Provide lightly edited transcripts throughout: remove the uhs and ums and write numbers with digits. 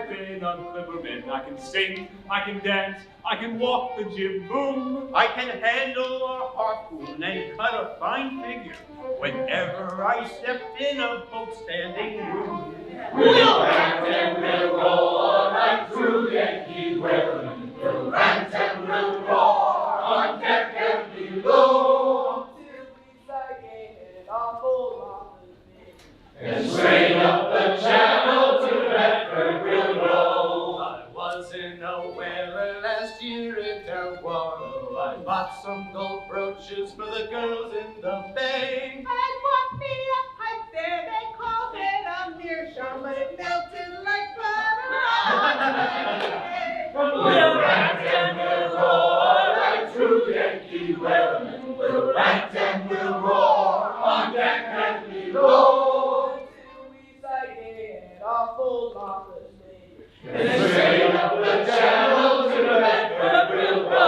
I've been on Clipperman. I can sing, I can dance, I can walk the jib boom. I can handle a harpoon and cut a fine figure whenever I step in a boat standing room. We'll rant and we'll roar like true Yankee whaling. We'll rant and we'll roar on deck and below. Till we get our full And straight up the channel to Bedford we'll go. I was in a whaler last year in Tarawaro. I bought some gold brooches for the girls in the bay. I bought me a pipe there, they called it a meerschaum, but it melted like butter. We'll rant and we'll roar like true Yankee whaling. We'll rant and we'll roar on deck and below. Till we get our full office day. And straight up the channel to the Bedford we'll go.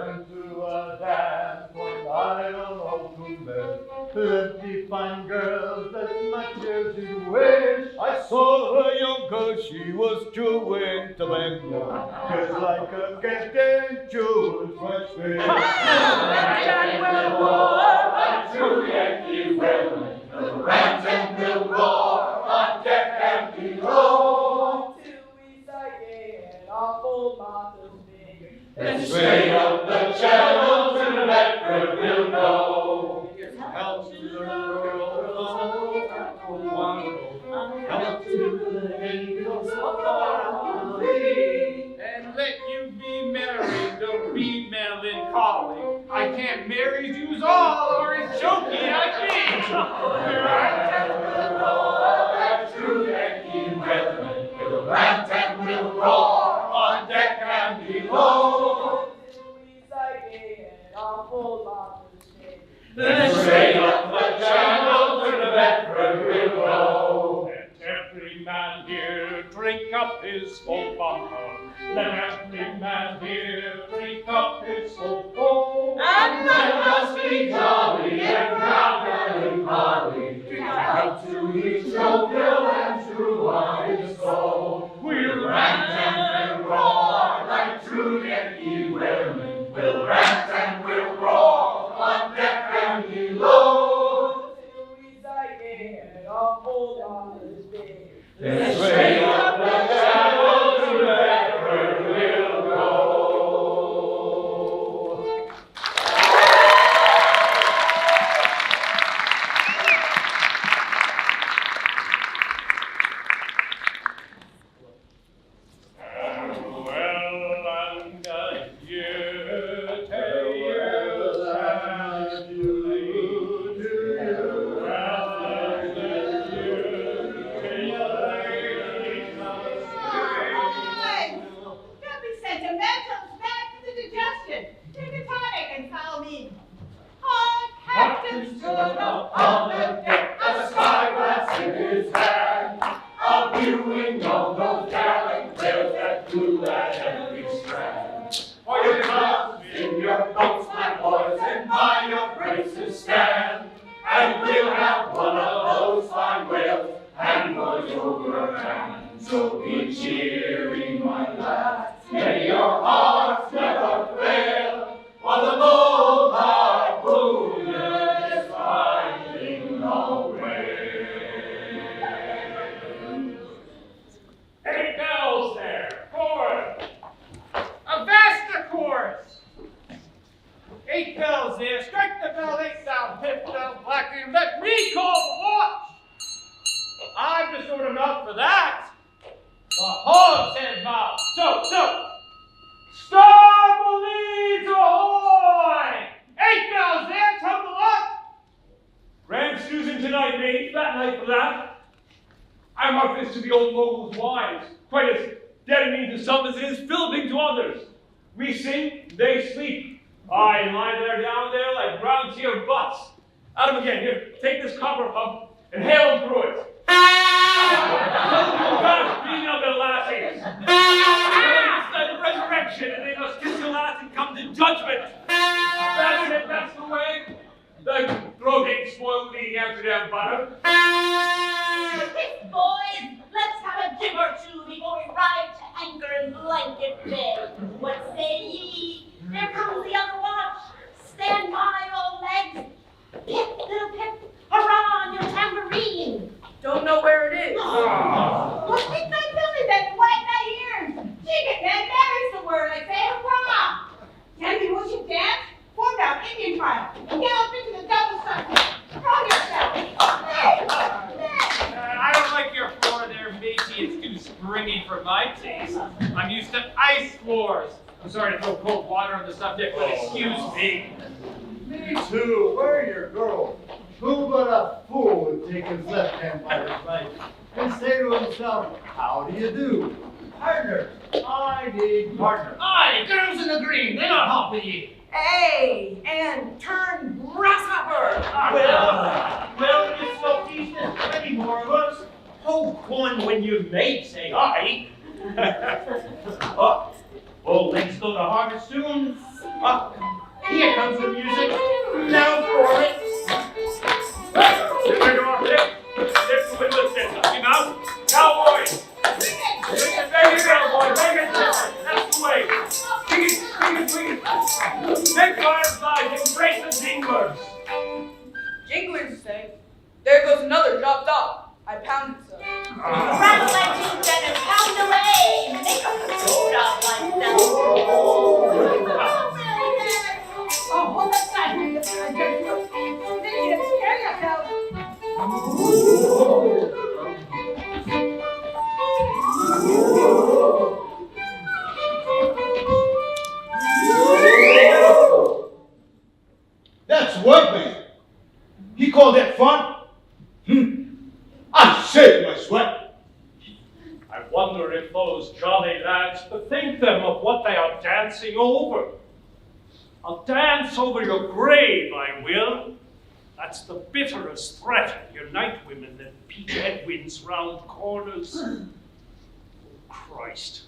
And to a dance one I don't know to bed. Plenty fine girls as much as you wish. I saw a young girl, she was chewing tobacco, just like a Captain Jewel's fresh fish. And we'll roar like true Yankee whaling. We'll rant and we'll roar on deck and below. Till we get our full office day. And straight up the channel to the Bedford we'll go. Help to the girls, help to the angels of Hawaii. And let you be married, don't be melancholy. I can't marry yous all, or it's jokey like me. That's true Yankee whaling. We'll rant and we'll roar on deck and below. Till we get our full office day. Then straight up the channel to the Bedford we'll go. Let every man here drink up his full bumper. Let every man here drink up his full bumper. And let us be jolly and proud and hardy. Drink out to each old bill and true hearted soul. We'll rant and we'll roar like true Yankee whaling. We'll rant and we'll roar on deck and below. Till we get our full office day. Then straight up the channel to Bedford we'll go. Well, I'm gonna tales and you do. Don't be sentimental. It's bad for the digestion. Take a tonic and follow me. Our captain stood up On the deck, a spyglass in his hand, a viewing all those gallant whales that flew at every strand. For your clubs in your boats, my boys, and by your braces stand, and we'll have one of those fine whales, and boys overhand. So be cheery, my lads, may your hearts never fail, for the bold harpooner is fighting away. Hey, bells there, chorus. Avast the chorus. 8 bells there, strike the bell, 8 down, pip down, black, and let me call the watch. I've just ordered enough for that. The hogshead mouth. So, Starboard ahoy! 8 bells there, tumble up. Grand Susan tonight, mate. Fat night for that. I mark this to the old mogul's wives, quite as deadening to some as it is filliping to others. We sing, they sleep. I lie there down there like ground tier butts. At 'em again, here, take this copper hub and hail 'em through it. God, being of the lassies. It's the resurrection, and they must kiss the last and come to judgment. That's it, that's the way. The throat ain't spoiled eating Amsterdam butter. Boys, let's have a jig or two before it is. Well, speak my Billy, then wag my ears. Jig it, man, that is the word. I say hurrah. Tell me, will you dance? Form down Indian file. Gallop into the double circle. Throw yourself. I don't like your floor there, matey. It's too springy for my taste. I'm used to ice floors. I'm sorry to throw cold water on the subject, but excuse me. Me too. Where are your girls? Who but a fool would take his left hand by his right and say to himself, how do you do? Partner, I need partner. Aye, girls in the green, they don't hop with ye. Hey, and turn grasshopper. Well, it's so decent. Plenty more of us. Hold one when you may say aye. Let's go to harvest soon. Here comes the music. Now for it. Cowboy! Bring it down, boy! Bring it down! That's the way! Bring it! Take fireflies and brace the jinglers! Jinglers say, there goes another dropped off. I pounded some. Rattle like you better pound away. Make up the soda myself. Oh, hold that side. Then you scare yourself. That's workman. He called that fun? I saved my sweat. I wonder if those jolly lads bethink them of what they are dancing over. I'll dance over your grave, I will. That's the bitterest threat of your night women that peak headwinds round corners. Oh, Christ.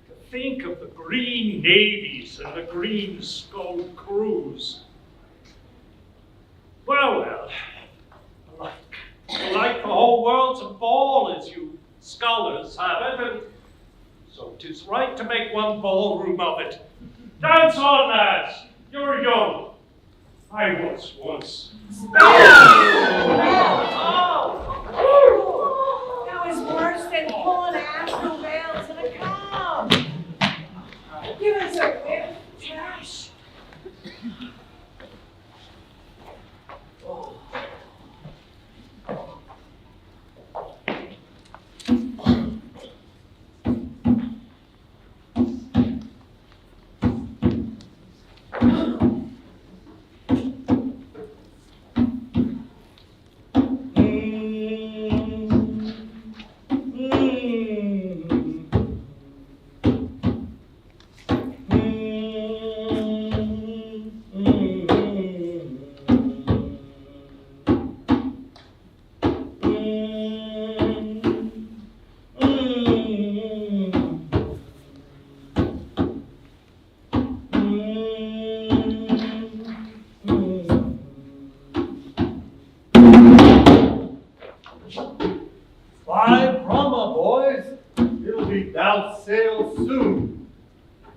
To think of the green navies and the green skulled crews. Well, like the whole world's a ball, as you scholars have it, and so 'tis right to make one ballroom of it. Dance on, lads! You're young. I was once. That was worse than pulling after whales in a calm. Give us a whiff, Josh. Sail soon.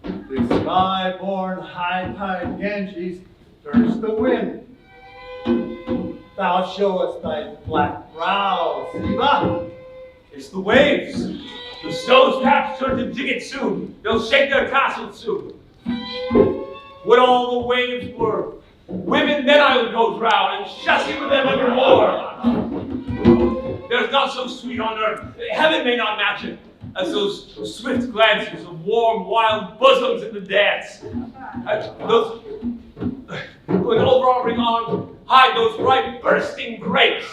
The sky-born high-tide Ganges thirst the wind. Thou showest thy black brow, Siva. It's the waves. The snow's caps turn to dig it soon. They'll shake their castles soon. Would all the waves were women, then I would go drown and chassis with them evermore. There's not so sweet on earth, heaven may not match it, as those swift glances of warm, wild bosoms in the dance. Those, with overarching arms, hide those ripe, bursting grapes.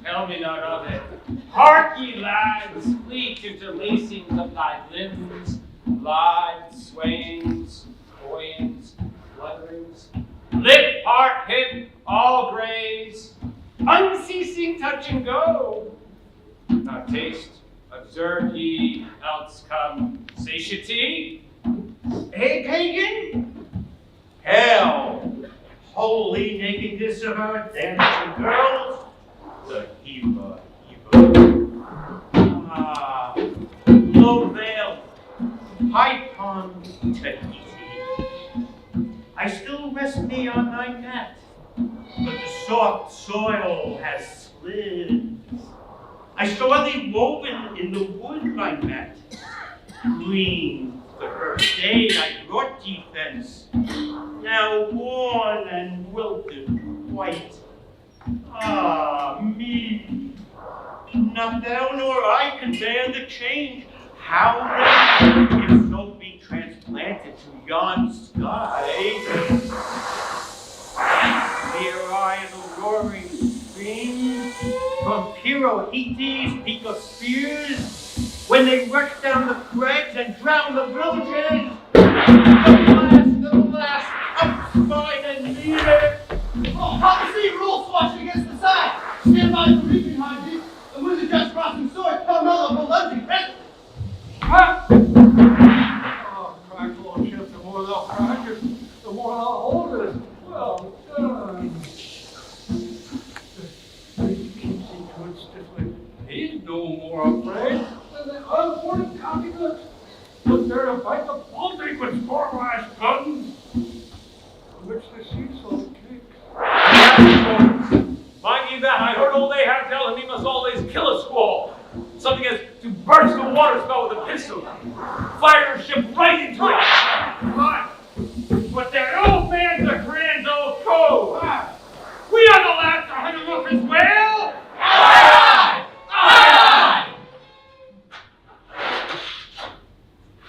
Tell me not of it. Hark ye, lads, fleet interlacings of thy limbs, lithe swayings, toyings, flutterings, lip, heart, hip, all graze, unceasing touch and go. Now taste, observe ye, else come satiety. Hey, pagan? Hell, holy nakedness of our dancing girls. The Eva. Low veil, high pond, Tahiti. I still rest me on thy mat, but the soft soil has slid. I saw thee woven in the wood, my mat. Green, the first day I brought thee thence. Now worn and wilted, white. Ah, me! Not thou nor I can bear the change. How then, if so be transplanted to yon sky? Here I the roaring stream, from Pirohetes, peak of spears, when they rush down the crags and drown the villages. The last, up spine and near. Oh, how the sea rules swashing against the side. Stand by for reef behind thee. The winds are just crossing swords, come Melville, lunging, present. Ha! Oh, crack, Lord Ship, the more they'll crack it, the more they'll hold it. Well done. He's no more afraid than the unborn copycat. Look there to fight the poultry with four-lash guns, which the sea salt kicks. Mind you that, I heard old Ahab telling me must always kill a squall. Something as to burst the water spout with a pistol, fire a ship right into it. But that old man's a grand old cove. We are the last to hunt him up his whale. Aye! Aye!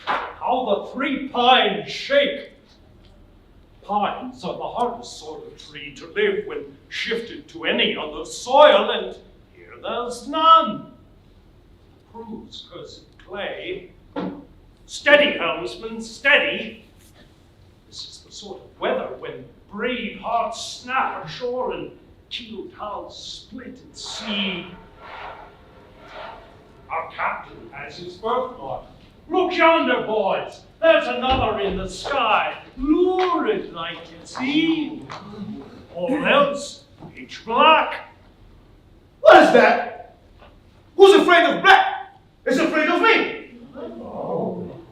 How the three pines shake. Pines are the hardest sort of tree to live when shifted to any other soil, and here there's none. Proves cursed clay. Steady, helmsman, steady. This is the sort of weather when brave hearts snap ashore and keeled hulls split at sea. Our captain has his birthmark. Look yonder, boys. There's another in the sky, lurid like you see. All else, pitch black. What is that? Who's afraid of black? Is afraid of me.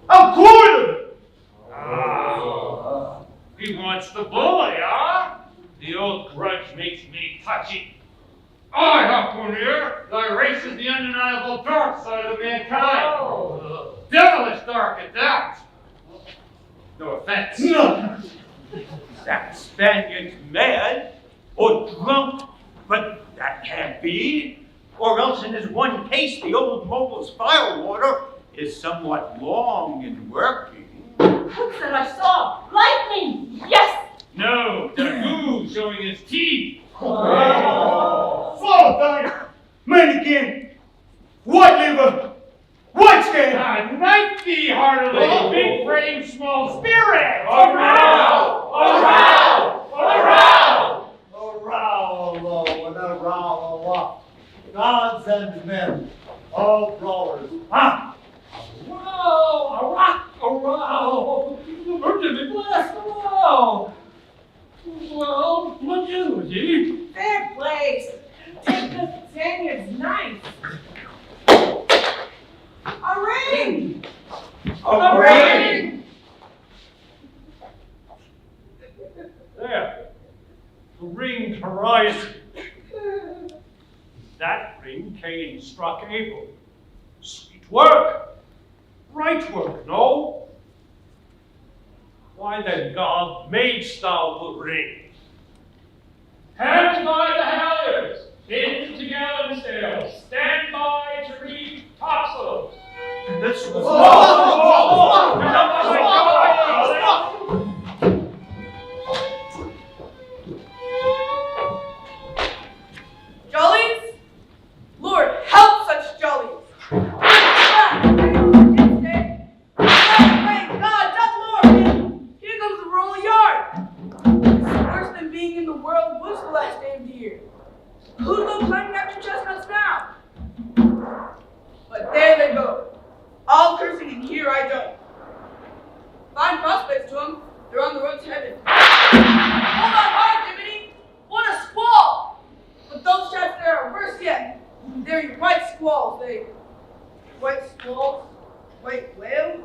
I'm cool of it. Ah, he wants the bully, huh? The old grudge makes me touchy. I, Harpooner, thy race is the undeniable dark side of mankind. Devilish dark at that. No offense. No. That Spaniard's mad or drunk, but that can't be. Or else in his one case, the old mogul's firewater is somewhat long in working. What's that I saw? Lightning! Yes! No, Dagu showing his teeth. Follow Dyer. Man again. White liver. White skin. Knife thee heartily, big frame, small spirit. Around! Around! Around! A row low and a row aloft. Gods and men, all brawlers. Ha! Wow, a rock, a row. The virgin be blessed, a row. Well, what do you? Fair place. Take the Spaniard's knife. A ring! A ring! There, the ringed horizon. That ring Cain struck Abel. Sweet work. Right work, no? Why then, God, madest thou the ring? Hands by the halyards, in to gallant sails, stand by to reef topsails. This was Jollies? Lord, help such jollies! Thank God, doth Lord! Here comes the royal yard! It's worse than being in the world was the last day of the year. Who'd go climbing after chestnuts now? But there they go, all cursing, and here I don't. Fine prospects to them, they're on the road to heaven. Hold on hard, Jiminy! What a squall! But those chaps there are worse yet. They're your white squalls, they. White squalls? White whale?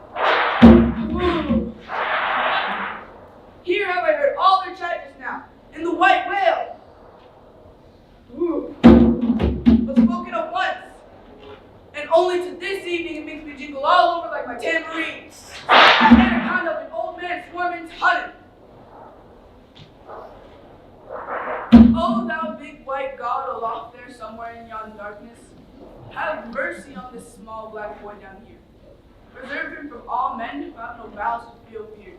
Ooh. Here have I heard all their chat just now, in the white whale. Ooh. But spoken of once, Only to this evening it makes me jingle all over like my tambourine. Anaconda of an old man swarming hunting. Oh, thou big white God aloft there somewhere in yon darkness, have mercy on this small black boy down here. Preserve him from all men who have no vows to feel fear.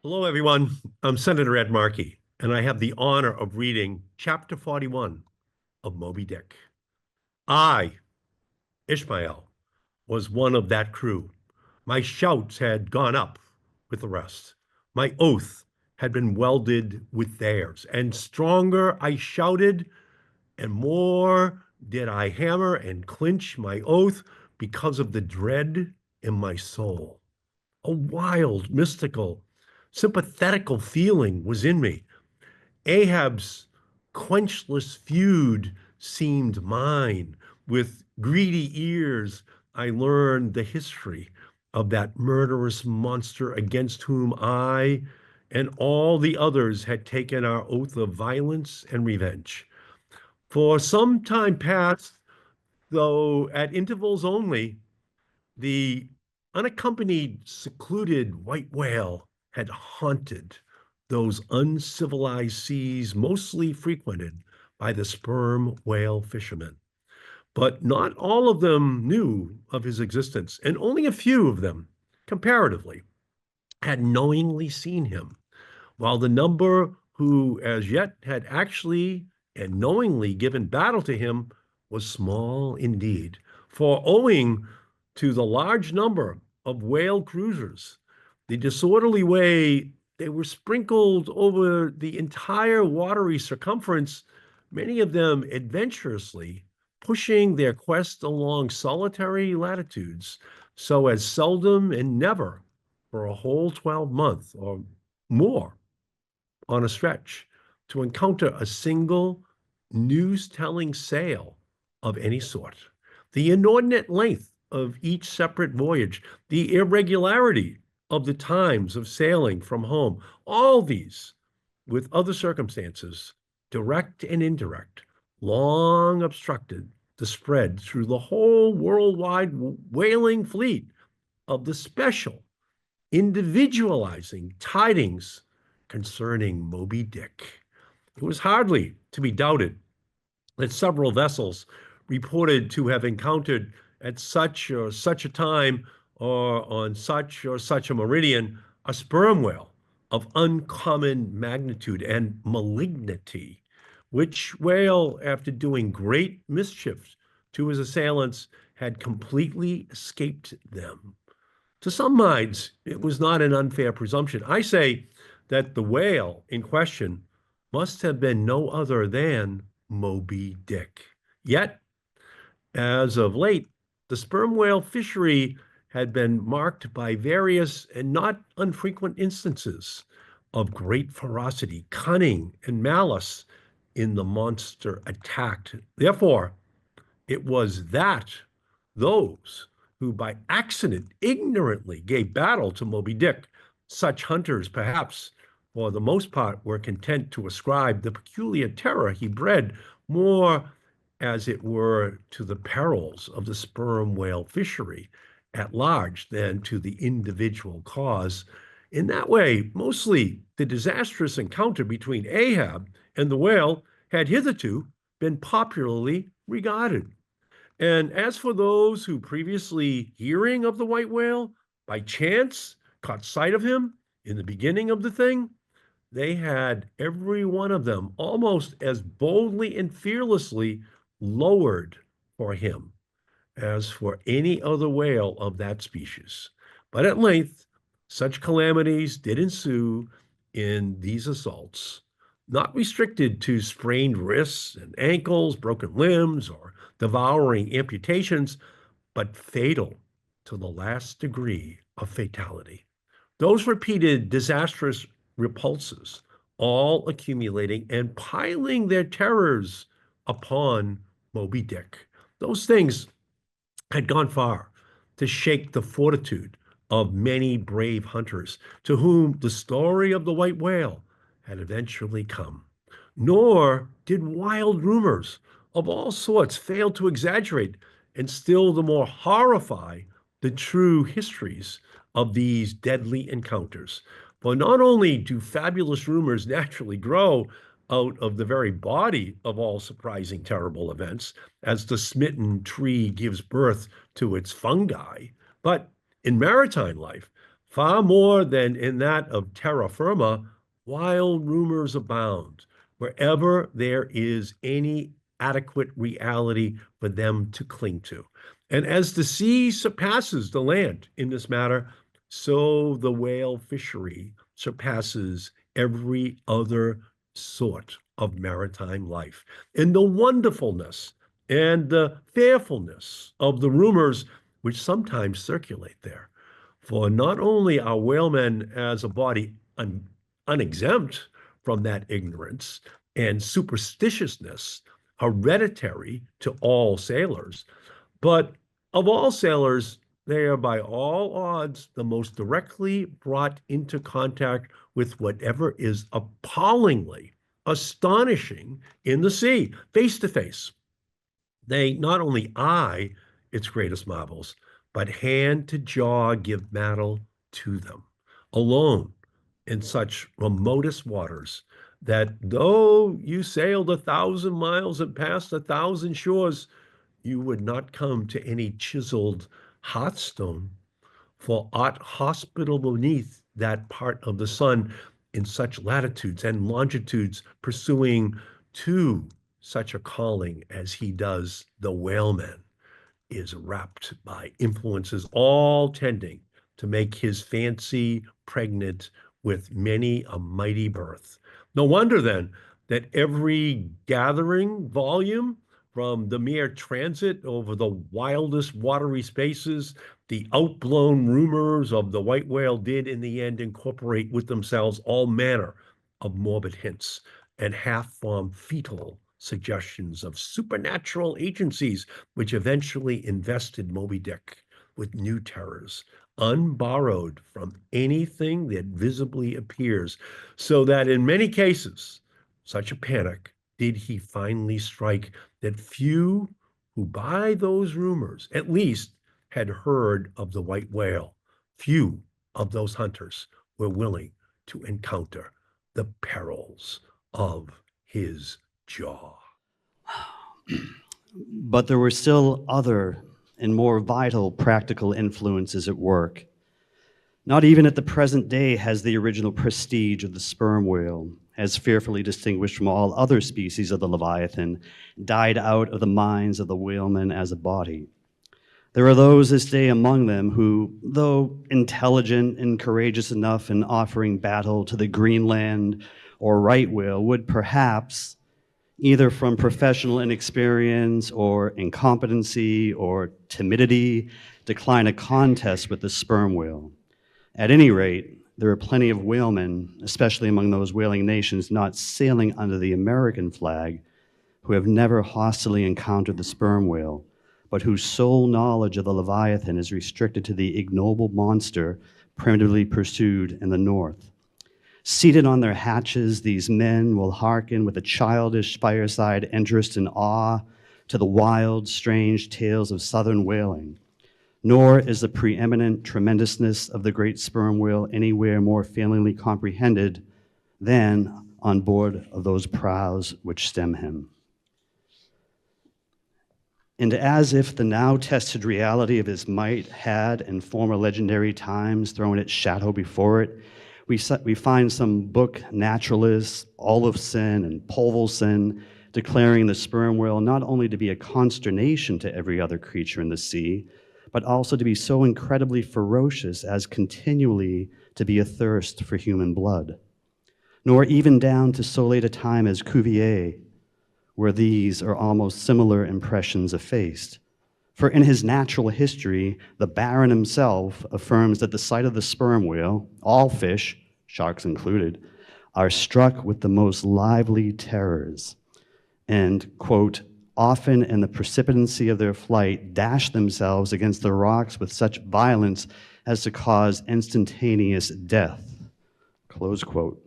Hello, everyone. I'm Senator Ed Markey, and I have the honor of reading Chapter 41 of Moby Dick. I, Ishmael, was one of that crew. My shouts had gone up with the rest. My oath had been welded with theirs, and stronger I shouted, and more did I hammer and clinch my oath because of the dread in my soul. A wild, mystical, sympathetical feeling was in me. Ahab's quenchless feud seemed mine. With greedy ears, I learned the history of that murderous monster against whom I and all the others had taken our oath of violence and revenge. For some time past, though at intervals only, the unaccompanied, secluded white whale had haunted those uncivilized seas mostly frequented by the sperm whale fishermen. But not all of them knew of his existence, and only a few of them, comparatively, had knowingly seen him, while the number who as yet had actually and knowingly given battle to him was small indeed. For owing to the large number of whale cruisers, the disorderly way they were sprinkled over the entire watery circumference, many of them adventurously pushing their quest along solitary latitudes, so as seldom and never for a whole 12 months or more on a stretch to encounter a single news-telling sail of any sort. The inordinate length of each separate voyage, the irregularity of the times of sailing from home, all these, with other circumstances, direct and indirect, long obstructed the spread through the whole worldwide whaling fleet of the special, individualizing tidings concerning Moby Dick. It was hardly to be doubted that several vessels reported to have encountered at such or such a time or on such or such a meridian a sperm whale of uncommon magnitude and malignity, which whale, after doing great mischief to his assailants, had completely escaped them. To some minds, it was not an unfair presumption. I say that the whale in question must have been no other than Moby Dick. Yet, as of late, the sperm whale fishery had been marked by various and not unfrequent instances of great ferocity, cunning, and malice in the monster attacked. Therefore, it was that those who by accident ignorantly gave battle to Moby Dick, such hunters perhaps for the most part were content to ascribe the peculiar terror he bred more as it were to the perils of the sperm whale fishery at large than to the individual cause. In that way, mostly the disastrous encounter between Ahab and the whale had hitherto been popularly regarded. And as for those who previously hearing of the white whale by chance caught sight of him in the beginning of the thing, they had every one of them almost as boldly and fearlessly lowered for him as for any other whale of that species. But at length, such calamities did ensue in these assaults, not restricted to sprained wrists and ankles, broken limbs, or devouring amputations, but fatal to the last degree of fatality. Those repeated disastrous repulses, all accumulating and piling their terrors upon Moby Dick. Those things had gone far to shake the fortitude of many brave hunters to whom the story of the white whale had eventually come. Nor did wild rumors of all sorts fail to exaggerate and still the more horrify the true histories of these deadly encounters. For not only do fabulous rumors naturally grow out of the very body of all surprising, terrible events, as the smitten tree gives birth to its fungi, but in maritime life, far more than in that of terra firma, wild rumors abound wherever there is any adequate reality for them to cling to. And as the sea surpasses the land in this matter, so the whale fishery surpasses every other sort of maritime life. And the wonderfulness and the fearfulness of the rumors which sometimes circulate there. For not only are whalemen as a body unexempt from that ignorance and superstitiousness hereditary to all sailors, but of all sailors, they are by all odds the most directly brought into contact with whatever is appallingly astonishing in the sea, face to face. They not only eye its greatest marvels, but hand to jaw give battle to them, alone in such remotest waters that though you sailed 1,000 miles and passed 1,000 shores, you would not come to any chiseled hearthstone, for aught hospitable beneath that part of the sun in such latitudes and longitudes, pursuing to such a calling as he does the whaleman, is wrapped by influences all tending to make his fancy pregnant with many a mighty birth. No wonder then that every gathering volume, from the mere transit over the wildest watery spaces, the outblown rumors of the white whale did in the end incorporate with themselves all manner of morbid hints and half-formed fetal suggestions of supernatural agencies, which eventually invested Moby Dick with new terrors, unborrowed from anything that visibly appears, so that in many cases, such a panic did he finally strike that few who by those rumors at least had heard of the white whale, few of those hunters were willing to encounter the perils of his jaw. But there were still other and more vital practical influences at work. Not even at the present day has the original prestige of the sperm whale, as fearfully distinguished from all other species of the Leviathan, died out of the minds of the whalemen as a body. There are those this day among them who, though intelligent and courageous enough in offering battle to the Greenland or right whale, would perhaps, either from professional inexperience or incompetency or timidity, decline a contest with the sperm whale. At any rate, there are plenty of whalemen, especially among those whaling nations not sailing under the American flag, who have never hostilely encountered the sperm whale, but whose sole knowledge of the Leviathan is restricted to the ignoble monster primitively pursued in the north. Seated on their hatches, these men will hearken with a childish fireside interest and awe to the wild, strange tales of southern whaling, nor is the preeminent tremendousness of the great sperm whale anywhere more failingly comprehended than on board of those prows which stem him. And as if the now tested reality of his might had in former legendary times thrown its shadow before it, we find some book naturalists, Olafson and Povelson, declaring the sperm whale not only to be a consternation to every other creature in the sea, but also to be so incredibly ferocious as continually to be athirst for human blood. Nor even down to so late a time as Cuvier, where these are almost similar impressions effaced. For in his natural history, the Baron himself affirms that the sight of the sperm whale, all fish, sharks included, are struck with the most lively terrors, and, quote, often in the precipitancy of their flight dash themselves against the rocks with such violence as to cause instantaneous death, close quote.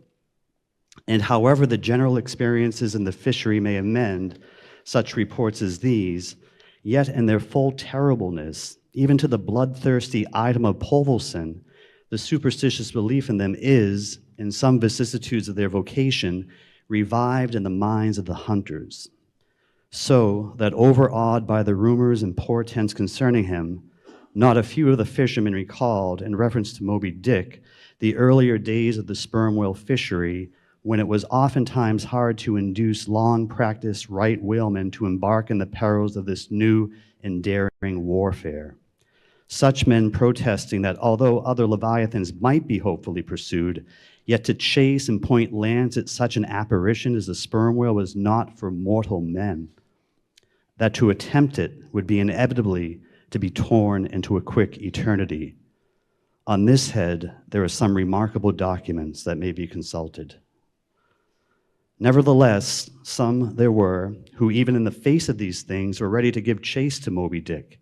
And however the general experiences in the fishery may amend such reports as these, yet in their full terribleness, even to the bloodthirsty item of Povelson, the superstitious belief in them is, in some vicissitudes of their vocation, revived in the minds of the hunters. So that overawed by the rumors and portents concerning him, not a few of the fishermen recalled, in reference to Moby Dick, the earlier days of the sperm whale fishery, when it was oftentimes hard to induce long-practiced right whalemen to embark in the perils of this new and daring warfare. Such men protesting that although other leviathans might be hopefully pursued, yet to chase and point lance at such an apparition as the sperm whale was not for mortal men, that to attempt it would be inevitably to be torn into a quick eternity. On this head, there are some remarkable documents that may be consulted. Nevertheless, some there were who, even in the face of these things, were ready to give chase to Moby Dick,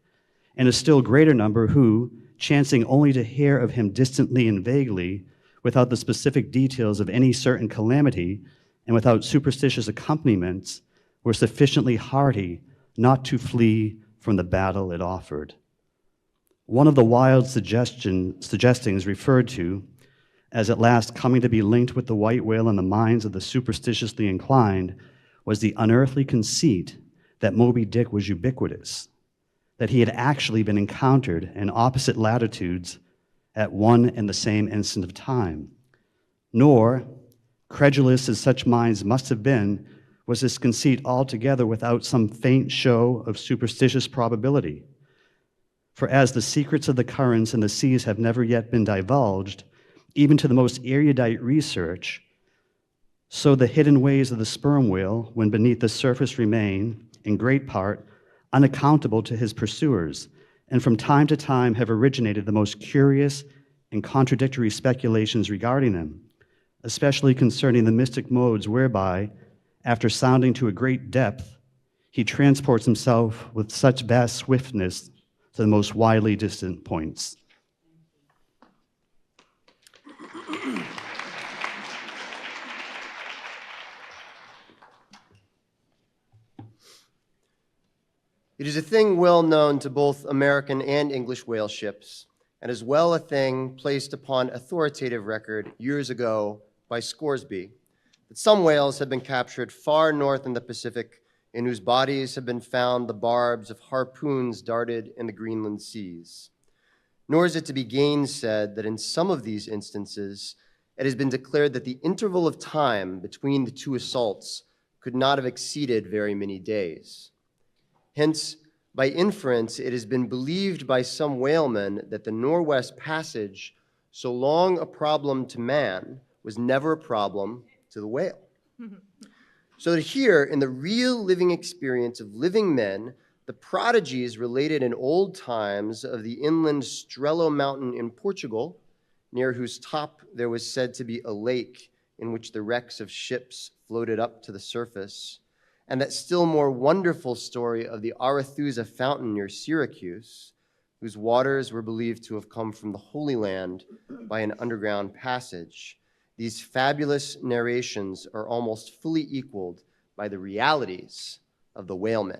and a still greater number who, chancing only to hear of him distantly and vaguely, without the specific details of any certain calamity, and without superstitious accompaniments, were sufficiently hardy not to flee from the battle it offered. One of the wild suggestings referred to, as at last coming to be linked with the white whale in the minds of the superstitiously inclined, was the unearthly conceit that Moby Dick was ubiquitous, that he had actually been encountered in opposite latitudes at one and the same instant of time. Nor, credulous as such minds must have been, was this conceit altogether without some faint show of superstitious probability. For as the secrets of the currents and the seas have never yet been divulged, even to the most erudite research, so the hidden ways of the sperm whale, when beneath the surface, remain, in great part, unaccountable to his pursuers, and from time to time have originated the most curious and contradictory speculations regarding them, especially concerning the mystic modes whereby, after sounding to a great depth, he transports himself with such vast swiftness to the most widely distant points. It is a thing well known to both American and English whale ships, and as well a thing placed upon authoritative record years ago by Scoresby, that some whales have been captured far north in the Pacific, in whose bodies have been found the barbs of harpoons darted in the Greenland seas. Nor is it to be gainsaid that in some of these instances, it has been declared that the interval of time between the two assaults could not have exceeded very many days. Hence, by inference, it has been believed by some whalemen that the Northwest Passage, so long a problem to man, was never a problem to the whale. So that here, in the real living experience of living men, the prodigies related in old times of the inland Strelo Mountain in Portugal, near whose top there was said to be a lake in which the wrecks of ships floated up to the surface, and that still more wonderful story of the Arethusa fountain near Syracuse, whose waters were believed to have come from the Holy Land by an underground passage. These fabulous narrations are almost fully equaled by the realities of the whalemen.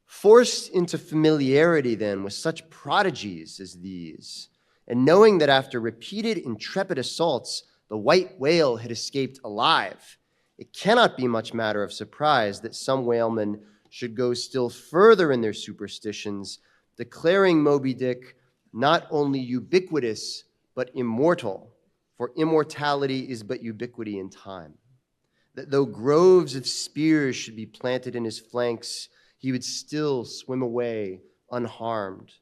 Forced into familiarity then with such prodigies as these, and knowing that after repeated intrepid assaults, the white whale had escaped alive, it cannot be much matter of surprise that some whalemen should go still further in their superstitions, declaring Moby Dick not only ubiquitous, but immortal, for immortality is but ubiquity in time. That though groves of spears should be planted in his flanks, he would still swim away unharmed.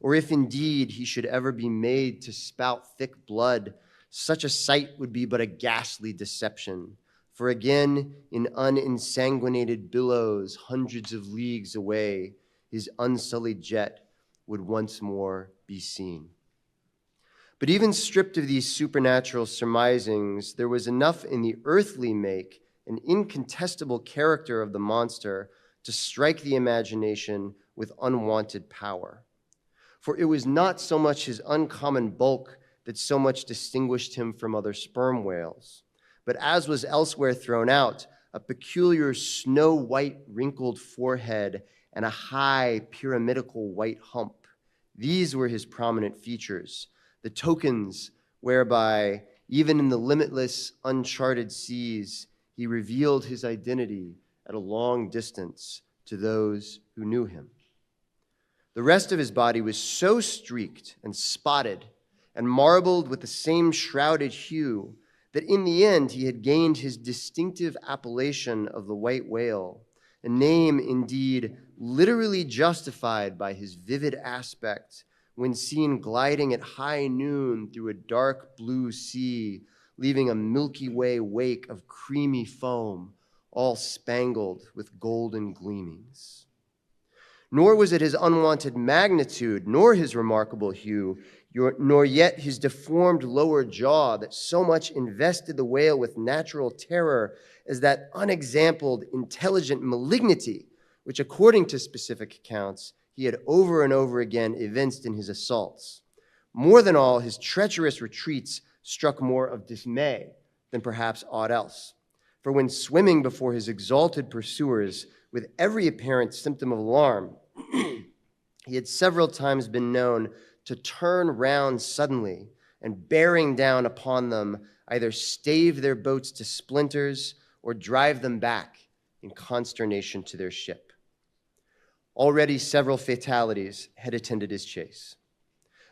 Or if indeed he should ever be made to spout thick blood, such a sight would be but a ghastly deception. For again, in unensanguinated billows, hundreds of leagues away, his unsullied jet would once more be seen. But even stripped of these supernatural surmisings, there was enough in the earthly make and incontestable character of the monster to strike the imagination with unwanted power. For it was not so much his uncommon bulk that so much distinguished him from other sperm whales, but as was elsewhere thrown out, a peculiar snow-white wrinkled forehead and a high pyramidical white hump. These were his prominent features, the tokens whereby, even in the limitless, uncharted seas, he revealed his identity at a long distance to those who knew him. The rest of his body was so streaked and spotted and marbled with the same shrouded hue that in the end he had gained his distinctive appellation of the white whale, a name indeed literally justified by his vivid aspect when seen gliding at high noon through a dark blue sea, leaving a Milky Way wake of creamy foam, all spangled with golden gleamings. Nor was it his unwonted magnitude, nor his remarkable hue, nor yet his deformed lower jaw that so much invested the whale with natural terror as that unexampled, intelligent malignity, which according to specific accounts, he had over and over again evinced in his assaults. More than all, his treacherous retreats struck more of dismay than perhaps aught else. For when swimming before his exalted pursuers with every apparent symptom of alarm, he had several times been known to turn round suddenly and bearing down upon them, either stave their boats to splinters or drive them back in consternation to their ship. Already several fatalities had attended his chase.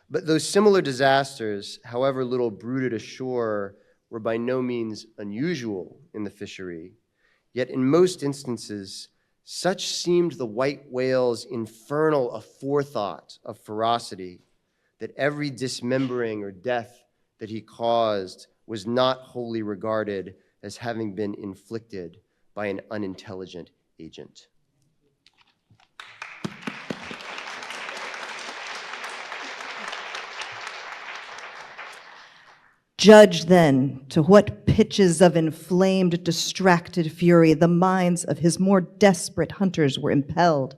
But those similar disasters, however little brooded ashore, were by no means unusual in the fishery, yet in most instances, such seemed the white whale's infernal aforethought of ferocity that every dismembering or death that he caused was not wholly regarded as having been inflicted by an unintelligent agent. Judge then to what pitches of inflamed, distracted fury the minds of his more desperate hunters were impelled,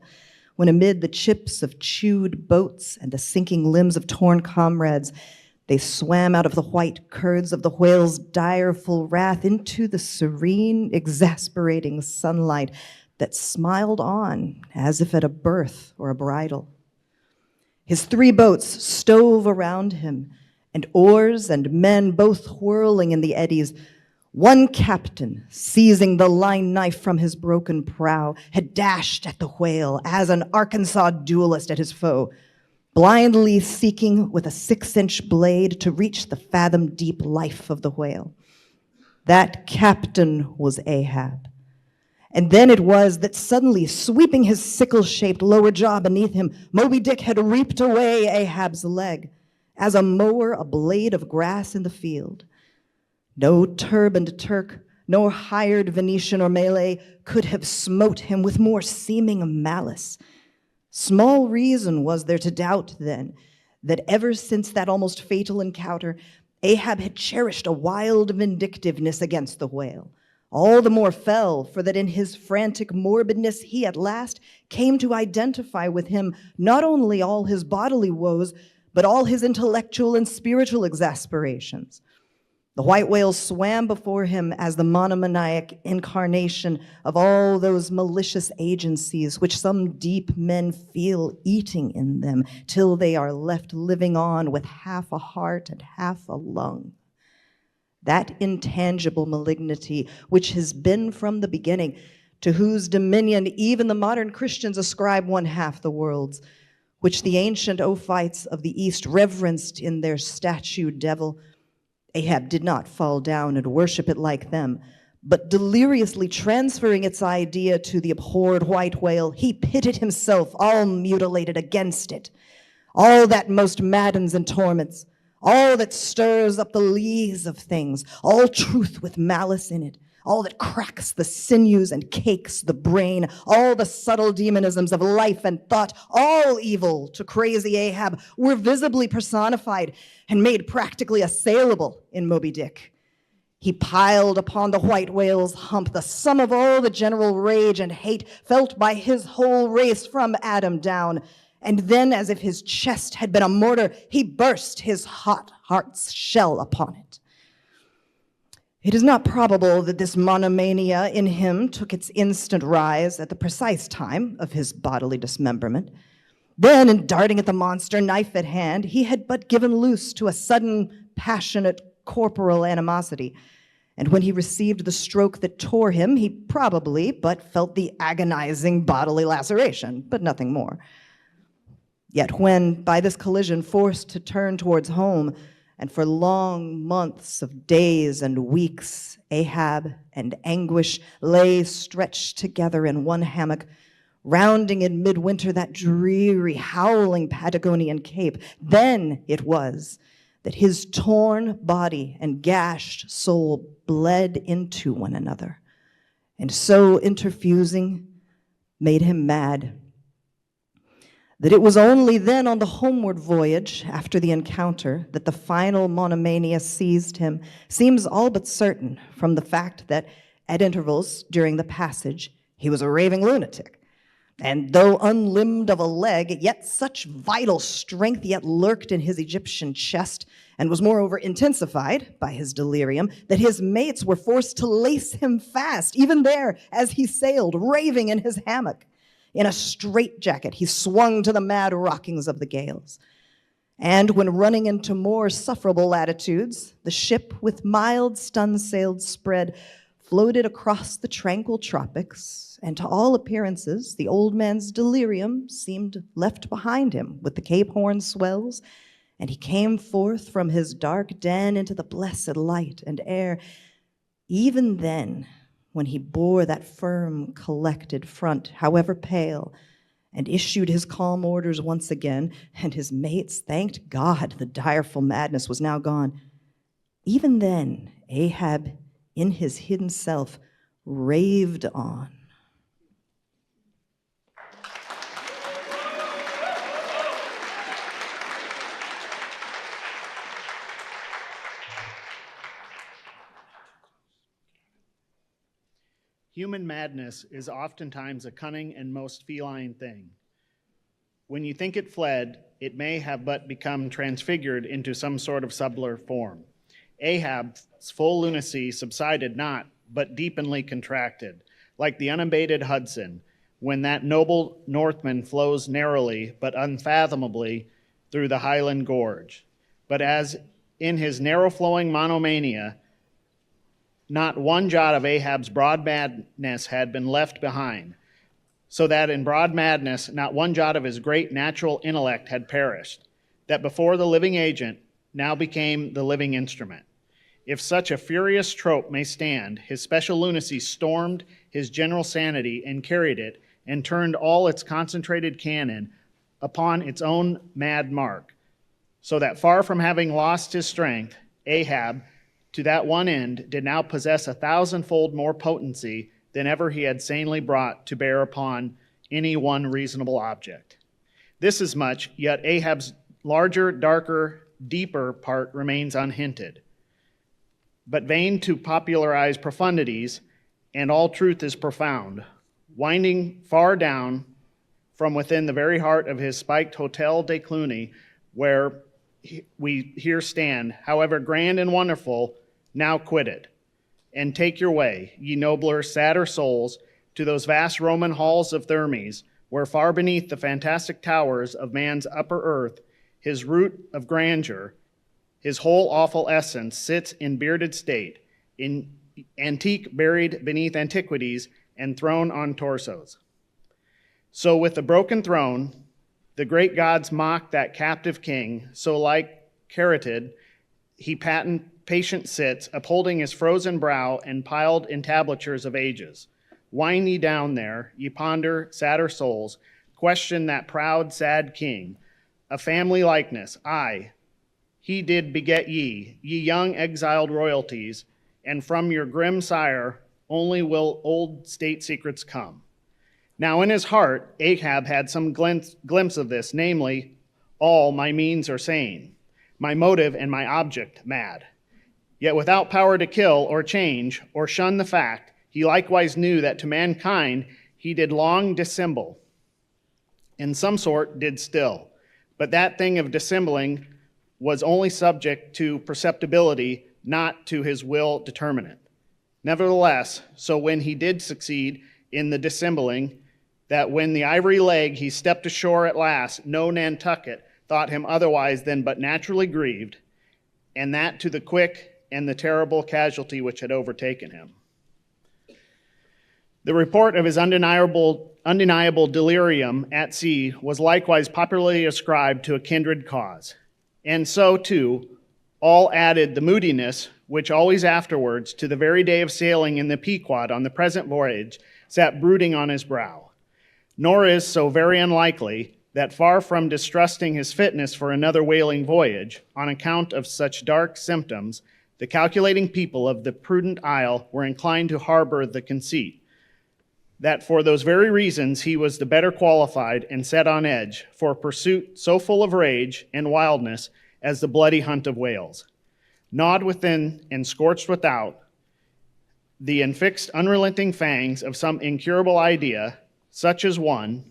when amid the chips of chewed boats and the sinking limbs of torn comrades, they swam out of the white curds of the whale's direful wrath into the serene, exasperating sunlight that smiled on as if at a birth or a bridal. His 3 boats stove around him, and oars and men both whirling in the eddies. One captain, seizing the line knife from his broken prow, had dashed at the whale as an Arkansas duelist at his foe, blindly seeking with a 6-inch blade to reach the fathom-deep life of the whale. That captain was Ahab. And then it was that suddenly, sweeping his sickle-shaped lower jaw beneath him, Moby Dick had reaped away Ahab's leg, as a mower a blade of grass in the field. No turbaned Turk, nor hired Venetian or Malay could have smote him with more seeming malice. Small reason was there to doubt then that ever since that almost fatal encounter, Ahab had cherished a wild vindictiveness against the whale. All the more fell for that in his frantic morbidness he at last came to identify with him not only all his bodily woes, but all his intellectual and spiritual exasperations. The white whale swam before him as the monomaniac incarnation of all those malicious agencies which some deep men feel eating in them till they are left living on with half a heart and half a lung. That intangible malignity which has been from the beginning, to whose dominion even the modern Christians ascribe one half the world's, which the ancient Ophites of the East reverenced in their statue devil, Ahab did not fall down and worship it like them, but deliriously transferring its idea to the abhorred white whale, he pitted himself all mutilated against it. All that most maddens and torments, all that stirs up the lees of things, all truth with malice in it, all that cracks the sinews and cakes the brain, all the subtle demonisms of life and thought, all evil to crazy Ahab were visibly personified and made practically assailable in Moby Dick. He piled upon the white whale's hump the sum of all the general rage and hate felt by his whole race from Adam down, and then, as if his chest had been a mortar, he burst his hot heart's shell upon it. It is not probable that this monomania in him took its instant rise at the precise time of his bodily dismemberment. Then, in darting at the monster, knife at hand, he had but given loose to a sudden, passionate, corporal animosity. And when he received the stroke that tore him, he probably but felt the agonizing bodily laceration, but nothing more. Yet when, by this collision, forced to turn towards home, and for long months of days and weeks, Ahab and Anguish lay stretched together in one hammock, rounding in midwinter that dreary, howling Patagonian cape. Then it was that his torn body and gashed soul bled into one another, and so interfusing made him mad. That it was only then on the homeward voyage, after the encounter, that the final monomania seized him seems all but certain from the fact that at intervals during the passage, he was a raving lunatic. And though unlimbed of a leg, yet such vital strength yet lurked in his Egyptian chest, and was moreover intensified by his delirium, that his mates were forced to lace him fast, even there as he sailed, raving in his hammock. In a straitjacket, he swung to the mad rockings of the gales. And when running into more sufferable latitudes, the ship with mild stun-sailed spread floated across the tranquil tropics, and to all appearances, the old man's delirium seemed left behind him with the Cape Horn swells, and he came forth from his dark den into the blessed light and air. Even then, when he bore that firm, collected front, however pale, and issued his calm orders once again, and his mates thanked God the direful madness was now gone, even then, Ahab, in his hidden self, raved on. Human madness is oftentimes a cunning and most feline thing. When you think it fled, it may have but become transfigured into some sort of subtler form. Ahab's full lunacy subsided not, but deepenly contracted, like the unabated Hudson, when that noble Northman flows narrowly but unfathomably through the Highland Gorge. But as in his narrow-flowing monomania, not one jot of Ahab's broad madness had been left behind, so that in broad madness not one jot of his great natural intellect had perished, that before the living agent now became the living instrument. If such a furious trope may stand, his special lunacy stormed his general sanity and carried it, and turned all its concentrated cannon upon its own mad mark, so that far from having lost his strength, Ahab, to that one end, did now possess 1,000-fold more potency than ever he had sanely brought to bear upon any one reasonable object. This is much, yet Ahab's larger, darker, deeper part remains unhinted. But vain to popularize profundities, and all truth is profound, winding far down from within the very heart of his spiked Hotel de Cluny, where we here stand, however grand and wonderful, Now quit it, and take your way, ye nobler, sadder souls, to those vast Roman halls of Thermes, where far beneath the fantastic towers of man's upper earth, his root of grandeur, his whole awful essence, sits in bearded state, in antique buried beneath antiquities, and thrown on torsos. So with the broken throne, the great gods mock that captive king, so like Caryatid, he patient sits, upholding his frozen brow and piled entablatures of ages. Whine ye down there, ye ponder, sadder souls, question that proud, sad king, a family likeness, aye, he did beget ye, ye young exiled royalties, and from your grim sire only will old state secrets come. Now in his heart, Ahab had some glimpse of this, namely, all my means are sane, my motive and my object mad. Yet without power to kill or change or shun the fact, he likewise knew that to mankind he did long dissemble, in some sort did still, but that thing of dissembling was only subject to perceptibility, not to his will determinate. Nevertheless, so when he did succeed in the dissembling, that when the ivory leg he stepped ashore at last, no Nantucket thought him otherwise than but naturally grieved, and that to the quick and the terrible casualty which had overtaken him. The report of his undeniable delirium at sea was likewise popularly ascribed to a kindred cause. And so, too, all added the moodiness which always afterwards, to the very day of sailing in the Pequod on the present voyage, sat brooding on his brow. Nor is so very unlikely that far from distrusting his fitness for another whaling voyage, on account of such dark symptoms, the calculating people of the prudent isle were inclined to harbor the conceit that for those very reasons he was the better qualified and set on edge for a pursuit so full of rage and wildness as the bloody hunt of whales. Gnawed within and scorched without, the infixed unrelenting fangs of some incurable idea, such as one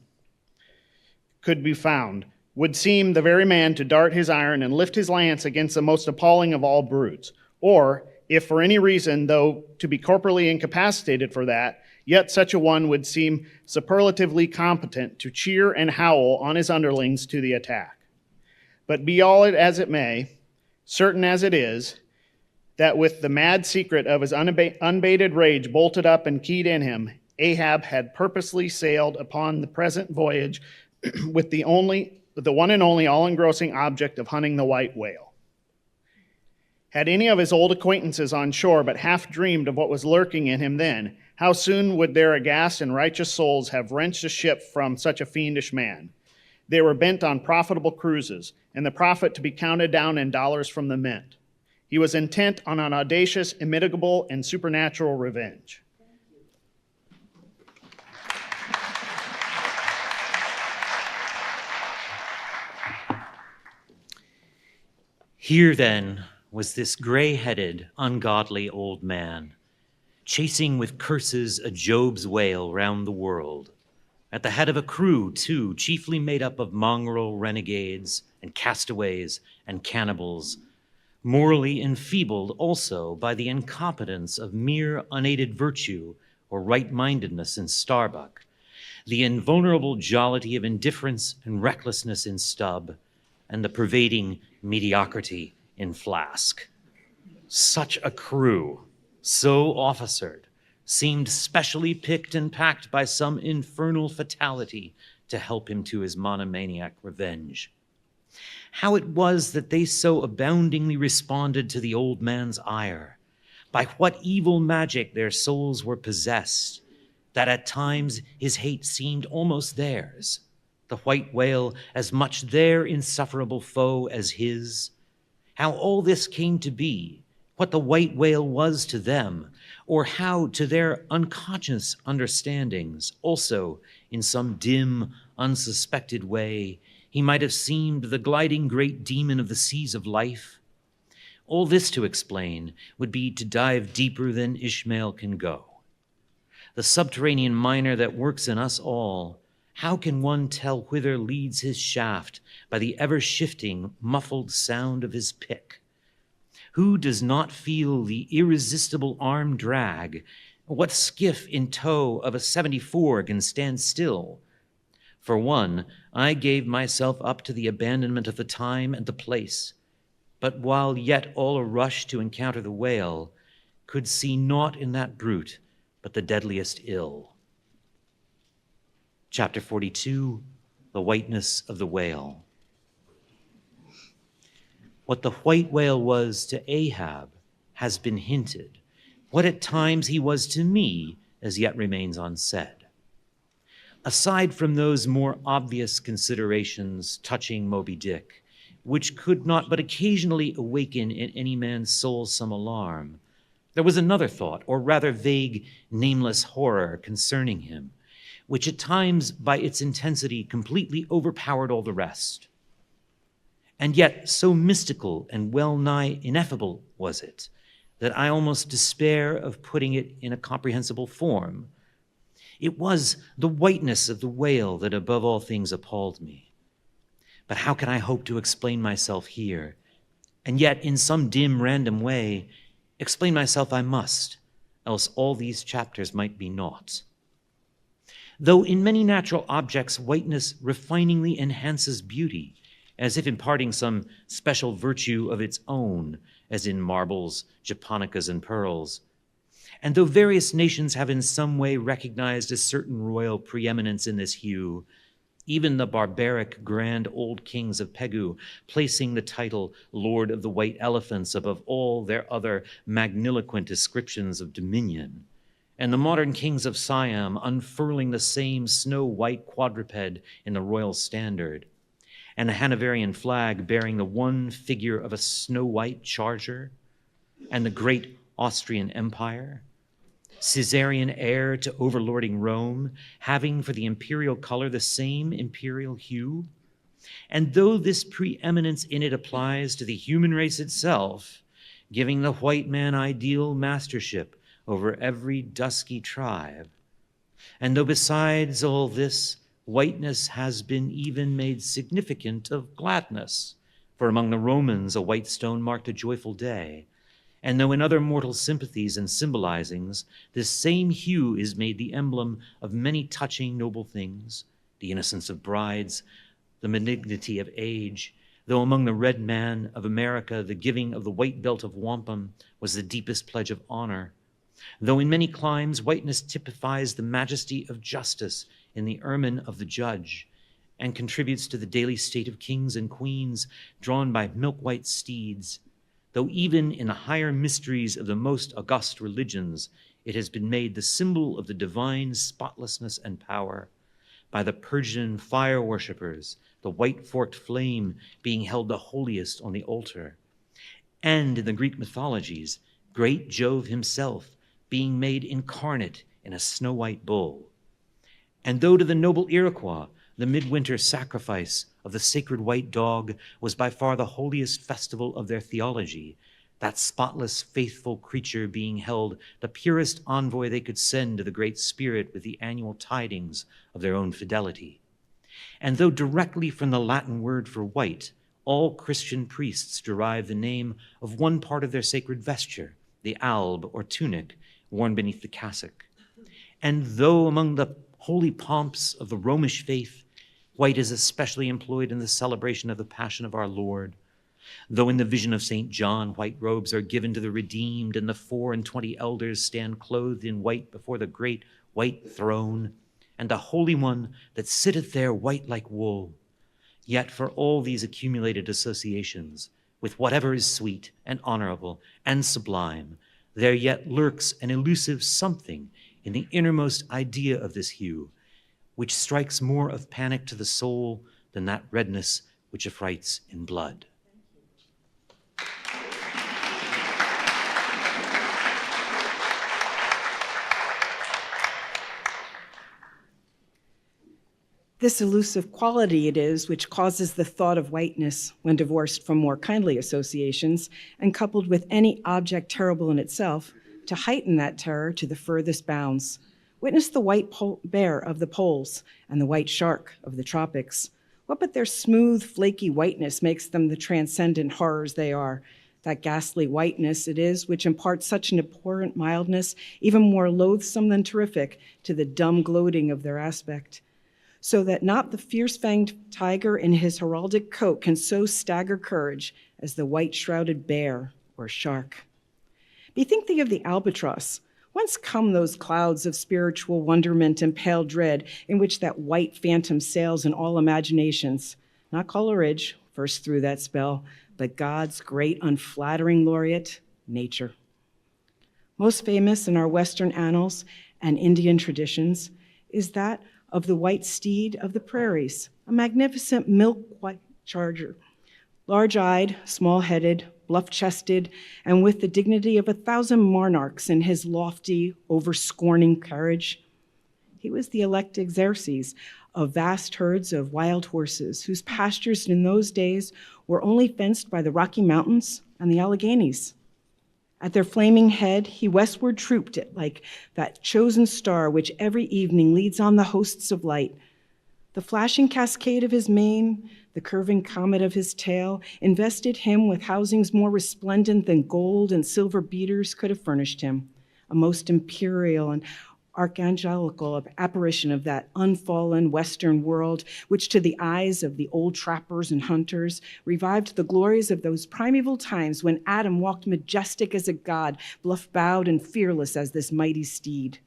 could be found, would seem the very man to dart his iron and lift his lance against the most appalling of all brutes. Or, if for any reason, though to be corporally incapacitated for that, yet such a one would seem superlatively competent to cheer and howl on his underlings to the attack. But be all it as it may, certain as it is, that with the mad secret of his unabated rage bolted up and keyed in him, Ahab had purposely sailed upon the present voyage with the one and only all-engrossing object of hunting the white whale. Had any of his old acquaintances on shore but half dreamed of what was lurking in him then, how soon would their aghast and righteous souls have wrenched a ship from such a fiendish man? They were bent on profitable cruises, and the profit to be counted down in dollars from the mint. He was intent on an audacious, immitigable, and supernatural revenge. Here, then, was this gray-headed, ungodly old man, chasing with curses a Job's whale round the world, at the head of a crew, too, chiefly made up of mongrel renegades and castaways and cannibals, morally enfeebled also by the incompetence of mere unaided virtue or right-mindedness in Starbuck, the invulnerable jollity of indifference and recklessness in Stubb, and the pervading mediocrity in Flask. Such a crew, so officered, seemed specially picked and packed by some infernal fatality to help him to his monomaniac revenge. How it was that they so aboundingly responded to the old man's ire, by what evil magic their souls were possessed, that at times his hate seemed almost theirs, the white whale as much their insufferable foe as his. How all this came to be, what the white whale was to them, or how to their unconscious understandings, also in some dim, unsuspected way, he might have seemed the gliding great demon of the seas of life. All this to explain would be to dive deeper than Ishmael can go. The subterranean miner that works in us all, how can one tell whither leads his shaft by the ever-shifting, muffled sound of his pick? Who does not feel the irresistible arm drag? What skiff in tow of a 74 can stand still? For one, I gave myself up to the abandonment of the time and the place, but while yet all a rush to encounter the whale, could see naught in that brute but the deadliest ill. Chapter 42, The Whiteness of the Whale. What the white whale was to Ahab has been hinted. What at times he was to me as yet remains unsaid. Aside from those more obvious considerations touching Moby Dick, which could not but occasionally awaken in any man's soul some alarm, there was another thought, or rather vague, nameless horror concerning him, which at times by its intensity completely overpowered all the rest. And yet so mystical and well-nigh ineffable was it, that I almost despair of putting it in a comprehensible form. It was the whiteness of the whale that above all things appalled me. But how can I hope to explain myself here? And yet, in some dim, random way, explain myself I must, else all these chapters might be naught. Though in many natural objects, whiteness refiningly enhances beauty, as if imparting some special virtue of its own, as in marbles, japonicas, and pearls. And though various nations have in some way recognized a certain royal preeminence in this hue, even the barbaric grand old kings of Pegu, placing the title Lord of the White Elephants above all their other magniloquent descriptions of dominion, and the modern kings of Siam unfurling the same snow-white quadruped in the royal standard, and the Hanoverian flag bearing the one figure of a snow-white charger, and the great Austrian Empire, Caesarian heir to overlording Rome, having for the imperial color the same imperial hue. And though this preeminence in it applies to the human race itself, giving the white man ideal mastership over every dusky tribe, and though besides all this, whiteness has been even made significant of gladness, for among the Romans a white stone marked a joyful day, and though in other mortal sympathies and symbolizings, this same hue is made the emblem of many touching noble things, the innocence of brides, the benignity of age, though among the red man of America, the giving of the white belt of wampum was the deepest pledge of honor, though in many climes whiteness typifies the majesty of justice in the ermine of the judge, and contributes to the daily state of kings and queens drawn by milk-white steeds, though even in the higher mysteries of the most august religions, it has been made the symbol of the divine spotlessness and power, by the Persian fire worshippers, the white forked flame being held the holiest on the altar, and in the Greek mythologies, great Jove himself being made incarnate in a snow-white bull. And though to the noble Iroquois, the midwinter sacrifice of the sacred white dog was by far the holiest festival of their theology, that spotless, faithful creature being held the purest envoy they could send to the Great Spirit with the annual tidings of their own fidelity. And though directly from the Latin word for white, all Christian priests derive the name of one part of their sacred vesture, the alb or tunic worn beneath the cassock. And though among the holy pomps of the Romish faith, white is especially employed in the celebration of the Passion of our Lord, though in the vision of St. John, white robes are given to the redeemed, and the 24 elders stand clothed in white before the great white throne, and the Holy One that sitteth there white like wool, yet for all these accumulated associations, with whatever is sweet and honorable and sublime, there yet lurks an elusive something in the innermost idea of this hue, which strikes more of panic to the soul than that redness which affrights in blood. This elusive quality it is which causes the thought of whiteness, when divorced from more kindly associations and coupled with any object terrible in itself, to heighten that terror to the furthest bounds. Witness the white bear of the poles and the white shark of the tropics. What but their smooth, flaky whiteness makes them the transcendent horrors they are? That ghastly whiteness it is which imparts such an abhorrent mildness, even more loathsome than terrific, to the dumb gloating of their aspect, so that not the fierce-fanged tiger in his heraldic coat can so stagger courage as the white-shrouded bear or shark. Bethink thee of the albatross. Whence come those clouds of spiritual wonderment and pale dread in which that white phantom sails in all imaginations? Not Coleridge first threw that spell, but God's great unflattering laureate, nature. Most famous in our Western annals and Indian traditions is that of the white steed of the prairies, a magnificent milk-white charger, large-eyed, small-headed, bluff-chested, and with the dignity of 1,000 monarchs in his lofty, over-scorning carriage. He was the elect Xerxes of vast herds of wild horses, whose pastures in those days were only fenced by the Rocky Mountains and the Alleghenies. At their flaming head, he westward trooped it like that chosen star which every evening leads on the hosts of light. The flashing cascade of his mane, the curving comet of his tail, invested him with housings more resplendent than gold and silver beaters could have furnished him, a most imperial and archangelical apparition of that unfallen Western world, which to the eyes of the old trappers and hunters revived the glories of those primeval times when Adam walked majestic as a god, bluff-bowed and fearless as this mighty steed.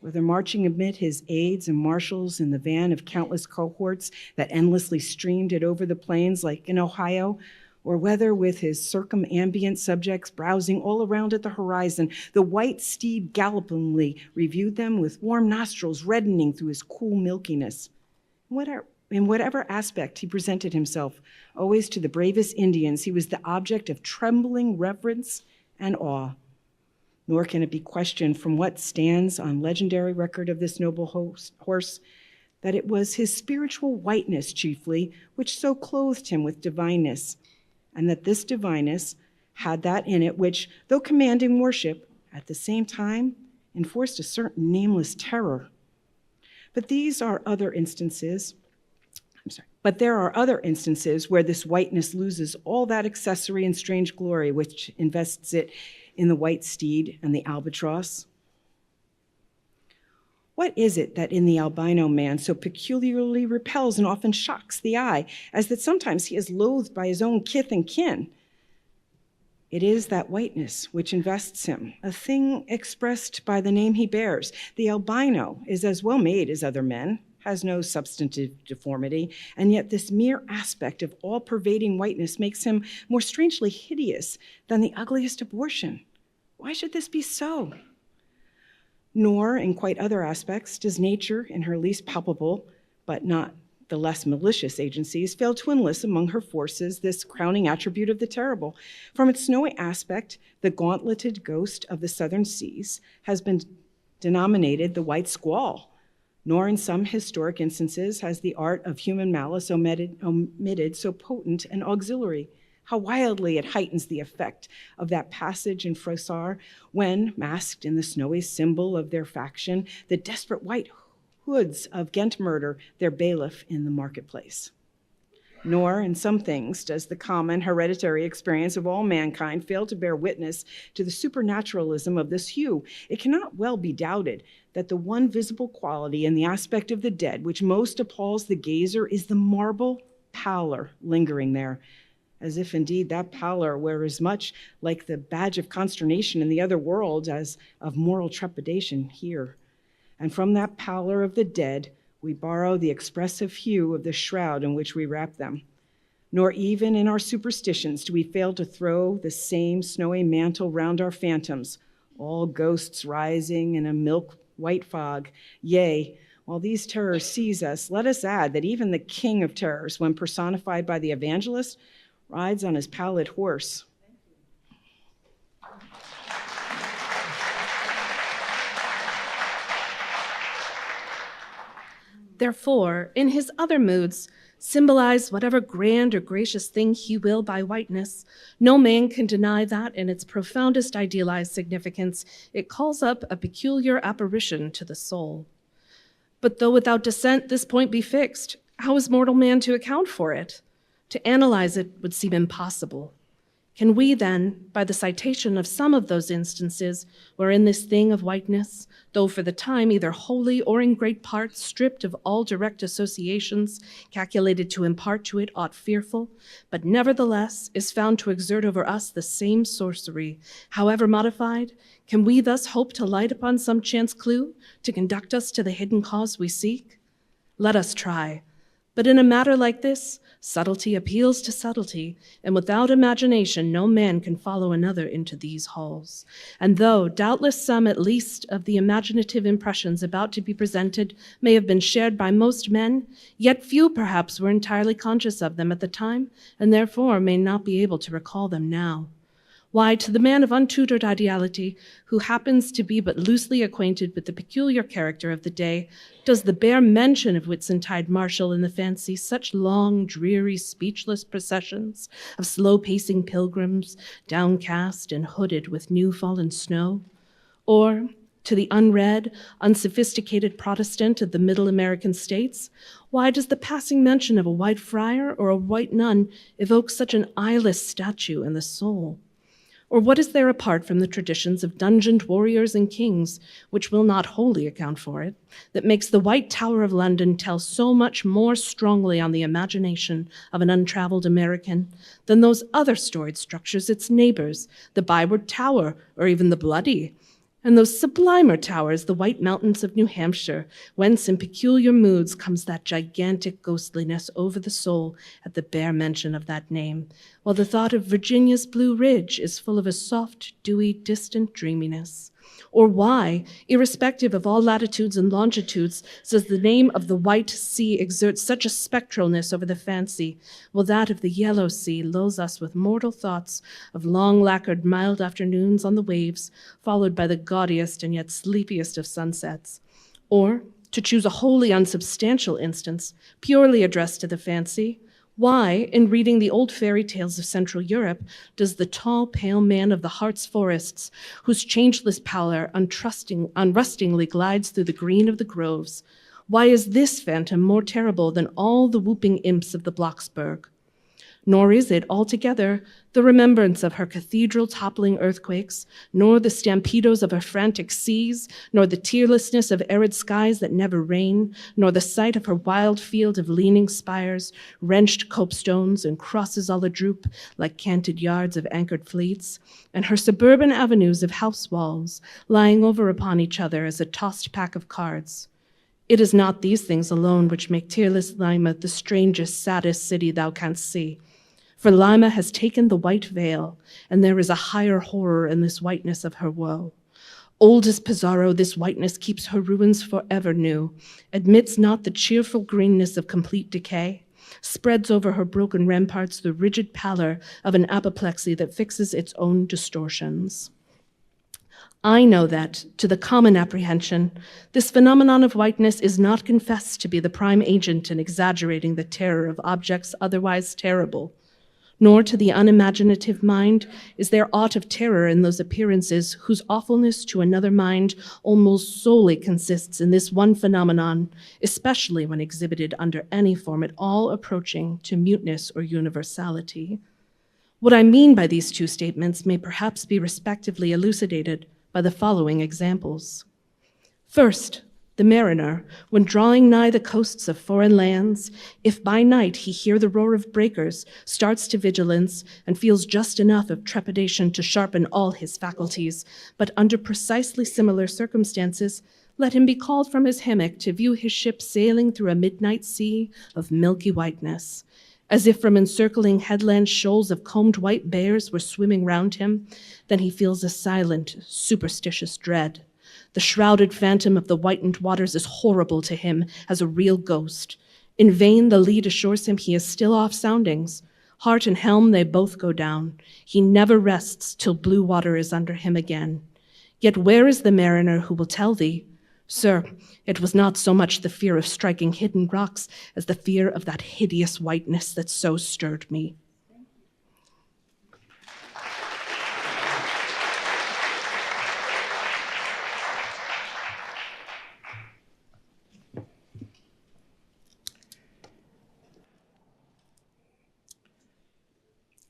Whether marching amid his aides and marshals in the van of countless cohorts that endlessly streamed it over the plains like in Ohio, or whether with his circumambient subjects browsing all around at the horizon, the white steed gallopingly reviewed them with warm nostrils reddening through his cool milkiness. In whatever aspect he presented himself, always to the bravest Indians, he was the object of trembling reverence and awe. Nor can it be questioned from what stands on legendary record of this noble horse that it was his spiritual whiteness chiefly which so clothed him with divineness, and that this divineness had that in it which, though commanding worship, at the same time enforced a certain nameless terror. But there are other instances where this whiteness loses all that accessory and strange glory which invests it in the white steed and the albatross. What is it that in the albino man so peculiarly repels and often shocks the eye, as that sometimes he is loathed by his own kith and kin? It is that whiteness which invests him, a thing expressed by the name he bears. The albino is as well made as other men, has no substantive deformity, and yet this mere aspect of all-pervading whiteness makes him more strangely hideous than the ugliest abortion. Why should this be so? Nor, in quite other aspects, does nature, in her least palpable, but not the less malicious agencies, fail to enlist among her forces this crowning attribute of the terrible. From its snowy aspect, the gauntleted ghost of the southern seas has been denominated the white squall, nor in some historic instances has the art of human malice omitted so potent an auxiliary. How wildly it heightens the effect of that passage in Froissart when, masked in the snowy symbol of their faction, the desperate white hoods of Ghent murder their bailiff in the marketplace. Nor in some things does the common hereditary experience of all mankind fail to bear witness to the supernaturalism of this hue. It cannot well be doubted that the one visible quality in the aspect of the dead which most appalls the gazer is the marble pallor lingering there, as if indeed that pallor were as much like the badge of consternation in the other world as of moral trepidation here. And from that pallor of the dead, we borrow the expressive hue of the shroud in which we wrap them. Nor even in our superstitions do we fail to throw the same snowy mantle round our phantoms, all ghosts rising in a milk-white fog. Yea, while these terrors seize us, let us add that even the king of terrors, when personified by the evangelist, rides on his pallid horse. Therefore, in his other moods, symbolize whatever grand or gracious thing he will by whiteness, no man can deny that in its profoundest idealized significance, it calls up a peculiar apparition to the soul. But though without dissent this point be fixed, how is mortal man to account for it? To analyze it would seem impossible. Can we then, by the citation of some of those instances wherein this thing of whiteness, though for the time either wholly or in great part stripped of all direct associations calculated to impart to it aught fearful, but nevertheless is found to exert over us the same sorcery, however modified, can we thus hope to light upon some chance clue to conduct us to the hidden cause we seek? Let us try. But in a matter like this, subtlety appeals to subtlety, and without imagination no man can follow another into these halls. And though doubtless some at least of the imaginative impressions about to be presented may have been shared by most men, yet few perhaps were entirely conscious of them at the time, and therefore may not be able to recall them now. Why, to the man of untutored ideality, who happens to be but loosely acquainted with the peculiar character of the day, does the bare mention of Whitsuntide marshal in the fancy such long, dreary, speechless processions of slow-pacing pilgrims, downcast and hooded with new-fallen snow? Or, to the unread, unsophisticated Protestant of the middle American states, why does the passing mention of a white friar or a white nun evoke such an eyeless statue in the soul? Or what is there apart from the traditions of dungeoned warriors and kings, which will not wholly account for it, that makes the White Tower of London tell so much more strongly on the imagination of an untraveled American than those other storied structures its neighbors, the Byward Tower, or even the Bloody, and those sublimer towers, the White Mountains of New Hampshire, whence in peculiar moods comes that gigantic ghostliness over the soul at the bare mention of that name, while the thought of Virginia's Blue Ridge is full of a soft, dewy, distant dreaminess? Or why, irrespective of all latitudes and longitudes, does the name of the White Sea exert such a spectralness over the fancy, while that of the Yellow Sea lulls us with mortal thoughts of long lacquered mild afternoons on the waves, followed by the gaudiest and yet sleepiest of sunsets? Or, to choose a wholly unsubstantial instance, purely addressed to the fancy, why, in reading the old fairy tales of Central Europe, does the tall, pale man of the Hartz forests, whose changeless pallor unrustingly glides through the green of the groves, why is this phantom more terrible than all the whooping imps of the Blocksberg? Nor is it altogether the remembrance of her cathedral-toppling earthquakes, nor the stampedos of her frantic seas, nor the tearlessness of arid skies that never rain, nor the sight of her wild field of leaning spires, wrenched copestones, and crosses all adroop like canted yards of anchored fleets, and her suburban avenues of house walls, lying over upon each other as a tossed pack of cards. It is not these things alone which make tearless Lima the strangest, saddest city thou canst see. For Lima has taken the white veil, and there is a higher horror in this whiteness of her woe. Old as Pizarro, this whiteness keeps her ruins forever new, admits not the cheerful greenness of complete decay, spreads over her broken ramparts the rigid pallor of an apoplexy that fixes its own distortions. I know that, to the common apprehension, this phenomenon of whiteness is not confessed to be the prime agent in exaggerating the terror of objects otherwise terrible, nor to the unimaginative mind is there aught of terror in those appearances whose awfulness to another mind almost solely consists in this one phenomenon, especially when exhibited under any form at all approaching to muteness or universality. What I mean by these two statements may perhaps be respectively elucidated by the following examples. First, the mariner, when drawing nigh the coasts of foreign lands, if by night he hear the roar of breakers, starts to vigilance, and feels just enough of trepidation to sharpen all his faculties, but under precisely similar circumstances, let him be called from his hammock to view his ship sailing through a midnight sea of milky whiteness. As if from encircling headland shoals of combed white bears were swimming round him, then he feels a silent, superstitious dread. The shrouded phantom of the whitened waters is horrible to him as a real ghost. In vain the lead assures him he is still off soundings. Heart and helm they both go down. He never rests till blue water is under him again. Yet where is the mariner who will tell thee, "Sir, it was not so much the fear of striking hidden rocks as the fear of that hideous whiteness that so stirred me"?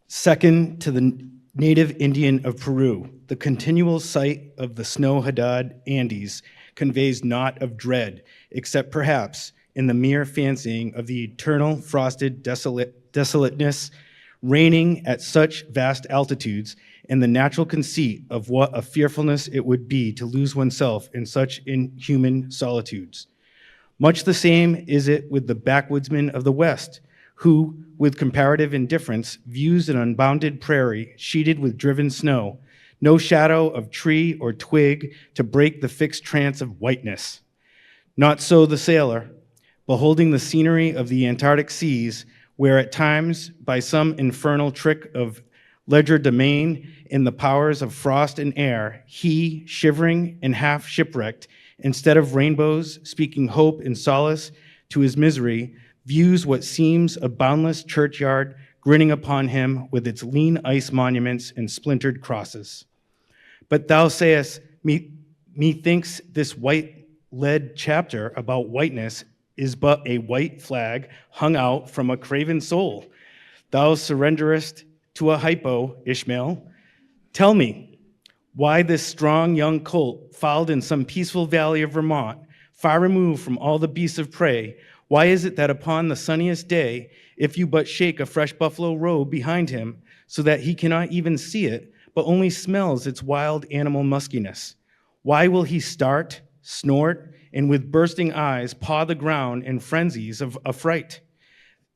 Second to the native Indian of Peru, the continual sight of the snow-Haddad Andes conveys naught of dread, except perhaps in the mere fancying of the eternal frosted desolateness reigning at such vast altitudes, and the natural conceit of what a fearfulness it would be to lose oneself in such inhuman solitudes. Much the same is it with the backwoodsman of the West, who, with comparative indifference, views an unbounded prairie sheeted with driven snow, no shadow of tree or twig to break the fixed trance of whiteness. Not so the sailor, beholding the scenery of the Antarctic seas, where at times, by some infernal trick of legerdemain in the powers of frost and air, he, shivering and half shipwrecked, instead of rainbows, speaking hope and solace to his misery, views what seems a boundless churchyard grinning upon him with its lean ice monuments and splintered crosses. But thou sayest, methinks this white lead chapter about whiteness is but a white flag hung out from a craven soul. Thou surrenderest to a hypo, Ishmael. Tell me, why this strong young colt, foaled in some peaceful valley of Vermont, far removed from all the beasts of prey, why is it that upon the sunniest day, if you but shake a fresh buffalo robe behind him, so that he cannot even see it, but only smells its wild animal muskiness, why will he start, snort, and with bursting eyes paw the ground in frenzies of affright?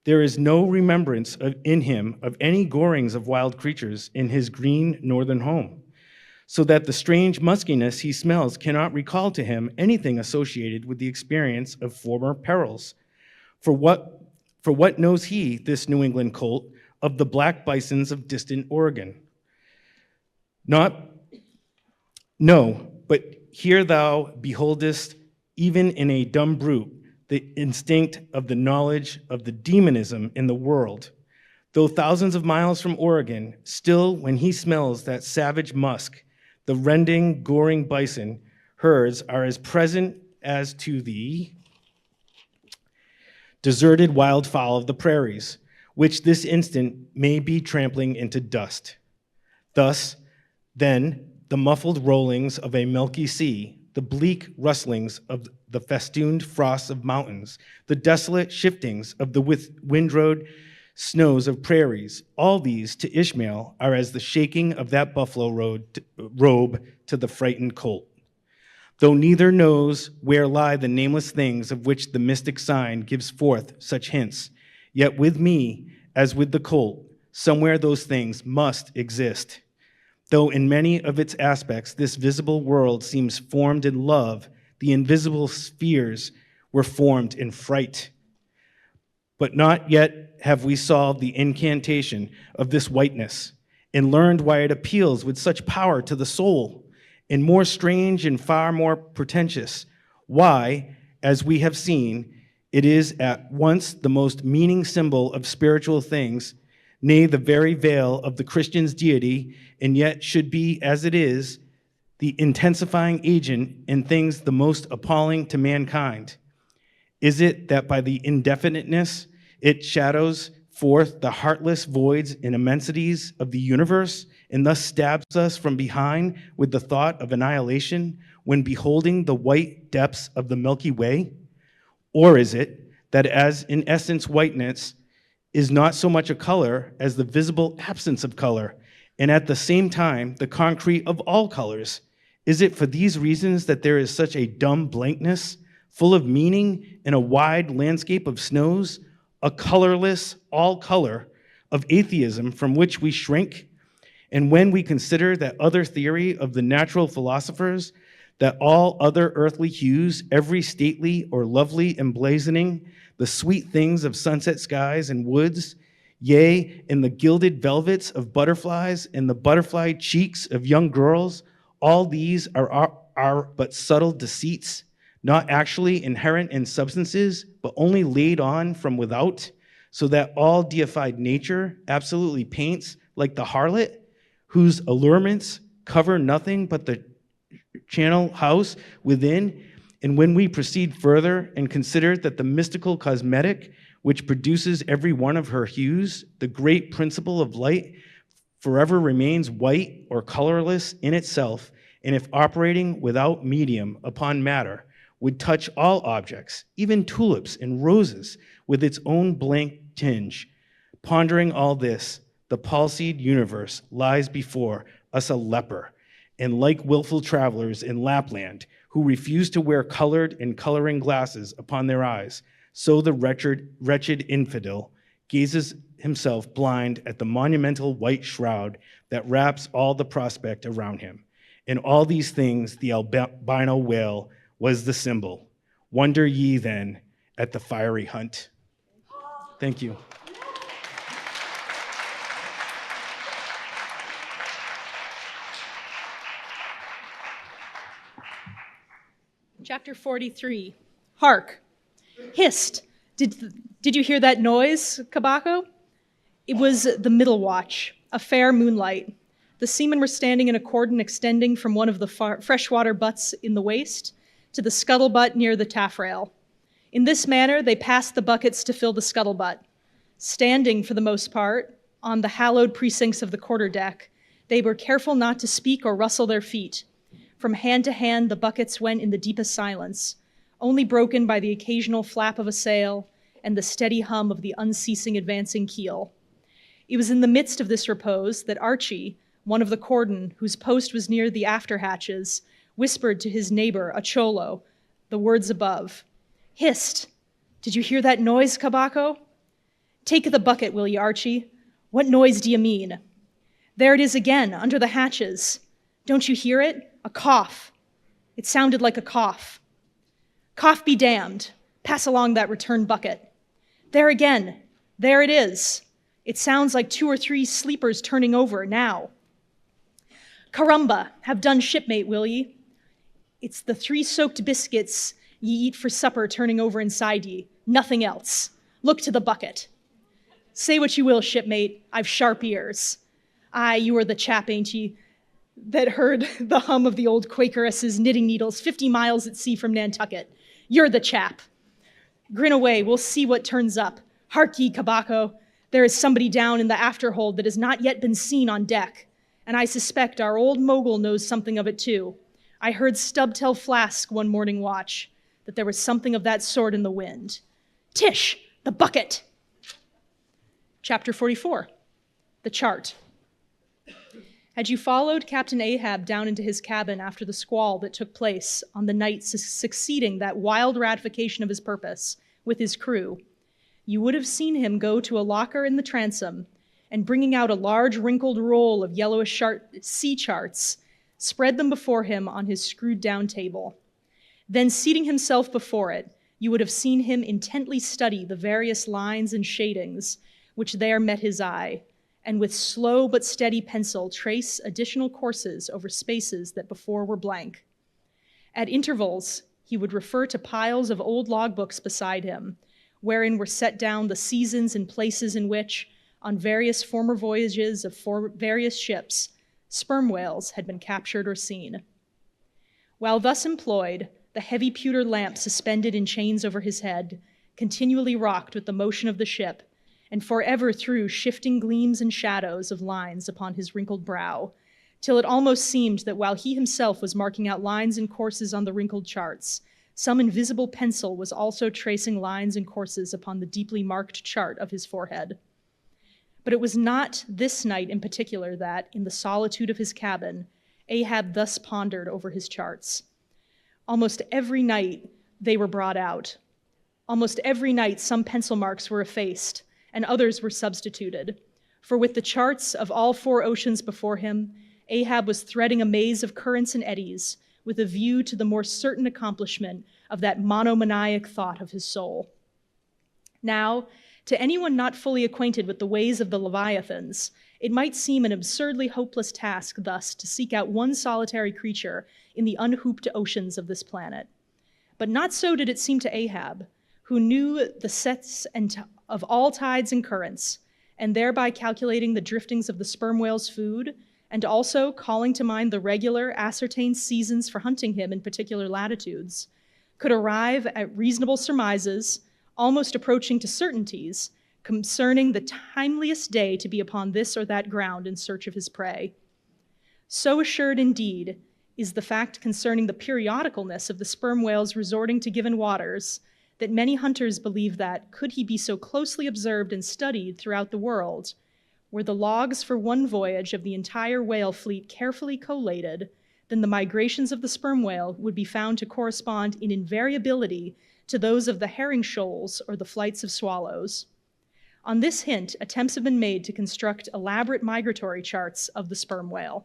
There is no remembrance in him of any gorings of wild creatures in his green northern home, so that the strange muskiness he smells cannot recall to him anything associated with the experience of former perils. For what knows he, this New England colt, of the black bisons of distant Oregon? No, but here thou beholdest, even in a dumb brute, the instinct of the knowledge of the demonism in the world. Though thousands of miles from Oregon, still when he smells that savage musk, the rending, goring bison herds are as present as to the deserted wildfowl of the prairies, which this instant may be trampling into dust. Thus, then, the muffled rollings of a milky sea, the bleak rustlings of the festooned frosts of mountains, the desolate shiftings of the windrowed snows of prairies, all these to Ishmael are as the shaking of that buffalo robe to the frightened colt. Though neither knows where lie the nameless things of which the mystic sign gives forth such hints, yet with me, as with the colt, somewhere those things must exist. Though in many of its aspects this visible world seems formed in love, the invisible spheres were formed in fright. But not yet have we solved the incantation of this whiteness and learned why it appeals with such power to the soul, and more strange and far more pretentious, why, as we have seen, it is at once the most meaning symbol of spiritual things, nay, the very veil of the Christian's deity, and yet should be, as it is, the intensifying agent in things the most appalling to mankind? Is it that by the indefiniteness it shadows forth the heartless voids and immensities of the universe, and thus stabs us from behind with the thought of annihilation when beholding the white depths of the Milky Way? Or is it that as in essence whiteness is not so much a color as the visible absence of color, and at the same time the concrete of all colors? Is it for these reasons that there is such a dumb blankness, full of meaning in a wide landscape of snows, a colorless all color of atheism from which we shrink? And when we consider that other theory of the natural philosophers, that all other earthly hues, every stately or lovely emblazoning, the sweet things of sunset skies and woods, yea, in the gilded velvets of butterflies and the butterfly cheeks of young girls, all these are but subtle deceits, not actually inherent in substances, but only laid on from without, so that all deified nature absolutely paints like the harlot, whose allurements cover nothing but the channel house within. And when we proceed further and consider that the mystical cosmetic, which produces every one of her hues, the great principle of light, forever remains white or colorless in itself, and if operating without medium upon matter, would touch all objects, even tulips and roses, with its own blank tinge. Pondering all this, the palsied universe lies before us a leper, and like willful travelers in Lapland who refuse to wear colored and coloring glasses upon their eyes, so the wretched infidel gazes himself blind at the monumental white shroud that wraps all the prospect around him. In all these things, the albino whale was the symbol. Wonder ye then at the fiery hunt. Thank you. Chapter 43, Hark! Hist! Did you hear that noise, Kabako? It was the middle watch, a fair moonlight. The seamen were standing in a cordon extending from one of the freshwater butts in the waist to the scuttlebutt near the taffrail. In this manner, they passed the buckets to fill the scuttlebutt. Standing, for the most part, on the hallowed precincts of the quarterdeck, they were careful not to speak or rustle their feet. From hand to hand, the buckets went in the deepest silence, only broken by the occasional flap of a sail and the steady hum of the unceasing advancing keel. It was in the midst of this repose that Archie, one of the cordon, whose post was near the after hatches, whispered to his neighbor, a cholo, the words above. Hist! Did you hear that noise, Kabako? Take the bucket, will ye, Archie? What noise do you mean? There it is again, under the hatches. Don't you hear it? A cough. It sounded like a cough. Cough be damned. Pass along that return bucket. There again. There it is. It sounds like 2 or 3 sleepers turning over now. Carumba, have done, shipmate, will ye? It's the 3 soaked biscuits ye eat for supper turning over inside ye. Nothing else. Look to the bucket. Say what you will, shipmate. I've sharp ears. Aye, you are the chap, ain't ye, that heard the hum of the old Quakeress's knitting needles 50 miles at sea from Nantucket. You're the chap. Grin away, we'll see what turns up. Hark ye, Kabako, there is somebody down in the afterhold that has not yet been seen on deck, and I suspect our old mogul knows something of it too. I heard Stubb tell Flask one morning watch that there was something of that sort in the wind. Tish, the bucket! Chapter 44, the chart. Had you followed Captain Ahab down into his cabin after the squall that took place on the night succeeding that wild ratification of his purpose with his crew, you would have seen him go to a locker in the transom and, bringing out a large wrinkled roll of yellowish sea charts, spread them before him on his screwed down table. Then, seating himself before it, you would have seen him intently study the various lines and shadings which there met his eye, and with slow but steady pencil trace additional courses over spaces that before were blank. At intervals, he would refer to piles of old logbooks beside him, wherein were set down the seasons and places in which, on various former voyages of various ships, sperm whales had been captured or seen. While thus employed, the heavy pewter lamp suspended in chains over his head continually rocked with the motion of the ship, and forever threw shifting gleams and shadows of lines upon his wrinkled brow, till it almost seemed that while he himself was marking out lines and courses on the wrinkled charts, some invisible pencil was also tracing lines and courses upon the deeply marked chart of his forehead. But it was not this night in particular that, in the solitude of his cabin, Ahab thus pondered over his charts. Almost every night they were brought out. Almost every night some pencil marks were effaced, and others were substituted. For with the charts of all 4 oceans before him, Ahab was threading a maze of currents and eddies with a view to the more certain accomplishment of that monomaniac thought of his soul. Now, to anyone not fully acquainted with the ways of the Leviathans, it might seem an absurdly hopeless task thus to seek out one solitary creature in the unhooped oceans of this planet. But not so did it seem to Ahab, who knew the sets of all tides and currents, and thereby calculating the driftings of the sperm whale's food, and also calling to mind the regular, ascertained seasons for hunting him in particular latitudes, could arrive at reasonable surmises, almost approaching to certainties, concerning the timeliest day to be upon this or that ground in search of his prey. So assured indeed is the fact concerning the periodicalness of the sperm whales resorting to given waters that many hunters believe that, could he be so closely observed and studied throughout the world, were the logs for one voyage of the entire whale fleet carefully collated, then the migrations of the sperm whale would be found to correspond in invariability to those of the herring shoals or the flights of swallows. On this hint, attempts have been made to construct elaborate migratory charts of the sperm whale.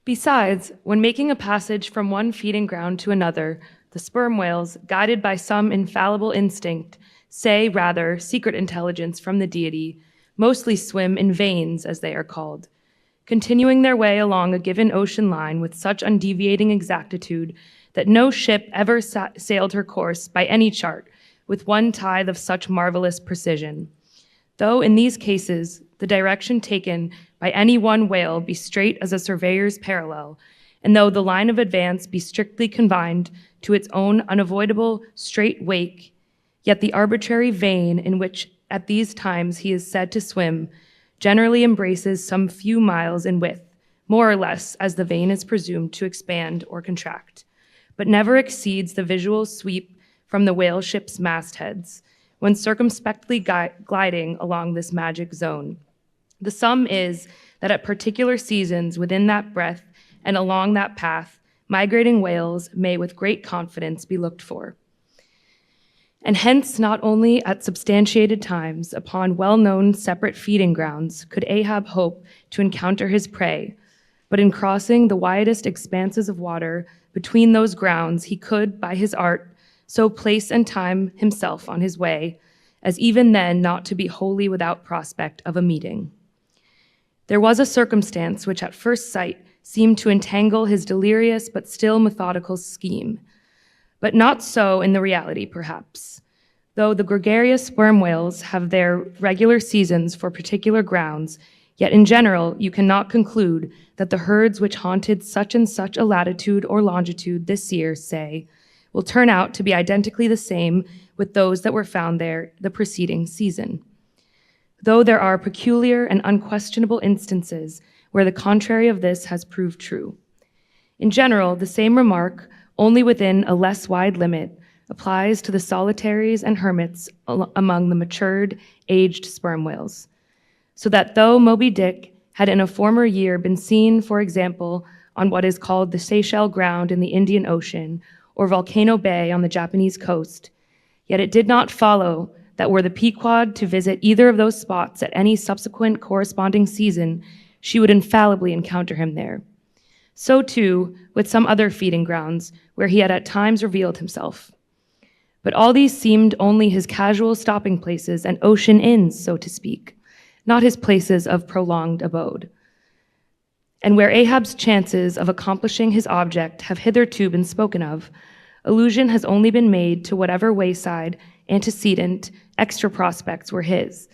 Besides, when making a passage from one feeding ground to another, the sperm whales, guided by some infallible instinct, say rather secret intelligence from the deity, mostly swim in veins, as they are called, continuing their way along a given ocean line with such undeviating exactitude that no ship ever sailed her course by any chart with one tithe of such marvelous precision. Though in these cases, the direction taken by any one whale be straight as a surveyor's parallel, and though the line of advance be strictly confined to its own unavoidable straight wake, yet the arbitrary vein in which at these times he is said to swim generally embraces some few miles in width, more or less as the vein is presumed to expand or contract, but never exceeds the visual sweep from the whale ship's mastheads, when circumspectly gliding along this magic zone. The sum is that at particular seasons within that breadth and along that path, migrating whales may with great confidence be looked for. And hence, not only at substantiated times upon well-known separate feeding grounds could Ahab hope to encounter his prey, but in crossing the widest expanses of water between those grounds, he could, by his art, so place and time himself on his way, as even then not to be wholly without prospect of a meeting. There was a circumstance which at first sight seemed to entangle his delirious but still methodical scheme, but not so in the reality, perhaps. Though the gregarious sperm whales have their regular seasons for particular grounds, yet in general you cannot conclude that the herds which haunted such and such a latitude or longitude this year, say, will turn out to be identically the same with those that were found there the preceding season. Though there are peculiar and unquestionable instances where the contrary of this has proved true. In general, the same remark, only within a less wide limit, applies to the solitaries and hermits among the matured, aged sperm whales. So that though Moby Dick had in a former year been seen, for example, on what is called the Seychelles Ground in the Indian Ocean, or Volcano Bay on the Japanese coast, yet it did not follow that were the Pequod to visit either of those spots at any subsequent corresponding season, she would infallibly encounter him there. So too with some other feeding grounds where he had at times revealed himself. But all these seemed only his casual stopping places and ocean inns, so to speak, not his places of prolonged abode. And where Ahab's chances of accomplishing his object have hitherto been spoken of, allusion has only been made to whatever wayside, antecedent, extra prospects were his,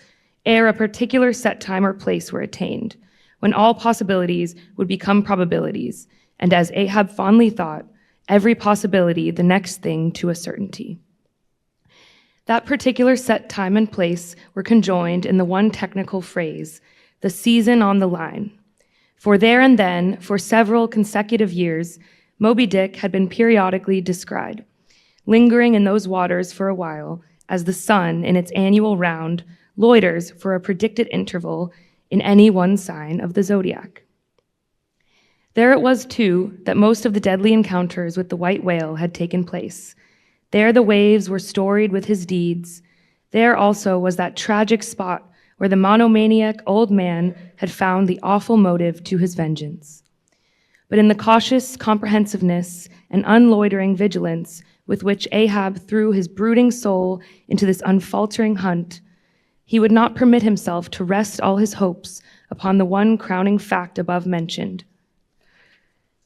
ere a particular set time or place were attained, when all possibilities would become probabilities, and as Ahab fondly thought, every possibility the next thing to a certainty. That particular set time and place were conjoined in the one technical phrase, the season on the line. For there and then, for several consecutive years, Moby Dick had been periodically descried, lingering in those waters for a while, as the sun, in its annual round, loiters for a predicted interval in any one sign of the zodiac. There it was, too, that most of the deadly encounters with the white whale had taken place. There the waves were storied with his deeds. There also was that tragic spot where the monomaniac old man had found the awful motive to his vengeance. But in the cautious comprehensiveness and unloitering vigilance with which Ahab threw his brooding soul into this unfaltering hunt, he would not permit himself to rest all his hopes upon the one crowning fact above mentioned,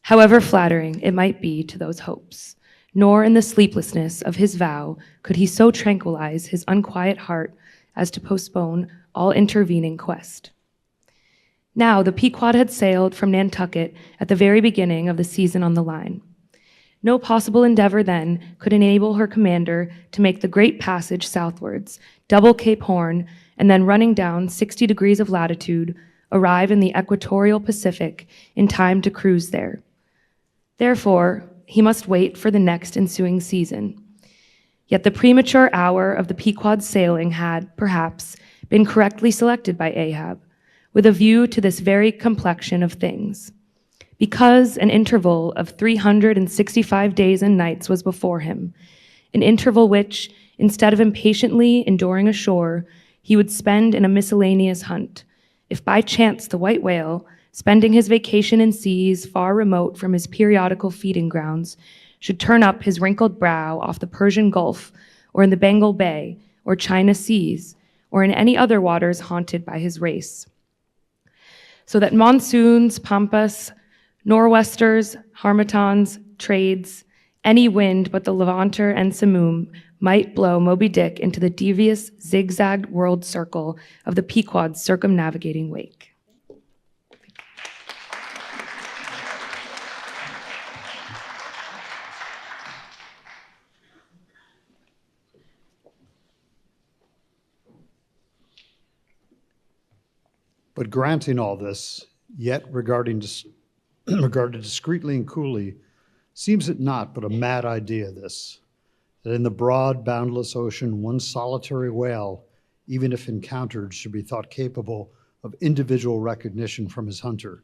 however flattering it might be to those hopes. Nor in the sleeplessness of his vow could he so tranquilize his unquiet heart as to postpone all intervening quest. Now, the Pequod had sailed from Nantucket at the very beginning of the season on the line. No possible endeavor then could enable her commander to make the great passage southwards, double Cape Horn, and then running down 60 degrees of latitude, arrive in the equatorial Pacific in time to cruise there. Therefore, he must wait for the next ensuing season. Yet the premature hour of the Pequod's sailing had, perhaps, been correctly selected by Ahab, with a view to this very complexion of things. Because an interval of 365 days and nights was before him, an interval which, instead of impatiently enduring ashore, he would spend in a miscellaneous hunt, if by chance the white whale, spending his vacation in seas far remote from his periodical feeding grounds, should turn up his wrinkled brow off the Persian Gulf, or in the Bengal Bay, or China Seas, or in any other waters haunted by his race. So that monsoons, pampas, nor'westers, harmattans, trades, any wind but the levanter and simoom might blow Moby Dick into the devious, zigzagged world circle of the Pequod's circumnavigating wake. But granting all this, yet regarded discreetly and coolly, seems it not but a mad idea this, that in the broad, boundless ocean, one solitary whale, even if encountered, should be thought capable of individual recognition from his hunter,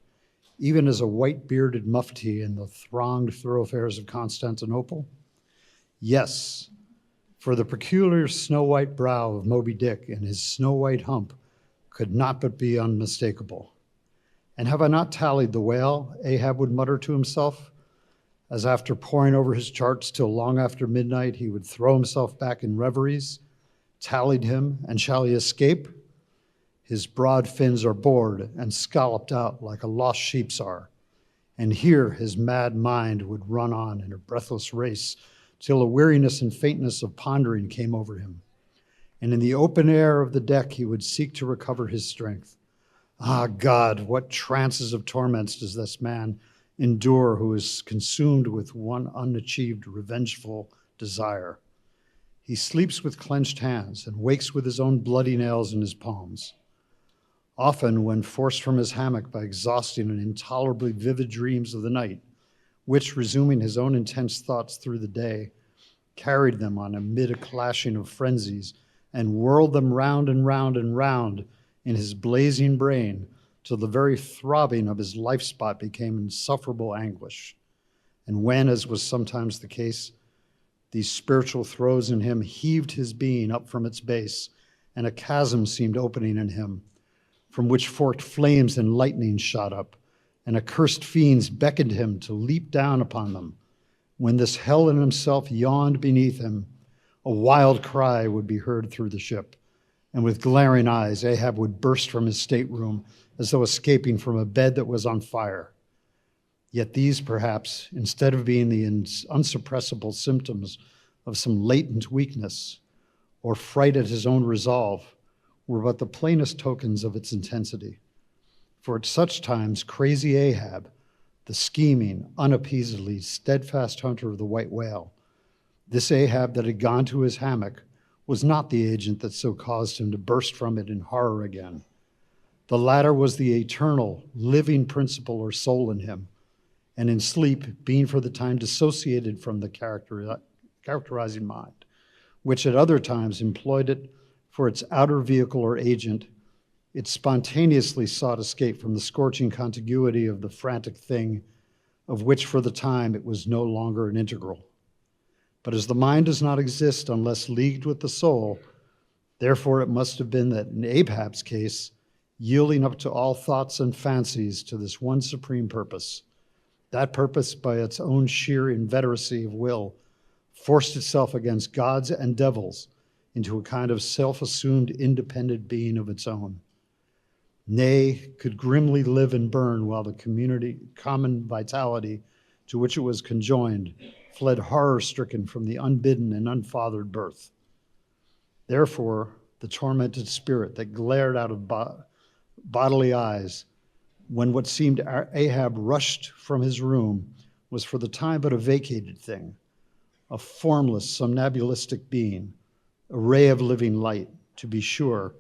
even as a white-bearded mufti in the thronged thoroughfares of Constantinople? Yes, for the peculiar snow-white brow of Moby Dick and his snow-white hump could not but be unmistakable. And have I not tallied the whale, Ahab would mutter to himself, as after poring over his charts till long after midnight, he would throw himself back in reveries, tallied him, and shall he escape? His broad fins are bored and scalloped out like a lost sheep's are. And here his mad mind would run on in a breathless race till a weariness and faintness of pondering came over him. And in the open air of the deck, he would seek to recover his strength. Ah, God, what trances of torments does this man endure who is consumed with one unachieved revengeful desire? He sleeps with clenched hands and wakes with his own bloody nails in his palms. Often, when forced from his hammock by exhausting and intolerably vivid dreams of the night, which, resuming his own intense thoughts through the day, carried them on amid a clashing of frenzies and whirled them round and round and round in his blazing brain till the very throbbing of his life spot became insufferable anguish. And when, as was sometimes the case, these spiritual throes in him heaved his being up from its base, and a chasm seemed opening in him, from which forked flames and lightning shot up, and accursed fiends beckoned him to leap down upon them. When this hell in himself yawned beneath him, a wild cry would be heard through the ship, and with glaring eyes, Ahab would burst from his stateroom as though escaping from a bed that was on fire. Yet these, perhaps, instead of being the unsuppressible symptoms of some latent weakness or fright at his own resolve, were but the plainest tokens of its intensity. For at such times, crazy Ahab, the scheming, unappeasedly steadfast hunter of the white whale, this Ahab that had gone to his hammock, was not the agent that so caused him to burst from it in horror again. The latter was the eternal, living principle or soul in him, and in sleep, being for the time dissociated from the characterizing mind, which at other times employed it for its outer vehicle or agent, it spontaneously sought escape from the scorching contiguity of the frantic thing, of which for the time it was no longer an integral. But as the mind does not exist unless leagued with the soul, therefore it must have been that in Ahab's case, yielding up to all thoughts and fancies to this one supreme purpose, that purpose by its own sheer inveteracy of will forced itself against gods and devils into a kind of self-assumed independent being of its own. Nay, could grimly live and burn while the common vitality to which it was conjoined fled horror-stricken from the unbidden and unfathered birth. Therefore, the tormented spirit that glared out of bodily eyes when what seemed Ahab rushed from his room was for the time but a vacated thing, a formless, somnambulistic being, a ray of living light, to be sure,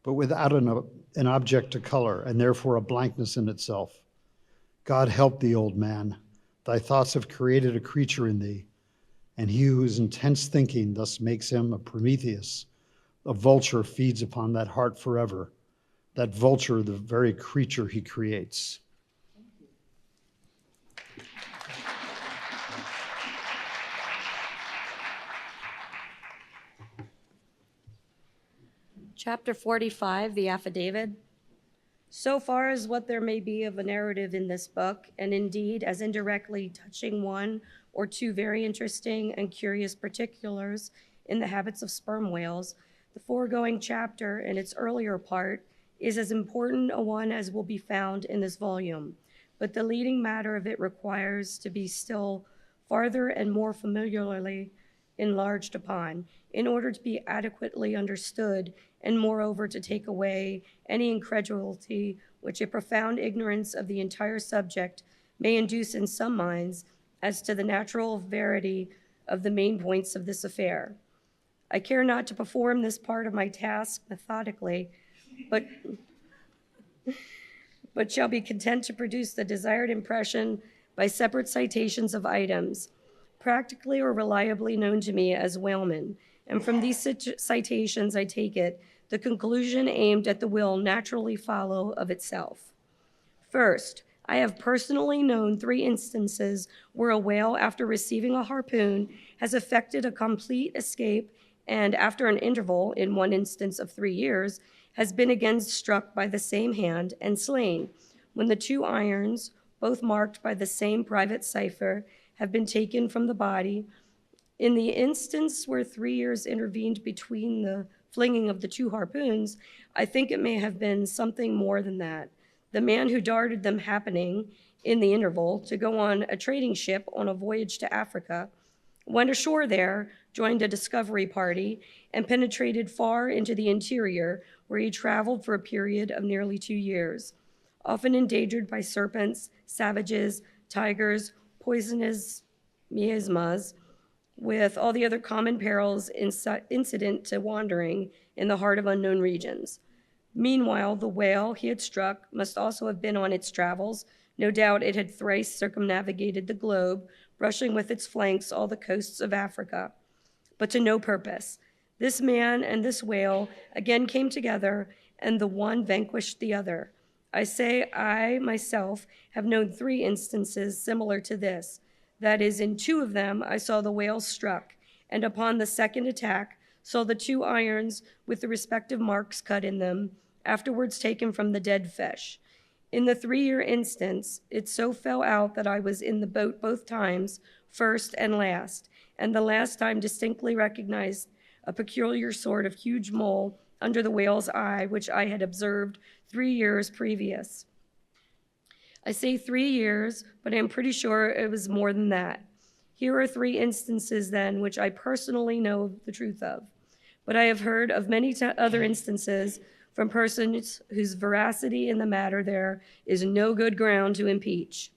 but without an object to color, and therefore a blankness in itself. God help thee, old man. Thy thoughts have created a creature in thee, and he whose intense thinking thus makes him a Prometheus, a vulture feeds upon that heart forever, that vulture the very creature he creates. Chapter 45, the affidavit. So far as what there may be of a narrative in this book, and indeed as indirectly touching one or two very interesting and curious particulars in the habits of sperm whales, the foregoing chapter in its earlier part is as important a one as will be found in this volume, but the leading matter of it requires to be still farther and more familiarly enlarged upon in order to be adequately understood, and moreover to take away any incredulity which a profound ignorance of the entire subject may induce in some minds as to the natural verity of the main points of this affair. I care not to perform this part of my task methodically, but shall be content to produce the desired impression by separate citations of items, practically or reliably known to me as whalemen, and from these citations, I take it, the conclusion aimed at the will naturally follow of itself. First, I have personally known 3 instances where a whale, after receiving a harpoon, has effected a complete escape and, after an interval, in one instance of 3 years, has been again struck by the same hand and slain, when the 2 irons, both marked by the same private cipher, have been taken from the body. In the instance where 3 years intervened between the flinging of the 2 harpoons, I think it may have been something more than that. The man who darted them happening, in the interval, to go on a trading ship on a voyage to Africa, went ashore there, joined a discovery party, and penetrated far into the interior, where he traveled for a period of nearly 2 years, often endangered by serpents, savages, tigers, poisonous miasmas, with all the other common perils incident to wandering in the heart of unknown regions. Meanwhile, the whale he had struck must also have been on its travels. No doubt it had thrice circumnavigated the globe, brushing with its flanks all the coasts of Africa, but to no purpose. This man and this whale again came together, and the one vanquished the other. I say I myself have known 3 instances similar to this. That is, in 2 of them, I saw the whale struck, and upon the second attack, saw the 2 irons with the respective marks cut in them, afterwards taken from the dead fish. In the 3-year instance, it so fell out that I was in the boat both times, first and last, and the last time distinctly recognized a peculiar sort of huge mole under the whale's eye, which I had observed 3 years previous. I say 3 years, but I am pretty sure it was more than that. Here are 3 instances, then, which I personally know the truth of, but I have heard of many other instances from persons whose veracity in the matter there is no good ground to impeach.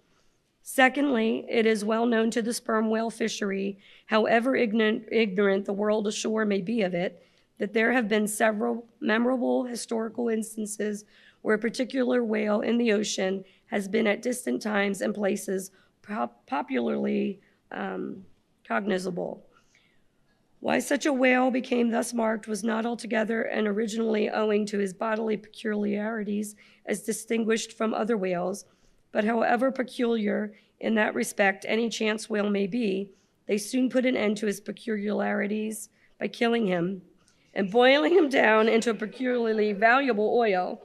Secondly, it is well known to the sperm whale fishery, however ignorant the world ashore may be of it, that there have been several memorable historical instances where a particular whale in the ocean has been at distant times and places popularly cognizable. Why such a whale became thus marked was not altogether and originally owing to his bodily peculiarities as distinguished from other whales, but however peculiar in that respect any chance whale may be, they soon put an end to his peculiarities by killing him and boiling him down into a peculiarly valuable oil.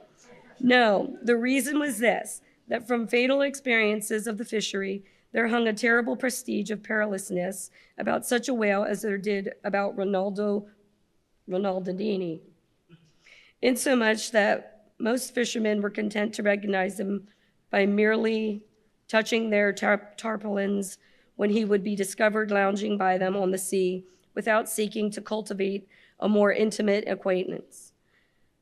No, the reason was this, that from fatal experiences of the fishery, there hung a terrible prestige of perilousness about such a whale as there did about Ronaldini, insomuch that most fishermen were content to recognize him by merely touching their tarpaulins when he would be discovered lounging by them on the sea without seeking to cultivate a more intimate acquaintance.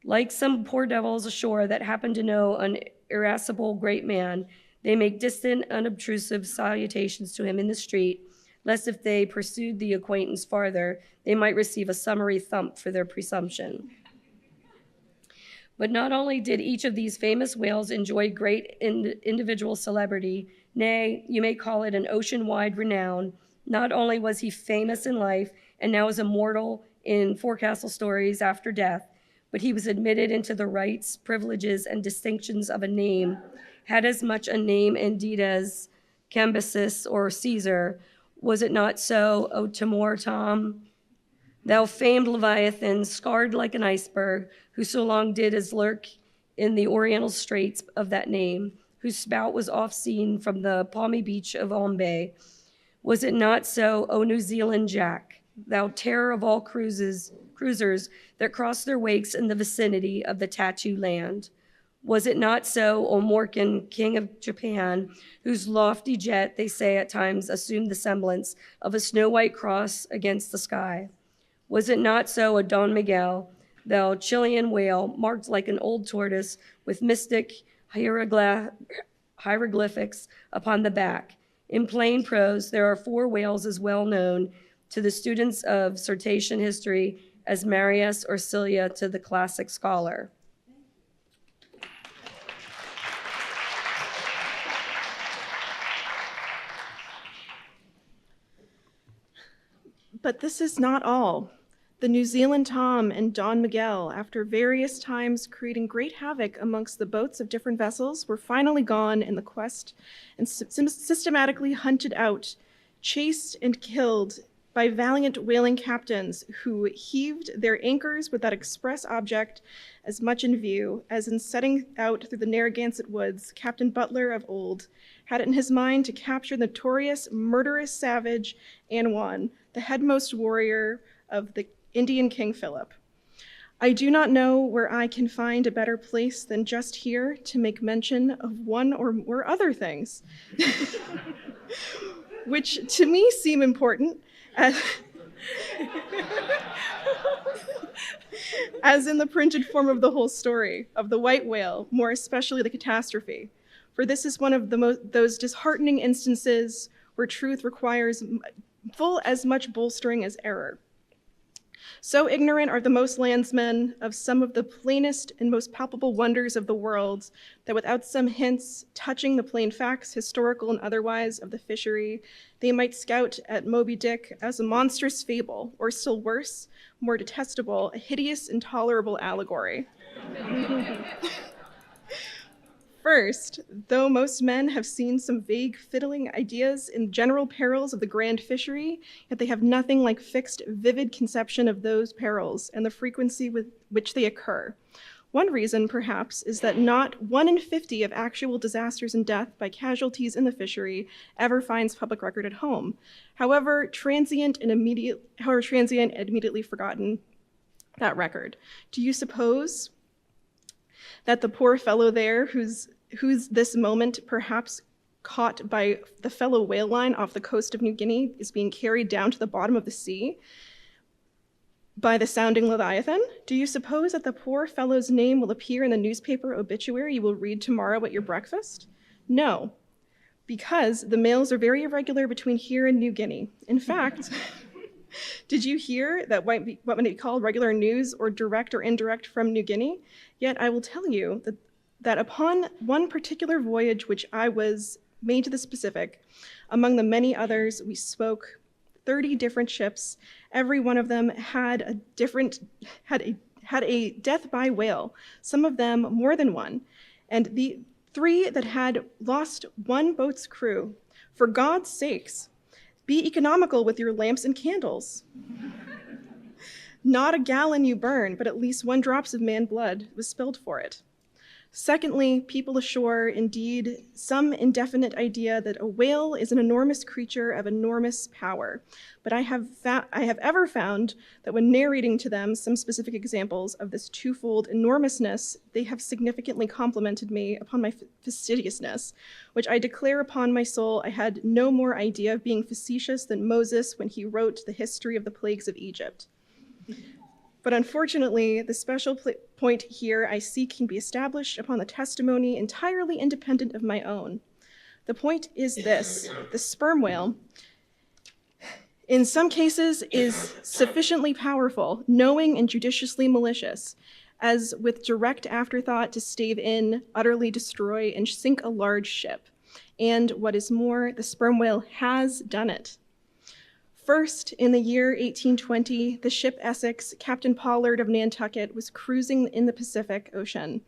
Like some poor devils ashore that happened to know an irascible great man, they make distant, unobtrusive salutations to him in the street, lest if they pursued the acquaintance farther, they might receive a summary thump for their presumption. But not only did each of these famous whales enjoy great individual celebrity, nay, you may call it an ocean-wide renown, not only was he famous in life and now is immortal in forecastle stories after death, but he was admitted into the rights, privileges, and distinctions of a name, had as much a name indeed as Cambyses or Caesar. Was it not so, O Timor Tom? Thou famed Leviathan, scarred like an iceberg, who so long did as lurk in the oriental straits of that name, whose spout was oft seen from the palmy beach of Ombay. Was it not so, O New Zealand Jack, thou terror of all cruisers that cross their wakes in the vicinity of the tattoo land? Was it not so, O Morkan, king of Japan, whose lofty jet, they say at times, assumed the semblance of a snow-white cross against the sky? Was it not so, O Don Miguel, thou Chilean whale, marked like an old tortoise with mystic hieroglyphics upon the back? In plain prose, there are 4 whales as well known to the students of Cirtation history as Marius or Cilia to the classic scholar. But this is not all. The New Zealand Tom and Don Miguel, after various times creating great havoc amongst the boats of different vessels, were finally gone in the quest and systematically hunted out, chased and killed by valiant whaling captains who heaved their anchors with that express object as much in view as in setting out through the Narragansett woods, Captain Butler of old had it in his mind to capture the notorious murderous savage Anawan, the headmost warrior of the Indian King Philip. I do not know where I can find a better place than just here to make mention of one or more other things, which to me seem important, as in the printed form of the whole story, of the white whale, more especially the catastrophe. For this is one of those disheartening instances where truth requires full as much bolstering as error. So ignorant are the most landsmen of some of the plainest and most palpable wonders of the world that without some hints touching the plain facts, historical and otherwise, of the fishery, they might scout at Moby Dick as a monstrous fable, or still worse, more detestable, a hideous, intolerable allegory. First, though most men have seen some vague fiddling ideas in general perils of the grand fishery, yet they have nothing like fixed, vivid conception of those perils and the frequency with which they occur. One reason, perhaps, is that not 1 in 50 of actual disasters and death by casualties in the fishery ever finds public record at home. However transient and immediately forgotten that record. Do you suppose that the poor fellow there who's this moment perhaps caught by the fellow whale line off the coast of New Guinea is being carried down to the bottom of the sea by the sounding Leviathan? Do you suppose that the poor fellow's name will appear in the newspaper obituary you will read tomorrow at your breakfast? No, because the mails are very irregular between here and New Guinea. In fact, did you hear that what might be called regular news or direct or indirect from New Guinea? Yet I will tell you that upon one particular voyage which I was made to the Pacific, among the many others, we spoke 30 different ships. Every one of them had a death by whale, some of them more than one, and the 3 that had lost one boat's crew. For God's sakes, be economical with your lamps and candles. Not a gallon you burn, but at least 1 drop of man blood was spilled for it. Secondly, people ashore, indeed, some indefinite idea that a whale is an enormous creature of enormous power. But I have ever found that when narrating to them some specific examples of this twofold enormousness, they have significantly complimented me upon my fastidiousness, which I declare upon my soul I had no more idea of being facetious than Moses when he wrote the history of the plagues of Egypt. But unfortunately, the special point here I seek can be established upon the testimony entirely independent of my own. The point is this: the sperm whale, in some cases, is sufficiently powerful, knowing and judiciously malicious, as with direct afterthought to stave in, utterly destroy, and sink a large ship. And what is more, the sperm whale has done it. First, in the year 1820, the ship Essex, Captain Pollard of Nantucket, was cruising in the Pacific Ocean.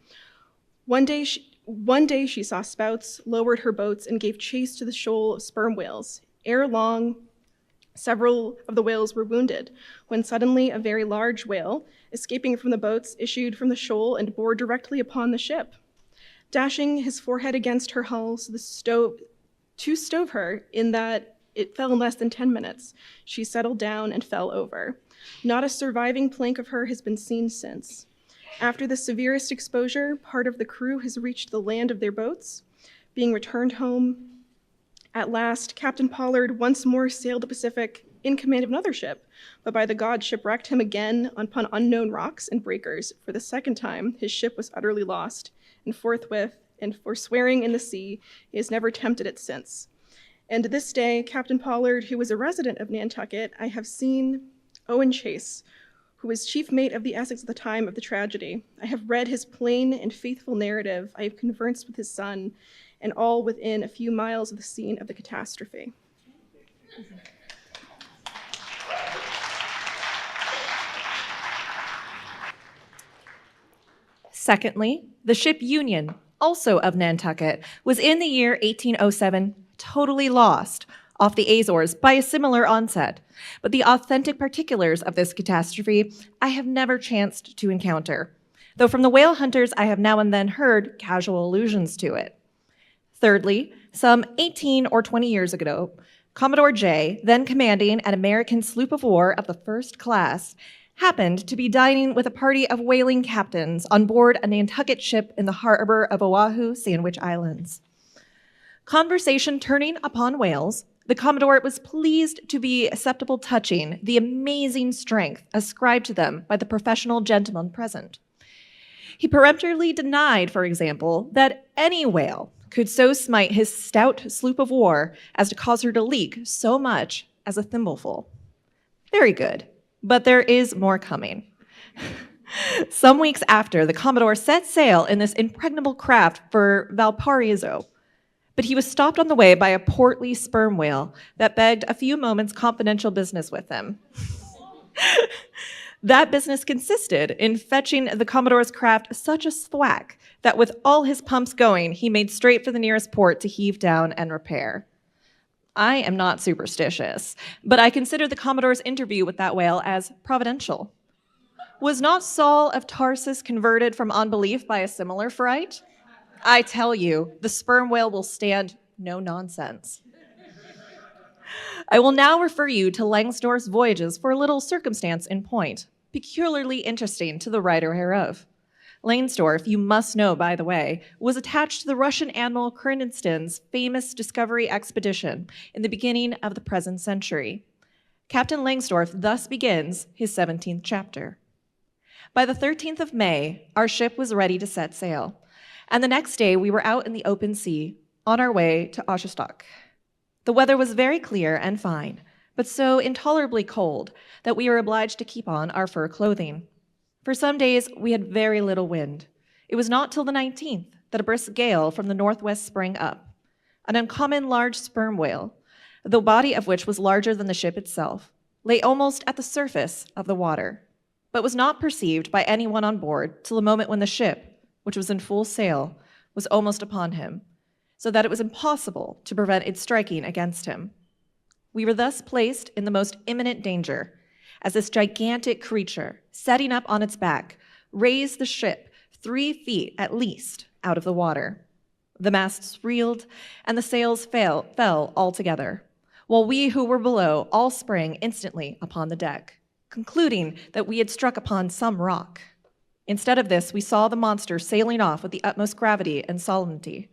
One day she saw spouts, lowered her boats, and gave chase to the shoal of sperm whales. Ere long, several of the whales were wounded, when suddenly a very large whale, escaping from the boats, issued from the shoal and bore directly upon the ship. Dashing his forehead against her hull, to stove her in that it fell in less than 10 minutes. She settled down and fell over. Not a surviving plank of her has been seen since. After the severest exposure, part of the crew has reached the land of their boats. Being returned home, at last, Captain Pollard once more sailed the Pacific in command of another ship, but by the gods shipwrecked him again upon unknown rocks and breakers. For the second time, his ship was utterly lost, and forthwith, and forswearing in the sea, he has never tempted it since. And to this day, Captain Pollard, who was a resident of Nantucket, I have seen Owen Chase, who was chief mate of the Essex at the time of the tragedy. I have read his plain and faithful narrative. I have conversed with his son, and all within a few miles of the scene of the catastrophe. Secondly, the ship Union, also of Nantucket, was in the year 1807 totally lost off the Azores by a similar onset, but the authentic particulars of this catastrophe I have never chanced to encounter, though from the whale hunters I have now and then heard casual allusions to it. Thirdly, some 18 or 20 years ago, Commodore J, then commanding an American sloop of war of the first class, happened to be dining with a party of whaling captains on board a Nantucket ship in the harbor of Oahu, Sandwich Islands. Conversation turning upon whales, the Commodore was pleased to be acceptable touching the amazing strength ascribed to them by the professional gentlemen present. He peremptorily denied, for example, that any whale could so smite his stout sloop of war as to cause her to leak so much as a thimbleful. Very good, but there is more coming. Some weeks after, the Commodore set sail in this impregnable craft for Valparaiso, but he was stopped on the way by a portly sperm whale that begged a few moments' confidential business with him. That business consisted in fetching the Commodore's craft such a thwack that with all his pumps going, he made straight for the nearest port to heave down and repair. I am not superstitious, but I consider the Commodore's interview with that whale as providential. Was not Saul of Tarsus converted from unbelief by a similar fright? I tell you, the sperm whale will stand no nonsense. I will now refer you to Langsdorff's voyages for a little circumstance in point, peculiarly interesting to the writer hereof. Langsdorff, you must know, by the way, was attached to the Russian Admiral Krenitsin's famous discovery expedition in the beginning of the present century. Captain Langsdorff thus begins his 17th chapter. By the 13th of May, our ship was ready to set sail, and the next day we were out in the open sea, on our way to Acushnet. The weather was very clear and fine, but so intolerably cold that we were obliged to keep on our fur clothing. For some days we had very little wind. It was not till the 19th that a brisk gale from the northwest sprang up. An uncommon large sperm whale, the body of which was larger than the ship itself, lay almost at the surface of the water, but was not perceived by anyone on board till the moment when the ship, which was in full sail, was almost upon him, so that it was impossible to prevent its striking against him. We were thus placed in the most imminent danger, as this gigantic creature, setting up on its back, raised the ship 3 feet at least out of the water. The masts reeled, and the sails fell altogether, while we who were below all sprang instantly upon the deck, concluding that we had struck upon some rock. Instead of this, we saw the monster sailing off with the utmost gravity and solemnity.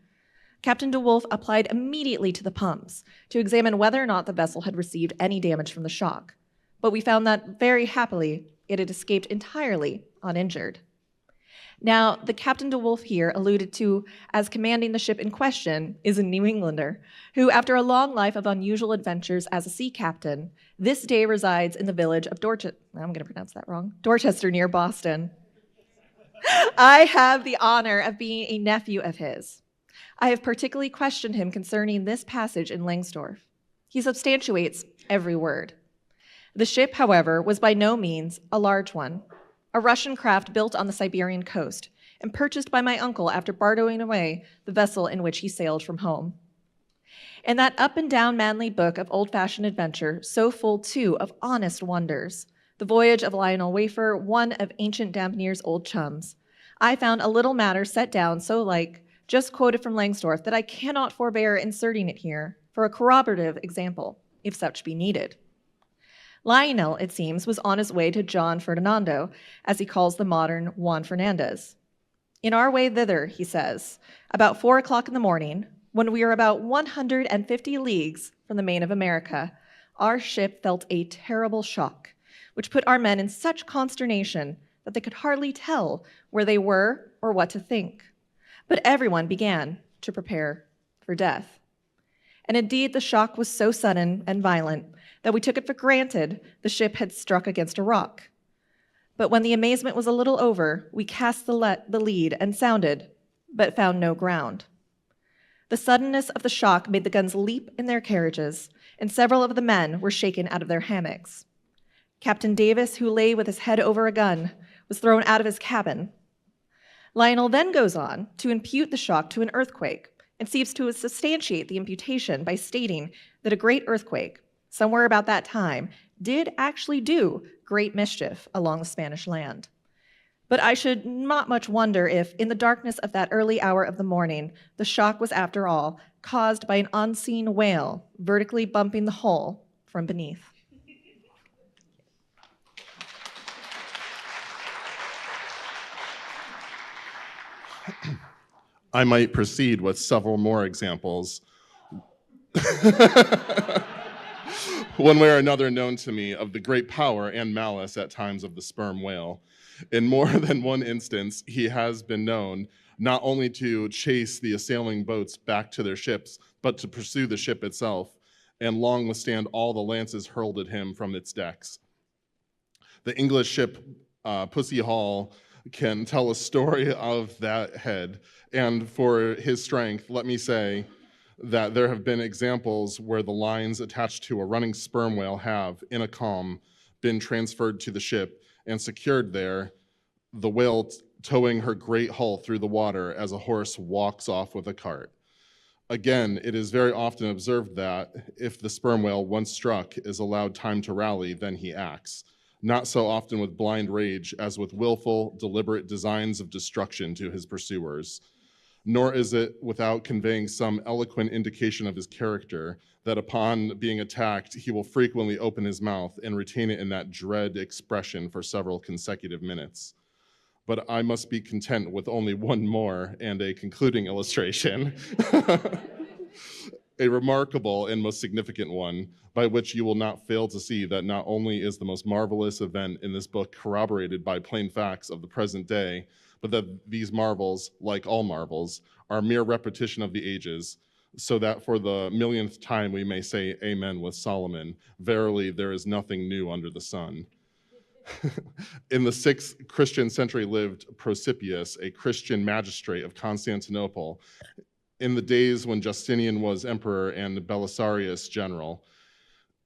Captain de Wolf applied immediately to the pumps to examine whether or not the vessel had received any damage from the shock, but we found that, very happily, it had escaped entirely uninjured. Now, the Captain de Wolfe here alluded to as commanding the ship in question is a New Englander who, after a long life of unusual adventures as a sea captain, this day resides in the village of Dorchester near Boston. I have the honor of being a nephew of his. I have particularly questioned him concerning this passage in Langsdorff. He substantiates every word. The ship, however, was by no means a large one. A Russian craft built on the Siberian coast and purchased by my uncle after bartering away the vessel in which he sailed from home. In that up and down manly book of old-fashioned adventure, so full too of honest wonders, The Voyage of Lionel Wafer, one of ancient Dampier's old chums, I found a little matter set down so like, just quoted from Langsdorff, that I cannot forbear inserting it here for a corroborative example, if such be needed. Lionel, it seems, was on his way to John Ferdinando, as he calls the modern Juan Fernandez. In our way thither, he says, about 4 o'clock in the morning, when we were about 150 leagues from the main of America, our ship felt a terrible shock, which put our men in such consternation that they could hardly tell where they were or what to think. But everyone began to prepare for death. And indeed, the shock was so sudden and violent that we took it for granted the ship had struck against a rock. But when the amazement was a little over, we cast the lead and sounded, but found no ground. The suddenness of the shock made the guns leap in their carriages, and several of the men were shaken out of their hammocks. Captain Davis, who lay with his head over a gun, was thrown out of his cabin. Lionel then goes on to impute the shock to an earthquake and seems to substantiate the imputation by stating that a great earthquake, somewhere about that time, did actually do great mischief along the Spanish land. But I should not much wonder if, in the darkness of that early hour of the morning, the shock was, after all, caused by an unseen whale vertically bumping the hull from beneath. I might proceed with several more examples. One way or another known to me of the great power and malice at times of the sperm whale. In more than one instance, he has been known not only to chase the assailing boats back to their ships, but to pursue the ship itself, and long withstand all the lances hurled at him from its decks. The English ship Pussy Hall can tell a story of that head, and for his strength, let me say that there have been examples where the lines attached to a running sperm whale have, in a calm, been transferred to the ship and secured there, the whale towing her great hull through the water as a horse walks off with a cart. Again, it is very often observed that if the sperm whale, once struck, is allowed time to rally, then he acts. Not so often with blind rage as with willful, deliberate designs of destruction to his pursuers. Nor is it without conveying some eloquent indication of his character that upon being attacked, he will frequently open his mouth and retain it in that dread expression for several consecutive minutes. But I must be content with only one more and a concluding illustration. A remarkable and most significant one, by which you will not fail to see that not only is the most marvelous event in this book corroborated by plain facts of the present day, but that these marvels, like all marvels, are mere repetition of the ages, so that for the millionth time we may say amen with Solomon, verily there is nothing new under the sun. In the 6th Christian century lived Procipius, a Christian magistrate of Constantinople, in the days when Justinian was emperor and Belisarius general.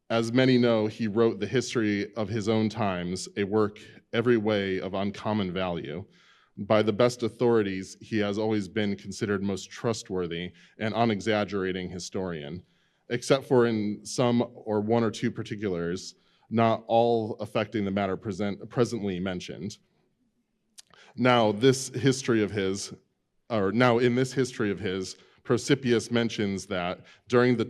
As many know, he wrote the history of his own times, a work every way of uncommon value. By the best authorities, he has always been considered most trustworthy and unexaggerating historian, except for in some or one or two particulars, not all affecting the matter presently mentioned. Now, in this history of his, Procipius mentions that during the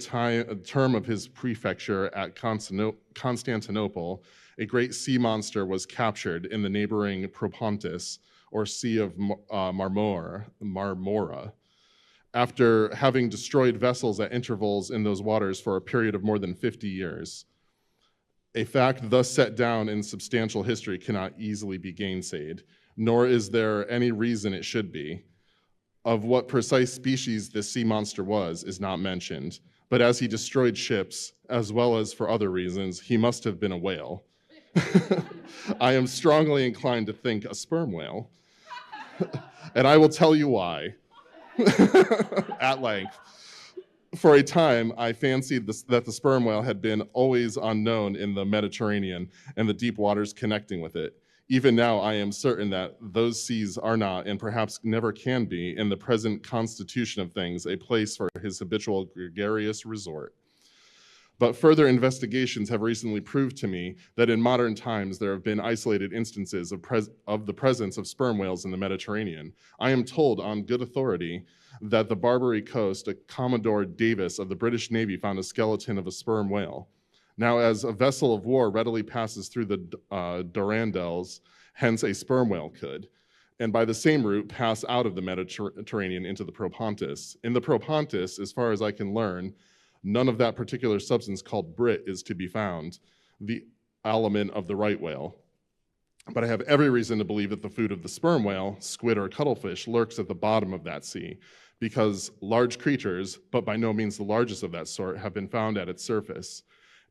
term of his prefecture at Constantinople, a great sea monster was captured in the neighboring Propontis, or Sea of Marmora. After having destroyed vessels at intervals in those waters for a period of more than 50 years. A fact thus set down in substantial history cannot easily be gainsaid, nor is there any reason it should be. Of what precise species this sea monster was is not mentioned, but as he destroyed ships, as well as for other reasons, he must have been a whale. I am strongly inclined to think a sperm whale, and I will tell you why at length. For a time, I fancied that the sperm whale had been always unknown in the Mediterranean and the deep waters connecting with it. Even now, I am certain that those seas are not, and perhaps never can be, in the present constitution of things, a place for his habitual gregarious resort. But further investigations have recently proved to me that in modern times there have been isolated instances of the presence of sperm whales in the Mediterranean. I am told on good authority that the Barbary coast, a Commodore Davis of the British Navy found a skeleton of a sperm whale. Now, as a vessel of war readily passes through the Durandals, hence a sperm whale could, and by the same route pass out of the Mediterranean into the Propontis. In the Propontis, as far as I can learn, none of that particular substance called brit is to be found, the aliment of the right whale. But I have every reason to believe that the food of the sperm whale, squid or cuttlefish, lurks at the bottom of that sea, because large creatures, but by no means the largest of that sort, have been found at its surface.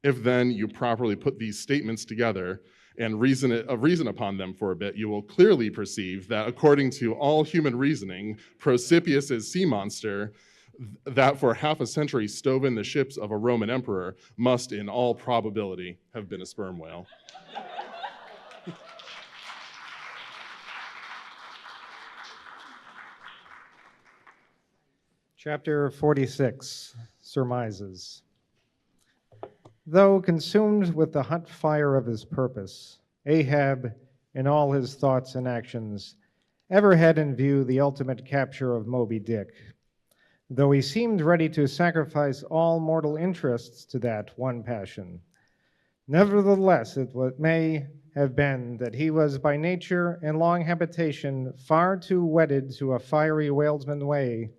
If then you properly put these statements together and reason upon them for a bit, you will clearly perceive that according to all human reasoning, Procopius's sea monster, that for half a century stove in the ships of a Roman emperor, must in all probability have been a sperm whale. Chapter 46, Surmises. Though consumed with the hot fire of his purpose, Ahab, in all his thoughts and actions, ever had in view the ultimate capture of Moby Dick. Though he seemed ready to sacrifice all mortal interests to that one passion, nevertheless it may have been that he was by nature and long habitation far too wedded to a fiery whalesman way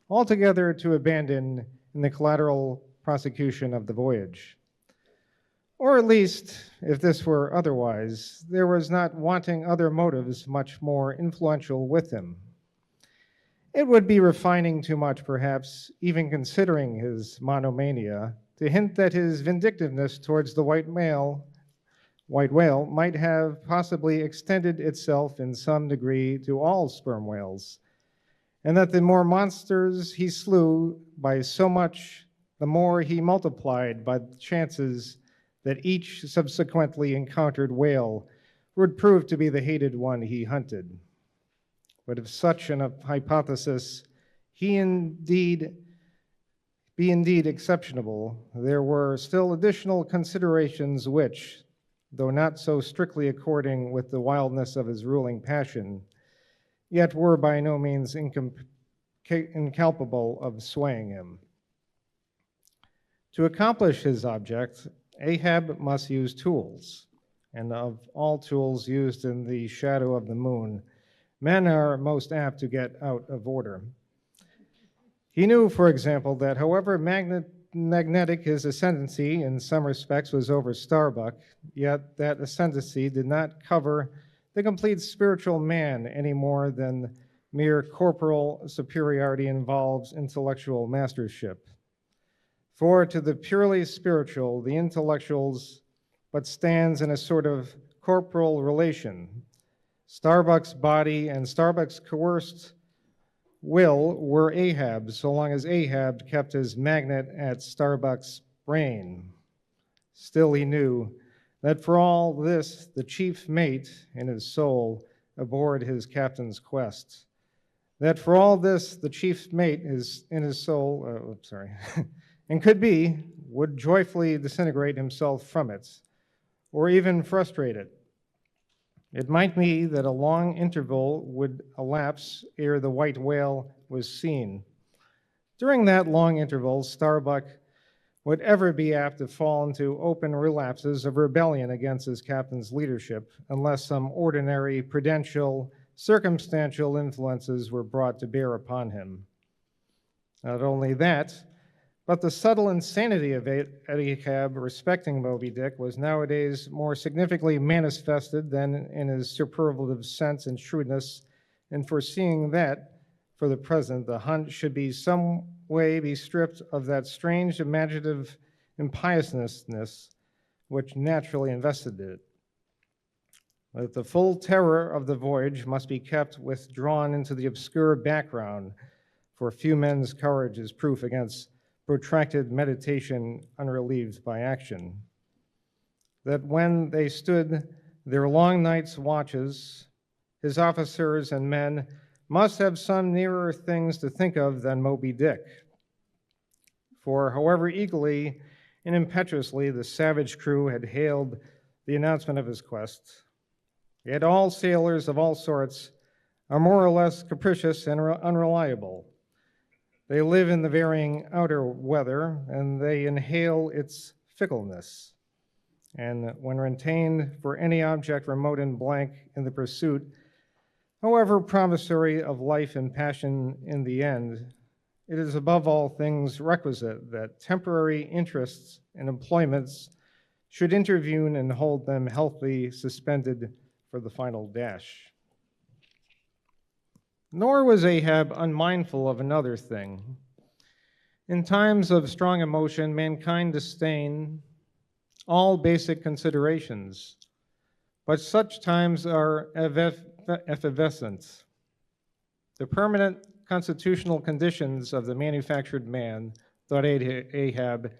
altogether to abandon in the collateral prosecution of the voyage. Or at least, if this were otherwise, there was not wanting other motives much more influential with him. It would be refining too much, perhaps, even considering his monomania, to hint that his vindictiveness towards the white whale might have possibly extended itself in some degree to all sperm whales, and that the more monsters he slew by so much, the more he multiplied by the chances that each subsequently encountered whale would prove to be the hated one he hunted. But if such an hypothesis be indeed exceptionable, there were still additional considerations which, though not so strictly according with the wildness of his ruling passion, yet were by no means incapable of swaying him. To accomplish his object, Ahab must use tools, and of all tools used in the shadow of the moon, men are most apt to get out of order. He knew, for example, that however magnetic his ascendancy in some respects was over Starbuck, yet that ascendancy did not cover the complete spiritual man any more than mere corporal superiority involves intellectual mastership. For to the purely spiritual, the intellectuals but stands in a sort of corporal relation. Starbuck's body and Starbuck's coerced will were Ahab's, so long as Ahab kept his magnet at Starbuck's brain. Still he knew that for all this, the chief mate in his soul abhorred his captain's quest. That for all this, the chief mate is in his soul, and would joyfully disintegrate himself from it, or even frustrate it. It might be that a long interval would elapse ere the white whale was seen. During that long interval, Starbuck would ever be apt to fall into open relapses of rebellion against his captain's leadership, unless some ordinary, prudential, circumstantial influences were brought to bear upon him. Not only that, But the subtle insanity of Ahab respecting Moby Dick was nowadays more significantly manifested than in his superlative sense and shrewdness in foreseeing that, for the present, the hunt should be some way be stripped of that strange imaginative impiousness which naturally invested it. That the full terror of the voyage must be kept withdrawn into the obscure background, for few men's courage is proof against protracted meditation unrelieved by action. That when they stood their long night's watches, his officers and men must have some nearer things to think of than Moby Dick. For however eagerly and impetuously the savage crew had hailed the announcement of his quest, yet all sailors of all sorts are more or less capricious and unreliable. They live in the varying outer weather, and they inhale its fickleness. And when retained for any object remote and blank in the pursuit, however promissory of life and passion in the end, it is above all things requisite that temporary interests and employments should intervene and hold them healthily suspended for the final dash. Nor was Ahab unmindful of another thing. In times of strong emotion, mankind disdain all basic considerations, but such times are effervescent. The permanent constitutional conditions of the manufactured man, thought Ahab,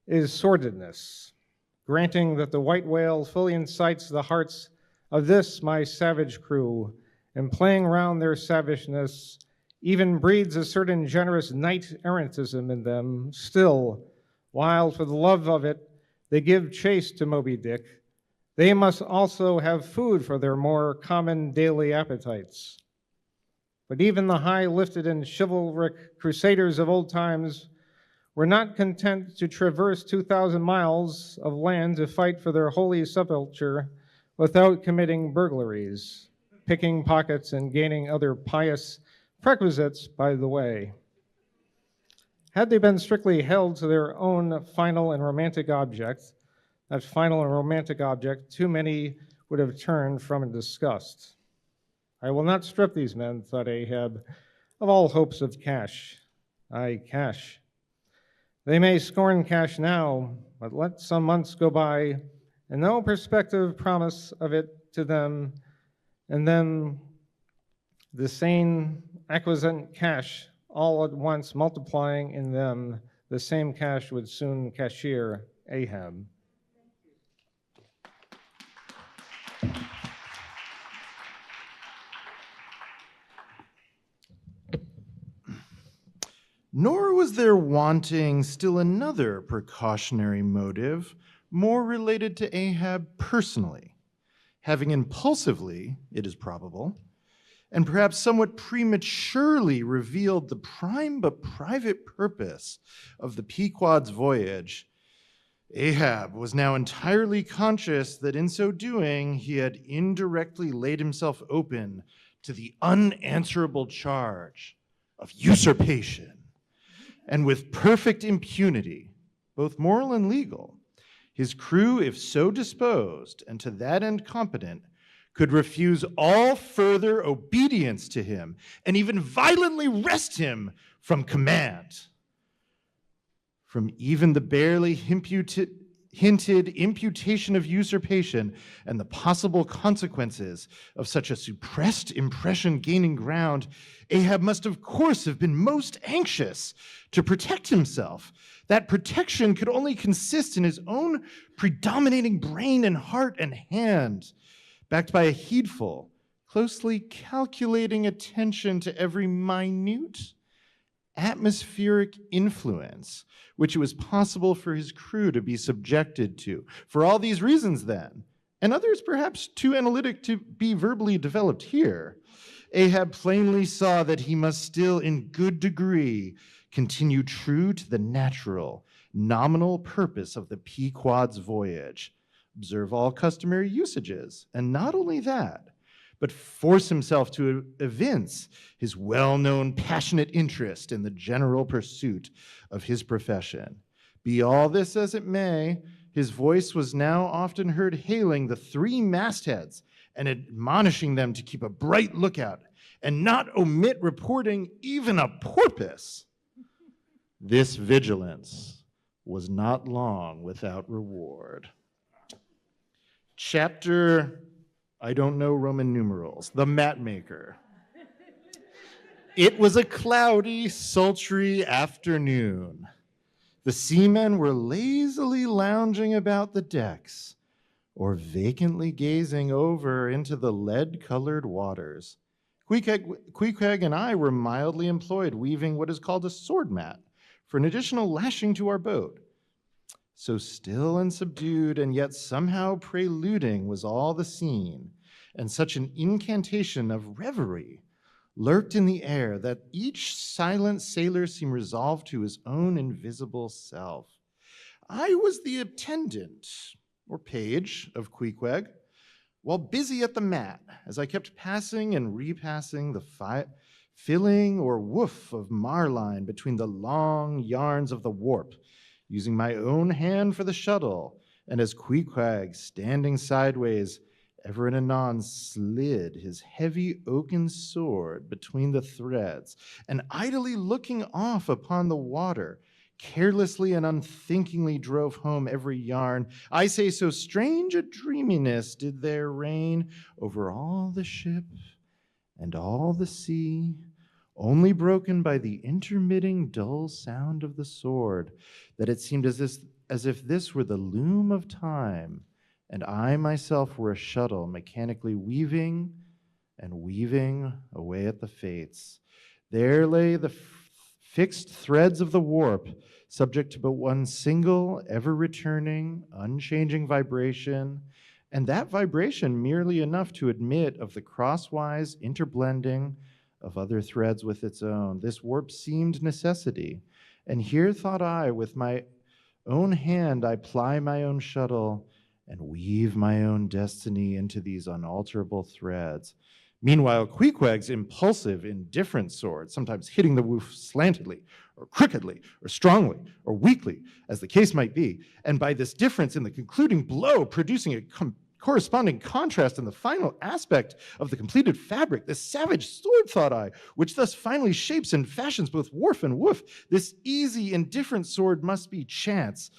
is sordidness, granting that the white whale fully incites the hearts of this my savage crew, and playing round their savageness even breeds a certain generous knight-errantism in them. Still, while for the love of it they give chase to Moby Dick, they must also have food for their more common daily appetites. But even the high-lifted and chivalric crusaders of old times were not content to traverse 2,000 miles of land to fight for their holy sepulchre without committing burglaries, picking pockets, and gaining other pious perquisites by the way. Had they been strictly held to their own final and romantic object, that final and romantic object, too many would have turned from in disgust. I will not strip these men, thought Ahab, of all hopes of cash. Aye, cash. They may scorn cash now, but let some months go by, and no prospective promise of it to them, and then the same acquisite cash all at once multiplying in them, the same cash would soon cashier Ahab. Nor was there wanting still another precautionary motive, more related to Ahab personally, having impulsively, it is probable, and perhaps somewhat prematurely revealed the prime but private purpose of the Pequod's voyage. Ahab was now entirely conscious that in so doing, he had indirectly laid himself open to the unanswerable charge of usurpation. And with perfect impunity, both moral and legal, his crew, if so disposed, and to that end competent, could refuse all further obedience to him and even violently wrest him from command. From even the barely hinted imputation of usurpation and the possible consequences of such a suppressed impression gaining ground, Ahab must of course have been most anxious to protect himself. That protection could only consist in his own predominating brain and heart and hand, backed by a heedful, closely calculating attention to every minute atmospheric influence which it was possible for his crew to be subjected to. For all these reasons then, and others perhaps too analytic to be verbally developed here, Ahab plainly saw that he must still in good degree continue true to the natural, nominal purpose of the Pequod's voyage. Observe all customary usages, and not only that, but force himself to evince his well-known passionate interest in the general pursuit of his profession. Be all this as it may, his voice was now often heard hailing the 3 mastheads and admonishing them to keep a bright lookout and not omit reporting even a porpoise. This vigilance was not long without reward. Chapter, I don't know Roman numerals, The Mapmaker. It was a cloudy, sultry afternoon. The seamen were lazily lounging about the decks or vacantly gazing over into the lead-colored waters. Queequeg and I were mildly employed weaving what is called a sword mat for an additional lashing to our boat. So still and subdued and yet somehow preluding was all the scene, and such an incantation of reverie lurked in the air that each silent sailor seemed resolved to his own invisible self. I was the attendant, or page, of Queequeg, while busy at the mat, as I kept passing and repassing the filling or woof of marline between the long yarns of the warp, using my own hand for the shuttle, and as Queequeg, standing sideways, ever and anon slid his heavy oaken sword between the threads, and idly looking off upon the water, carelessly and unthinkingly drove home every yarn. I say, so strange a dreaminess did there reign over all the ship and all the sea, only broken by the intermitting dull sound of the sword, that it seemed as if this were the loom of time, and I myself were a shuttle mechanically weaving and weaving away at the fates. There lay the fixed threads of the warp, subject to but one single, ever-returning, unchanging vibration, and that vibration merely enough to admit of the crosswise interblending of other threads with its own. This warp seemed necessity, and here thought I, with my own hand I ply my own shuttle, and weave my own destiny into these unalterable threads. Meanwhile, Queequeg's impulsive, indifferent sword, sometimes hitting the woof slantedly, or crookedly, or strongly, or weakly, as the case might be, and by this difference in the concluding blow, producing a corresponding contrast in the final aspect of the completed fabric, this savage sword, thought I, which thus finally shapes and fashions both warp and woof, this easy, indifferent sword must be chance,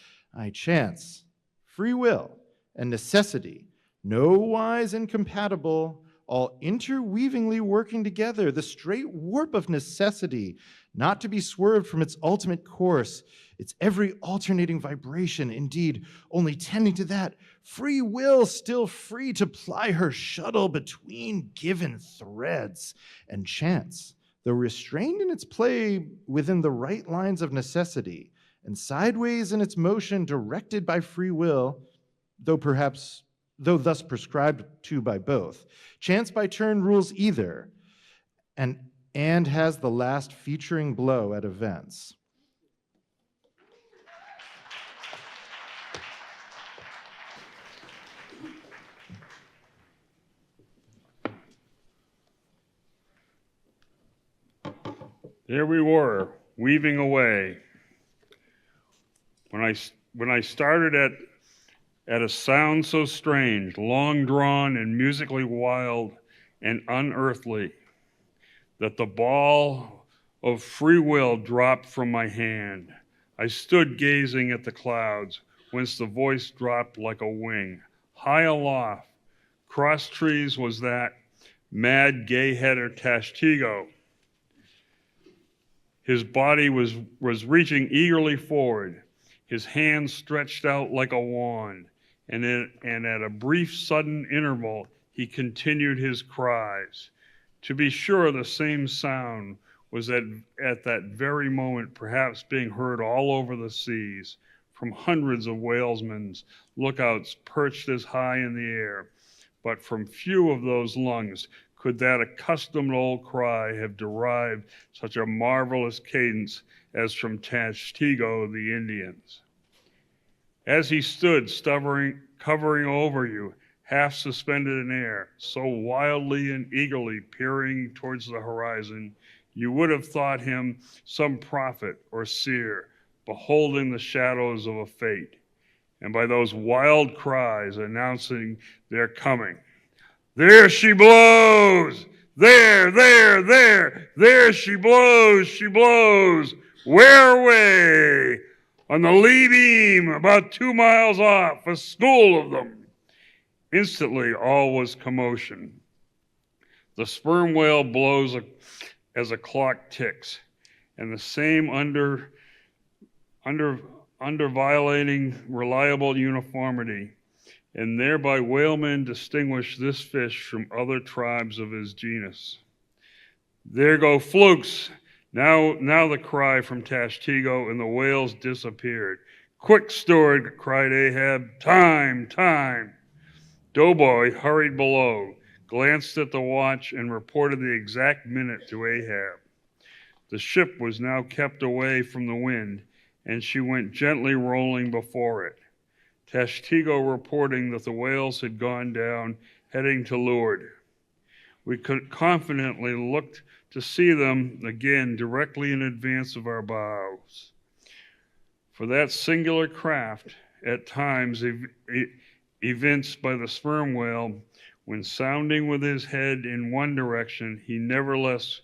chance, free will, and necessity, no wise incompatible, all interweavingly working together, the straight warp of necessity, not to be swerved from its ultimate course, its every alternating vibration, indeed, only tending to that, free will still free to ply her shuttle between given threads, and chance, though restrained in its play within the right lines of necessity, and sideways in its motion directed by free will, though thus prescribed to by both. Chance by turn rules either, and has the last featuring blow at events. There we were, weaving away. When I started at a sound so strange, long drawn and musically wild and unearthly, that the ball of free will dropped from my hand. I stood gazing at the clouds, whence the voice dropped like a wing. High aloft, cross trees was that mad gay-header Tashtigo. His body was reaching eagerly forward, his hands stretched out like a wand, and at a brief sudden interval, he continued his cries. To be sure, the same sound was at that very moment perhaps being heard all over the seas, from hundreds of whalesmen's lookouts perched as high in the air, but from few of those lungs could that accustomed old cry have derived such a marvelous cadence as from Tashtigo the Indians. As he stood covering over you, half suspended in air, so wildly and eagerly peering towards the horizon, you would have thought him some prophet or seer, beholding the shadows of a fate, and by those wild cries announcing their coming. There she blows! There she blows! Where away? On the lee beam, about 2 miles off, a school of them. Instantly, all was commotion. The sperm whale blows as a clock ticks, and the same under violating reliable uniformity, and thereby whalemen distinguish this fish from other tribes of his genus. There go flukes! Now the cry from Tashtego, and the whales disappeared. Quick, steward, cried Ahab, time! Doughboy hurried below, glanced at the watch, and reported the exact minute to Ahab. The ship was now kept away from the wind, and she went gently rolling before it. Tashtego reporting that the whales had gone down, heading to leeward. We could confidently looked to see them again directly in advance of our bows. For that singular craft, at times evinced by the sperm whale, when sounding with his head in one direction, he nevertheless,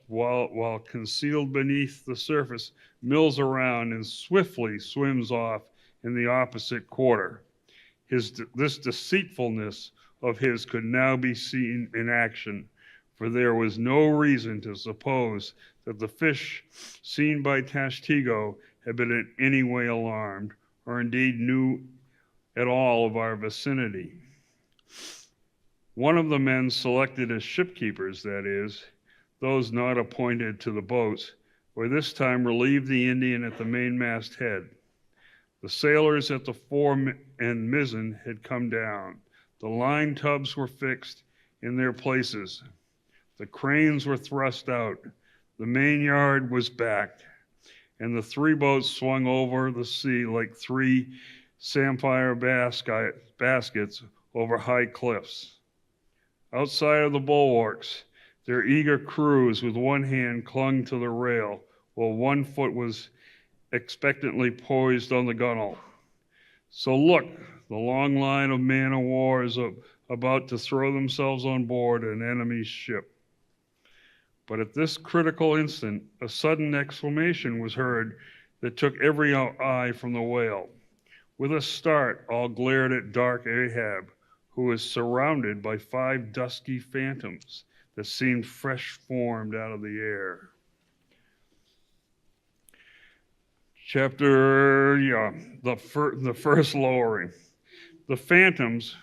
while concealed beneath the surface, mills around and swiftly swims off in the opposite quarter. This deceitfulness of his could now be seen in action, for there was no reason to suppose that the fish seen by Tashtego had been in any way alarmed, or indeed knew at all of our vicinity. One of the men selected as shipkeepers, that is, those not appointed to the boats, by this time relieved the Indian at the mainmast head. The sailors at the fore and mizzen had come down. The line tubs were fixed in their places. The cranes were thrust out. The main yard was backed, and the 3 boats swung over the sea like 3 samphire baskets over high cliffs. Outside of the bulwarks, their eager crews with one hand clung to the rail, while one foot was expectantly poised on the gunwale. So look, the long line of man-of-war is about to throw themselves on board an enemy's ship. But at this critical instant, a sudden exclamation was heard that took every eye from the whale. With a start, all glared at dark Ahab, who was surrounded by 5 dusky phantoms that seemed fresh formed out of the air. The first lowering. The phantoms,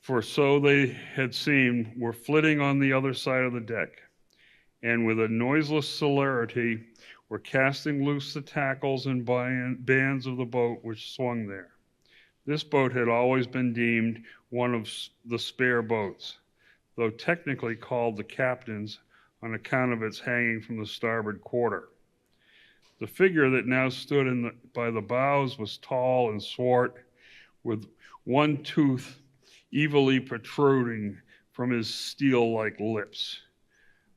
for so they had seemed, were flitting on the other side of the deck, and with a noiseless celerity were casting loose the tackles and bands of the boat which swung there. This boat had always been deemed one of the spare boats, though technically called the captain's on account of its hanging from the starboard quarter. The figure that now stood by the bows was tall and swart, with one tooth evilly protruding from his steel-like lips.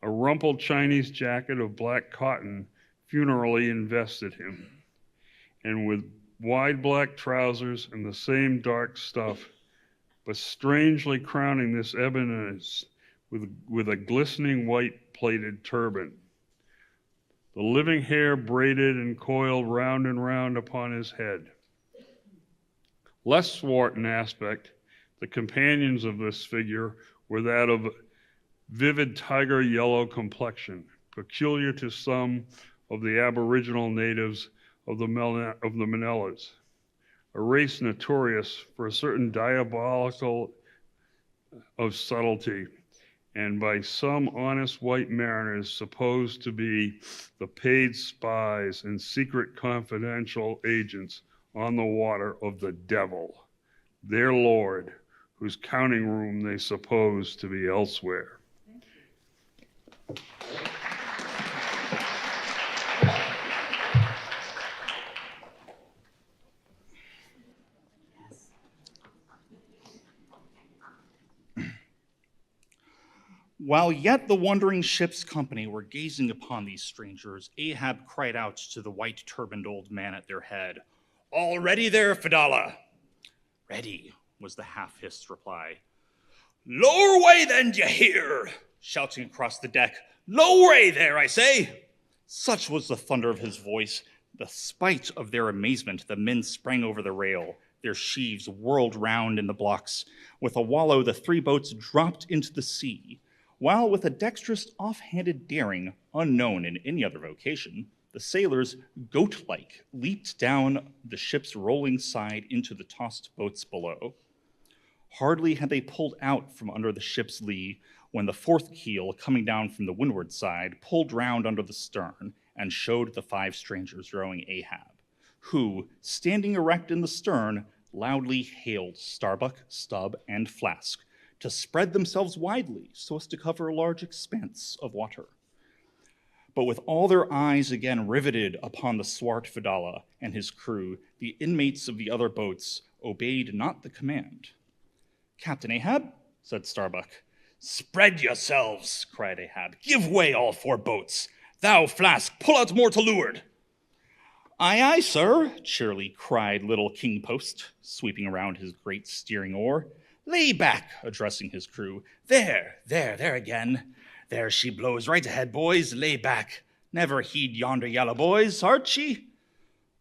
A rumpled Chinese jacket of black cotton funerally invested him, and with wide black trousers and the same dark stuff, but strangely crowning this eboness with a glistening white plaited turban. The living hair braided and coiled round and round upon his head. Less swart in aspect, the companions of this figure were that of vivid tiger yellow complexion, peculiar to some of the aboriginal natives of the Manilas, a race notorious for a certain diabolical of subtlety, and by some honest white mariners supposed to be the paid spies and secret confidential agents on the water of the devil, their lord, whose counting room they suppose to be elsewhere. While yet the wondering ship's company were gazing upon these strangers, Ahab cried out to the white-turbaned old man at their head, "All ready there, Fedallah?" "Ready," was the half-hissed reply. "Lower way then, d'ye hear?" shouting across the deck. "Lower way there, I say!" Such was the thunder of his voice, despite of their amazement, the men sprang over the rail. Their sheaves whirled round in the blocks. With a wallow, the three boats dropped into the sea, while with a dexterous, off-handed daring, unknown in any other vocation, the sailors, goat-like, leaped down the ship's rolling side into the tossed boats below. Hardly had they pulled out from under the ship's lee when the fourth keel, coming down from the windward side, pulled round under the stern and showed the five strangers rowing Ahab, who, standing erect in the stern, loudly hailed Starbuck, Stubb, and Flask to spread themselves widely so as to cover a large expanse of water. But with all their eyes again riveted upon the swart Fedallah and his crew, the inmates of the other boats obeyed not the command. "Captain Ahab," said Starbuck. "Spread yourselves," cried Ahab. "Give way, all four boats. Thou, Flask, pull out more to leeward." "Aye, aye, sir," cheerily cried little King Post, sweeping around his great steering oar. "Lay back," addressing his crew. There again. There she blows right ahead, boys. Lay back. Never heed yonder yellow boys, Archie."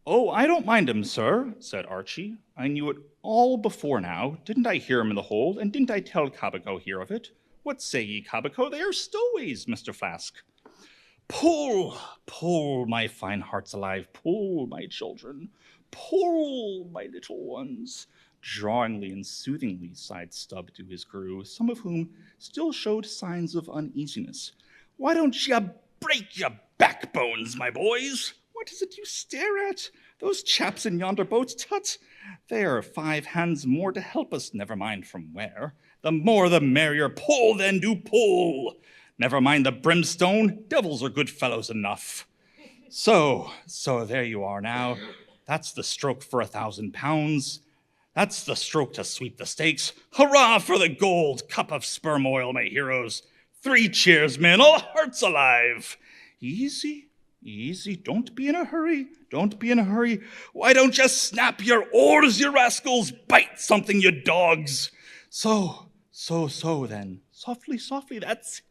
"Oh, I don't mind 'em, sir," said Archie. "I knew it all before now. Didn't I hear 'em in the hold, and didn't I tell Cabaco here of it? What say ye, Cabaco? They are stowaways, Mr. Flask." "Pull, pull, my fine hearts alive. Pull, my children. Pull, my little ones." Drawingly and soothingly sighed Stubb to his crew, some of whom still showed signs of uneasiness. "Why don't ye break your backbones, my boys? What is it you stare at? Those chaps in yonder boats, tut! They are 5 hands more to help us, never mind from where. The more the merrier. Pull, then, do pull. Never mind the brimstone. Devils are good fellows enough. So, there you are now. That's the stroke for 1,000 pounds. That's the stroke to sweep the stakes. Hurrah for the gold cup of sperm oil, my heroes. 3 cheers, men, all hearts alive. Easy, easy, don't be in a hurry. Don't be in a hurry. Why don't you snap your oars, you rascals? Bite something, you dogs. So, then. Softly, softly, that's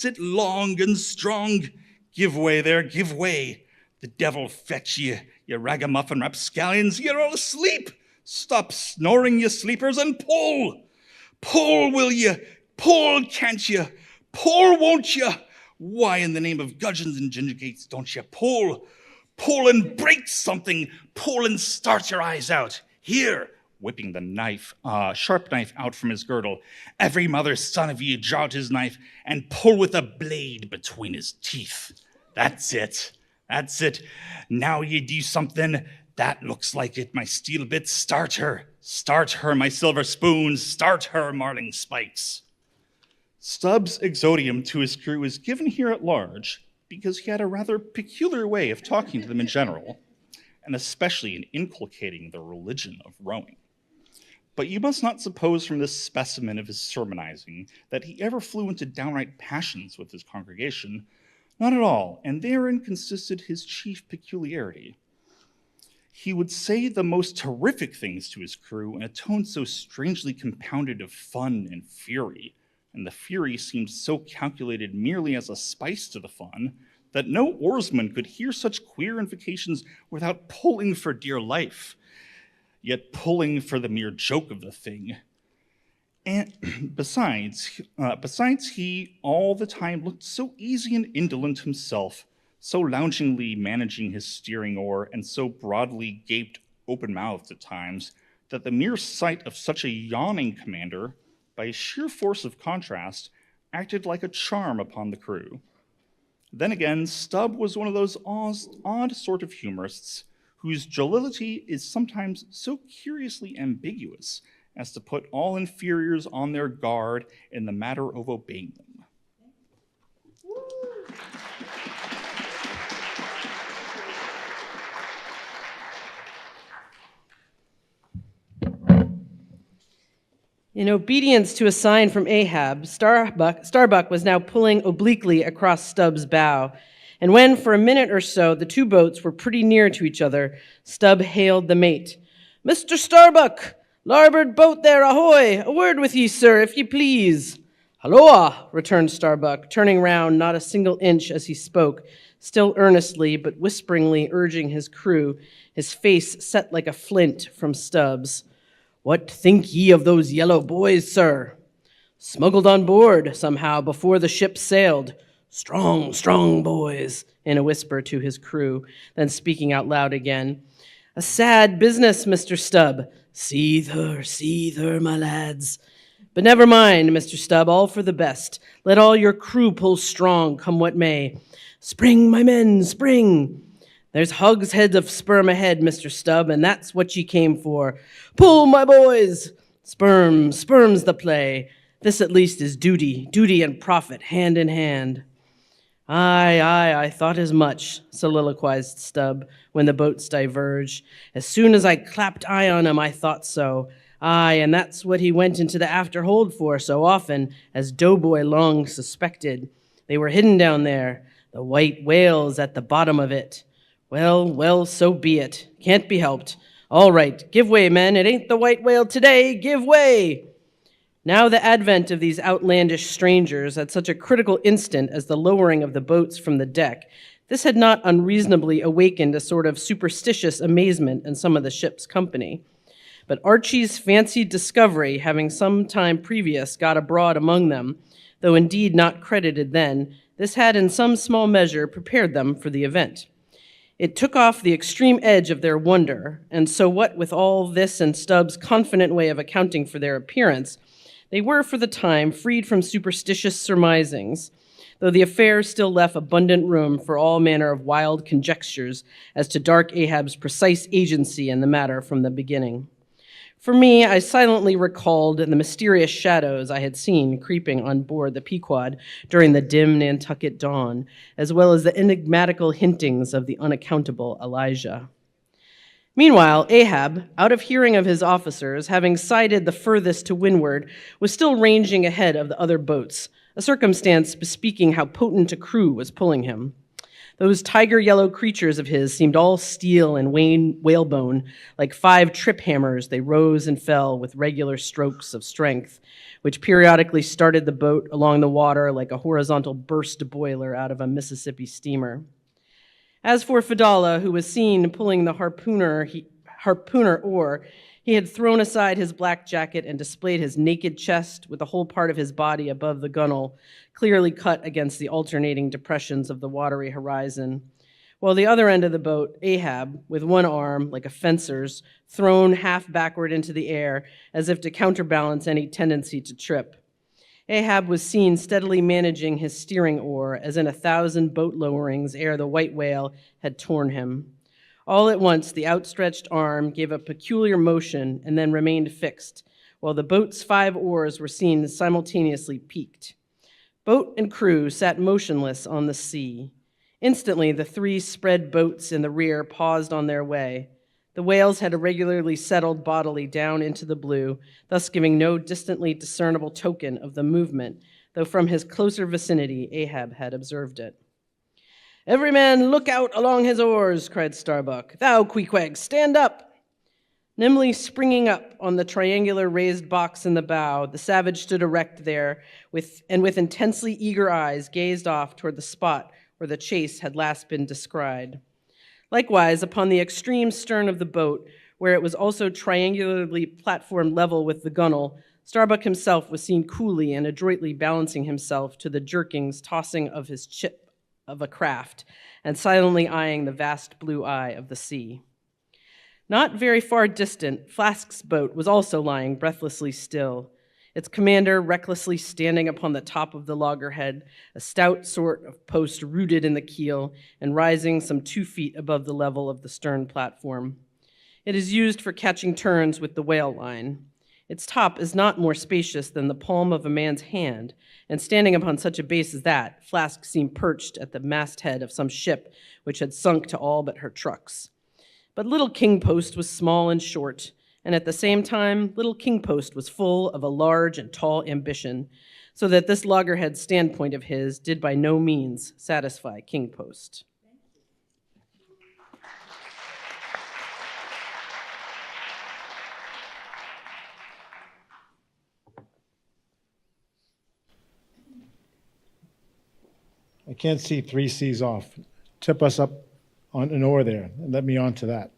it, long and strong. Give way there, give way. The devil fetch ye, you ragamuffin rapscallions, you're all asleep. Stop snoring, you sleepers, and pull. Pull, will ye? Pull, can't ye? Pull, won't ye? Why, in the name of gudgeons and gingergates, don't ye pull? Pull and break something. Pull and start your eyes out. Here, whipping the knife, sharp knife out from his girdle. Every mother's son of ye draw out his knife and pull with a blade between his teeth. That's it. That's it. Now ye do something. That looks like it, my steel bits. Start her, my silver spoons. Start her, marling spikes. Stubb's exodium to his crew is given here at large because he had a rather peculiar way of talking to them in general, and especially in inculcating the religion of rowing. But you must not suppose from this specimen of his sermonizing that he ever flew into downright passions with his congregation. Not at all, and therein consisted his chief peculiarity. He would say the most terrific things to his crew in a tone so strangely compounded of fun and fury, and the fury seemed so calculated merely as a spice to the fun, that no oarsman could hear such queer invocations without pulling for dear life, yet pulling for the mere joke of the thing. And besides, he all the time looked so easy and indolent himself, so loungingly managing his steering oar, and so broadly gaped open-mouthed at times, that the mere sight of such a yawning commander, by sheer force of contrast, acted like a charm upon the crew. Then again, Stubb was one of those odd sort of humorists whose jollity is sometimes so curiously ambiguous as to put all inferiors on their guard in the matter of obeying them. In obedience to a sign from Ahab, Starbuck was now pulling obliquely across Stubb's bow. And when, for a minute or so, the two boats were pretty near to each other, Stubb hailed the mate. "Mr. Starbuck! Larboard boat there, ahoy! A word with ye, sir, if ye please." "Halloa!" returned Starbuck, turning round not a single inch as he spoke, still earnestly but whisperingly urging his crew, his face set like a flint from Stubb's. "What think ye of those yellow boys, sir?" "Smuggled on board, somehow, before the ship sailed. Strong, strong boys," in a whisper to his crew, then speaking out loud again. "A sad business, Mr. Stubb. Seethe her, my lads. But never mind, Mr. Stubb, all for the best. Let all your crew pull strong, come what may. Spring, my men, spring. There's hogsheads of sperm ahead, Mr. Stubb, and that's what ye came for. Pull, my boys! Sperm's the play. This at least is duty and profit, hand in hand." Aye, I thought as much," soliloquized Stubb, when the boats diverged. "As soon as I clapped eye on 'em, I thought so. Aye, and that's what he went into the after hold for so often, as Doughboy long suspected. They were hidden down there. The white whale's at the bottom of it. Well, so be it. Can't be helped. All right, give way, men. It ain't the white whale today. Give way!" Now the advent of these outlandish strangers at such a critical instant as the lowering of the boats from the deck, this had not unreasonably awakened a sort of superstitious amazement in some of the ship's company. But Archie's fancied discovery, having some time previous got abroad among them, though indeed not credited then, this had in some small measure prepared them for the event. It took off the extreme edge of their wonder, and so what with all this and Stubb's confident way of accounting for their appearance, they were for the time freed from superstitious surmisings, though the affair still left abundant room for all manner of wild conjectures as to dark Ahab's precise agency in the matter from the beginning. For me, I silently recalled the mysterious shadows I had seen creeping on board the Pequod during the dim Nantucket dawn, as well as the enigmatical hintings of the unaccountable Elijah. Meanwhile, Ahab, out of hearing of his officers, having sighted the furthest to windward, was still ranging ahead of the other boats, a circumstance bespeaking how potent a crew was pulling him. Those tiger-yellow creatures of his seemed all steel and whalebone. Like 5 trip hammers, they rose and fell with regular strokes of strength, which periodically started the boat along the water like a horizontal burst boiler out of a Mississippi steamer. As for Fedallah, who was seen pulling the harpooner oar, he had thrown aside his black jacket and displayed his naked chest with the whole part of his body above the gunwale, clearly cut against the alternating depressions of the watery horizon. While the other end of the boat, Ahab, with one arm, like a fencer's, thrown half backward into the air, as if to counterbalance any tendency to trip. Ahab was seen steadily managing his steering oar, as in 1,000 boat lowerings ere the white whale had torn him. All at once, the outstretched arm gave a peculiar motion and then remained fixed, while the boat's 5 oars were seen simultaneously peaked. Boat and crew sat motionless on the sea. Instantly, the 3 spread boats in the rear paused on their way. The whales had irregularly settled bodily down into the blue, thus giving no distantly discernible token of the movement, though from his closer vicinity Ahab had observed it. "Every man look out along his oars," cried Starbuck. "Thou, Queequeg, stand up." Nimbly springing up on the triangular raised box in the bow, the savage stood erect there, with intensely eager eyes gazed off toward the spot where the chase had last been descried. Likewise, upon the extreme stern of the boat, where it was also triangularly platformed level with the gunwale, Starbuck himself was seen coolly and adroitly balancing himself to the jerkings tossing of his chip of a craft, and silently eyeing the vast blue eye of the sea. Not very far distant, Flask's boat was also lying breathlessly still, its commander recklessly standing upon the top of the loggerhead, a stout sort of post rooted in the keel and rising some 2 feet above the level of the stern platform. It is used for catching turns with the whale line. Its top is not more spacious than the palm of a man's hand, and standing upon such a base as that, Flask seemed perched at the masthead of some ship which had sunk to all but her trucks. But Little King Post was small and short, And at the same time, little King Post was full of a large and tall ambition, so that this loggerhead standpoint of his did by no means satisfy King Post. I can't see 3 seas off. Tip us up on an oar there, and let me on to that.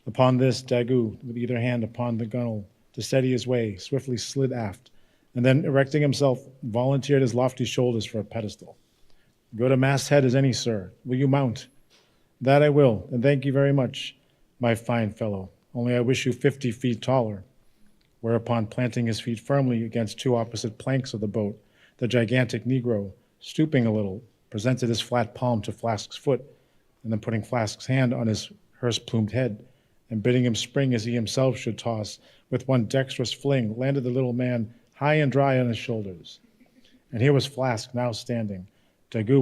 Upon this, Daggoo, with either hand upon the gunwale, to steady his way, swiftly slid aft, and then, erecting himself, volunteered his lofty shoulders for a pedestal. Good a masthead as any, sir. Will you mount? That I will, and thank you very much, my fine fellow. Only I wish you 50 feet taller. Whereupon, planting his feet firmly against 2 opposite planks of the boat, the gigantic Negro, stooping a little, presented his flat palm to Flask's foot, and then putting Flask's hand on his hearse-plumed head, and bidding him spring as he himself should toss, with one dexterous fling, landed the little man high and dry on his shoulders. And here was Flask now standing, Daggoo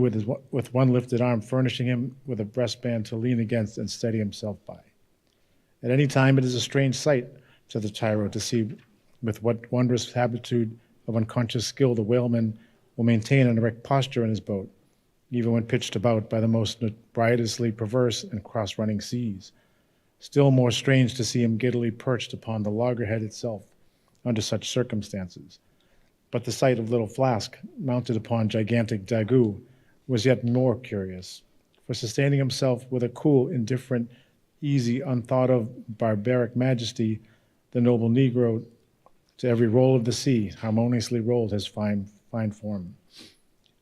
with one lifted arm furnishing him with a breastband to lean against and steady himself by. At any time it is a strange sight, said the tyro, to see with what wondrous habitude of unconscious skill the whaleman will maintain an erect posture in his boat, even when pitched about by the most notoriously perverse and cross-running seas. Still more strange to see him giddily perched upon the loggerhead itself under such circumstances. But the sight of little Flask, mounted upon gigantic Daggoo, was yet more curious, for sustaining himself with a cool, indifferent, easy, unthought of, barbaric majesty, the noble Negro, to every roll of the sea, harmoniously rolled his fine form.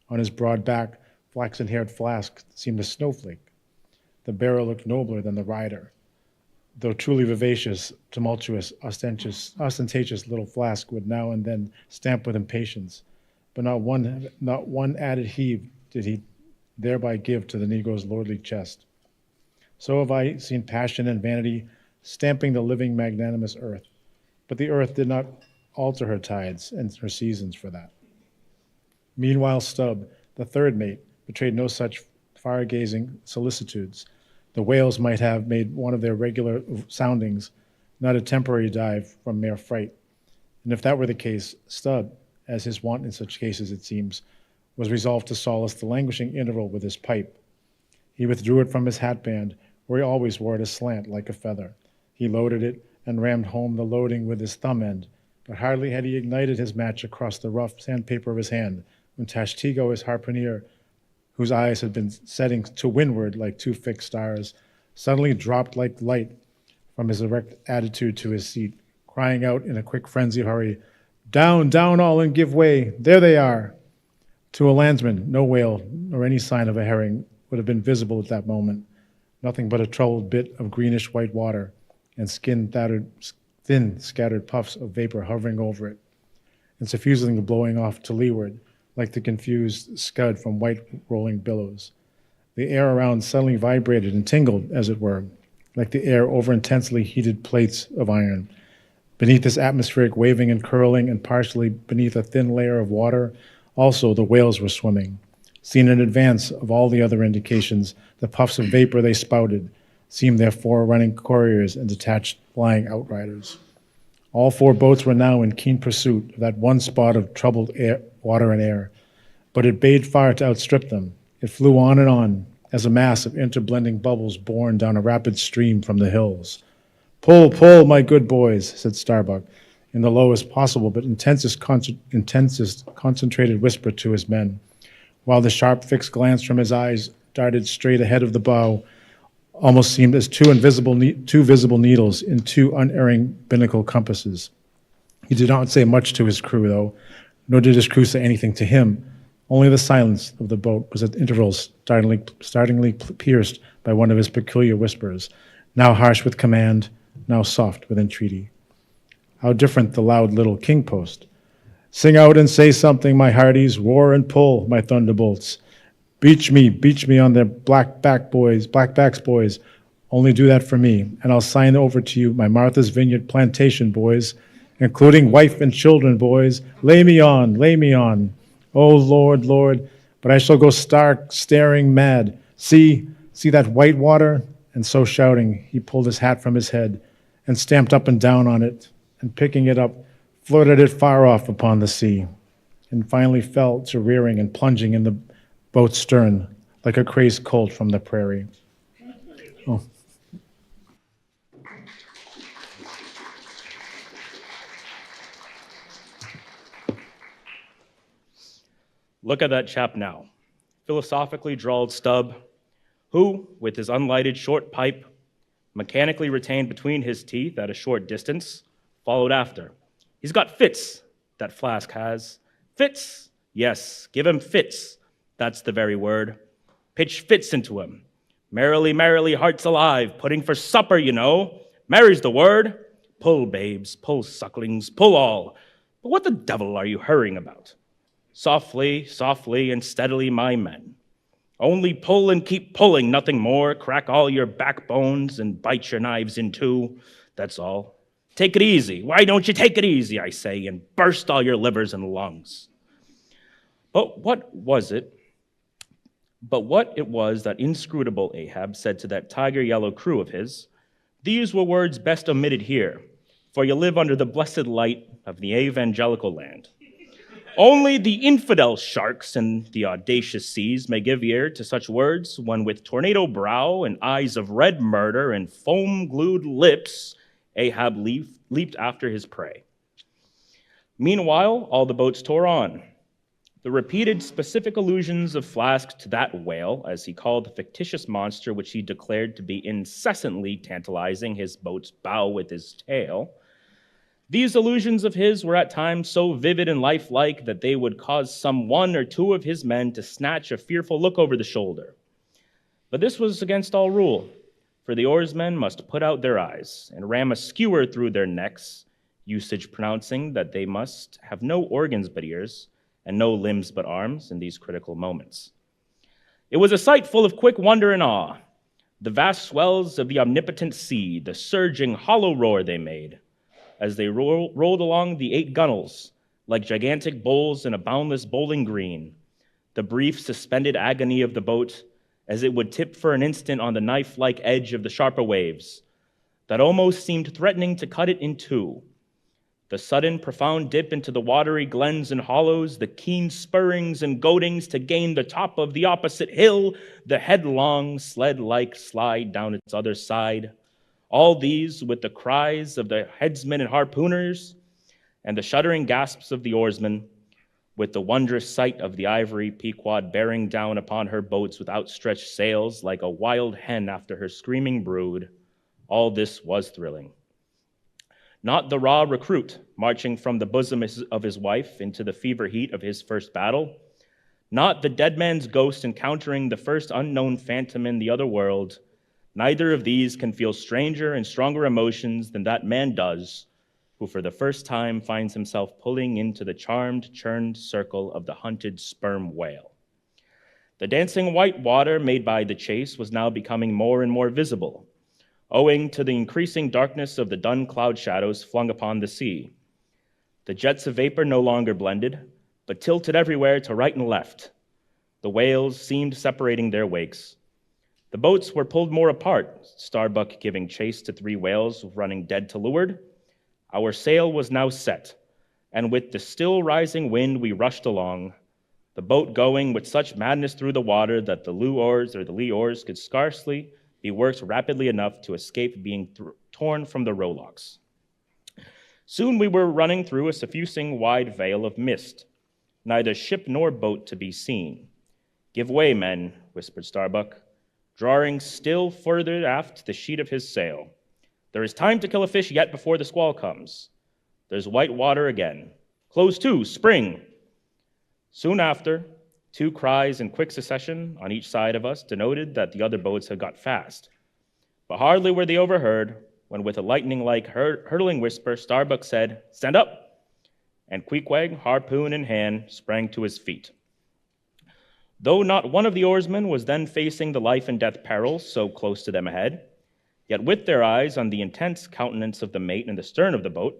On his broad back, flaxen-haired Flask seemed a snowflake. The bearer looked nobler than the rider. Though truly vivacious, tumultuous, ostentatious little Flask would now and then stamp with impatience, but not one added heave did he thereby give to the Negro's lordly chest. So have I seen passion and vanity stamping the living magnanimous earth, but the earth did not alter her tides and her seasons for that. Meanwhile Stubb, the third mate, betrayed no such far-gazing solicitudes. The whales might have made one of their regular soundings, not a temporary dive from mere fright. And if that were the case, Stubb, as his wont in such cases it seems, was resolved to solace the languishing interval with his pipe. He withdrew it from his hatband, where he always wore it aslant like a feather. He loaded it and rammed home the loading with his thumb end, but hardly had he ignited his match across the rough sandpaper of his hand when Tashtego, his harpooner, whose eyes had been setting to windward like 2 fixed stars, suddenly dropped like light from his erect attitude to his seat, crying out in a quick frenzy of hurry, "Down, down all and give way, there they are!" To a landsman, no whale nor any sign of a herring would have been visible at that moment, nothing but a troubled bit of greenish-white water and thin scattered puffs of vapor hovering over it, and suffusingly blowing off to leeward, like the confused scud from white rolling billows. The air around suddenly vibrated and tingled, as it were, like the air over intensely heated plates of iron. Beneath this atmospheric waving and curling, and partially beneath a thin layer of water, also the whales were swimming. Seen in advance of all the other indications, the puffs of vapor they spouted seemed their forerunning couriers and detached flying outriders. All 4 boats were now in keen pursuit of that one spot of troubled water and air, but it bade far to outstrip them. It flew on, as a mass of interblending bubbles borne down a rapid stream from the hills. "Pull, pull, my good boys," said Starbuck, in the lowest possible but intensest concentrated whisper to his men, while the sharp fixed glance from his eyes darted straight ahead of the bow, almost seemed as 2 visible needles in 2 unerring binnacle compasses. He did not say much to his crew, though, nor did his crew say anything to him. Only the silence of the boat was at intervals startlingly pierced by one of his peculiar whispers, now harsh with command, now soft with entreaty. How different the loud little King Post. "Sing out and say something, my hearties, roar and pull, my thunderbolts. Beach me on their blackbacks, boys. Only do that for me, and I'll sign over to you my Martha's Vineyard plantation, boys, including wife and children, boys. Lay me on. Oh, Lord, Lord, but I shall go stark, staring mad. See that white water?" And so shouting, he pulled his hat from his head, and stamped up and down on it, and picking it up, floated it far off upon the sea, and finally fell to rearing and plunging in the boat's stern like a crazed colt from the prairie. Oh. Look at that chap now, philosophically drawled Stubb, who, with his unlighted short pipe, mechanically retained between his teeth at a short distance, followed after. He's got fits, that Flask has. Fits? Yes, give him fits. That's the very word. Pitch fits into him. Merrily, merrily, hearts alive, pudding for supper, you know. Merry's the word. Pull, babes, pull, sucklings, pull all. But what the devil are you hurrying about? Softly, softly, and steadily, my men. Only pull and keep pulling, nothing more. Crack all your backbones and bite your knives in two. That's all. Take it easy. Why don't you take it easy, I say, and burst all your livers and lungs? But what it was that inscrutable Ahab said to that tiger yellow crew of his, these were words best omitted here, for you live under the blessed light of the evangelical land. Only the infidel sharks and the audacious seas may give ear to such words when with tornado brow and eyes of red murder and foam-glued lips, Ahab leaped after his prey. Meanwhile, all the boats tore on. The repeated specific allusions of Flask to that whale, as he called the fictitious monster which he declared to be incessantly tantalizing his boat's bow with his tail, these allusions of his were at times so vivid and lifelike that they would cause some one or two of his men to snatch a fearful look over the shoulder. But this was against all rule, for the oarsmen must put out their eyes and ram a skewer through their necks, usage pronouncing that they must have no organs but ears and no limbs but arms in these critical moments. It was a sight full of quick wonder and awe. The vast swells of the omnipotent sea, the surging hollow roar they made, as they rolled along the 8 gunnels like gigantic bowls in a boundless bowling green, the brief suspended agony of the boat as it would tip for an instant on the knife-like edge of the sharper waves that almost seemed threatening to cut it in two, the sudden profound dip into the watery glens and hollows, the keen spurrings and goadings to gain the top of the opposite hill, the headlong sled-like slide down its other side, all these with the cries of the headsmen and harpooners and the shuddering gasps of the oarsmen, with the wondrous sight of the ivory Pequod bearing down upon her boats with outstretched sails like a wild hen after her screaming brood. All this was thrilling. Not the raw recruit marching from the bosom of his wife into the fever heat of his first battle, not the dead man's ghost encountering the first unknown phantom in the other world. Neither of these can feel stranger and stronger emotions than that man does, who for the first time finds himself pulling into the charmed, churned circle of the hunted sperm whale. The dancing white water made by the chase was now becoming more and more visible, owing to the increasing darkness of the dun cloud shadows flung upon the sea. The jets of vapor no longer blended, but tilted everywhere to right and left. The whales seemed separating their wakes. The boats were pulled more apart, Starbuck giving chase to 3 whales running dead to leeward. Our sail was now set, and with the still rising wind we rushed along, the boat going with such madness through the water that the lee oars could scarcely be worked rapidly enough to escape being torn from the rowlocks. Soon we were running through a suffusing wide veil of mist, neither ship nor boat to be seen. Give way, men, whispered Starbuck, drawing still further aft the sheet of his sail. There is time to kill a fish yet before the squall comes. There's white water again. Close to, spring. Soon after, 2 cries in quick succession on each side of us denoted that the other boats had got fast. But hardly were they overheard when with a lightning-like hurtling whisper, Starbuck said, "Stand up!" And Queequeg, harpoon in hand, sprang to his feet. Though not one of the oarsmen was then facing the life and death peril so close to them ahead, yet with their eyes on the intense countenance of the mate in the stern of the boat,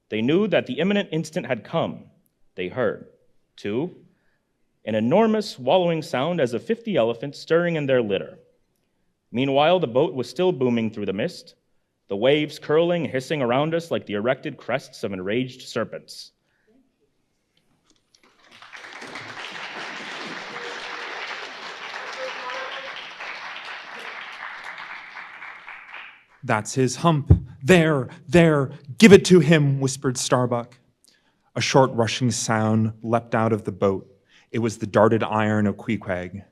they knew that the imminent instant had come. They heard, too, an enormous wallowing sound as of 50 elephants stirring in their litter. Meanwhile, the boat was still booming through the mist, the waves curling, hissing around us like the erected crests of enraged serpents. That's his hump. There, give it to him, whispered Starbuck. A short rushing sound leapt out of the boat. It was the darted iron of Queequeg.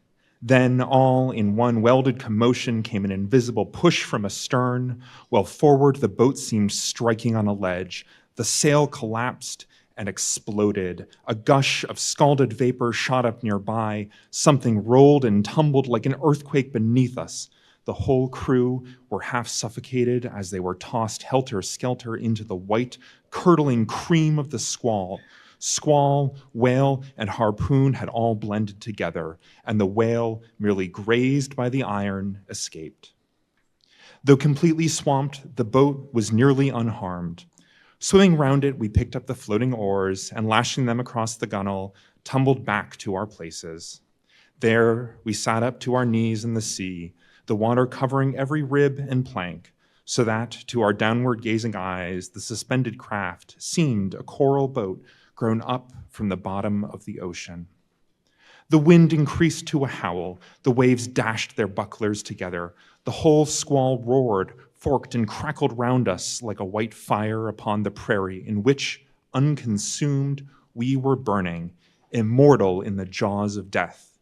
Then, all in one welded commotion, came an invisible push from astern, while forward the boat seemed striking on a ledge. The sail collapsed and exploded. A gush of scalded vapor shot up nearby. Something rolled and tumbled like an earthquake beneath us. The whole crew were half suffocated as they were tossed helter-skelter into the white, curdling cream of the squall. Squall, whale, and harpoon had all blended together, and the whale, merely grazed by the iron, escaped. Though completely swamped, the boat was nearly unharmed. Swimming round it, we picked up the floating oars and, lashing them across the gunwale, tumbled back to our places. There, we sat up to our knees in the sea, the water covering every rib and plank, so that, to our downward gazing eyes, the suspended craft seemed a coral boat grown up from the bottom of the ocean. The wind increased to a howl. The waves dashed their bucklers together. The whole squall roared, forked and crackled round us like a white fire upon the prairie in which, unconsumed, we were burning, immortal in the jaws of death.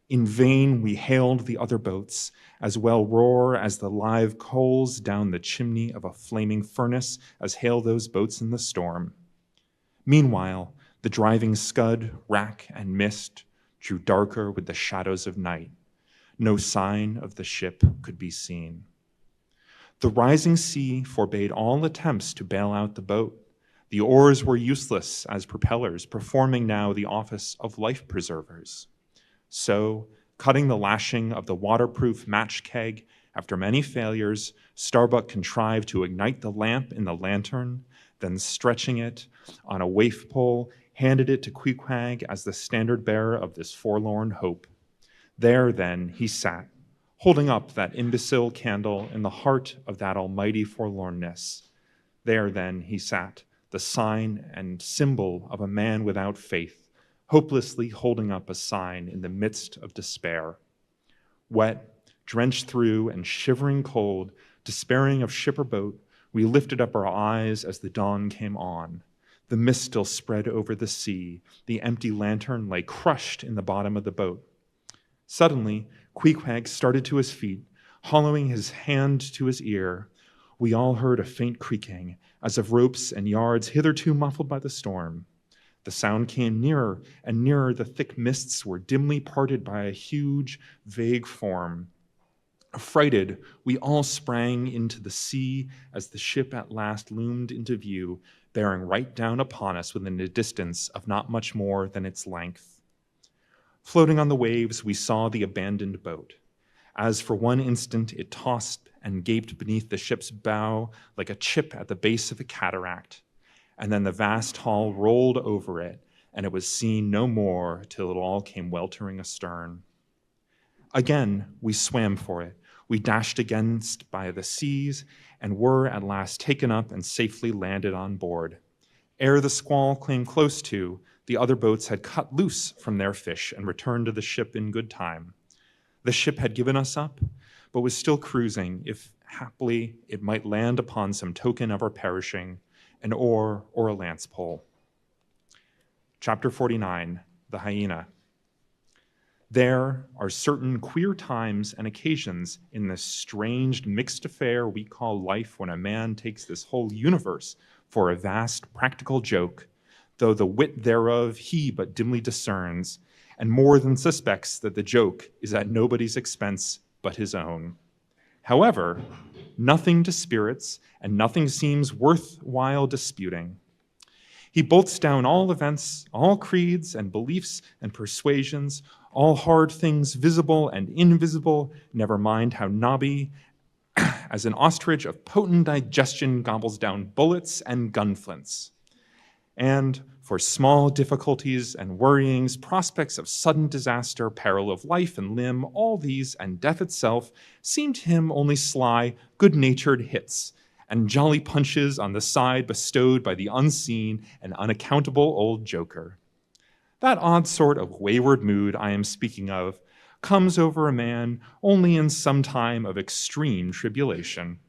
In vain we hailed the other boats, as well roar as the live coals down the chimney of a flaming furnace as hail those boats in the storm. Meanwhile, the driving scud, rack, and mist drew darker with the shadows of night. No sign of the ship could be seen. The rising sea forbade all attempts to bail out the boat. The oars were useless as propellers, performing now the office of life preservers. So, cutting the lashing of the waterproof match keg, after many failures, Starbuck contrived to ignite the lamp in the lantern, then stretching it on a waif pole, handed it to Queequeg as the standard bearer of this forlorn hope. There, then, he sat, holding up that imbecile candle in the heart of that almighty forlornness. There, then, he sat, the sign and symbol of a man without faith, hopelessly holding up a sign in the midst of despair. Wet, drenched through, and shivering cold, despairing of ship or boat, we lifted up our eyes as the dawn came on. The mist still spread over the sea. The empty lantern lay crushed in the bottom of the boat. Suddenly, Queequeg started to his feet, hollowing his hand to his ear. We all heard a faint creaking, as of ropes and yards hitherto muffled by the storm. The sound came nearer and nearer. The thick mists were dimly parted by a huge, vague form. Affrighted, we all sprang into the sea as the ship at last loomed into view, bearing right down upon us within a distance of not much more than its length. Floating on the waves, we saw the abandoned boat. As for one instant it tossed and gaped beneath the ship's bow like a chip at the base of a cataract, and then the vast hull rolled over it, and it was seen no more till it all came weltering astern. Again, we swam for it. We dashed against by the seas, and were at last taken up and safely landed on board. Ere the squall came close to, the other boats had cut loose from their fish and returned to the ship in good time. The ship had given us up, but was still cruising, if haply it might land upon some token of our perishing, an oar or a lance pole. Chapter 49, The Hyena. There are certain queer times and occasions in this strange mixed affair we call life when a man takes this whole universe for a vast practical joke, though the wit thereof he but dimly discerns, and more than suspects that the joke is at nobody's expense but his own. However, nothing dispirits, and nothing seems worthwhile disputing. He bolts down all events, all creeds and beliefs and persuasions, all hard things visible and invisible, never mind how knobby, as an ostrich of potent digestion gobbles down bullets and gunflints. And for small difficulties and worryings, prospects of sudden disaster, peril of life and limb, all these and death itself seem to him only sly, good-natured hits, and jolly punches on the side bestowed by the unseen and unaccountable old joker. That odd sort of wayward mood I am speaking of comes over a man only in some time of extreme tribulation.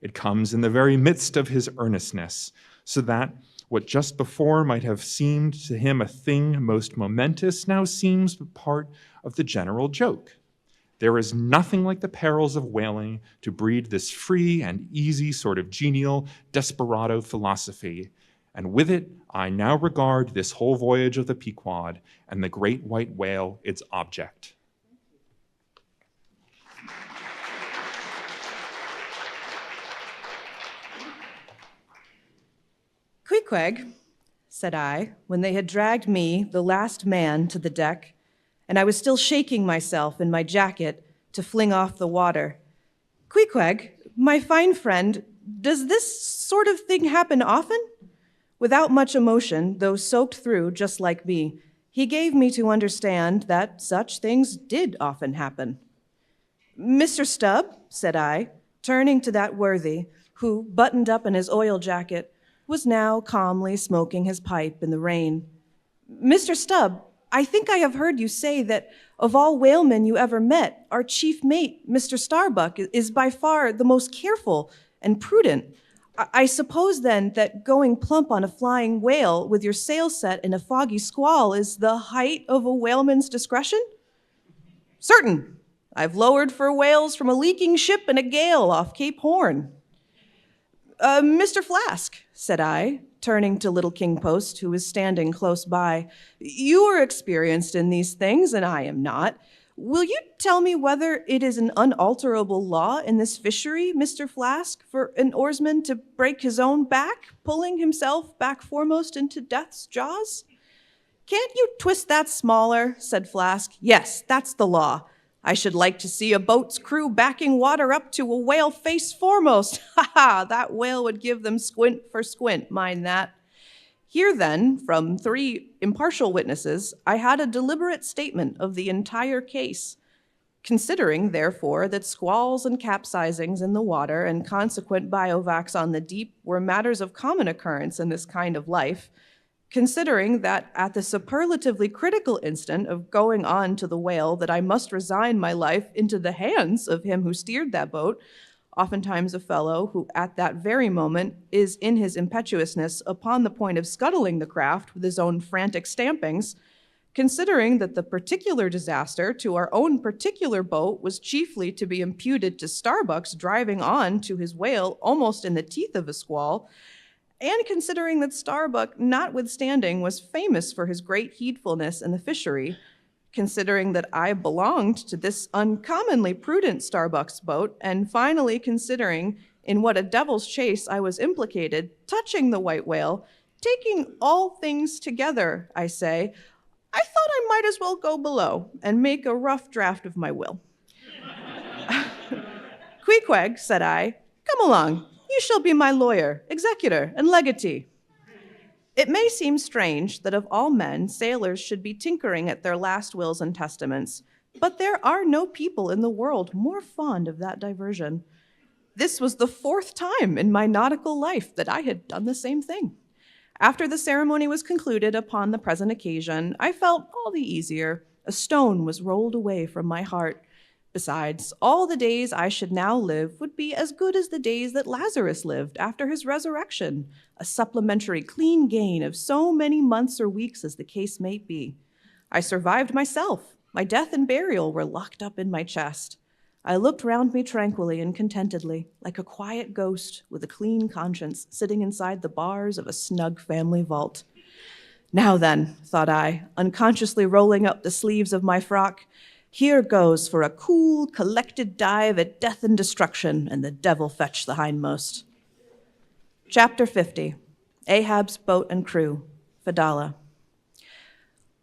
It comes in the very midst of his earnestness, so that what just before might have seemed to him a thing most momentous now seems but part of the general joke. There is nothing like the perils of whaling to breed this free and easy sort of genial desperado philosophy, and with it I now regard this whole voyage of the Pequod and the great white whale its object. Queequeg, said I, when they had dragged me, the last man, to the deck, and I was still shaking myself in my jacket to fling off the water. Queequeg, my fine friend, does this sort of thing happen often? Without much emotion, though soaked through just like me, he gave me to understand that such things did often happen. Mr. Stubb, said I, turning to that worthy, who, buttoned up in his oil jacket, was now calmly smoking his pipe in the rain. Mr. Stubb, I think I have heard you say that of all whalemen you ever met, our chief mate, Mr. Starbuck, is by far the most careful and prudent. I suppose then that going plump on a flying whale with your sail set in a foggy squall is the height of a whaleman's discretion? Certain. I've lowered for whales from a leaking ship in a gale off Cape Horn. Mr. Flask, said I, turning to little King Post, who was standing close by, you are experienced in these things, and I am not. Will you tell me whether it is an unalterable law in this fishery, Mr. Flask, for an oarsman to break his own back, pulling himself back foremost into death's jaws? Can't you twist that smaller, said Flask. Yes, that's the law. I should like to see a boat's crew backing water up to a whale face foremost. Ha ha, that whale would give them squint for squint, mind that. Here then, from 3 impartial witnesses, I had a deliberate statement of the entire case. Considering, therefore, that squalls and capsizings in the water and consequent biovacs on the deep were matters of common occurrence in this kind of life, considering that at the superlatively critical instant of going on to the whale that I must resign my life into the hands of him who steered that boat, oftentimes a fellow who at that very moment is in his impetuousness upon the point of scuttling the craft with his own frantic stampings, considering that the particular disaster to our own particular boat was chiefly to be imputed to Starbuck's driving on to his whale almost in the teeth of a squall, and considering that Starbuck, notwithstanding, was famous for his great heedfulness in the fishery, considering that I belonged to this uncommonly prudent Starbuck's boat, and finally considering in what a devil's chase I was implicated, touching the white whale, taking all things together, I say, I thought I might as well go below and make a rough draft of my will. Queequeg, said I, come along. You shall be my lawyer, executor, and legatee. It may seem strange that of all men, sailors should be tinkering at their last wills and testaments, but there are no people in the world more fond of that diversion. This was the 4th time in my nautical life that I had done the same thing. After the ceremony was concluded upon the present occasion, I felt all the easier. A stone was rolled away from my heart. Besides, all the days I should now live would be as good as the days that Lazarus lived after his resurrection, a supplementary clean gain of so many months or weeks as the case may be. I survived myself. My death and burial were locked up in my chest. I looked round me tranquilly and contentedly, like a quiet ghost with a clean conscience sitting inside the bars of a snug family vault. Now then, thought I, unconsciously rolling up the sleeves of my frock, here goes for a cool, collected dive at death and destruction, and the devil fetch the hindmost. Chapter 50, Ahab's Boat and Crew, Fedallah.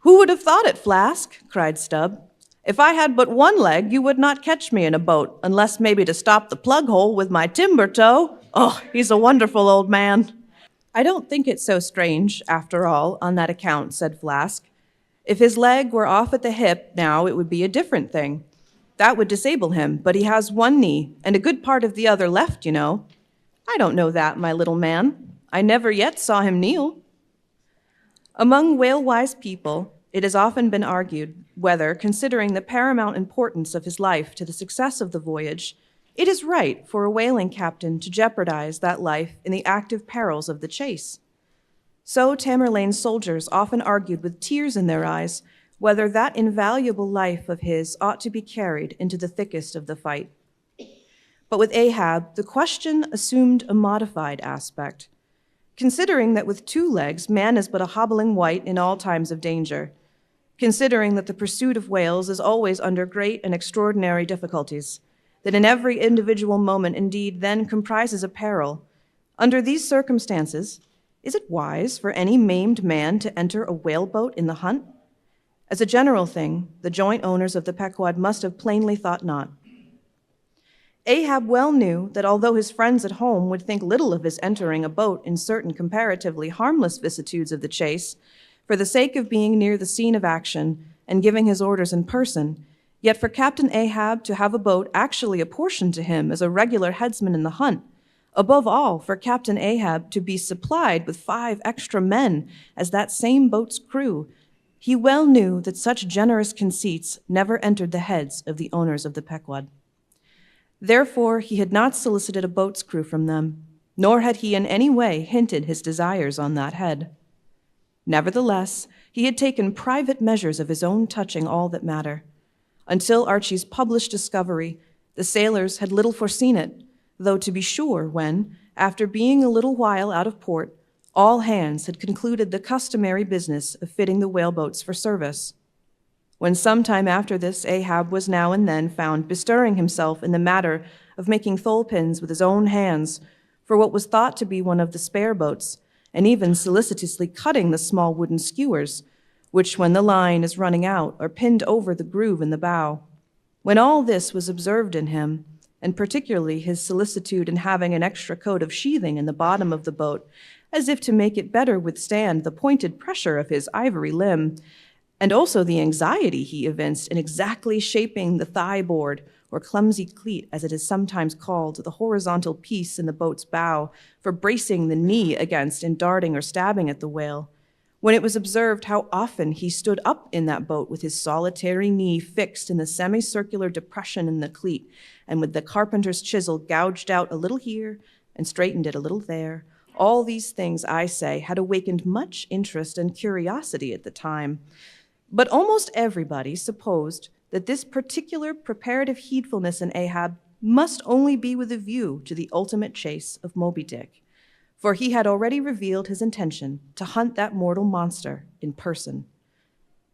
Who would have thought it, Flask? Cried Stubb. If I had but one leg, you would not catch me in a boat, unless maybe to stop the plug hole with my timber toe. Oh, he's a wonderful old man. I don't think it so strange, after all, on that account, said Flask. If his leg were off at the hip now, it would be a different thing. That would disable him, but he has one knee, and a good part of the other left, you know. I don't know that, my little man. I never yet saw him kneel. Among whale-wise people, it has often been argued whether, considering the paramount importance of his life to the success of the voyage, it is right for a whaling captain to jeopardize that life in the active perils of the chase. So Tamerlane's soldiers often argued with tears in their eyes whether that invaluable life of his ought to be carried into the thickest of the fight. But with Ahab, the question assumed a modified aspect. Considering that with 2 legs, man is but a hobbling wight in all times of danger. Considering that the pursuit of whales is always under great and extraordinary difficulties, that in every individual moment indeed then comprises a peril. Under these circumstances, is it wise for any maimed man to enter a whaleboat in the hunt? As a general thing, the joint owners of the Pequod must have plainly thought not. Ahab well knew that although his friends at home would think little of his entering a boat in certain comparatively harmless vicissitudes of the chase, for the sake of being near the scene of action and giving his orders in person, yet for Captain Ahab to have a boat actually apportioned to him as a regular headsman in the hunt, above all for Captain Ahab to be supplied with 5 extra men as that same boat's crew, he well knew that such generous conceits never entered the heads of the owners of the Pequod. Therefore, he had not solicited a boat's crew from them, nor had he in any way hinted his desires on that head. Nevertheless, he had taken private measures of his own touching all that matter. Until Archie's published discovery, the sailors had little foreseen it, though to be sure when, after being a little while out of port, all hands had concluded the customary business of fitting the whaleboats for service. When some time after this Ahab was now and then found bestirring himself in the matter of making thole pins with his own hands for what was thought to be one of the spare boats, and even solicitously cutting the small wooden skewers, which, when the line is running out, are pinned over the groove in the bow. When all this was observed in him, and particularly his solicitude in having an extra coat of sheathing in the bottom of the boat, as if to make it better withstand the pointed pressure of his ivory limb, and also the anxiety he evinced in exactly shaping the thigh board, or clumsy cleat, as it is sometimes called, the horizontal piece in the boat's bow, for bracing the knee against in darting or stabbing at the whale. When it was observed how often he stood up in that boat with his solitary knee fixed in the semicircular depression in the cleat, and with the carpenter's chisel gouged out a little here and straightened it a little there, all these things, I say, had awakened much interest and curiosity at the time. But almost everybody supposed that this particular preparative heedfulness in Ahab must only be with a view to the ultimate chase of Moby Dick, for he had already revealed his intention to hunt that mortal monster in person.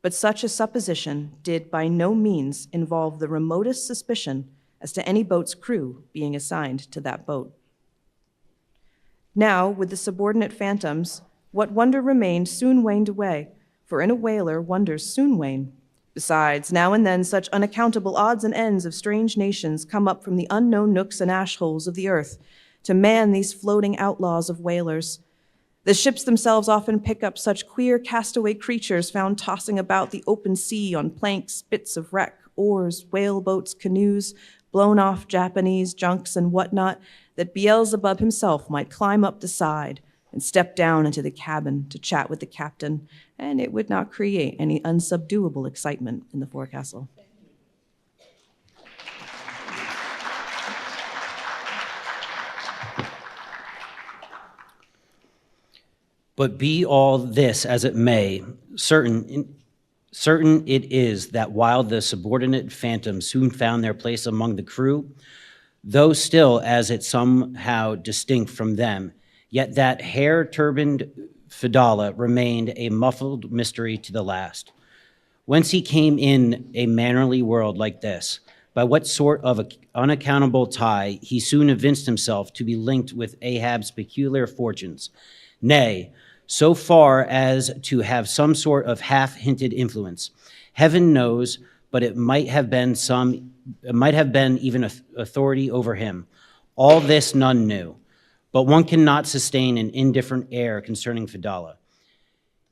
But such a supposition did by no means involve the remotest suspicion as to any boat's crew being assigned to that boat. Now, with the subordinate phantoms, what wonder remained soon waned away, for in a whaler wonders soon wane. Besides, now and then such unaccountable odds and ends of strange nations come up from the unknown nooks and ash-holes of the earth to man these floating outlaws of whalers. The ships themselves often pick up such queer castaway creatures found tossing about the open sea on planks, bits of wreck, oars, whaleboats, canoes, blown-off Japanese junks and whatnot, that Beelzebub himself might climb up the side and step down into the cabin to chat with the captain, and it would not create any unsubduable excitement in the forecastle. But be all this as it may, certain it is that while the subordinate phantoms soon found their place among the crew, though still as it somehow distinct from them, yet that hair-turbaned Fedallah remained a muffled mystery to the last. Whence he came in a mannerly world like this, by what sort of unaccountable tie he soon evinced himself to be linked with Ahab's peculiar fortunes, nay, so far as to have some sort of half-hinted influence. Heaven knows, but it might have been even authority over him. All this none knew. But one cannot sustain an indifferent air concerning Fedallah.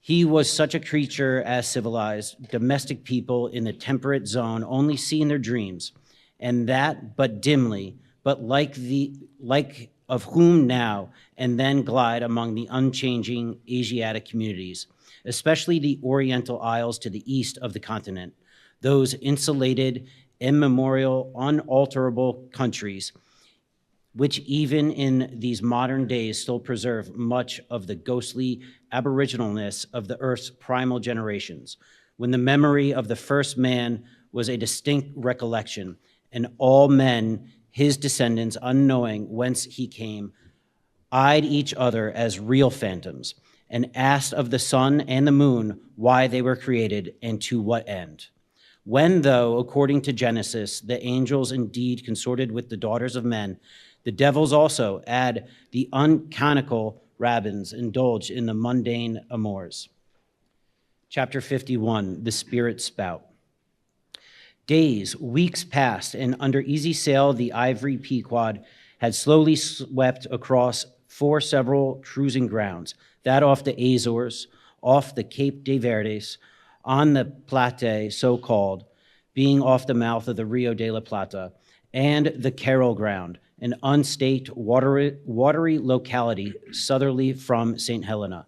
He was such a creature as civilized, domestic people in the temperate zone only see in their dreams, and that but dimly, but like of whom now and then glide among the unchanging Asiatic communities, especially the Oriental Isles to the east of the continent, those insulated, immemorial, unalterable countries, which even in these modern days still preserve much of the ghostly aboriginalness of the Earth's primal generations, when the memory of the first man was a distinct recollection, and all men, his descendants, unknowing whence he came, eyed each other as real phantoms, and asked of the sun and the moon why they were created and to what end. When, though, according to Genesis, the angels indeed consorted with the daughters of men, the devils also, add the uncanonical rabbins, indulge in the mundane amours. Chapter 51, the Spirit Spout. Days, weeks passed, and under easy sail the ivory Pequod had slowly swept across 4 several cruising grounds, that off the Azores, off the Cape de Verdes, on the Plate, so called, being off the mouth of the Rio de la Plata, and the Carroll Ground, an unstaked watery locality southerly from St. Helena.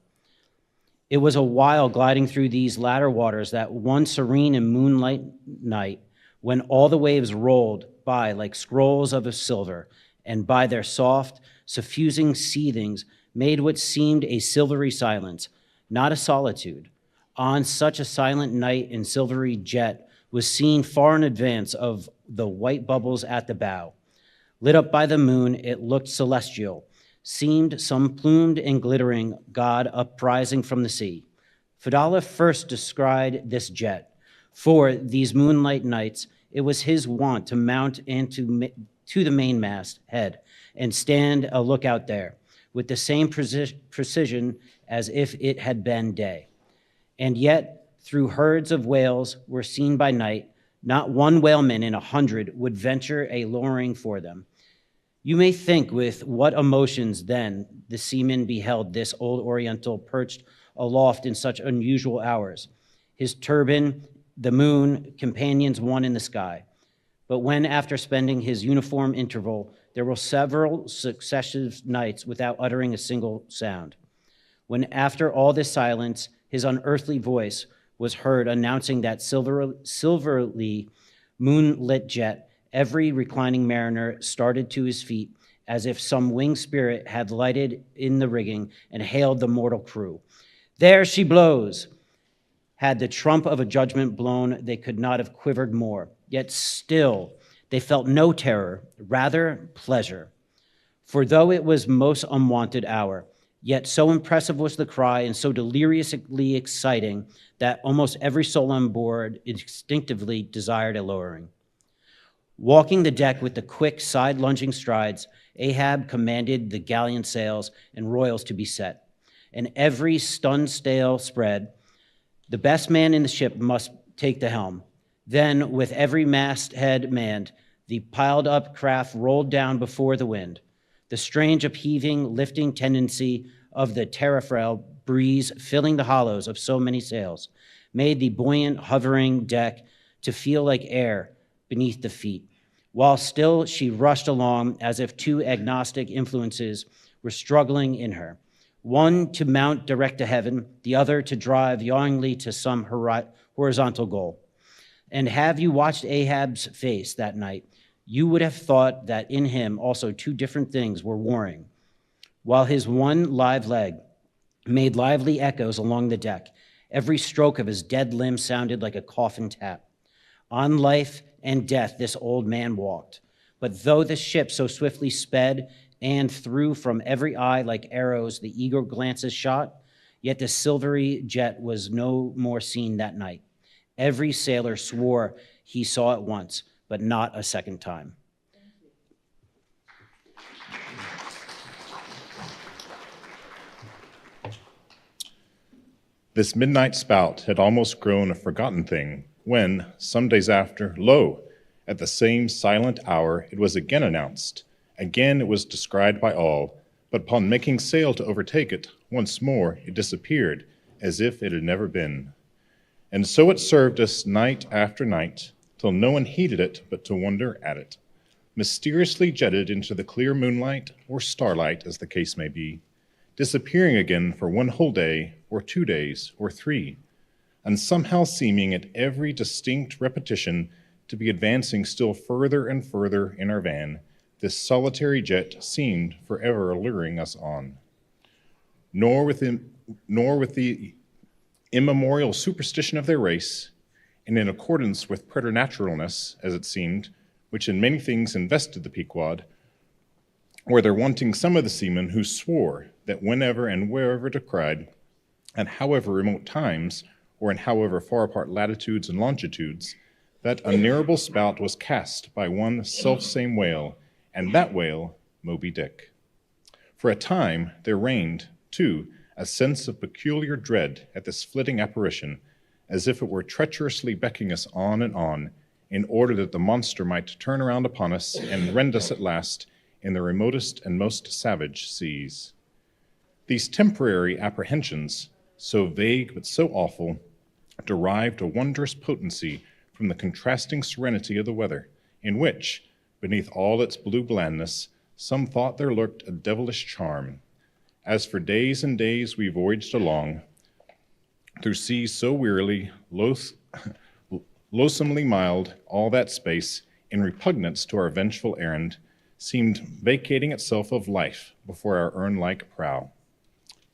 It was a while gliding through these latter waters that one serene and moonlight night, when all the waves rolled by like scrolls of silver, and by their soft, suffusing seethings made what seemed a silvery silence, not a solitude. On such a silent night in silvery jet was seen far in advance of the white bubbles at the bow. Lit up by the moon, it looked celestial, seemed some plumed and glittering god uprising from the sea. Fadala first descried this jet. For these moonlight nights, it was his wont to mount into to the mainmast head and stand a lookout there, with the same precision as if it had been day. And yet, through herds of whales were seen by night, not one whaleman in 100 would venture a lowering for them. You may think with what emotions then the seaman beheld this old Oriental perched aloft in such unusual hours, his turban, the moon, companions one in the sky. But when, after spending his uniform interval, there were several successive nights without uttering a single sound, when after all this silence, his unearthly voice was heard announcing that silverly moonlit jet, every reclining mariner started to his feet as if some winged spirit had lighted in the rigging and hailed the mortal crew. There she blows! Had the trump of a judgment blown, they could not have quivered more. Yet still, they felt no terror, rather pleasure. For though it was most unwonted hour, yet so impressive was the cry and so deliriously exciting that almost every soul on board instinctively desired a lowering. Walking the deck with the quick side-lunging strides, Ahab commanded the galleon sails and royals to be set, and every stun-sail spread. The best man in the ship must take the helm. Then, with every masthead manned, the piled-up craft rolled down before the wind. The strange upheaving, lifting tendency of the taffrail breeze filling the hollows of so many sails made the buoyant, hovering deck to feel like air beneath the feet, while still she rushed along as if 2 agnostic influences were struggling in her, one to mount direct to heaven, the other to drive yawingly to some horizontal goal. And have you watched Ahab's face that night, you would have thought that in him also 2 different things were warring, while his one live leg made lively echoes along the deck. Every stroke of his dead limb sounded like a coffin tap. On life and death this old man walked. But though the ship so swiftly sped and threw from every eye like arrows the eager glances shot, yet the silvery jet was no more seen that night. Every sailor swore he saw it once, but not a second time. This midnight spout had almost grown a forgotten thing when, some days after, lo, at the same silent hour it was again announced. Again it was descried by all, but upon making sail to overtake it, once more it disappeared, as if it had never been. And so it served us night after night, till no one heeded it but to wonder at it. mysteriously jetted into the clear moonlight or starlight, as the case may be, disappearing again for one whole day, or 2 days, or 3, and somehow seeming at every distinct repetition to be advancing still further and further in our van, this solitary jet seemed forever alluring us on. Nor with the immemorial superstition of their race, and in accordance with preternaturalness, as it seemed, which in many things invested the Pequod, were there wanting some of the seamen who swore that whenever and wherever descried, and however remote times, or in however far apart latitudes and longitudes, that unnarrable spout was cast by one self-same whale, and that whale Moby Dick. For a time there reigned, too, a sense of peculiar dread at this flitting apparition, as if it were treacherously beckoning us on, in order that the monster might turn around upon us and rend us at last in the remotest and most savage seas. These temporary apprehensions, so vague but so awful, derived a wondrous potency from the contrasting serenity of the weather, in which, beneath all its blue blandness, some thought there lurked a devilish charm. As for days and days we voyaged along, through seas so wearily, loathsomely mild, all that space, in repugnance to our vengeful errand, seemed vacating itself of life before our urn-like prow.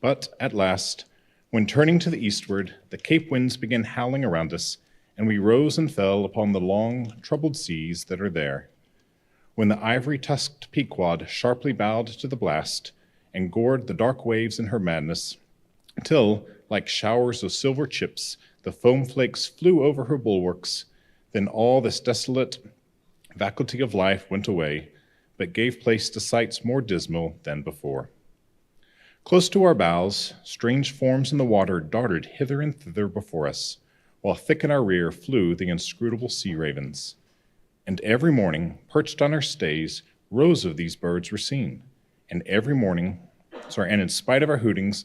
But at last, when turning to the eastward, the Cape winds began howling around us, and we rose and fell upon the long, troubled seas that are there. When the ivory-tusked Pequod sharply bowed to the blast, and gored the dark waves in her madness, till, like showers of silver chips, the foam flakes flew over her bulwarks, then all this desolate vacuity of life went away, but gave place to sights more dismal than before. Close to our bows, strange forms in the water darted hither and thither before us, while thick in our rear flew the inscrutable sea ravens. And every morning, perched on our stays, rows of these birds were seen, and every morning, and in spite of our hootings,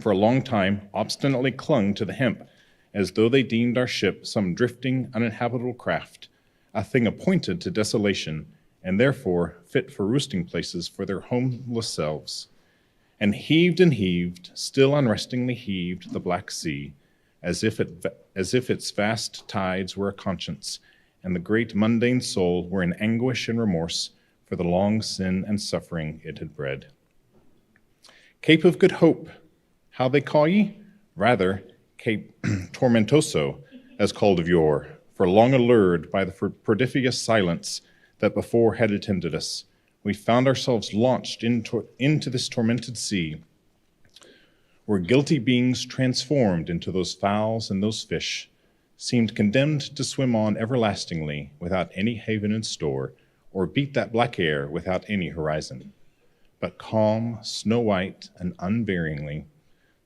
for a long time obstinately clung to the hemp, as though they deemed our ship some drifting, uninhabitable craft, a thing appointed to desolation, and therefore fit for roosting places for their homeless selves. And heaved, still unrestingly heaved, the black sea, as if its vast tides were a conscience, and the great mundane soul were in anguish and remorse for the long sin and suffering it had bred. Cape of Good Hope, how they call ye? Rather, Cape Tormentoso, as called of yore, for long allured by the perfidious silence that before had attended us, we found ourselves launched into this tormented sea, where guilty beings transformed into those fowls and those fish, seemed condemned to swim on everlastingly without any haven in store, or beat that black air without any horizon. But calm, snow-white, and unvaryingly,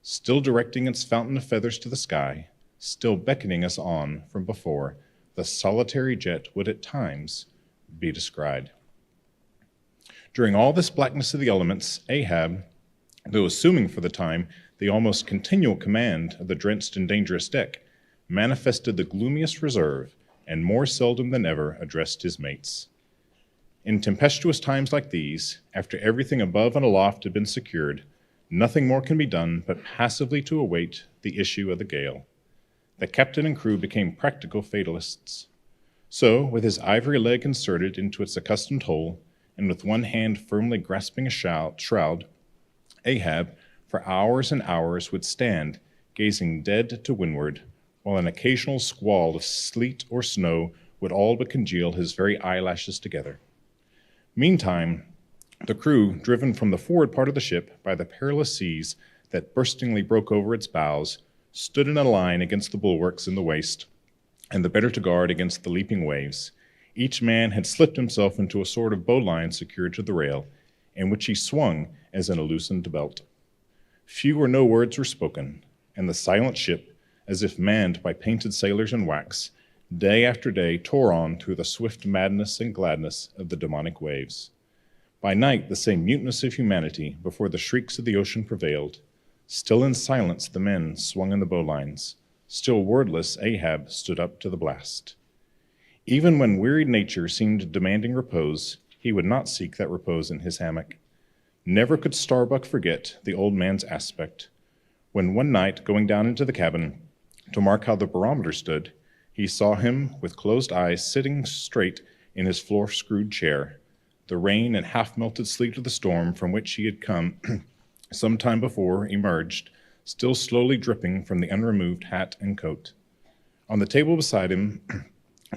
still directing its fountain of feathers to the sky, still beckoning us on from before, the solitary jet would at times be descried. During all this blackness of the elements, Ahab, though assuming for the time the almost continual command of the drenched and dangerous deck, manifested the gloomiest reserve, and more seldom than ever addressed his mates. In tempestuous times like these, after everything above and aloft had been secured, nothing more can be done but passively to await the issue of the gale. The captain and crew became practical fatalists. So, with his ivory leg inserted into its accustomed hole, and with one hand firmly grasping a shroud, Ahab, for hours and hours, would stand, gazing dead to windward, while an occasional squall of sleet or snow would all but congeal his very eyelashes together. Meantime, the crew, driven from the forward part of the ship by the perilous seas that burstingly broke over its bows, stood in a line against the bulwarks in the waist, and the better to guard against the leaping waves. Each man had slipped himself into a sort of bowline secured to the rail, in which he swung as in a loosened belt. Few or no words were spoken, and the silent ship, as if manned by painted sailors in wax, day after day tore on through the swift madness and gladness of the demonic waves. By night the same muteness of humanity before the shrieks of the ocean prevailed. Still in silence the men swung in the bowlines. Still wordless Ahab stood up to the blast. Even when wearied nature seemed demanding repose, he would not seek that repose in his hammock. Never could Starbuck forget the old man's aspect. When one night, going down into the cabin to mark how the barometer stood, he saw him with closed eyes sitting straight in his floor-screwed chair, the rain and half-melted sleet of the storm from which he had come some time before emerged, still slowly dripping from the unremoved hat and coat. On the table beside him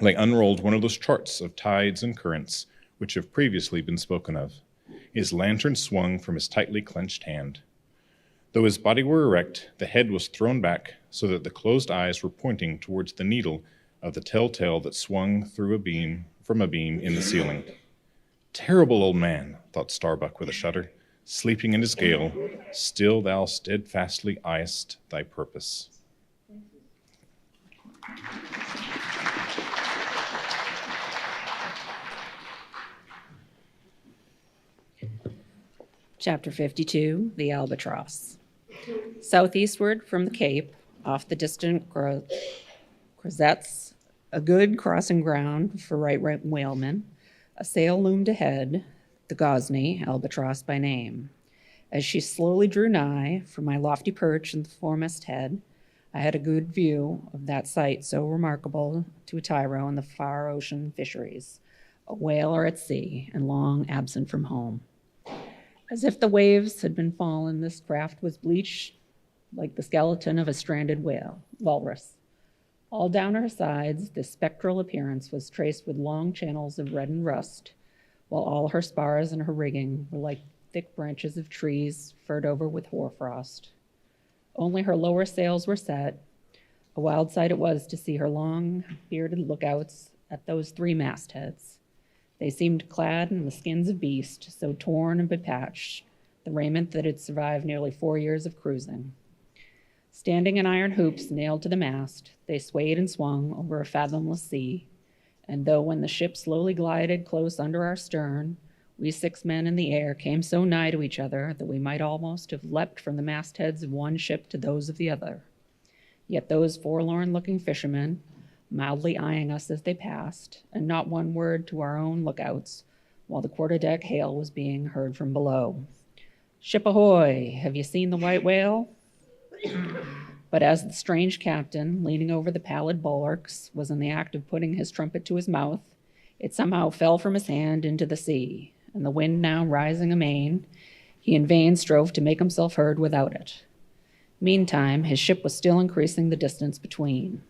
lay unrolled one of those charts of tides and currents which have previously been spoken of. His lantern swung from his tightly clenched hand. Though his body were erect, the head was thrown back so that the closed eyes were pointing towards the needle of the telltale that swung through from a beam in the ceiling. Terrible old man, thought Starbuck with a shudder, sleeping in his gale, still thou steadfastly eyest thy purpose. Chapter 52, The Albatross. Southeastward from the Cape, off the distant Crozetts, a good crossing ground for right whalemen, a sail loomed ahead, the Gosney, Albatross by name. As she slowly drew nigh, from my lofty perch in the foremast head, I had a good view of that sight so remarkable to a tyro in the far ocean fisheries, a whaler at sea and long absent from home. As if the waves had been fallen, this craft was bleached like the skeleton of a stranded walrus. All down her sides, this spectral appearance was traced with long channels of reddened rust, while all her spars and her rigging were like thick branches of trees furred over with hoarfrost. Only her lower sails were set. A wild sight it was to see her long, bearded lookouts at those three mastheads. They seemed clad in the skins of beast, so torn and bepatched, the raiment that had survived nearly 4 years of cruising. Standing in iron hoops nailed to the mast, they swayed and swung over a fathomless sea, and though when the ship slowly glided close under our stern, we 6 men in the air came so nigh to each other that we might almost have leapt from the mastheads of one ship to those of the other. Yet those forlorn-looking fishermen, mildly eyeing us as they passed, and not one word to our own lookouts, while the quarter-deck hail was being heard from below. "Ship ahoy! Have you seen the white whale?" But as the strange captain, leaning over the pallid bulwarks, was in the act of putting his trumpet to his mouth, it somehow fell from his hand into the sea, and the wind now rising amain, he in vain strove to make himself heard without it. Meantime, his ship was still increasing the distance between,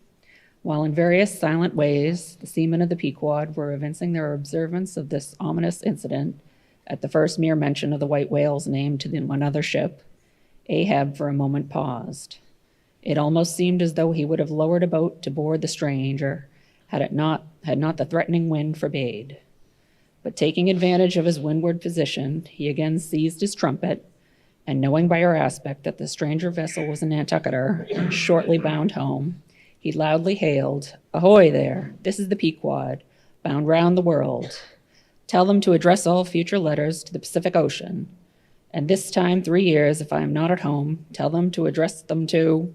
while in various silent ways the seamen of the Pequod were evincing their observance of this ominous incident. At the first mere mention of the white whale's name to one other ship, Ahab for a moment paused. It almost seemed as though he would have lowered a boat to board the stranger had not the threatening wind forbade. But taking advantage of his windward position, he again seized his trumpet, and knowing by her aspect that the stranger vessel was a Nantucketer and shortly bound home, he loudly hailed, "Ahoy there! This is the Pequod, bound round the world. Tell them to address all future letters to the Pacific Ocean. And this time 3 years, if I am not at home, tell them to address them to..."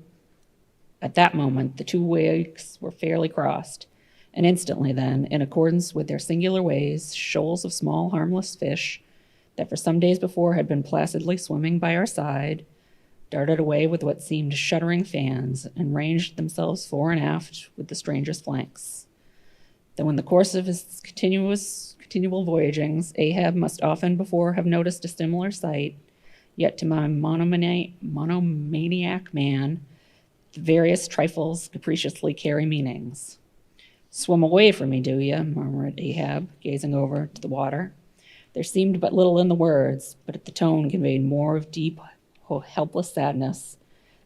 At that moment, the 2 wakes were fairly crossed, and instantly then, in accordance with their singular ways, shoals of small, harmless fish that for some days before had been placidly swimming by our side, darted away with what seemed shuddering fans and ranged themselves fore and aft with the stranger's flanks. Though in the course of his continual voyagings, Ahab must often before have noticed a similar sight, yet to my monomaniac man, the various trifles capriciously carry meanings. "Swim away from me, do you?" murmured Ahab, gazing over to the water. There seemed but little in the words, but the tone conveyed more of deep, helpless sadness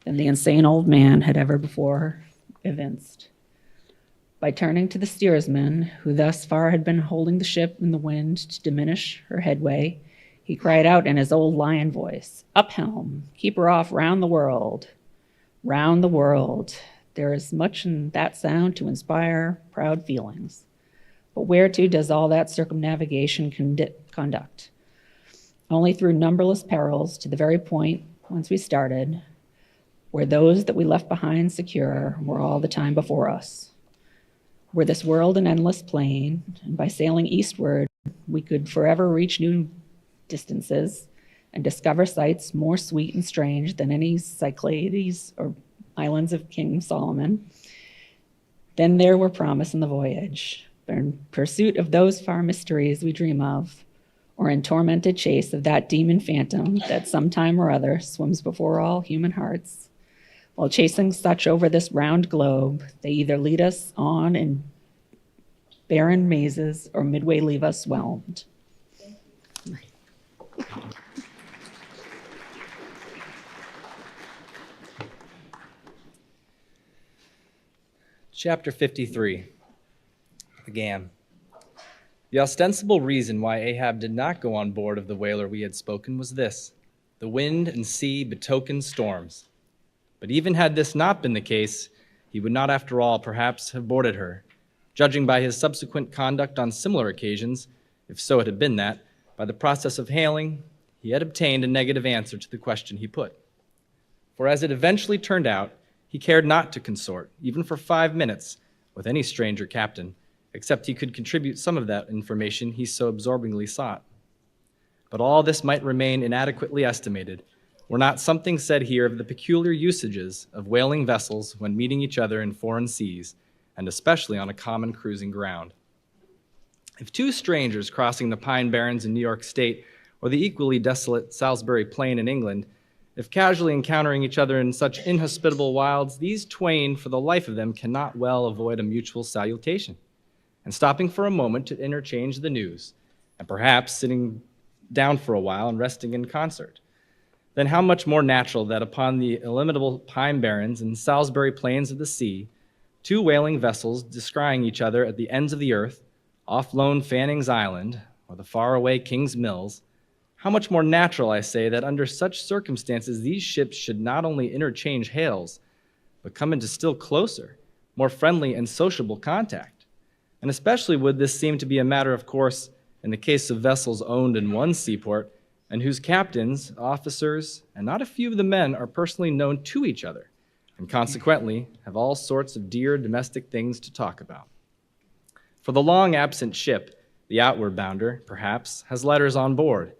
than the insane old man had ever before evinced. By turning to the steersman, who thus far had been holding the ship in the wind to diminish her headway, he cried out in his old lion voice, "Up helm! Keep her off round the world! Round the world!" There is much in that sound to inspire proud feelings. But whereto does all that circumnavigation conduct? Only through numberless perils to the very point whence we started, where those that we left behind secure were all the time before us. Were this world an endless plain, and by sailing eastward, we could forever reach new distances and discover sights more sweet and strange than any Cyclades or islands of King Solomon. Then there were promise in the voyage, in pursuit of those far mysteries we dream of, or in tormented chase of that demon phantom that sometime or other swims before all human hearts. While chasing such over this round globe, they either lead us on in barren mazes or midway leave us whelmed. Chapter 53 began. The ostensible reason why Ahab did not go on board of the whaler we had spoken was this: the wind and sea betokened storms. But even had this not been the case, he would not, after all, perhaps have boarded her. Judging by his subsequent conduct on similar occasions, if so it had been that, by the process of hailing, he had obtained a negative answer to the question he put. For as it eventually turned out, he cared not to consort, even for 5 minutes, with any stranger captain, except he could contribute some of that information he so absorbingly sought. But all this might remain inadequately estimated, were not something said here of the peculiar usages of whaling vessels when meeting each other in foreign seas, and especially on a common cruising ground. If two strangers crossing the Pine Barrens in New York State, or the equally desolate Salisbury Plain in England, if casually encountering each other in such inhospitable wilds, these twain, for the life of them, cannot well avoid a mutual salutation, and stopping for a moment to interchange the news, and perhaps sitting down for a while and resting in concert, then how much more natural that upon the illimitable Pine Barrens and Salisbury Plains of the sea, two whaling vessels descrying each other at the ends of the earth, off lone Fanning's Island, or the faraway King's Mills, how much more natural, I say, that under such circumstances these ships should not only interchange hails, but come into still closer, more friendly and sociable contact. And especially would this seem to be a matter of course in the case of vessels owned in one seaport, and whose captains, officers, and not a few of the men are personally known to each other, and consequently have all sorts of dear domestic things to talk about. For the long absent ship, the outward bounder, perhaps, has letters on board.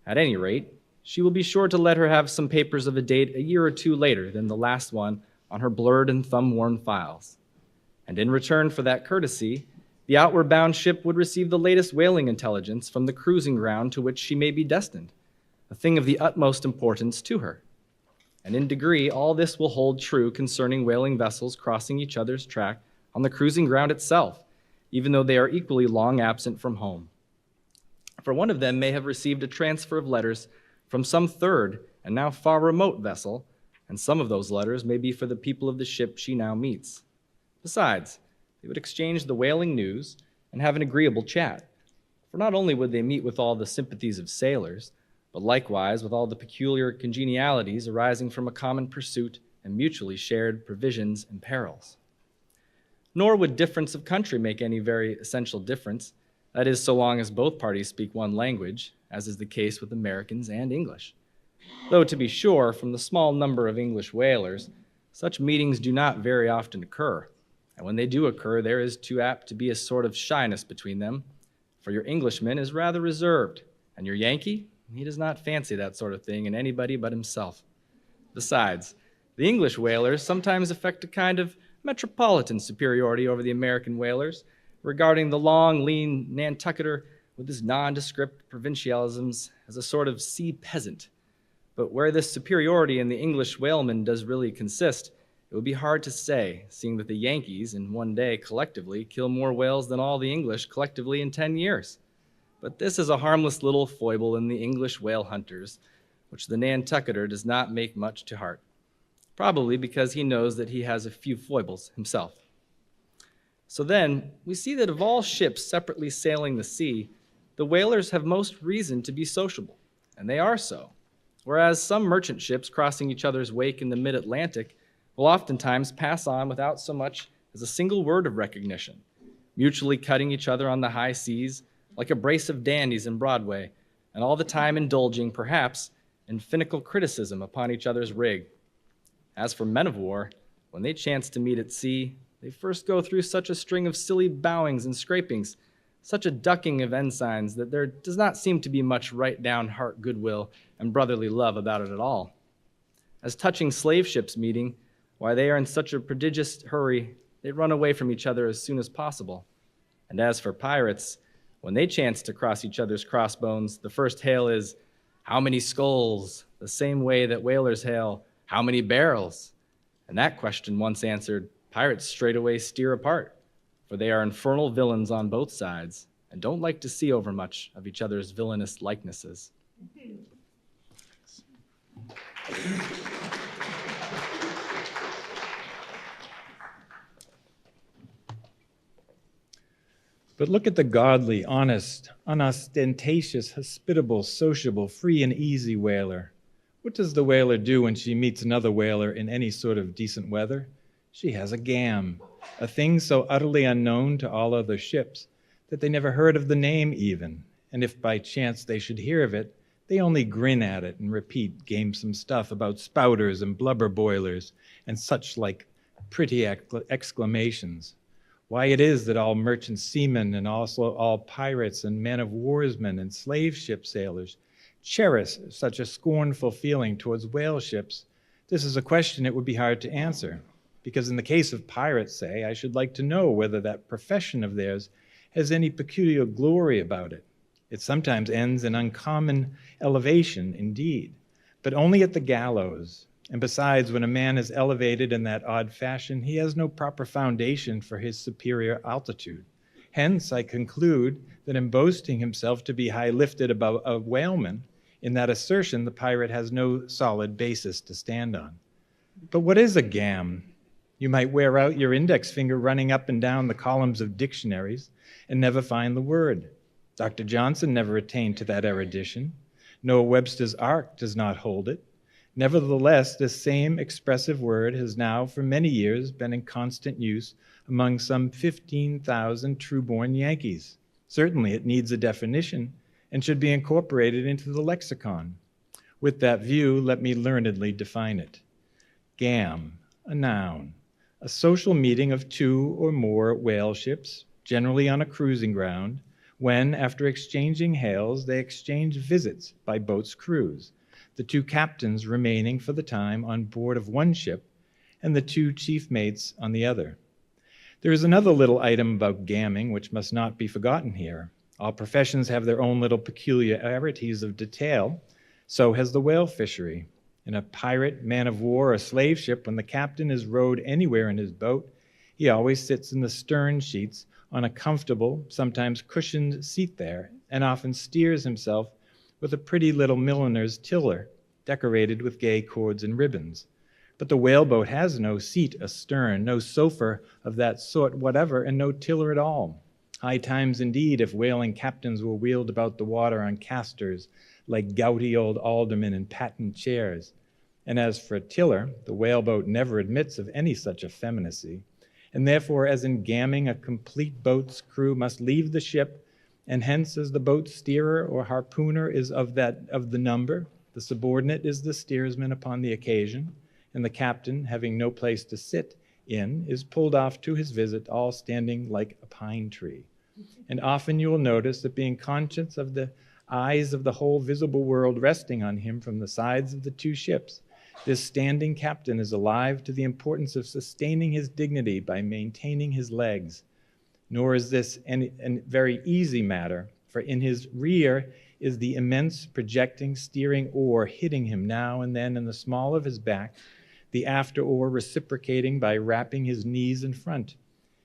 At any rate, she will be sure to let her have some papers of a date a year or two later than the last one on her blurred and thumb-worn files. And in return for that courtesy, the outward bound ship would receive the latest whaling intelligence from the cruising ground to which she may be destined, a thing of the utmost importance to her. And in degree, all this will hold true concerning whaling vessels crossing each other's track on the cruising ground itself, even though they are equally long absent from home. For one of them may have received a transfer of letters from some third and now far remote vessel, and some of those letters may be for the people of the ship she now meets. Besides, they would exchange the whaling news and have an agreeable chat, for not only would they meet with all the sympathies of sailors, but likewise with all the peculiar congenialities arising from a common pursuit and mutually shared provisions and perils. Nor would difference of country make any very essential difference, that is, so long as both parties speak one language, as is the case with Americans and English. Though, to be sure, from the small number of English whalers, such meetings do not very often occur, and when they do occur, there is too apt to be a sort of shyness between them, for your Englishman is rather reserved, and your Yankee, he does not fancy that sort of thing in anybody but himself. Besides, the English whalers sometimes affect a kind of metropolitan superiority over the American whalers, regarding the long, lean Nantucketer with his nondescript provincialisms as a sort of sea peasant. But where this superiority in the English whaleman does really consist, it would be hard to say, seeing that the Yankees in one day collectively kill more whales than all the English collectively in 10 years. But this is a harmless little foible in the English whale hunters, which the Nantucketer does not make much to heart, probably because he knows that he has a few foibles himself. So then, we see that of all ships separately sailing the sea, the whalers have most reason to be sociable, and they are so, whereas some merchant ships crossing each other's wake in the mid-Atlantic will oftentimes pass on without so much as a single word of recognition, mutually cutting each other on the high seas like a brace of dandies in Broadway, and all the time indulging, perhaps, in finical criticism upon each other's rig. As for men of war, when they chance to meet at sea, They first go through such a string of silly bowings and scrapings, such a ducking of ensigns, that there does not seem to be much right down heart goodwill and brotherly love about it at all. As touching slave ships meeting, why they are in such a prodigious hurry, they run away from each other as soon as possible. And as for pirates, when they chance to cross each other's crossbones, the first hail is, "How many skulls?" the same way that whalers hail, "How many barrels?" And that question once answered, pirates straightway steer apart, for they are infernal villains on both sides, and don't like to see overmuch of each other's villainous likenesses. But look at the godly, honest, unostentatious, hospitable, sociable, free and easy whaler. What does the whaler do when she meets another whaler in any sort of decent weather? She has a gam, a thing so utterly unknown to all other ships that they never heard of the name even, and if by chance they should hear of it, they only grin at it and repeat gamesome stuff about spouters and blubber boilers and such like pretty exclamations. Why it is that all merchant seamen and also all pirates and men-of-warsmen and slave ship sailors cherish such a scornful feeling towards whale ships, this is a question it would be hard to answer. Because in the case of pirates, say, I should like to know whether that profession of theirs has any peculiar glory about it. It sometimes ends in uncommon elevation indeed, but only at the gallows. And besides, when a man is elevated in that odd fashion, he has no proper foundation for his superior altitude. Hence, I conclude that in boasting himself to be high-lifted above a whaleman, in that assertion the pirate has no solid basis to stand on. But what is a gam? You might wear out your index finger running up and down the columns of dictionaries and never find the word. Dr. Johnson never attained to that erudition. Noah Webster's Ark does not hold it. Nevertheless, this same expressive word has now for many years been in constant use among some 15,000 true-born Yankees. Certainly it needs a definition and should be incorporated into the lexicon. With that view, let me learnedly define it. Gam, a noun, a social meeting of two or more whale ships, generally on a cruising ground, when, after exchanging hails, they exchange visits by boat's crews, the two captains remaining for the time on board of one ship and the two chief mates on the other. There is another little item about gamming which must not be forgotten here. All professions have their own little peculiarities of detail. So has the whale fishery. In a pirate, man of war, or slave ship, when the captain is rowed anywhere in his boat, he always sits in the stern sheets on a comfortable, sometimes cushioned seat there, and often steers himself with a pretty little milliner's tiller, decorated with gay cords and ribbons. But the whaleboat has no seat astern, no sofa of that sort whatever, and no tiller at all. High times indeed if whaling captains were wheeled about the water on castors, like gouty old aldermen in patent chairs. And as for a tiller, the whaleboat never admits of any such effeminacy, and therefore, as in gamming, a complete boat's crew must leave the ship, and hence, as the boat's steerer or harpooner is of the number, the subordinate is the steersman upon the occasion, and the captain, having no place to sit in, is pulled off to his visit, all standing like a pine tree. And often you will notice that being conscious of the eyes of the whole visible world resting on him from the sides of the two ships, this standing captain is alive to the importance of sustaining his dignity by maintaining his legs. Nor is this a very easy matter, for in his rear is the immense projecting steering oar hitting him now and then in the small of his back, the after oar reciprocating by wrapping his knees in front.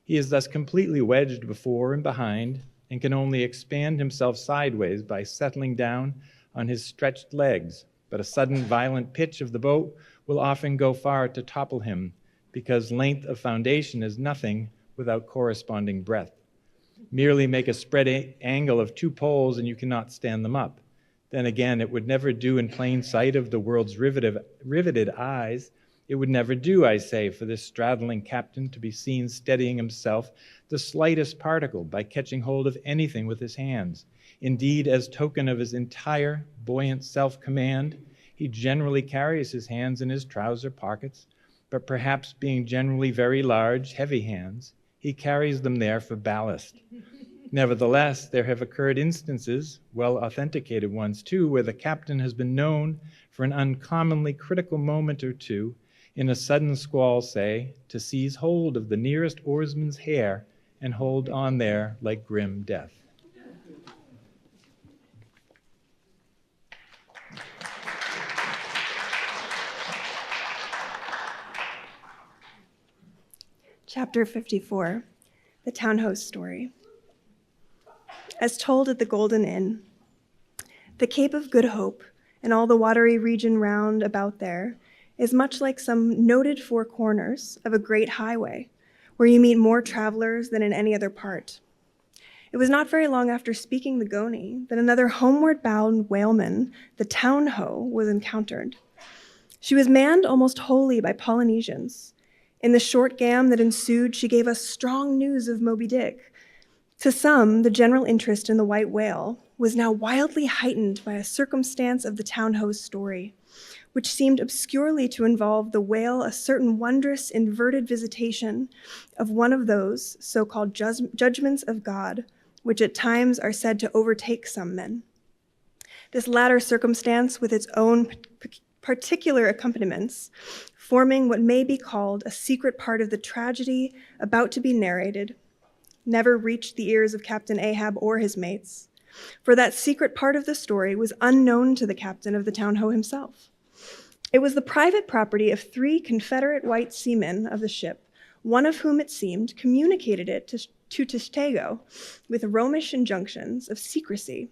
He is thus completely wedged before and behind, and can only expand himself sideways by settling down on his stretched legs. But a sudden violent pitch of the boat will often go far to topple him, because length of foundation is nothing without corresponding breadth. Merely make a spread angle of two poles and you cannot stand them up. Then again, it would never do in plain sight of the world's riveted eyes. It would never do, I say, for this straddling captain to be seen steadying himself the slightest particle by catching hold of anything with his hands. Indeed, as token of his entire buoyant self-command, he generally carries his hands in his trouser pockets, but perhaps being generally very large, heavy hands, he carries them there for ballast. Nevertheless, there have occurred instances, well authenticated ones too, where the captain has been known for an uncommonly critical moment or two in a sudden squall, say, to seize hold of the nearest oarsman's hair and hold on there like grim death. Chapter 54, The Town Host Story. As told at the Golden Inn, the Cape of Good Hope and all the watery region round about there is much like some noted four corners of a great highway, where you meet more travelers than in any other part. It was not very long after speaking the Goni that another homeward-bound whaleman, the Town Ho, was encountered. She was manned almost wholly by Polynesians. In the short gam that ensued, she gave us strong news of Moby Dick. To some, the general interest in the white whale was now wildly heightened by a circumstance of the Town Ho's story, which seemed obscurely to involve the whale a certain wondrous inverted visitation of one of those so-called judgments of God, which at times are said to overtake some men. This latter circumstance, with its own particular accompaniments, forming what may be called a secret part of the tragedy about to be narrated, never reached the ears of Captain Ahab or his mates, for that secret part of the story was unknown to the captain of the Town Ho himself. It was the private property of 3 Confederate white seamen of the ship, one of whom, it seemed, communicated it to Tashtego with Romish injunctions of secrecy.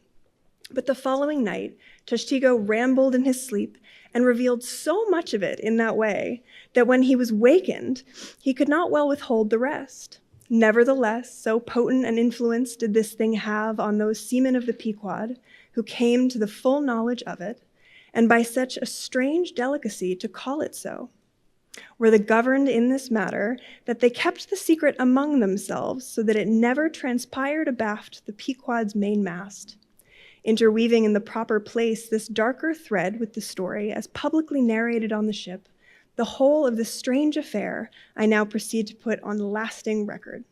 But the following night, Tashtego rambled in his sleep and revealed so much of it in that way that when he was wakened, he could not well withhold the rest. Nevertheless, so potent an influence did this thing have on those seamen of the Pequod who came to the full knowledge of it, and by such a strange delicacy to call it so, were they governed in this matter, that they kept the secret among themselves, so that it never transpired abaft the Pequod's mainmast, interweaving in the proper place this darker thread with the story as publicly narrated on the ship. The whole of this strange affair I now proceed to put on lasting record.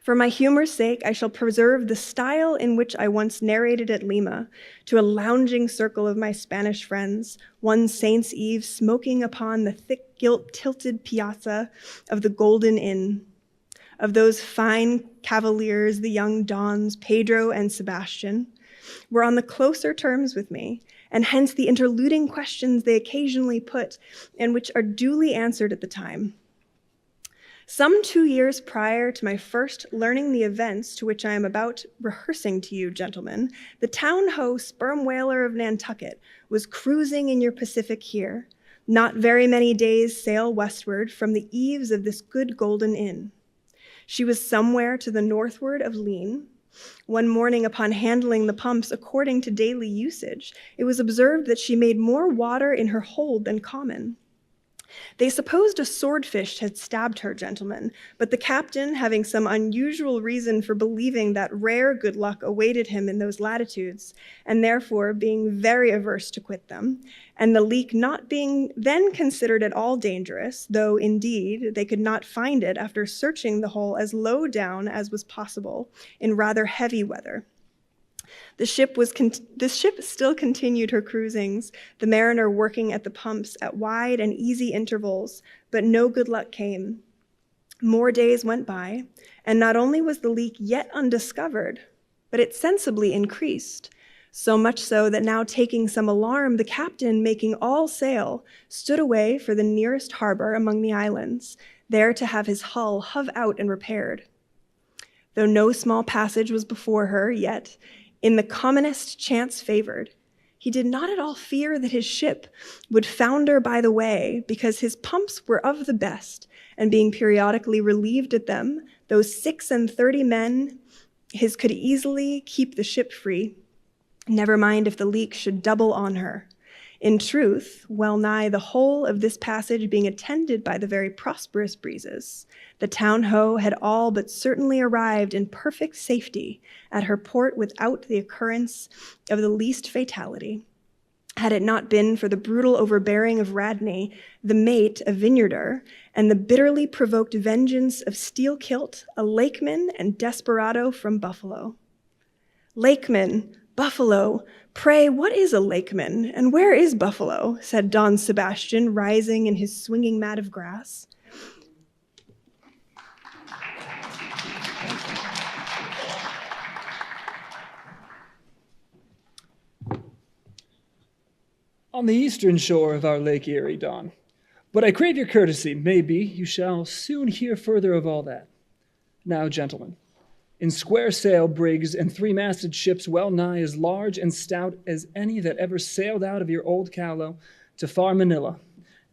For my humor's sake, I shall preserve the style in which I once narrated at Lima to a lounging circle of my Spanish friends, one Saint's Eve smoking upon the thick gilt-tilted piazza of the Golden Inn. Of those fine cavaliers, the young Dons, Pedro and Sebastian, were on the closer terms with me, and hence the interluding questions they occasionally put, and which are duly answered at the time. Some 2 years prior to my first learning the events to which I am about rehearsing to you, gentlemen, the Town Ho sperm whaler of Nantucket was cruising in your Pacific here, not very many days' sail westward from the eaves of this good Golden Inn. She was somewhere to the northward of Lean. One morning, upon handling the pumps according to daily usage, it was observed that she made more water in her hold than common. They supposed a swordfish had stabbed her, gentlemen, but the captain, having some unusual reason for believing that rare good luck awaited him in those latitudes, and therefore being very averse to quit them, and the leak not being then considered at all dangerous, though indeed they could not find it after searching the hole as low down as was possible in rather heavy weather. The ship still continued her cruisings, the mariner working at the pumps at wide and easy intervals, but no good luck came. More days went by, and not only was the leak yet undiscovered, but it sensibly increased, so much so that now, taking some alarm, the captain, making all sail, stood away for the nearest harbor among the islands, there to have his hull hove out and repaired. Though no small passage was before her, yet, in the commonest chance favored, he did not at all fear that his ship would founder by the way, because his pumps were of the best, and being periodically relieved at them, those 36 men his could easily keep the ship free, never mind if the leak should double on her. In truth, well nigh the whole of this passage being attended by the very prosperous breezes, the Town Ho had all but certainly arrived in perfect safety at her port without the occurrence of the least fatality. Had it not been for the brutal overbearing of Radney, the mate, a vineyarder, and the bitterly provoked vengeance of Steelkilt, a lakeman and desperado from Buffalo. Lakeman, Buffalo, pray what is a lakeman, and where is Buffalo? Said Don Sebastian, rising in his swinging mat of grass. On the eastern shore of our Lake Erie, Don. But I crave your courtesy. Maybe you shall soon hear further of all that. Now, gentlemen, in square sail brigs and three-masted ships well nigh as large and stout as any that ever sailed out of your old Calo to far Manila,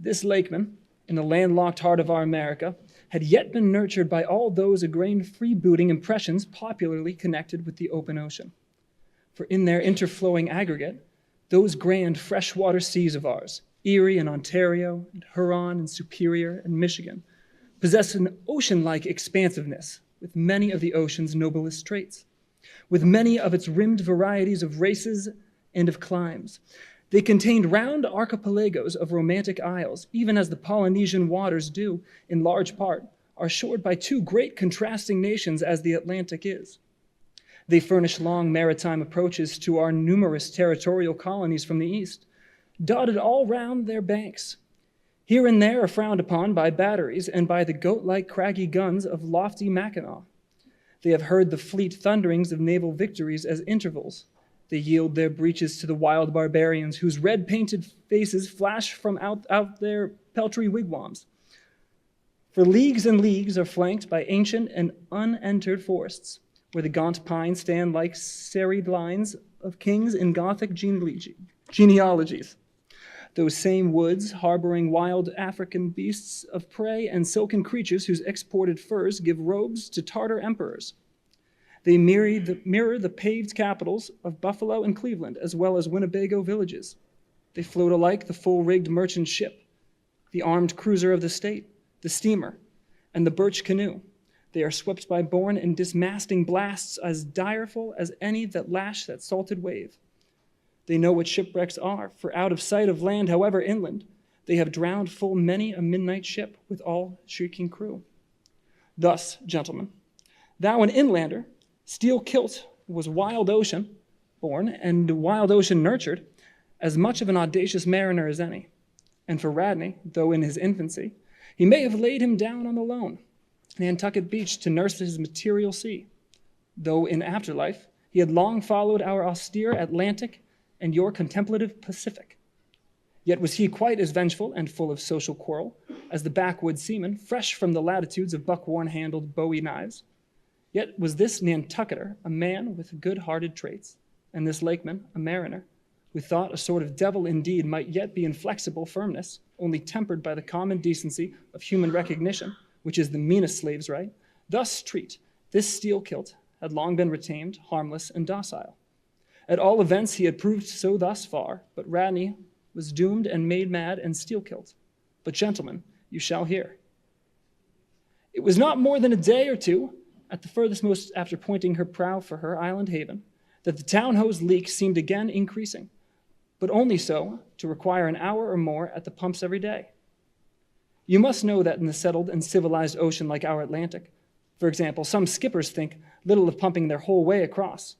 this lakeman, in the landlocked heart of our America, had yet been nurtured by all those agrain freebooting impressions popularly connected with the open ocean. For in their interflowing aggregate, those grand freshwater seas of ours, Erie and Ontario, and Huron and Superior and Michigan, possess an ocean-like expansiveness with many of the ocean's noblest traits, with many of its rimmed varieties of races and of climes. They contained round archipelagos of romantic isles, even as the Polynesian waters do, in large part, are shored by two great contrasting nations as the Atlantic is. They furnish long maritime approaches to our numerous territorial colonies from the east, dotted all round their banks. Here and there are frowned upon by batteries and by the goat-like craggy guns of lofty Mackinac. They have heard the fleet thunderings of naval victories as intervals. They yield their breeches to the wild barbarians whose red-painted faces flash from out their peltry wigwams. For leagues and leagues are flanked by ancient and unentered forests, where the gaunt pines stand like serried lines of kings in Gothic genealogies. Those same woods harboring wild African beasts of prey and silken creatures whose exported furs give robes to Tartar emperors. They mirror the paved capitals of Buffalo and Cleveland, as well as Winnebago villages. They float alike the full-rigged merchant ship, the armed cruiser of the state, the steamer, and the birch canoe. They are swept by borne and dismasting blasts as direful as any that lash that salted wave. They know what shipwrecks are, for out of sight of land, however inland, they have drowned full many a midnight ship with all shrieking crew. Thus, gentlemen, thou an inlander, Steelkilt was wild ocean born and wild ocean nurtured, as much of an audacious mariner as any. And for Radney, though in his infancy, he may have laid him down on the lone, Nantucket beach to nurse his material sea, though in afterlife he had long followed our austere Atlantic and your contemplative Pacific. Yet was he quite as vengeful and full of social quarrel as the backwoods seaman, fresh from the latitudes of buckworn-handled Bowie knives. Yet was this Nantucketer a man with good-hearted traits, and this lakeman a mariner, who thought a sort of devil indeed might yet be inflexible firmness, only tempered by the common decency of human recognition, which is the meanest slave's right. Thus treat, this Steelkilt had long been retained, harmless and docile. At all events, he had proved so thus far, but Radney was doomed and made mad and Steelkilt. But gentlemen, you shall hear. It was not more than a day or two, at the furthest most after pointing her prow for her island haven, that the town-hose leak seemed again increasing, but only so to require an hour or more at the pumps every day. You must know that in the settled and civilized ocean like our Atlantic, for example, some skippers think little of pumping their whole way across.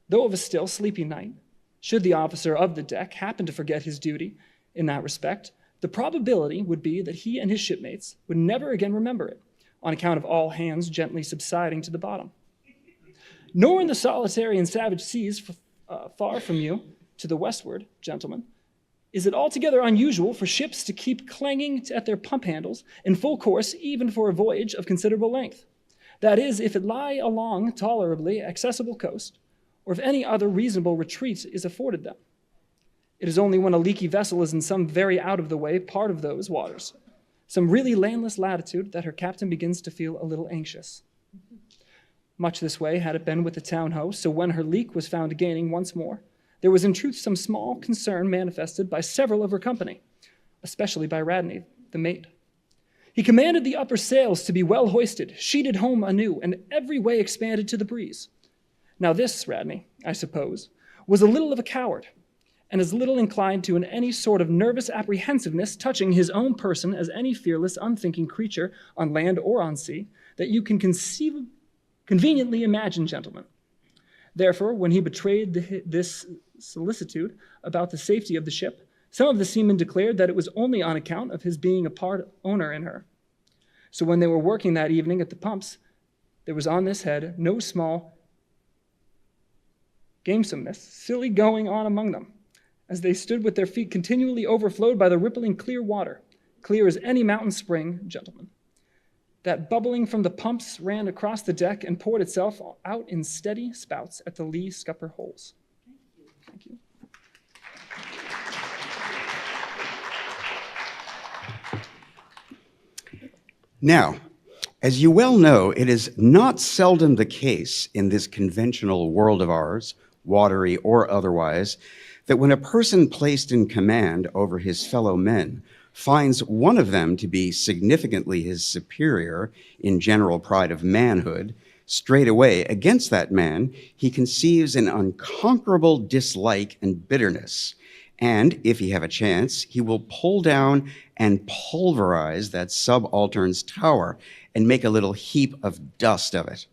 Though of a still, sleepy night, should the officer of the deck happen to forget his duty in that respect, the probability would be that he and his shipmates would never again remember it, on account of all hands gently subsiding to the bottom. Nor in the solitary and savage seas far from you, to the westward, gentlemen, is it altogether unusual for ships to keep clanging at their pump handles in full course even for a voyage of considerable length. That is, if it lie along tolerably accessible coast, or if any other reasonable retreat is afforded them. It is only when a leaky vessel is in some very out-of-the-way part of those waters, some really landless latitude, that her captain begins to feel a little anxious. Much this way had it been with the town-house, so when her leak was found gaining once more, there was in truth some small concern manifested by several of her company, especially by Radney, the mate. He commanded the upper sails to be well hoisted, sheeted home anew, and every way expanded to the breeze. Now this, Radney, I suppose, was a little of a coward, and as little inclined to any sort of nervous apprehensiveness touching his own person as any fearless, unthinking creature on land or on sea that you can conveniently imagine, gentlemen. Therefore, when he betrayed this solicitude about the safety of the ship, some of the seamen declared that it was only on account of his being a part owner in her. So when they were working that evening at the pumps, there was on this head no small gamesomeness, silly going on among them, as they stood with their feet continually overflowed by the rippling clear water, clear as any mountain spring, gentlemen, that bubbling from the pumps ran across the deck and poured itself out in steady spouts at the lee scupper holes. Thank you. Now, as you well know, it is not seldom the case in this conventional world of ours, watery or otherwise, that when a person placed in command over his fellow men finds one of them to be significantly his superior in general pride of manhood, straightway against that man he conceives an unconquerable dislike and bitterness. And if he have a chance, he will pull down and pulverize that subaltern's tower and make a little heap of dust of it.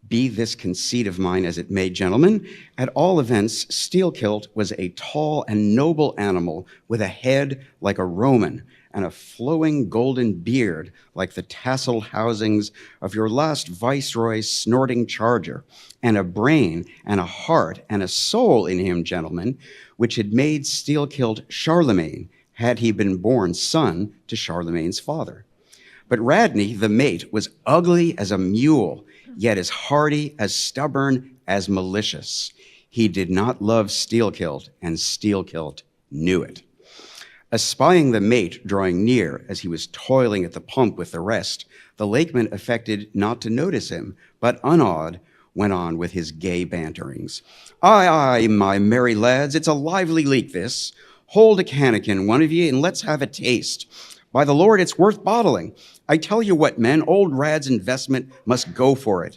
Be this conceit of mine as it may, gentlemen, at all events, Steelkilt was a tall and noble animal with a head like a Roman and a flowing golden beard like the tasseled housings of your last viceroy's snorting charger, and a brain and a heart and a soul in him, gentlemen, which had made Steelkilt Charlemagne, had he been born son to Charlemagne's father. But Radney, the mate, was ugly as a mule, yet as hardy, as stubborn, as malicious. He did not love Steelkilt, and Steelkilt knew it. Espying the mate drawing near as he was toiling at the pump with the rest, the lakeman affected not to notice him, but unawed, went on with his gay banterings. Aye, aye, my merry lads, it's a lively leak, this. Hold a cannikin, one of ye, and let's have a taste. By the Lord, it's worth bottling. I tell you what, men, old Rad's investment must go for it.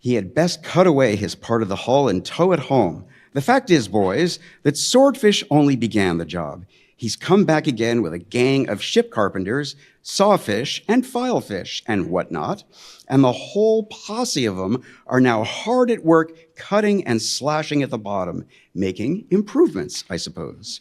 He had best cut away his part of the hull and tow it home. The fact is, boys, that Swordfish only began the job. He's come back again with a gang of ship carpenters, sawfish, and filefish, and whatnot, and the whole posse of them are now hard at work cutting and slashing at the bottom, making improvements, I suppose.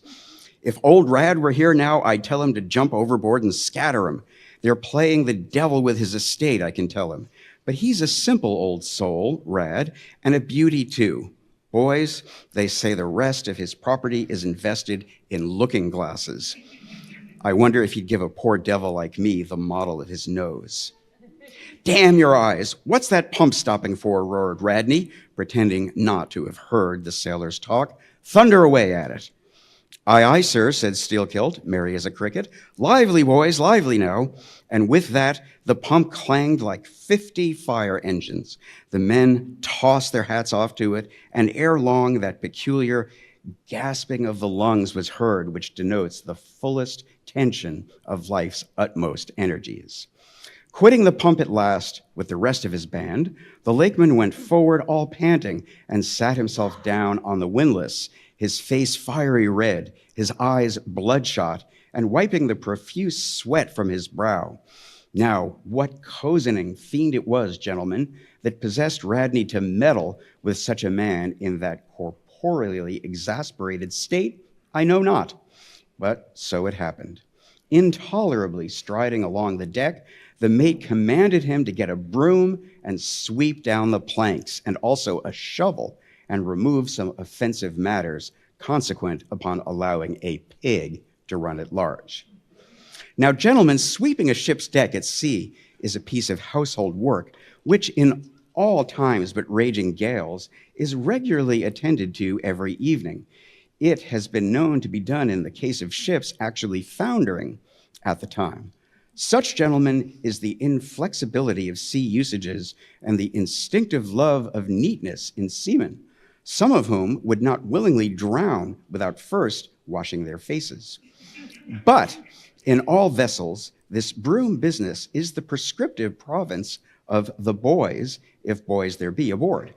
If old Rad were here now, I'd tell him to jump overboard and scatter him. They're playing the devil with his estate, I can tell him. But he's a simple old soul, Rad, and a beauty too. Boys, they say the rest of his property is invested in looking glasses. I wonder if he'd give a poor devil like me the model of his nose. Damn your eyes, what's that pump stopping for, roared Radney, pretending not to have heard the sailor's talk. Thunder away at it. Aye, aye, sir, said Steelkilt, merry as a cricket. Lively, boys, lively now. And with that, the pump clanged like 50 fire engines. The men tossed their hats off to it, and ere long that peculiar gasping of the lungs was heard, which denotes the fullest tension of life's utmost energies. Quitting the pump at last with the rest of his band, the lakeman went forward all panting and sat himself down on the windlass, his face fiery red, his eyes bloodshot, and wiping the profuse sweat from his brow. Now, what cozening fiend it was, gentlemen, that possessed Radney to meddle with such a man in that corporeally exasperated state, I know not. But so it happened. Intolerably striding along the deck, the mate commanded him to get a broom and sweep down the planks, and also a shovel, and remove some offensive matters consequent upon allowing a pig to run at large. Now, gentlemen, sweeping a ship's deck at sea is a piece of household work, which in all times but raging gales is regularly attended to every evening. It has been known to be done in the case of ships actually foundering at the time. Such, gentlemen, is the inflexibility of sea usages and the instinctive love of neatness in seamen, some of whom would not willingly drown without first washing their faces. But in all vessels, this broom business is the prescriptive province of the boys, if boys there be aboard.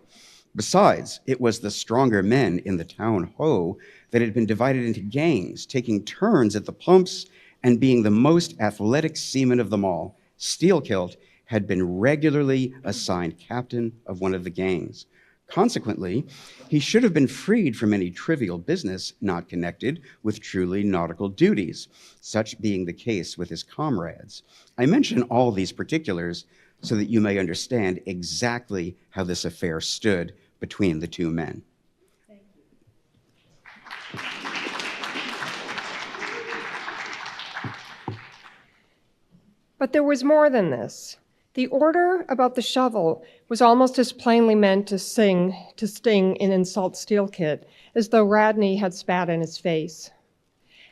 Besides, it was the stronger men in the town ho that had been divided into gangs, taking turns at the pumps and being the most athletic seamen of them all. Steelkilt had been regularly assigned captain of one of the gangs. Consequently, he should have been freed from any trivial business not connected with truly nautical duties, such being the case with his comrades. I mention all these particulars so that you may understand exactly how this affair stood between the two men. But there was more than this. The order about the shovel was almost as plainly meant to sting and insult Steelkit as though Radney had spat in his face.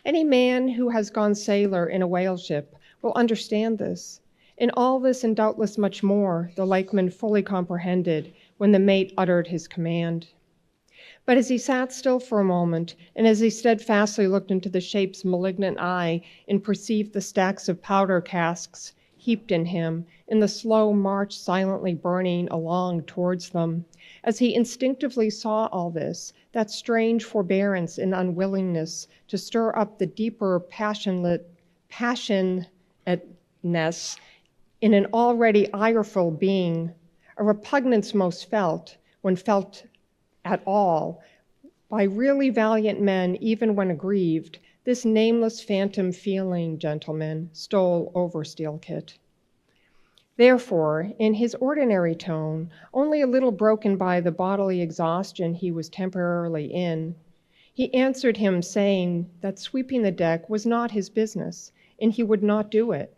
Any man who has gone sailor in a whale ship will understand this. And all this and doubtless much more the Lakeman fully comprehended when the mate uttered his command. But as he sat still for a moment, and as he steadfastly looked into the shape's malignant eye and perceived the stacks of powder casks heaped in him, in the slow march silently burning along towards them, as he instinctively saw all this, that strange forbearance and unwillingness to stir up the deeper passionatness in an already ireful being, a repugnance most felt, when felt at all, by really valiant men, even when aggrieved, this nameless phantom feeling, gentlemen, stole over Steelkit. Therefore, in his ordinary tone, only a little broken by the bodily exhaustion he was temporarily in, he answered him saying that sweeping the deck was not his business, and he would not do it.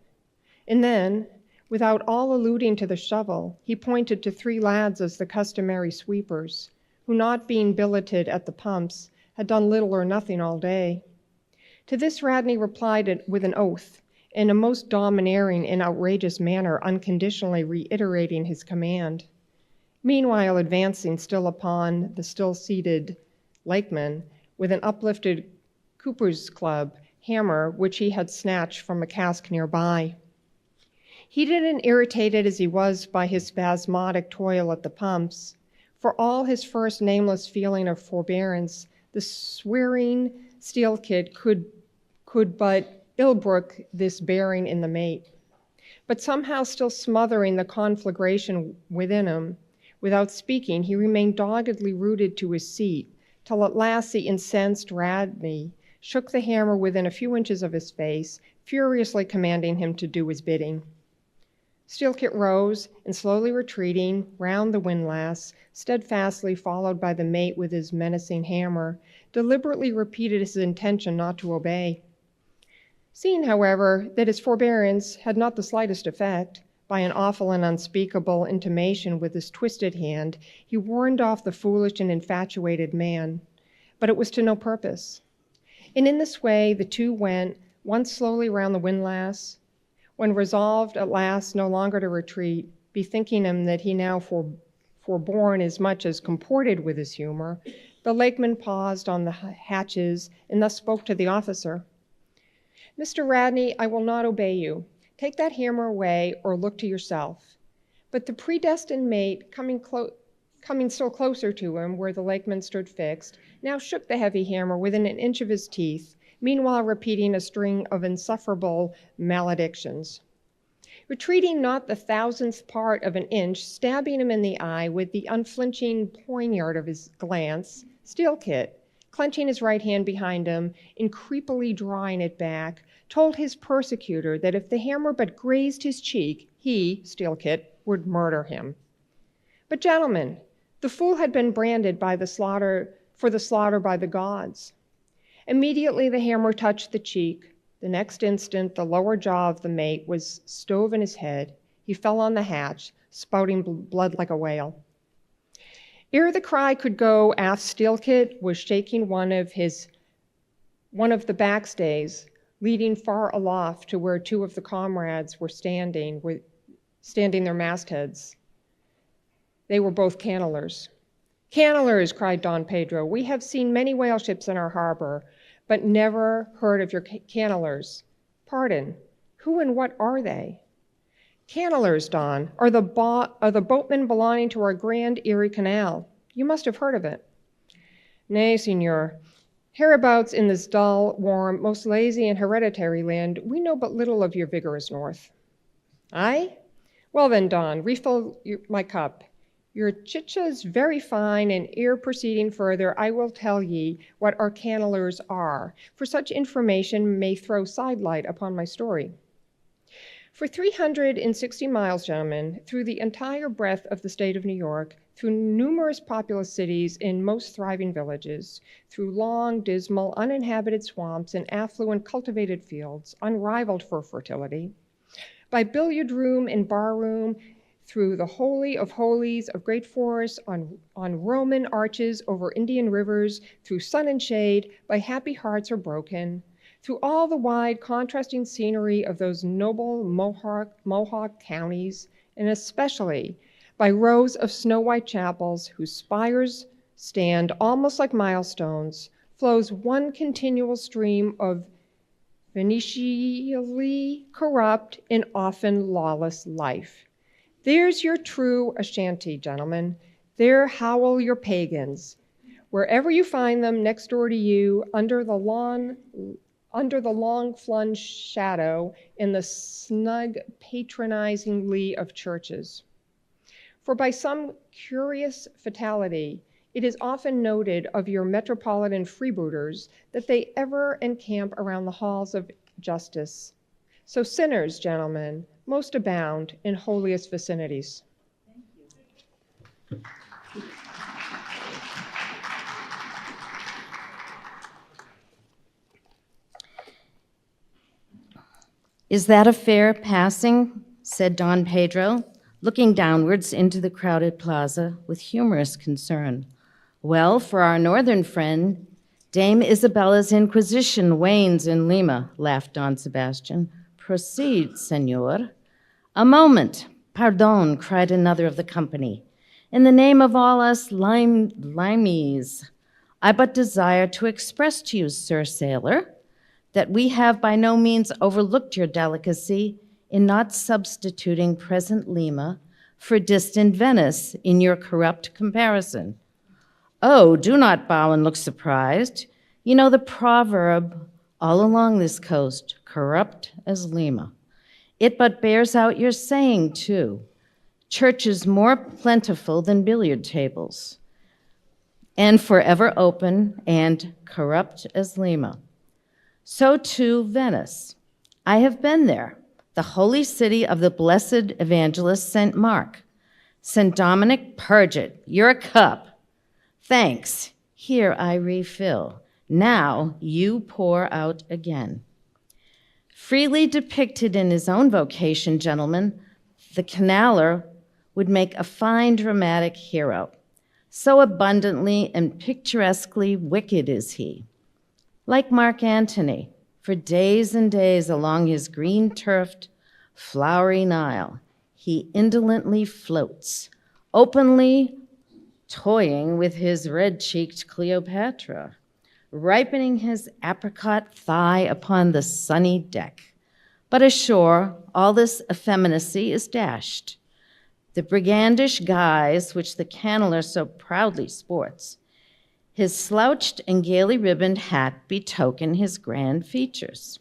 And then, without all alluding to the shovel, he pointed to 3 lads as the customary sweepers, who, not being billeted at the pumps, had done little or nothing all day. To this Radney replied with an oath, in a most domineering and outrageous manner, unconditionally reiterating his command. Meanwhile advancing still upon the still-seated Lakeman with an uplifted Cooper's Club hammer which he had snatched from a cask nearby. Heated and irritated as he was by his spasmodic toil at the pumps, for all his first nameless feeling of forbearance, the swearing Steelkit could but ill brook this bearing in the mate. But somehow still smothering the conflagration within him, without speaking, he remained doggedly rooted to his seat, till at last the incensed Radney shook the hammer within a few inches of his face, furiously commanding him to do his bidding. Steelkit rose, and slowly retreating round the windlass, steadfastly followed by the mate with his menacing hammer, deliberately repeated his intention not to obey. Seeing, however, that his forbearance had not the slightest effect, by an awful and unspeakable intimation with his twisted hand, he warned off the foolish and infatuated man, but it was to no purpose. And in this way the two went, one slowly round the windlass, when resolved at last no longer to retreat, bethinking him that he now forborne as much as comported with his humor, the Lakeman paused on the hatches and thus spoke to the officer. Mr. Radney, I will not obey you. Take that hammer away or look to yourself. But the predestined mate, coming still closer to him where the Lakeman stood fixed, now shook the heavy hammer within an inch of his teeth, meanwhile repeating a string of insufferable maledictions. Retreating not the 1,000th part of an inch, stabbing him in the eye with the unflinching poignard of his glance, Steelkit, clenching his right hand behind him and creepily drawing it back, told his persecutor that if the hammer but grazed his cheek, he, Steelkit, would murder him. But gentlemen, the fool had been branded for the slaughter by the gods. Immediately the hammer touched the cheek. The next instant the lower jaw of the mate was stove in his head. He fell on the hatch, spouting blood like a whale. Ere the cry could go aft, Steelkit was shaking one of the backstays, leading far aloft to where 2 of the comrades were standing their mastheads. They were both cannelers. Cannelers, cried Don Pedro, we have seen many whale ships in our harbor, but never heard of your cannelers. Pardon, who and what are they? Cannelers, Don, are the boatmen belonging to our Grand Erie Canal. You must have heard of it. Nay, Signor. Hereabouts in this dull, warm, most lazy and hereditary land, we know but little of your vigorous north. Aye? Well then, Don, refill my cup. Your chicha's very fine, and ere proceeding further, I will tell ye what our cannelers are, for such information may throw sidelight upon my story. For 360 miles, gentlemen, through the entire breadth of the state of New York, through numerous populous cities and most thriving villages, through long, dismal, uninhabited swamps and affluent cultivated fields, unrivaled for fertility, by billiard room and bar room, through the holy of holies of great forests, on Roman arches over Indian rivers, through sun and shade, by happy hearts are broken, through all the wide contrasting scenery of those noble Mohawk counties, and especially by rows of snow-white chapels whose spires stand almost like milestones, flows one continual stream of venetially corrupt and often lawless life. There's your true Ashanti, gentlemen. There howl your pagans. Wherever you find them, next door to you, under the long flung shadow in the snug patronizing lee of churches. For by some curious fatality, it is often noted of your metropolitan freebooters that they ever encamp around the halls of justice. So sinners, gentlemen, most abound in holiest vicinities. Is that a fair passing? Said Don Pedro, looking downwards into the crowded plaza with humorous concern. Well, for our northern friend, Dame Isabella's Inquisition wanes in Lima, laughed Don Sebastian. Proceed, senor. A moment. Pardon, cried another of the company. In the name of all us limeys, I but desire to express to you, Sir Sailor, that we have by no means overlooked your delicacy in not substituting present Lima for distant Venice in your corrupt comparison. Oh, do not bow and look surprised. You know the proverb, all along this coast, corrupt as Lima. It but bears out your saying, too. Churches more plentiful than billiard tables, and forever open and corrupt as Lima. So too Venice. I have been there, the holy city of the blessed evangelist St. Mark. St. Dominic, purge it, your cup. Thanks, here I refill. Now you pour out again. Freely depicted in his own vocation, gentlemen, the canaler would make a fine dramatic hero. So abundantly and picturesquely wicked is he. Like Mark Antony, for days and days along his green-turfed, flowery Nile, he indolently floats, openly toying with his red-cheeked Cleopatra, ripening his apricot thigh upon the sunny deck. But ashore, all this effeminacy is dashed. The brigandish guise which the canneler so proudly sports, his slouched and gaily ribboned hat betoken his grand features.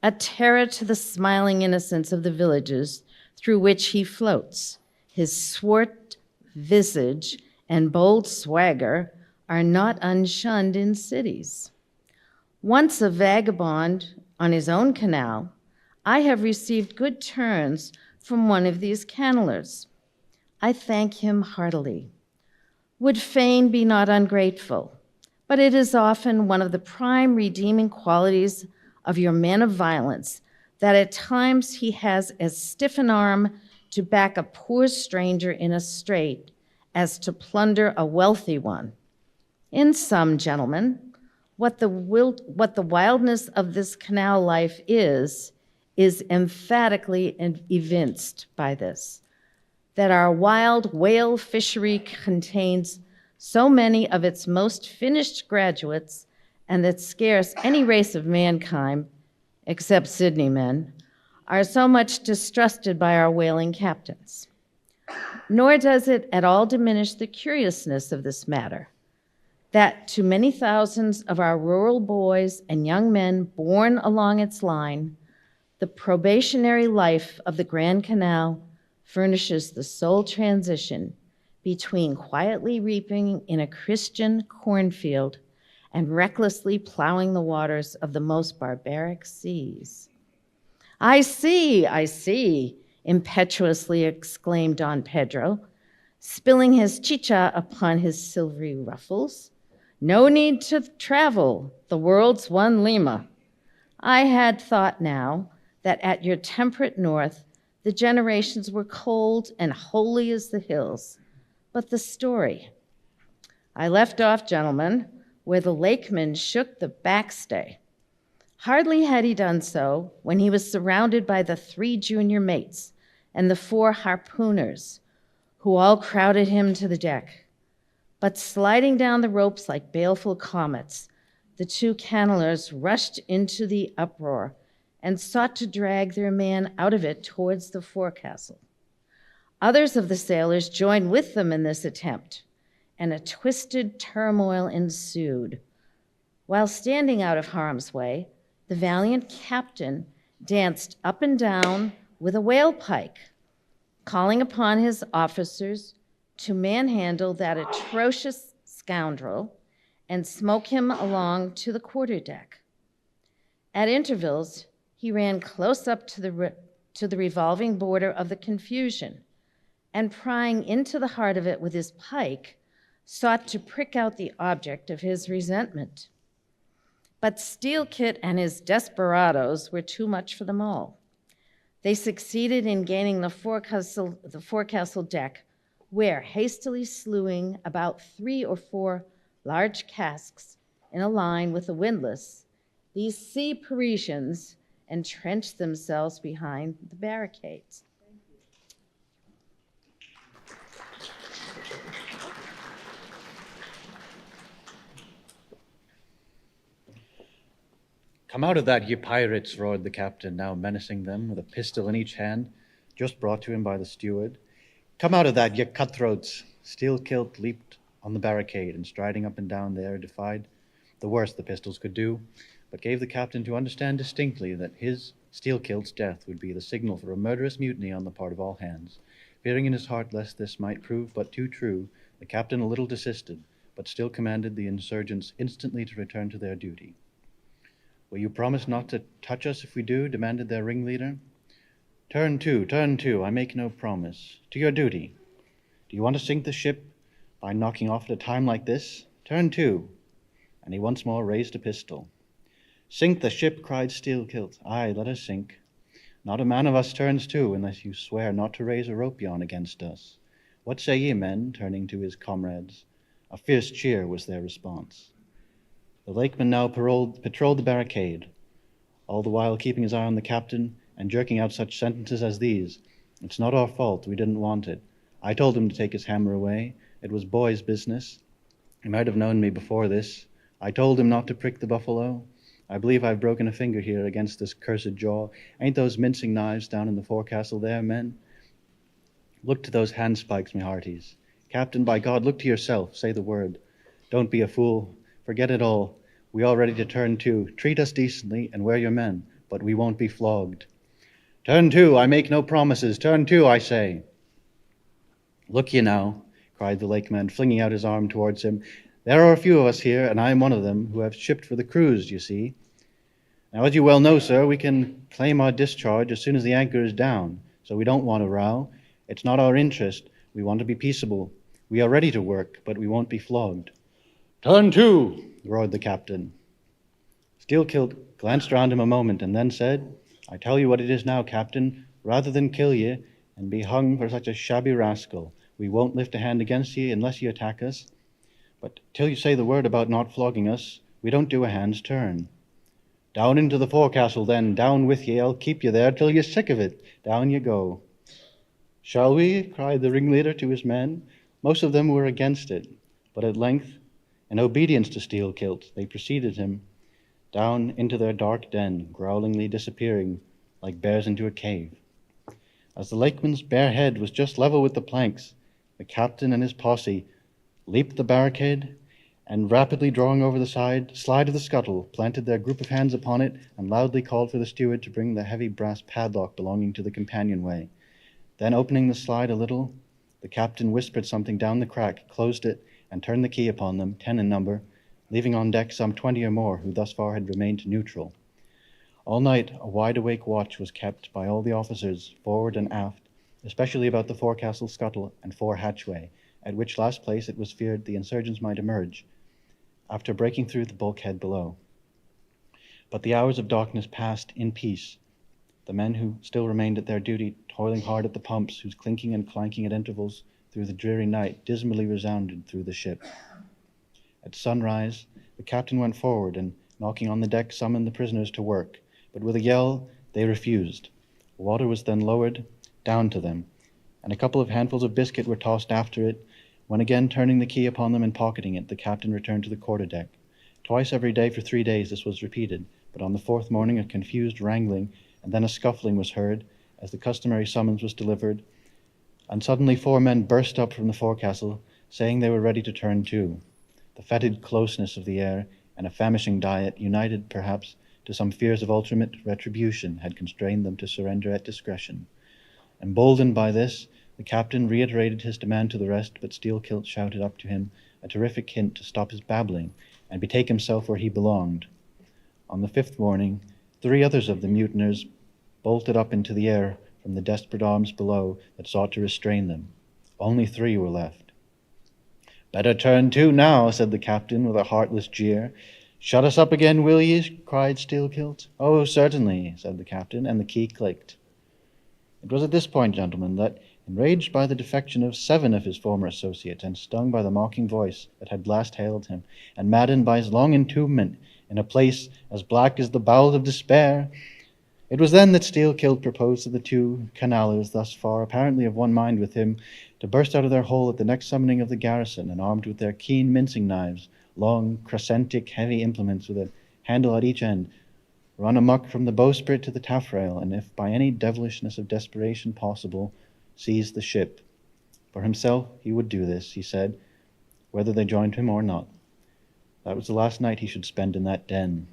A terror to the smiling innocence of the villages through which he floats, his swart visage and bold swagger are not unshunned in cities. Once a vagabond on his own canal, I have received good turns from one of these cannelers. I thank him heartily. Would fain be not ungrateful, but it is often one of the prime redeeming qualities of your man of violence that at times he has as stiff an arm to back a poor stranger in a strait as to plunder a wealthy one. In sum, gentlemen, what the wildness of this canal life is emphatically evinced by this, that our wild whale fishery contains so many of its most finished graduates, and that scarce any race of mankind, except Sydney men, are so much distrusted by our whaling captains. Nor does it at all diminish the curiousness of this matter, that to many thousands of our rural boys and young men born along its line, the probationary life of the Grand Canal furnishes the sole transition between quietly reaping in a Christian cornfield and recklessly plowing the waters of the most barbaric seas. I see, impetuously exclaimed Don Pedro, spilling his chicha upon his silvery ruffles. No need to travel, the world's one Lima. I had thought now that at your temperate north, the generations were cold and holy as the hills. But the story. I left off, gentlemen, where the lakeman shook the backstay. Hardly had he done so when he was surrounded by the 3 junior mates and the 4 harpooners, who all crowded him to the deck. But sliding down the ropes like baleful comets, the 2 cannelers rushed into the uproar and sought to drag their man out of it towards the forecastle. Others of the sailors joined with them in this attempt, and a twisted turmoil ensued. While standing out of harm's way, the valiant captain danced up and down with a whale pike, calling upon his officers to manhandle that atrocious scoundrel and smoke him along to the quarterdeck. At intervals, he ran close up to the revolving border of the confusion, and prying into the heart of it with his pike, sought to prick out the object of his resentment. But Steelkit and his desperadoes were too much for them all. They succeeded in gaining the forecastle deck, where, hastily slewing about 3 or 4 large casks in a line with the windlass, these sea Parisians entrenched themselves behind the barricades. "Come out of that, ye pirates," roared the captain, now menacing them with a pistol in each hand, just brought to him by the steward. "Come out of that, ye cutthroats." Steelkilt leaped on the barricade and, striding up and down there, defied the worst the pistols could do, but gave the captain to understand distinctly that his, Steelkilt's, death would be the signal for a murderous mutiny on the part of all hands. Fearing in his heart lest this might prove but too true, the captain a little desisted, but still commanded the insurgents instantly to return to their duty. "Will you promise not to touch us if we do?" demanded their ringleader. Turn to, I make no promise. To your duty. Do you want to sink the ship by knocking off at a time like this? Turn to." And he once more raised a pistol. "Sink the ship," cried Steelkilt. "Aye, let us sink. Not a man of us turns to, unless you swear not to raise a rope yarn against us. What say ye, men?" turning to his comrades. A fierce cheer was their response. The lakeman now patrolled the barricade, all the while keeping his eye on the captain and jerking out such sentences as these. "It's not our fault, we didn't want it. I told him to take his hammer away. It was boy's business. He might have known me before this. I told him not to prick the buffalo. I believe I've broken a finger here against this cursed jaw. Ain't those mincing knives down in the forecastle there, men? Look to those handspikes, me hearties. Captain, by God, look to yourself. Say the word. Don't be a fool. Forget it all. We all ready to turn to. Treat us decently, and we're your men, but we won't be flogged. Turn to, I make no promises. Turn to, I say." "Look ye now," cried the lakeman, flinging out his arm towards him. "There are a few of us here, and I am one of them, who have shipped for the cruise, you see. Now, as you well know, sir, we can claim our discharge as soon as the anchor is down, so we don't want a row. It's not our interest. We want to be peaceable. We are ready to work, but we won't be flogged." "Turn to," roared the captain. Steelkilt glanced round him a moment and then said, "I tell you what it is now, captain. Rather than kill ye and be hung for such a shabby rascal, we won't lift a hand against ye unless ye attack us. But till you say the word about not flogging us, we don't do a hand's turn. Down into the forecastle, then. Down with ye. I'll keep you there till you're sick of it. Down you go." "Shall we?" cried the ringleader to his men. Most of them were against it, but at length, in obedience to Steelkilt, they preceded him down into their dark den, growlingly disappearing like bears into a cave. As the lakeman's bare head was just level with the planks, the captain and his posse leaped the barricade and, rapidly drawing over the slide of the scuttle, planted their group of hands upon it and loudly called for the steward to bring the heavy brass padlock belonging to the companionway. Then, opening the slide a little, the captain whispered something down the crack, closed it, and turned the key upon them, 10 in number, leaving on deck some 20 or more who thus far had remained neutral. All night a wide-awake watch was kept by all the officers, forward and aft, especially about the forecastle scuttle and fore hatchway, at which last place it was feared the insurgents might emerge, after breaking through the bulkhead below. But the hours of darkness passed in peace, the men who still remained at their duty toiling hard at the pumps, whose clinking and clanking at intervals through the dreary night dismally resounded through the ship. At sunrise, the captain went forward and, knocking on the deck, summoned the prisoners to work, but with a yell they refused. Water was then lowered down to them, and a couple of handfuls of biscuit were tossed after it, when again turning the key upon them and pocketing it, the captain returned to the quarter-deck. Twice every day for 3 days this was repeated, but on the fourth morning a confused wrangling and then a scuffling was heard as the customary summons was delivered, and suddenly 4 men burst up from the forecastle, saying they were ready to turn to. The fetid closeness of the air and a famishing diet, united perhaps to some fears of ultimate retribution, had constrained them to surrender at discretion. Emboldened by this, the captain reiterated his demand to the rest, but Steelkilt shouted up to him a terrific hint to stop his babbling and betake himself where he belonged. On the 5th morning, 3 others of the mutineers bolted up into the air from the desperate arms below that sought to restrain them. Only 3 were left. "Better turn to now," said the captain with a heartless jeer. "Shut us up again, will ye?" cried Steelkilt. "Oh, certainly," said the captain, and the key clicked. It was at this point, gentlemen, that, enraged by the defection of 7 of his former associates, and stung by the mocking voice that had last hailed him, and maddened by his long entombment in a place as black as the bowels of despair, it was then that Steelkilt proposed to the 2 canallers, thus far apparently of one mind with him, to burst out of their hole at the next summoning of the garrison, and armed with their keen mincing knives, long, crescentic, heavy implements with a handle at each end, run amuck from the bowsprit to the taffrail, and if by any devilishness of desperation possible, seize the ship. For himself, he would do this, he said, whether they joined him or not. That was the last night he should spend in that den.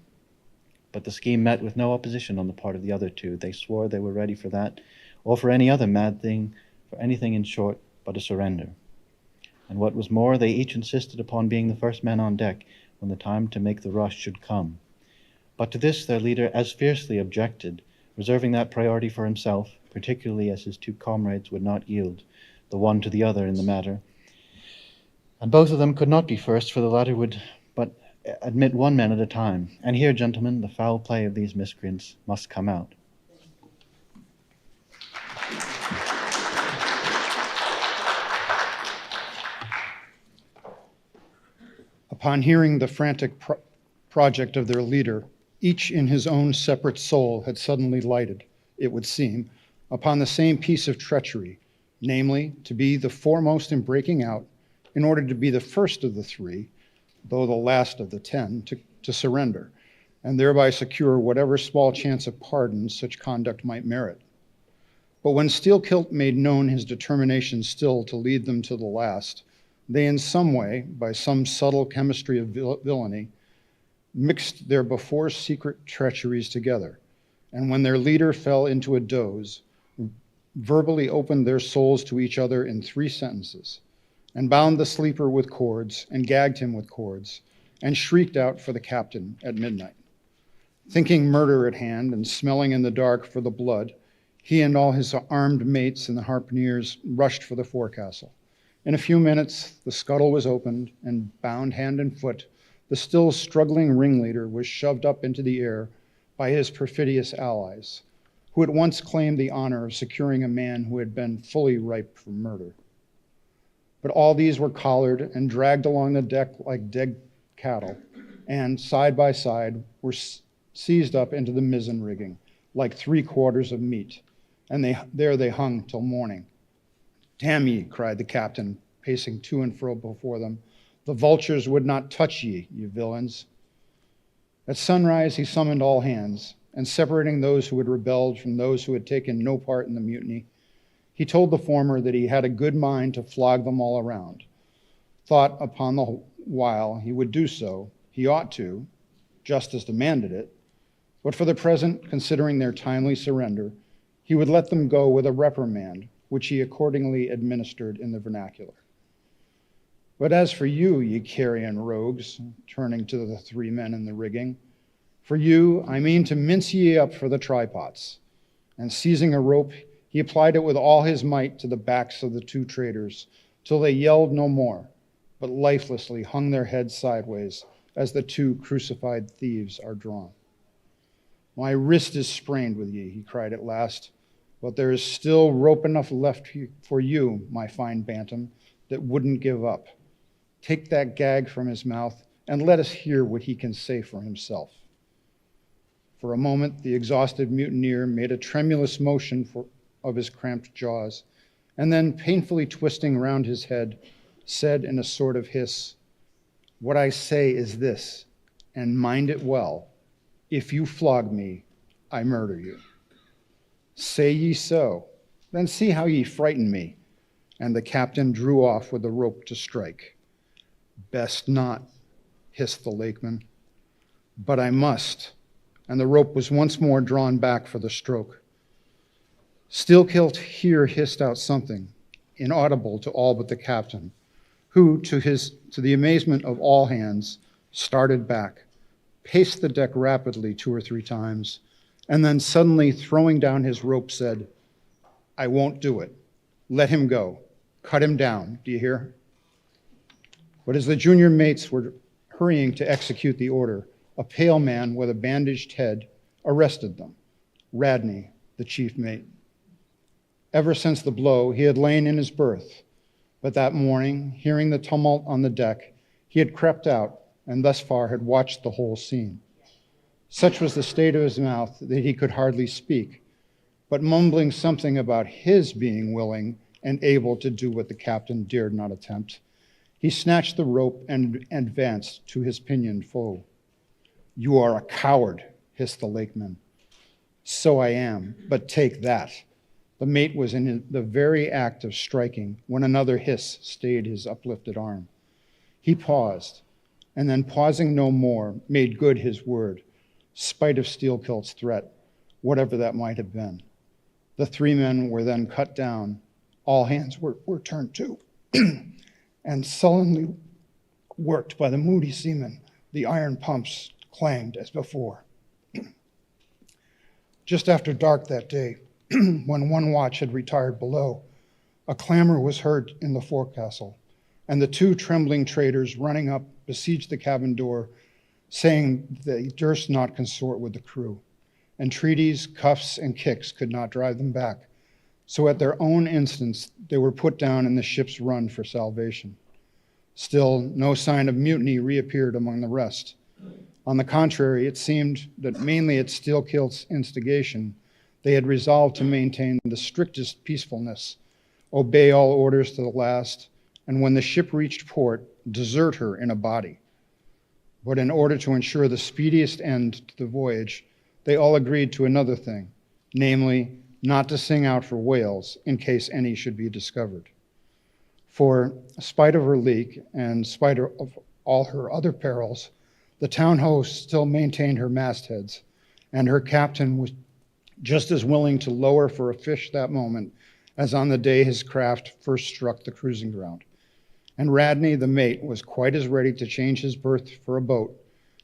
But the scheme met with no opposition on the part of the other 2. They swore they were ready for that, or for any other mad thing, for anything in short but a surrender. And what was more, they each insisted upon being the first men on deck when the time to make the rush should come. But to this their leader as fiercely objected, reserving that priority for himself, particularly as his 2 comrades would not yield, the one to the other in the matter. And both of them could not be first, for the latter would but admit 1 man at a time. And here, gentlemen, the foul play of these miscreants must come out. Upon hearing the frantic project of their leader, each in his own separate soul had suddenly lighted, it would seem, upon the same piece of treachery, namely, to be the foremost in breaking out, in order to be the first of the 3, though the last of the 10, to surrender, and thereby secure whatever small chance of pardon such conduct might merit. But when Steelkilt made known his determination still to lead them to the last, they in some way, by some subtle chemistry of villainy, mixed their before secret treacheries together, and when their leader fell into a doze, verbally opened their souls to each other in 3 sentences, and bound the sleeper with cords, and gagged him with cords, and shrieked out for the captain at midnight. Thinking murder at hand, and smelling in the dark for the blood, he and all his armed mates and the harpooneers rushed for the forecastle. In a few minutes, the scuttle was opened, and bound hand and foot, the still struggling ringleader was shoved up into the air by his perfidious allies, who at once claimed the honor of securing a man who had been fully ripe for murder. But all these were collared and dragged along the deck like dead cattle, and side by side were seized up into the mizzen rigging like 3 quarters of meat, and there they hung till morning. "Damn ye," cried the captain, pacing to and fro before them, "the vultures would not touch ye, you villains." At sunrise he summoned all hands, and separating those who had rebelled from those who had taken no part in the mutiny, He told the former that he had a good mind to flog them all around. Thought upon the while he would do so, he ought to, justice demanded it, but for the present, considering their timely surrender, he would let them go with a reprimand, which he accordingly administered in the vernacular. But as for you, ye carrion rogues, turning to the three men in the rigging, for you I mean to mince ye up for the trypots. And seizing a rope, he applied it with all his might to the backs of the two traitors, till they yelled no more, but lifelessly hung their heads sideways as the two crucified thieves are drawn. My wrist is sprained with ye, he cried at last, but there is still rope enough left for you, my fine bantam, that wouldn't give up. Take that gag from his mouth, and let us hear what he can say for himself. For a moment, the exhausted mutineer made a tremulous motion of his cramped jaws, and then, painfully twisting round his head, said in a sort of hiss, "What I say is this, and mind it well. If you flog me, I murder you." Say ye so, then see how ye frighten me. And the captain drew off with the rope to strike. Best not, hissed the lakeman. But I must, and the rope was once more drawn back for the stroke. Steelkilt here hissed out something, inaudible to all but the captain, who, to the amazement of all hands, started back, paced the deck rapidly 2 or 3 times, and then suddenly throwing down his rope said, "I won't do it. Let him go. Cut him down. Do you hear?" But as the junior mates were hurrying to execute the order, a pale man with a bandaged head arrested them, Radney, the chief mate. Ever since the blow, he had lain in his berth, but that morning, hearing the tumult on the deck, he had crept out and thus far had watched the whole scene. Such was the state of his mouth that he could hardly speak, but mumbling something about his being willing and able to do what the captain dared not attempt, he snatched the rope and advanced to his pinioned foe. "You are a coward," hissed the lakeman. "So I am, but take that." The mate was in the very act of striking when another hiss stayed his uplifted arm. He paused, and then pausing no more, made good his word, spite of Steelkilt's threat, whatever that might have been. The 3 men were then cut down, all hands were turned to, and sullenly worked by the moody seamen. The iron pumps clanged as before. Just after dark that day, when one watch had retired below, a clamor was heard in the forecastle, and the 2 trembling traders running up besieged the cabin door, saying they durst not consort with the crew. Entreaties, cuffs, and kicks could not drive them back, so at their own instance they were put down in the ship's run for salvation. Still, no sign of mutiny reappeared among the rest. On the contrary, it seemed that mainly at Steelkilt's instigation, they had resolved to maintain the strictest peacefulness, obey all orders to the last, and when the ship reached port, desert her in a body. But in order to ensure the speediest end to the voyage, they all agreed to another thing, namely, not to sing out for whales in case any should be discovered. For, spite of her leak and spite of all her other perils, the town host still maintained her mastheads, and her captain was just as willing to lower for a fish that moment as on the day his craft first struck the cruising ground. And Radney, the mate, was quite as ready to change his berth for a boat,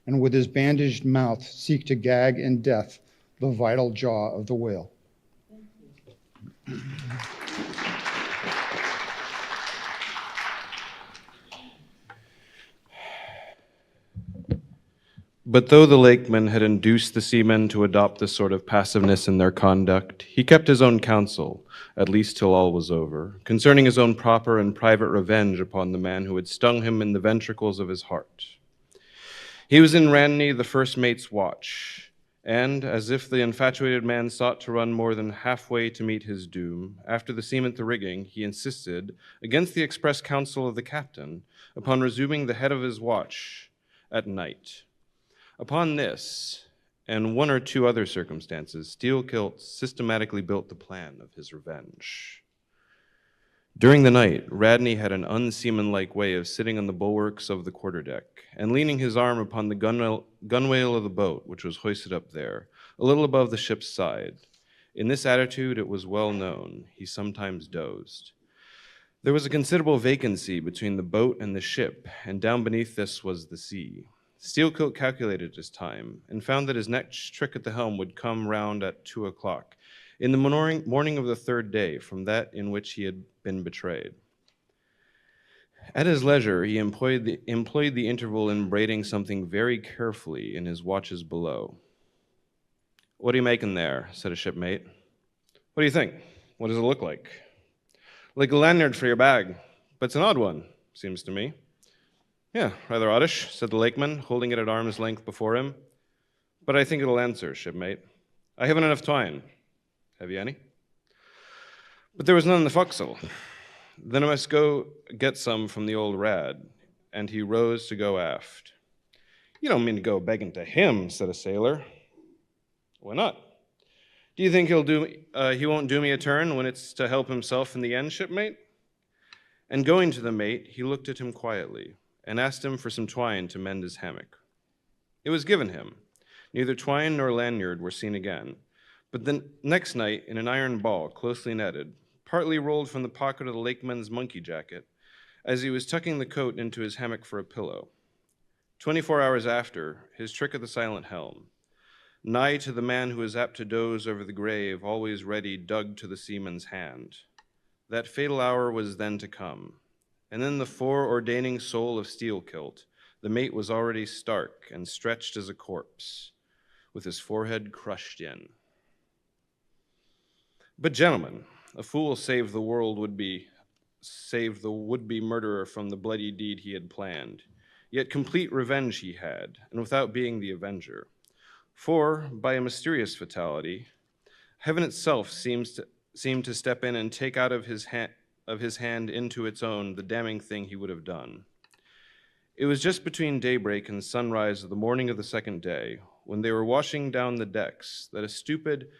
and with his bandaged mouth seek to gag in death the vital jaw of the whale. But though the lakeman had induced the seamen to adopt this sort of passiveness in their conduct, he kept his own counsel, at least till all was over, concerning his own proper and private revenge upon the man who had stung him in the ventricles of his heart. He was in Radney, the first mate's watch, and, as if the infatuated man sought to run more than halfway to meet his doom, after the seaman at the rigging, he insisted, against the express counsel of the captain, upon resuming the head of his watch at night. Upon this, and 1 or 2 other circumstances, Steelkilt systematically built the plan of his revenge. During the night, Radney had an unseamanlike way of sitting on the bulwarks of the quarterdeck and leaning his arm upon the gunwale of the boat, which was hoisted up there, a little above the ship's side. In this attitude, it was well known, he sometimes dozed. There was a considerable vacancy between the boat and the ship, and down beneath this was the sea. Steelkilt calculated his time, and found that his next trick at the helm would come round at 2 o'clock, in the morning of the third day from that in which he had been betrayed. At his leisure, he employed the interval in braiding something very carefully in his watches below. "What are you making there?" said a shipmate. "What do you think? What does it look like?" "Like a lanyard for your bag, but it's an odd one, seems to me." "Yeah, rather oddish," said the lakeman, holding it at arm's length before him. "But I think it'll answer, shipmate. I haven't enough twine. Have you any?" "But there was none in the forecastle." "Then I must go get some from the old Rad," and he rose to go aft. "You don't mean to go begging to him," said a sailor. "Why not? Do you think he won't do me a turn when it's to help himself in the end, shipmate?" And going to the mate, he looked at him quietly and asked him for some twine to mend his hammock. It was given him. Neither twine nor lanyard were seen again. But the next night, in an iron ball, closely netted, partly rolled from the pocket of the lakeman's monkey jacket, as he was tucking the coat into his hammock for a pillow. 24 hours after, his trick at the silent helm, nigh to the man who is apt to doze over the grave, always ready dug to the seaman's hand. That fatal hour was then to come, and in the foreordaining soul of Steelkilt, the mate was already stark and stretched as a corpse, with his forehead crushed in. But gentlemen, a fool saved the would-be murderer from the bloody deed he had planned. Yet complete revenge he had, and without being the avenger. For, by a mysterious fatality, heaven itself seemed to step in and take out of his hand into its own the damning thing he would have done. It was just between daybreak and sunrise of the morning of the second day, when they were washing down the decks, that a stupid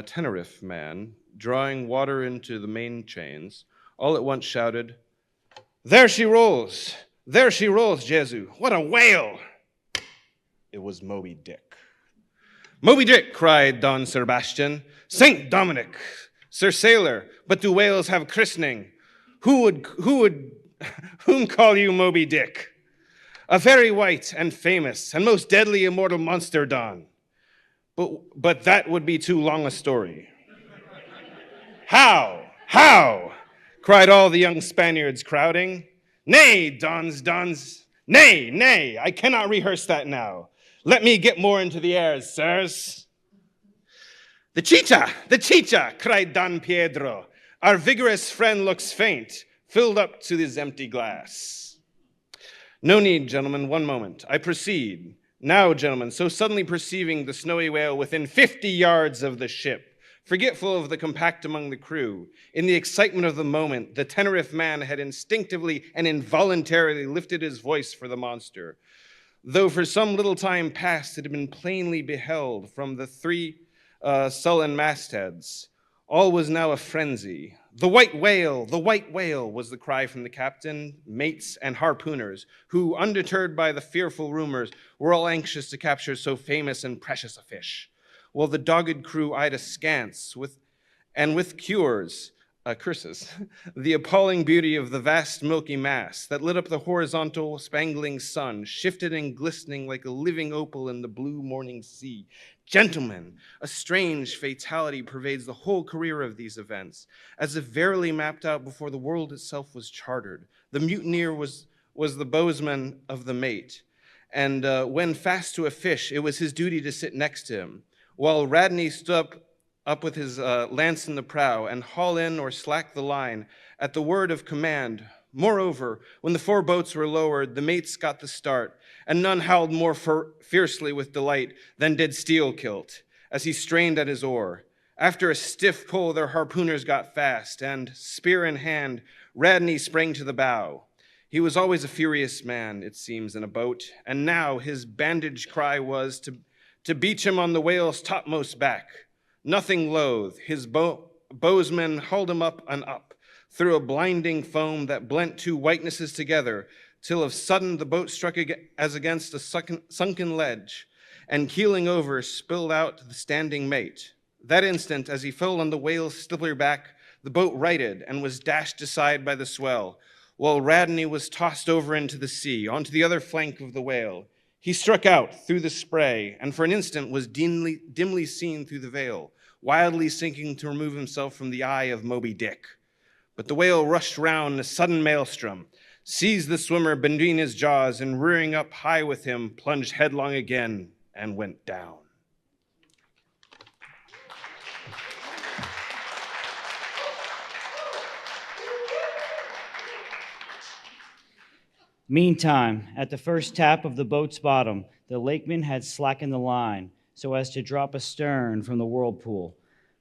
Tenerife man, drawing water into the main chains, all at once shouted, "There she rolls! There she rolls, Jesu! What a whale!" It was Moby Dick. "Moby Dick!" cried Don Sebastian. "Saint Dominic! Sir Sailor, but do whales have christening? Whom call you Moby Dick? A very white and famous and most deadly immortal monster, Don. But that would be too long a story." "How? How?" cried all the young Spaniards crowding. "Nay, Dons, nay, I cannot rehearse that now. Let me get more into the airs, sirs." The chicha, cried Don Pedro. "Our vigorous friend looks faint, filled up to his empty glass." "No need, gentlemen, one moment. I proceed. Now, gentlemen, so suddenly perceiving the snowy whale within 50 yards of the ship, forgetful of the compact among the crew, in the excitement of the moment, the Tenerife man had instinctively and involuntarily lifted his voice for the monster. Though for some little time past it had been plainly beheld from the three sullen mastheads, all was now a frenzy. The white whale, was the cry from the captain, mates, and harpooners, who, undeterred by the fearful rumors, were all anxious to capture so famous and precious a fish, while the dogged crew eyed askance with curses, the appalling beauty of the vast milky mass that lit up the horizontal spangling sun, shifted and glistening like a living opal in the blue morning sea. Gentlemen, a strange fatality pervades the whole career of these events, as if verily mapped out before the world itself was chartered. The mutineer was the bowsman of the mate, and when fast to a fish, it was his duty to sit next to him, while Radney stood up with his lance in the prow and haul in or slack the line at the word of command. Moreover, when the 4 boats were lowered, the mates got the start, and none howled more fiercely with delight than did Steelkilt, as he strained at his oar. After a stiff pull, their harpooners got fast, and, spear in hand, Radney sprang to the bow. He was always a furious man, it seems, in a boat, and now his bandaged cry was to beach him on the whale's topmost back. Nothing loath, his bowsmen hauled him up and up, through a blinding foam that blent two whitenesses together, till of sudden the boat struck as against a sunken ledge, and keeling over, spilled out the standing mate. That instant, as he fell on the whale's slippery back, the boat righted and was dashed aside by the swell, while Radney was tossed over into the sea, onto the other flank of the whale. He struck out through the spray, and for an instant was dimly seen through the veil, wildly sinking to remove himself from the eye of Moby Dick. But the whale rushed round in a sudden maelstrom, seized the swimmer between his jaws, and rearing up high with him, plunged headlong again and went down. Meantime, at the first tap of the boat's bottom, the lakeman had slackened the line so as to drop astern from the whirlpool.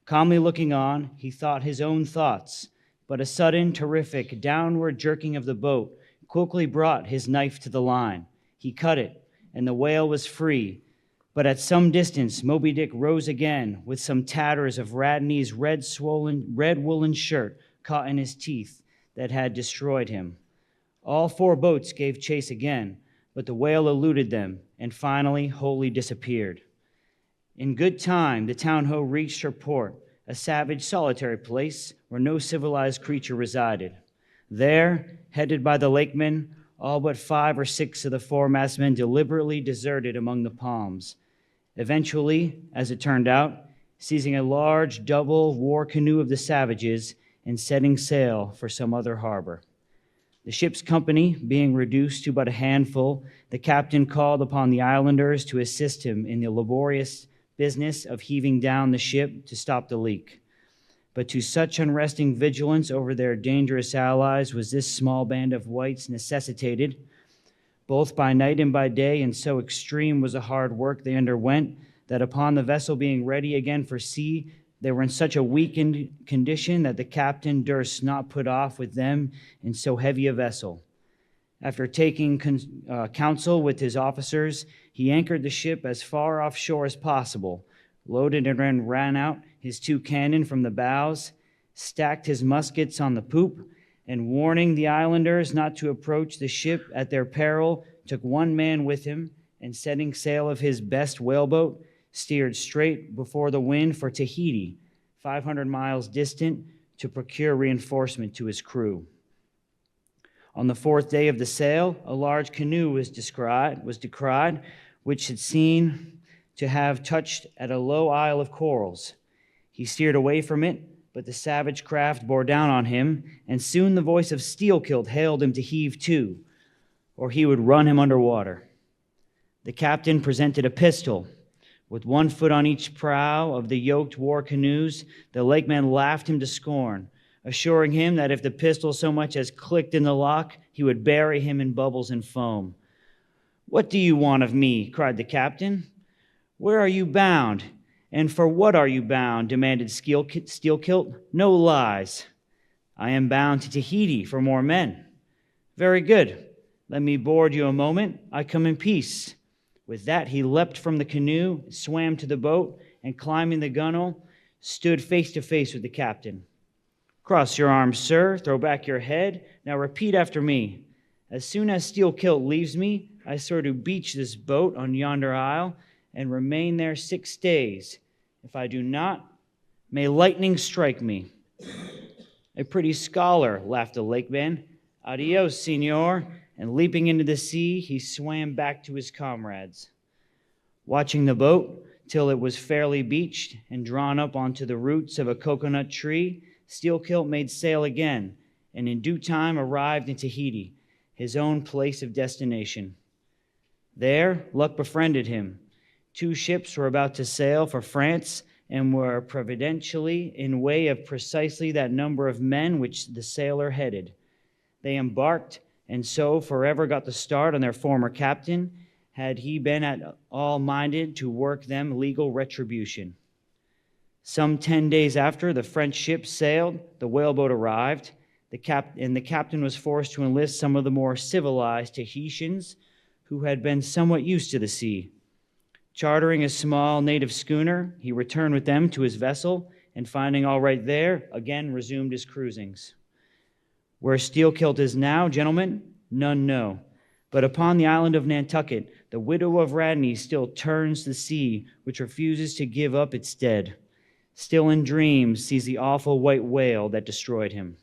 Calmly looking on, he thought his own thoughts, but a sudden, terrific, downward jerking of the boat quickly brought his knife to the line. He cut it, and the whale was free. But at some distance, Moby Dick rose again with some tatters of Radney's red woolen shirt caught in his teeth that had destroyed him. All four boats gave chase again, but the whale eluded them and finally wholly disappeared. In good time, the town-ho reached her port, a savage, solitary place where no civilized creature resided. There, headed by the lakemen, all but 5 or 6 of the foremast men deliberately deserted among the palms. Eventually, as it turned out, seizing a large double war canoe of the savages and setting sail for some other harbor. The ship's company being reduced to but a handful, the captain called upon the islanders to assist him in the laborious business of heaving down the ship to stop the leak. But to such unresting vigilance over their dangerous allies was this small band of whites necessitated, both by night and by day, and so extreme was the hard work they underwent, that upon the vessel being ready again for sea, they were in such a weakened condition that the captain durst not put off with them in so heavy a vessel. After taking counsel with his officers, he anchored the ship as far offshore as possible, loaded and ran out his 2 cannon from the bows, stacked his muskets on the poop, and warning the islanders not to approach the ship at their peril, took 1 man with him, and setting sail of his best whaleboat, steered straight before the wind for Tahiti, 500 miles distant, to procure reinforcement to his crew. On the 4th day of the sail, a large canoe was descried, which had seen to have touched at a low isle of corals. He steered away from it, but the savage craft bore down on him, and soon the voice of Steelkilt hailed him to heave to, or he would run him underwater. The captain presented a pistol. With 1 foot on each prow of the yoked war canoes, the lakeman laughed him to scorn, assuring him that if the pistol so much as clicked in the lock, he would bury him in bubbles and foam. "What do you want of me?" cried the captain. "Where are you bound? And for what are you bound?" demanded Steelkilt. "No lies." "I am bound to Tahiti for more men." "Very good. Let me board you a moment. I come in peace." With that, he leapt from the canoe, swam to the boat, and climbing the gunwale, stood face to face with the captain. "Cross your arms, sir. Throw back your head. Now repeat after me. As soon as Steelkilt leaves me, I swear to beach this boat on yonder isle and remain there 6 days. If I do not, may lightning strike me." "A pretty scholar," laughed the lakeman. "Adios, senor." And leaping into the sea, he swam back to his comrades. Watching the boat till it was fairly beached and drawn up onto the roots of a coconut tree, Steelkilt made sail again, and in due time arrived in Tahiti, his own place of destination. There, luck befriended him. 2 ships were about to sail for France and were providentially in way of precisely that number of men which the sailor headed. They embarked, and so forever got the start on their former captain, had he been at all minded to work them legal retribution. Some 10 days after the French ship sailed, the whaleboat arrived, and the captain was forced to enlist some of the more civilized Tahitians who had been somewhat used to the sea. Chartering a small native schooner, he returned with them to his vessel, and finding all right there, again resumed his cruisings. Where Steelkilt is now, gentlemen, none know. But upon the island of Nantucket, the widow of Radney still turns the sea, which refuses to give up its dead. Still in dreams sees the awful white whale that destroyed him.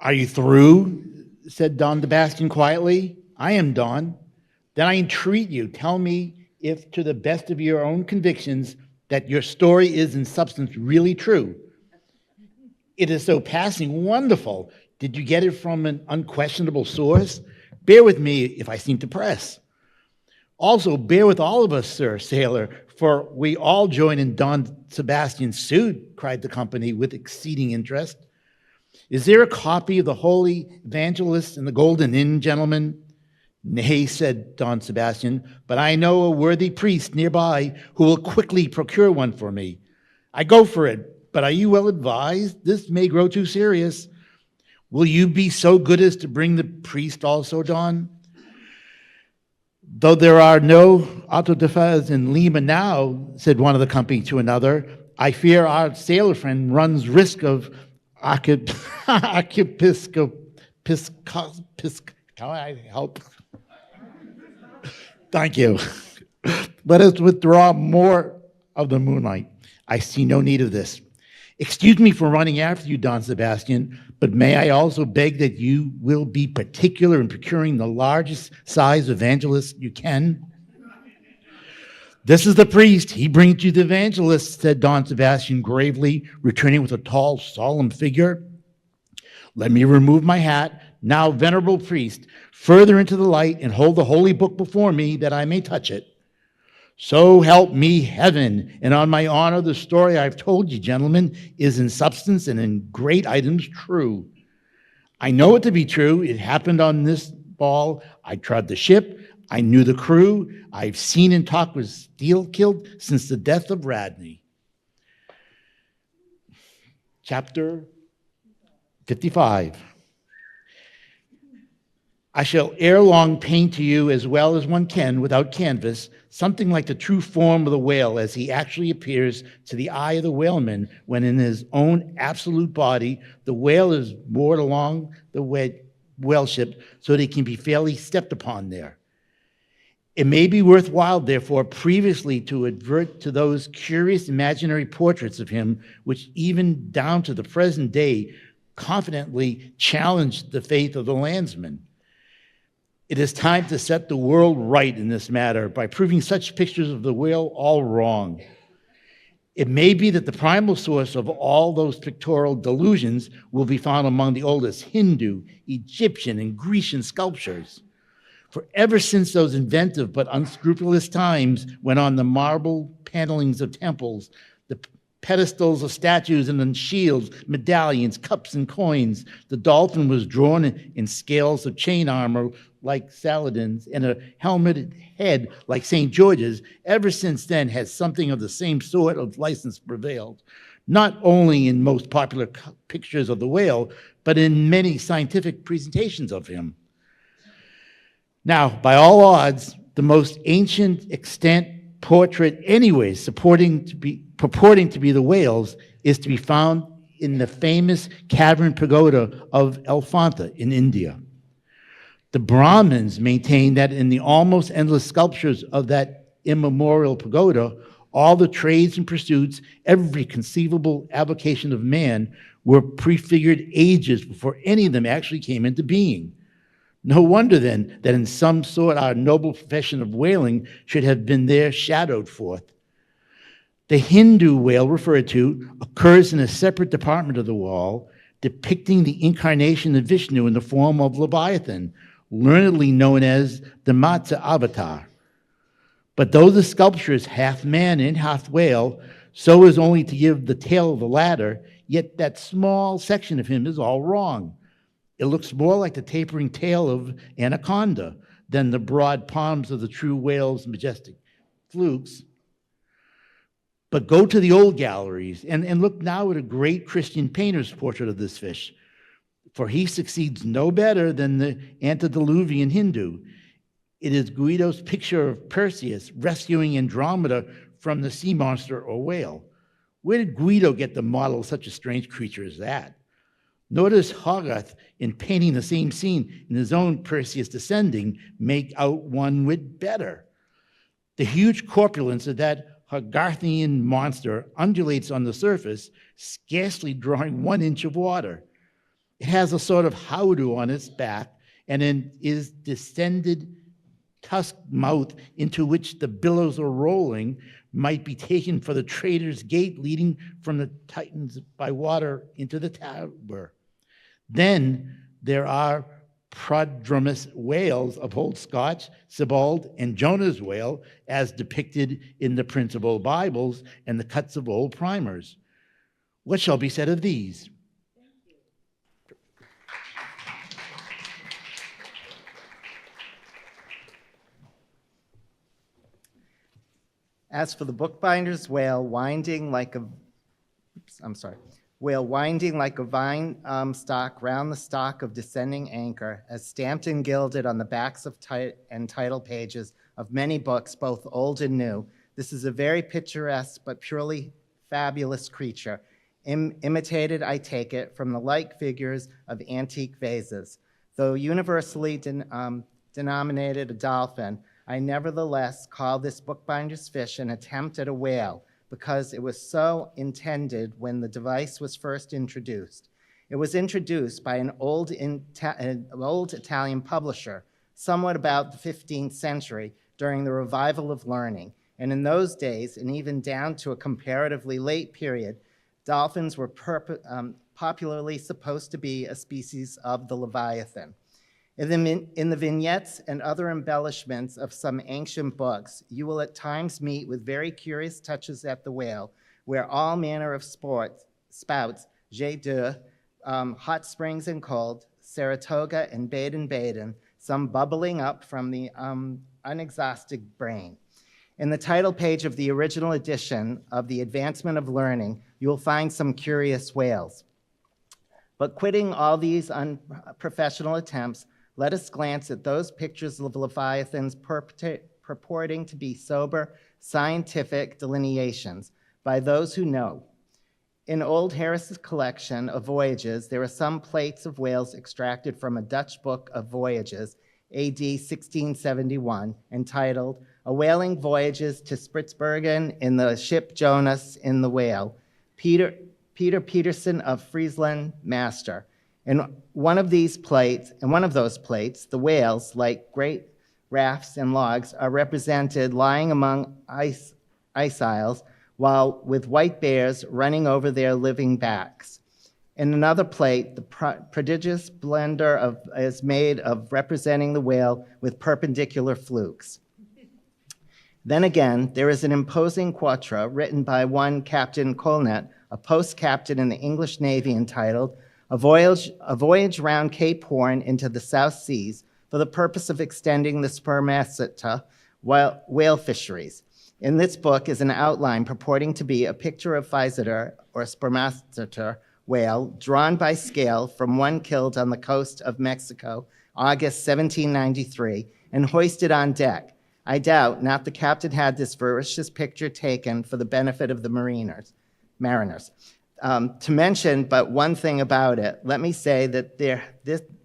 Are you through? Said Don Sebastian quietly. I am Don. Then I entreat you, tell me if to the best of your own convictions that your story is in substance really true. It is so passing wonderful. Did you get it from an unquestionable source? Bear with me if I seem to press. Also, bear with all of us, sir, sailor, for we all join in Don Sebastian's suit, cried the company with exceeding interest. Is there a copy of the Holy Evangelist in the Golden Inn, gentlemen? Nay, said Don Sebastian, but I know a worthy priest nearby who will quickly procure one for me. I go for it, but are you well advised? This may grow too serious. Will you be so good as to bring the priest also, Don? Though there are no autodefas in Lima now, said one of the company to another, I fear our sailor friend runs risk of Can I help? Thank you. Let us withdraw more of the moonlight. I see no need of this. Excuse me for running after you, Don Sebastian, but may I also beg that you will be particular in procuring the largest size evangelist you can? This is the priest. He brings you the evangelist, said Don Sebastian gravely, returning with a tall, solemn figure. Let me remove my hat. Now, venerable priest, further into the light and hold the holy book before me that I may touch it. So help me heaven, and on my honor, the story I've told you, gentlemen, is in substance and in great items true. I know it to be true. It happened on this ball. I trod the ship. I knew the crew. I've seen and talked with Steelkilt since the death of Radney. Chapter 55. I shall ere long paint to you as well as one can without canvas something like the true form of the whale as he actually appears to the eye of the whaleman when in his own absolute body the whale is moored along the whaleship so that he can be fairly stepped upon there. It may be worthwhile, therefore, previously to advert to those curious imaginary portraits of him which even down to the present day confidently challenge the faith of the landsman. It is time to set the world right in this matter by proving such pictures of the whale all wrong. It may be that the primal source of all those pictorial delusions will be found among the oldest Hindu, Egyptian, and Grecian sculptures. For ever since those inventive but unscrupulous times when on the marble panelings of temples, the pedestals of statues and on shields, medallions, cups, and coins, the dolphin was drawn in scales of chain armor like Saladin's and a helmeted head like St. George's, ever since then has something of the same sort of license prevailed, not only in most popular pictures of the whale, but in many scientific presentations of him. Now, by all odds, the most ancient extant portrait anyways purporting to be the whale's is to be found in the famous cavern pagoda of Elephanta in India. The Brahmins maintain that in the almost endless sculptures of that immemorial pagoda, all the trades and pursuits, every conceivable avocation of man were prefigured ages before any of them actually came into being. No wonder then that in some sort our noble profession of whaling should have been there shadowed forth. The Hindu whale referred to occurs in a separate department of the wall, depicting the incarnation of Vishnu in the form of Leviathan, learnedly known as the Matsya avatar. But though the sculpture is half man and half whale, so as only to give the tail of the latter, yet that small section of him is all wrong. It looks more like the tapering tail of anaconda than the broad palms of the true whale's majestic flukes. But go to the old galleries and look now at a great Christian painter's portrait of this fish. for he succeeds no better than the antediluvian Hindu. It is Guido's picture of Perseus rescuing Andromeda from the sea monster or whale. Where did Guido get the model of such a strange creature as that? Nor does Hogarth, in painting the same scene in his own Perseus Descending, make out one whit better. The huge corpulence of that Hogarthian monster undulates on the surface, scarcely drawing 1 inch of water. It has a sort of howdah on its back, and in its distended tusked mouth into which the billows are rolling might be taken for the trader's gate leading from the Titans by water into the Tiber. Then there are prodromus whales of Old Scotch, Sebald, and Jonah's whale, as depicted in the principal Bibles and the cuts of old primers. What shall be said of these? As for the bookbinder's whale winding like a, whale winding like a vine stalk round the stalk of descending anchor, as stamped and gilded on the backs of and title pages of many books, both old and new, this is a very picturesque but purely fabulous creature, imitated, I take it, from the like figures of antique vases. Though universally denominated a dolphin, I nevertheless call this bookbinder's fish an attempt at a whale, because it was so intended when the device was first introduced. It was introduced by an old Italian publisher, somewhat about the 15th century, during the revival of learning. And in those days, and even down to a comparatively late period, dolphins were popularly supposed to be a species of the Leviathan. In the vignettes and other embellishments of some ancient books, you will at times meet with very curious touches at the whale, where all manner of spouts, jet d'eau, hot springs and cold, Saratoga and Baden-Baden, some bubbling up from the unexhausted brain. In the title page of the original edition of The Advancement of Learning, you will find some curious whales. But quitting all these unprofessional attempts, let us glance at those pictures of Leviathans purporting to be sober, scientific delineations by those who know. In old Harris's collection of voyages, there are some plates of whales extracted from a Dutch book of voyages, AD 1671, entitled A Whaling Voyages to Spitzbergen in the Ship Jonas in the Whale, Peter Peterson of Friesland, Master. In one of those plates, the whales, like great rafts and logs, are represented lying among ice isles, while with white bears running over their living backs. In another plate, the prodigious blender is made of representing the whale with perpendicular flukes. Then again, there is an imposing quarto written by one Captain Colnet, a post-captain in the English Navy, entitled A Voyage Round Cape Horn into the South Seas for the purpose of extending the spermaceta whale fisheries. In this book is an outline purporting to be a picture of Physeter, or spermaceta whale, drawn by scale from one killed on the coast of Mexico, August 1793, and hoisted on deck. I doubt not the captain had this voracious picture taken for the benefit of the mariners. To mention but one thing about it, let me say that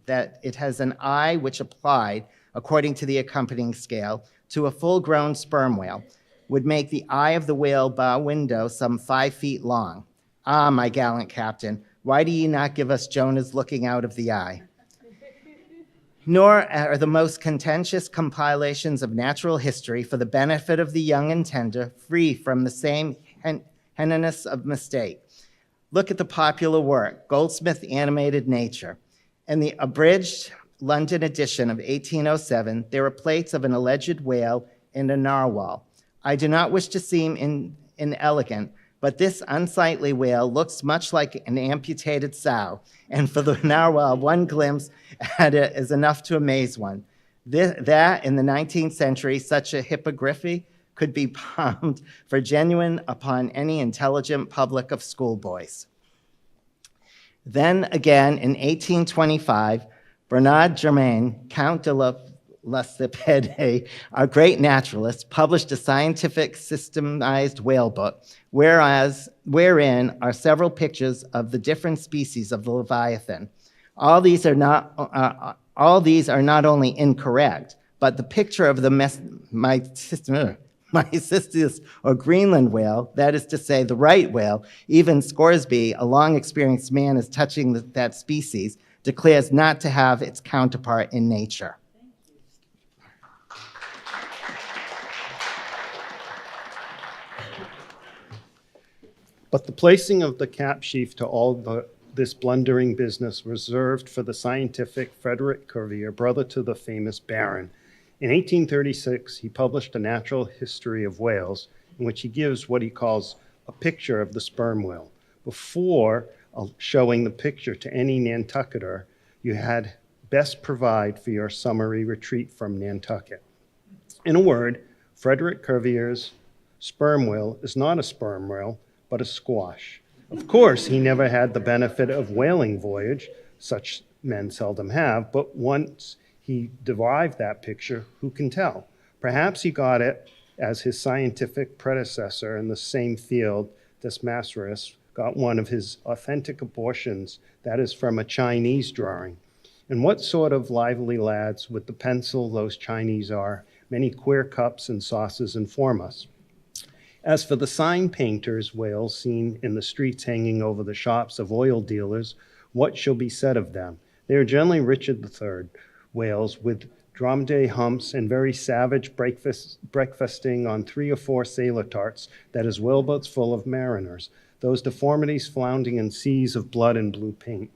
that it has an eye which applied, according to the accompanying scale, to a full-grown sperm whale, would make the eye of the whale bow window some 5 feet long. Ah, my gallant captain, why do ye not give us Jonah's looking out of the eye? Nor are the most contentious compilations of natural history for the benefit of the young and tender free from the same heinous of mistake. Look at the popular work, Goldsmith's Animated Nature. In the abridged London edition of 1807, there are plates of an alleged whale and a narwhal. I do not wish to seem inelegant, but this unsightly whale looks much like an amputated sow, and for the narwhal, one glimpse at it is enough to amaze one. That in the 19th century, such a hippogriffy could be palmed for genuine upon any intelligent public of schoolboys. Then again, in 1825, Bernard Germain, Count de la Cepede, our great naturalist, published a scientific systemized whale book, wherein are several pictures of the different species of the Leviathan. All these are not only incorrect, but the picture of the Mycistus or Greenland whale, that is to say, the right whale, even Scoresby, a long-experienced man as touching that species, declares not to have its counterpart in nature. But the placing of the cap sheaf to all this blundering business reserved for the scientific Frederick Cuvier, brother to the famous Baron. In 1836, he published a natural history of whales, in which he gives what he calls a picture of the sperm whale. Before showing the picture to any Nantucketer, you had best provide for your summary retreat from Nantucket. In a word, Frederick Cuvier's sperm whale is not a sperm whale, but a squash. Of course, he never had the benefit of whaling voyage, such men seldom have, but once he derived that picture, who can tell? Perhaps he got it as his scientific predecessor in the same field, Desmasterus, got one of his authentic abortions, that is from a Chinese drawing. And what sort of lively lads with the pencil those Chinese are, many queer cups and sauces inform us. As for the sign painters' whales seen in the streets hanging over the shops of oil dealers, what shall be said of them? They are generally Richard III whales with dromedary humps and very savage breakfasting on 3 or 4 sailor tarts, that is, whaleboats full of mariners, those deformities floundering in seas of blood and blue paint.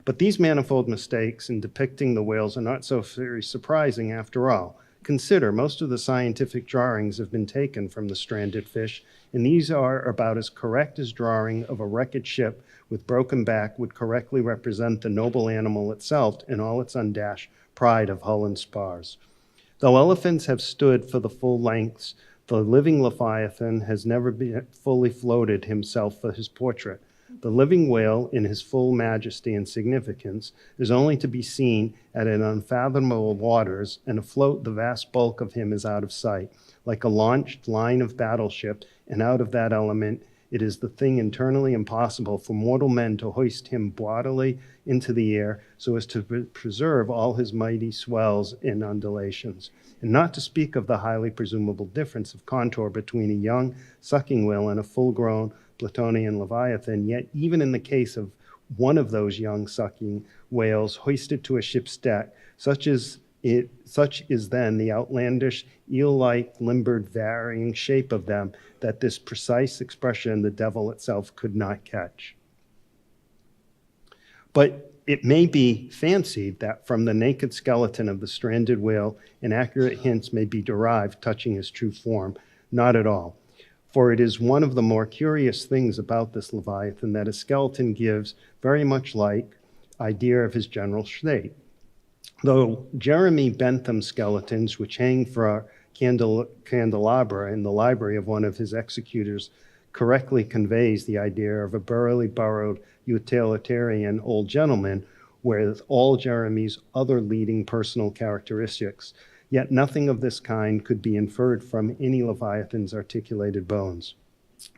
But these manifold mistakes in depicting the whales are not so very surprising after all. Consider, most of the scientific drawings have been taken from the stranded fish, and these are about as correct as drawing of a wrecked ship with broken back would correctly represent the noble animal itself in all its undashed pride of hull and spars. Though elephants have stood for the full lengths, the living Leviathan has never been fully floated himself for his portrait. The living whale, in his full majesty and significance, is only to be seen at an unfathomable waters, and afloat the vast bulk of him is out of sight. Like a launched line of battleship, and out of that element, it is the thing internally impossible for mortal men to hoist him bodily into the air, so as to preserve all his mighty swells and undulations. And not to speak of the highly presumable difference of contour between a young sucking whale and a full-grown Platonian Leviathan, yet even in the case of one of those young sucking whales hoisted to a ship's deck, such is then the outlandish, eel-like, limbered, varying shape of them, that this precise expression the devil itself could not catch. But it may be fancied that from the naked skeleton of the stranded whale, inaccurate hints may be derived touching his true form. Not at all. For it is one of the more curious things about this Leviathan that his skeleton gives very much like idea of his general state. Though Jeremy Bentham's skeletons, which hang for a candelabra in the library of one of his executors, correctly conveys the idea of a burly burrowed utilitarian old gentleman with all Jeremy's other leading personal characteristics, yet nothing of this kind could be inferred from any Leviathan's articulated bones.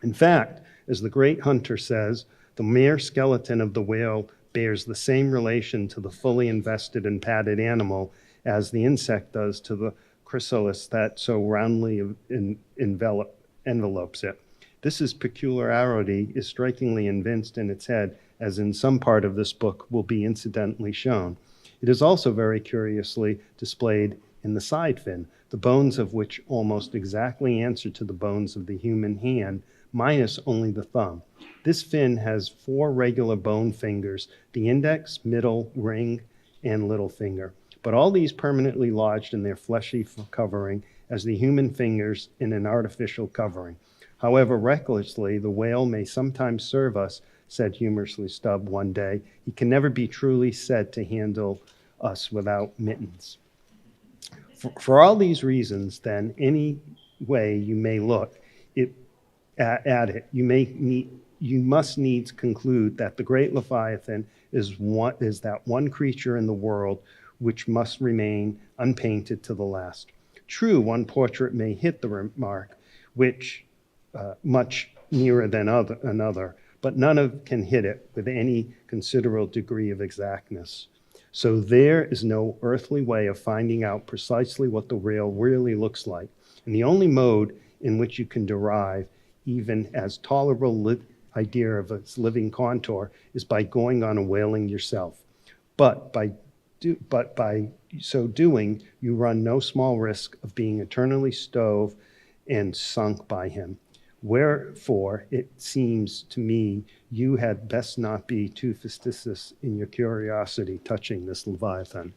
In fact, as the great Hunter says, the mere skeleton of the whale bears the same relation to the fully invested and padded animal as the insect does to the chrysalis that so roundly envelopes it. This peculiarity is strikingly evinced in its head, as in some part of this book will be incidentally shown. It is also very curiously displayed in the side fin, the bones of which almost exactly answer to the bones of the human hand, minus only the thumb. This fin has 4 regular bone fingers, the index, middle, ring, and little finger, but all these permanently lodged in their fleshy covering as the human fingers in an artificial covering. However recklessly the whale may sometimes serve us, said humorously Stubb one day, he can never be truly said to handle us without mittens. For all these reasons, then, any way you may look at it, you must needs conclude that the great Leviathan is that one creature in the world which must remain unpainted to the last. True, one portrait may hit the mark, which much nearer than another, but none can hit it with any considerable degree of exactness. So there is no earthly way of finding out precisely what the whale really looks like. And the only mode in which you can derive even as tolerable idea of its living contour is by going on a whaling yourself. But by so doing, you run no small risk of being eternally stove and sunk by him. Wherefore, it seems to me you had best not be too fastidious in your curiosity touching this Leviathan.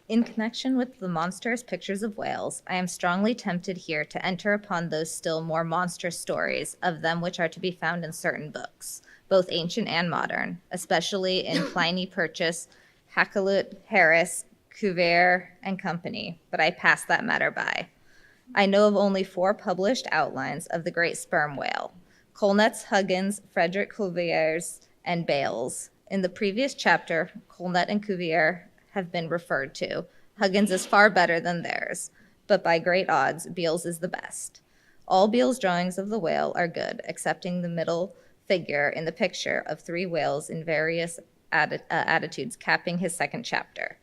In connection with the monstrous pictures of whales, I am strongly tempted here to enter upon those still more monstrous stories of them which are to be found in certain books, both ancient and modern, especially in Pliny Purchas, Hakluyt, Harris, Cuvier, and Company, but I pass that matter by. I know of only 4 published outlines of the great sperm whale, Colnett's, Huggins, Frederick Cuvier's, and Bales. In the previous chapter, Colnett and Cuvier have been referred to. Huggins is far better than theirs, but by great odds, Beale's is the best. All Beale's drawings of the whale are good, excepting the middle figure in the picture of 3 whales in various attitudes capping his second chapter.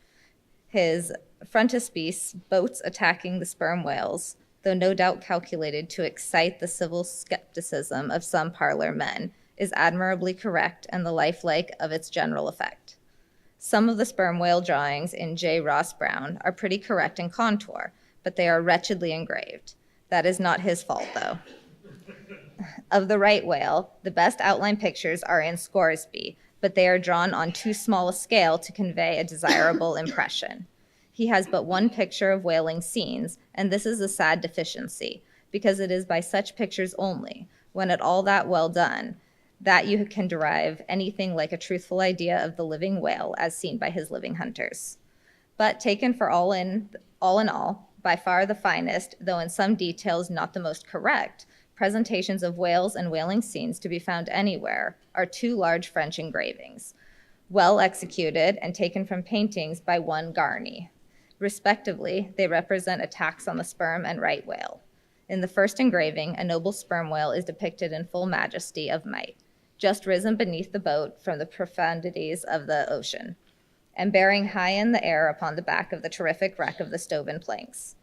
His frontispiece, boats attacking the sperm whales, though no doubt calculated to excite the civil skepticism of some parlor men, is admirably correct and the lifelike of its general effect. Some of the sperm whale drawings in J. Ross Brown are pretty correct in contour, but they are wretchedly engraved. That is not his fault, though. Of the right whale, the best outline pictures are in Scoresby, but they are drawn on too small a scale to convey a desirable impression. He has but 1 picture of whaling scenes, and this is a sad deficiency, because it is by such pictures only, when at all that well done, that you can derive anything like a truthful idea of the living whale as seen by his living hunters. But taken for all in all, by far the finest, though in some details not the most correct, presentations of whales and whaling scenes to be found anywhere are 2 large French engravings, well executed and taken from paintings by one Garney. Respectively, they represent attacks on the sperm and right whale. In the first engraving, a noble sperm whale is depicted in full majesty of might, just risen beneath the boat from the profundities of the ocean, and bearing high in the air upon the back of the terrific wreck of the Stoven planks.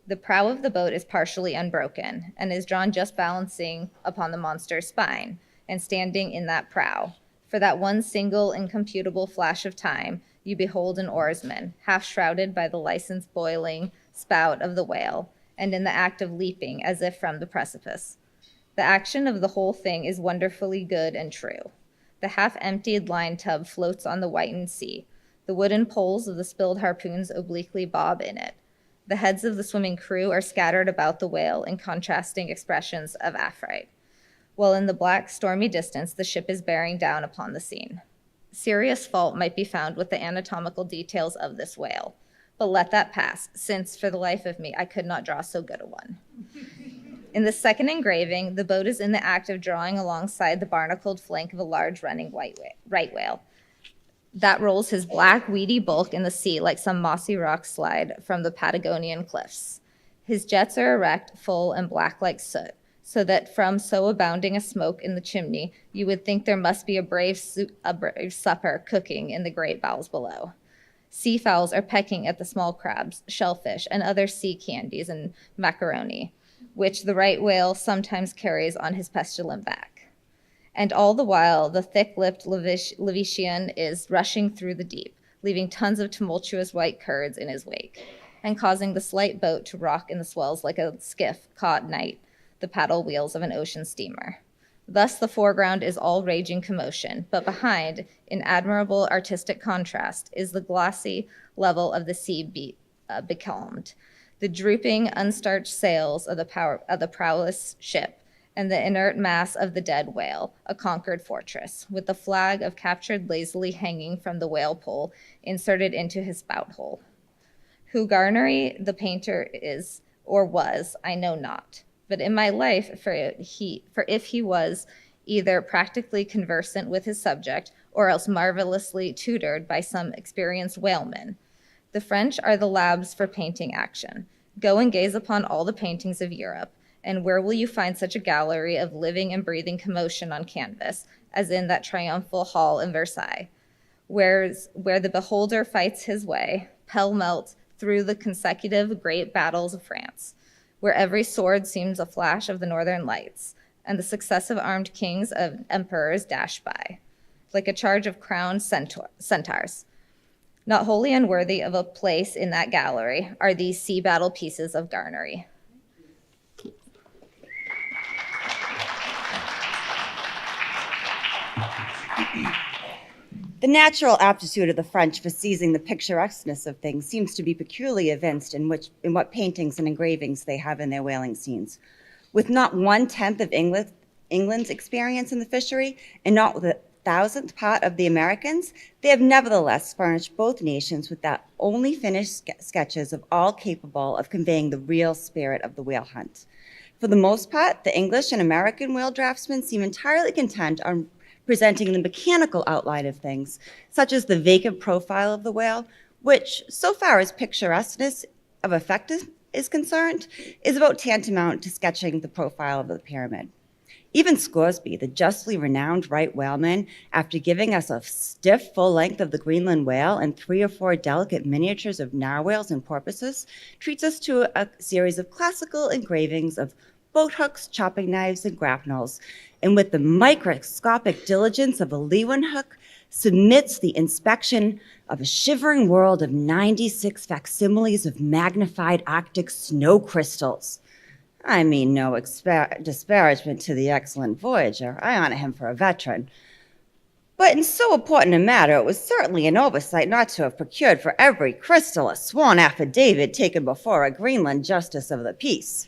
The prow of the boat is partially unbroken, and is drawn just balancing upon the monster's spine, and standing in that prow. For that one single incomputable flash of time, you behold an oarsman, half shrouded by the licensed boiling spout of the whale, and in the act of leaping as if from the precipice. The action of the whole thing is wonderfully good and true. The half-emptied line tub floats on the whitened sea. The wooden poles of the spilled harpoons obliquely bob in it. The heads of the swimming crew are scattered about the whale in contrasting expressions of affright, while in the black, stormy distance the ship is bearing down upon the scene. Serious fault might be found with the anatomical details of this whale, but let that pass, since for the life of me I could not draw so good a one. In the second engraving, the boat is in the act of drawing alongside the barnacled flank of a large running right whale that rolls his black, weedy bulk in the sea like some mossy rock slide from the Patagonian cliffs. His jets are erect, full, and black like soot, so that from so abounding a smoke in the chimney, you would think there must be a brave supper cooking in the great bowels below. Sea fowls are pecking at the small crabs, shellfish, and other sea candies and macaroni, which the right whale sometimes carries on his pestilent back. And all the while, the thick-lipped Levitian is rushing through the deep, leaving tons of tumultuous white curds in his wake, and causing the slight boat to rock in the swells like a skiff caught night the paddle wheels of an ocean steamer. Thus the foreground is all raging commotion, but behind, in admirable artistic contrast, is the glossy level of the sea becalmed, the drooping, unstarched sails of the prowless ship, and the inert mass of the dead whale, a conquered fortress, with the flag of captured lazily hanging from the whale pole inserted into his spout hole. Who Garnery the painter is or was, I know not. But in my life, for if he was either practically conversant with his subject or else marvelously tutored by some experienced whaleman. The French are the labs for painting action. Go and gaze upon all the paintings of Europe, and where will you find such a gallery of living and breathing commotion on canvas as in that triumphal hall in Versailles, where the beholder fights his way, pell-mell through the consecutive great battles of France, where every sword seems a flash of the northern lights, and the successive armed kings of emperors dash by, like a charge of crowned centaurs. Not wholly unworthy of a place in that gallery are these sea battle pieces of Garnery. The natural aptitude of the French for seizing the picturesqueness of things seems to be peculiarly evinced in what paintings and engravings they have in their whaling scenes. With not 1/10 of England's experience in the fishery, and not the 1,000th part of the Americans, they have nevertheless furnished both nations with that only finished sketches of all capable of conveying the real spirit of the whale hunt. For the most part, the English and American whale draftsmen seem entirely content on presenting the mechanical outline of things, such as the vacant profile of the whale, which, so far as picturesqueness of effect is concerned, is about tantamount to sketching the profile of the pyramid. Even Scoresby, the justly renowned right whaleman, after giving us a stiff full length of the Greenland whale and 3 or 4 delicate miniatures of narwhals and porpoises, treats us to a series of classical engravings of boat hooks, chopping knives, and grapnels, and with the microscopic diligence of a Leeuwenhoek, submits the inspection of a shivering world of 96 facsimiles of magnified Arctic snow crystals. I mean no disparagement to the excellent voyager. I honor him for a veteran. But in so important a matter, it was certainly an oversight not to have procured for every crystal a sworn affidavit taken before a Greenland justice of the peace.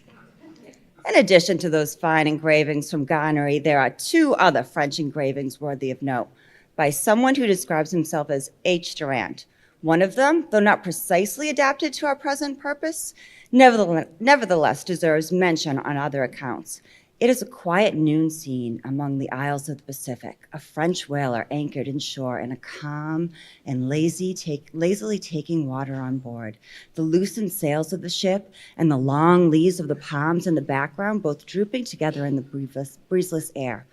In addition to those fine engravings from Garnery, there are 2 other French engravings worthy of note by someone who describes himself as H. Durant. One of them, though not precisely adapted to our present purpose, nevertheless deserves mention on other accounts. It is a quiet noon scene among the isles of the Pacific, a French whaler anchored inshore in a calm and lazily taking water on board. The loosened sails of the ship and the long leaves of the palms in the background both drooping together in the breezeless air.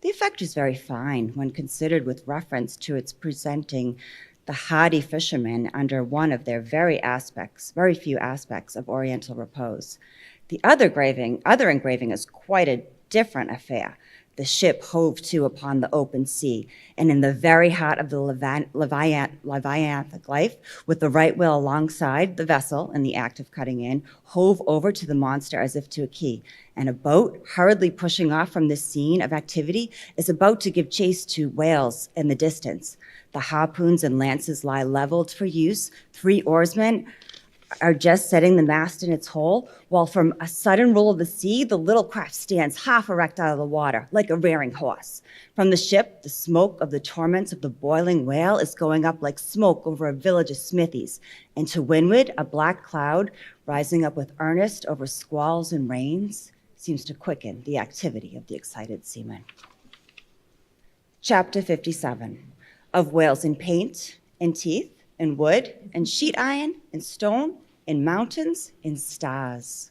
The effect is very fine when considered with reference to its presenting the hardy fishermen under one of their very few aspects of Oriental repose. The other engraving is quite a different affair. The ship hove to upon the open sea, and in the very heart of the Leviathan life, with the right whale alongside the vessel in the act of cutting in, hove over to the monster as if to a key, and a boat, hurriedly pushing off from this scene of activity, is about to give chase to whales in the distance. The harpoons and lances lie leveled for use. 3 oarsmen are just setting the mast in its hole, while from a sudden roll of the sea, the little craft stands half erect out of the water, like a rearing horse. From the ship, the smoke of the torments of the boiling whale is going up like smoke over a village of smithies, and to windward, a black cloud, rising up with earnest over squalls and rains, seems to quicken the activity of the excited seaman. Chapter 57, of whales in paint, in teeth, in wood, in sheet iron, in stone, in mountains, in stars.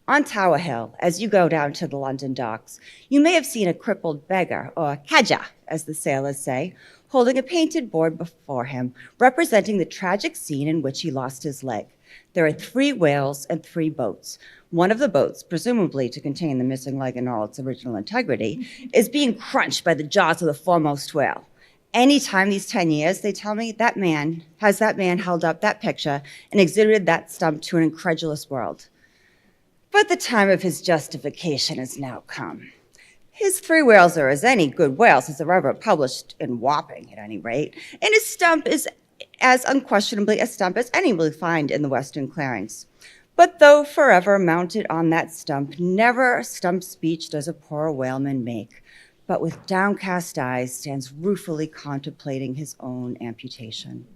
On Tower Hill, as you go down to the London docks, you may have seen a crippled beggar, or cadger, as the sailors say, holding a painted board before him, representing the tragic scene in which he lost his leg. There are 3 whales and 3 boats. One of the boats, presumably to contain the missing leg in all its original integrity, is being crunched by the jaws of the foremost whale. Any time these 10 years, they tell me, that man held up that picture and exhibited that stump to an incredulous world. But the time of his justification has now come. His 3 whales are as any good whales as are ever published in Wapping, at any rate, and his stump is as unquestionably a stump as any will find in the Western clearings. But though forever mounted on that stump, never a stump speech does a poor whaleman make, but with downcast eyes stands ruefully contemplating his own amputation.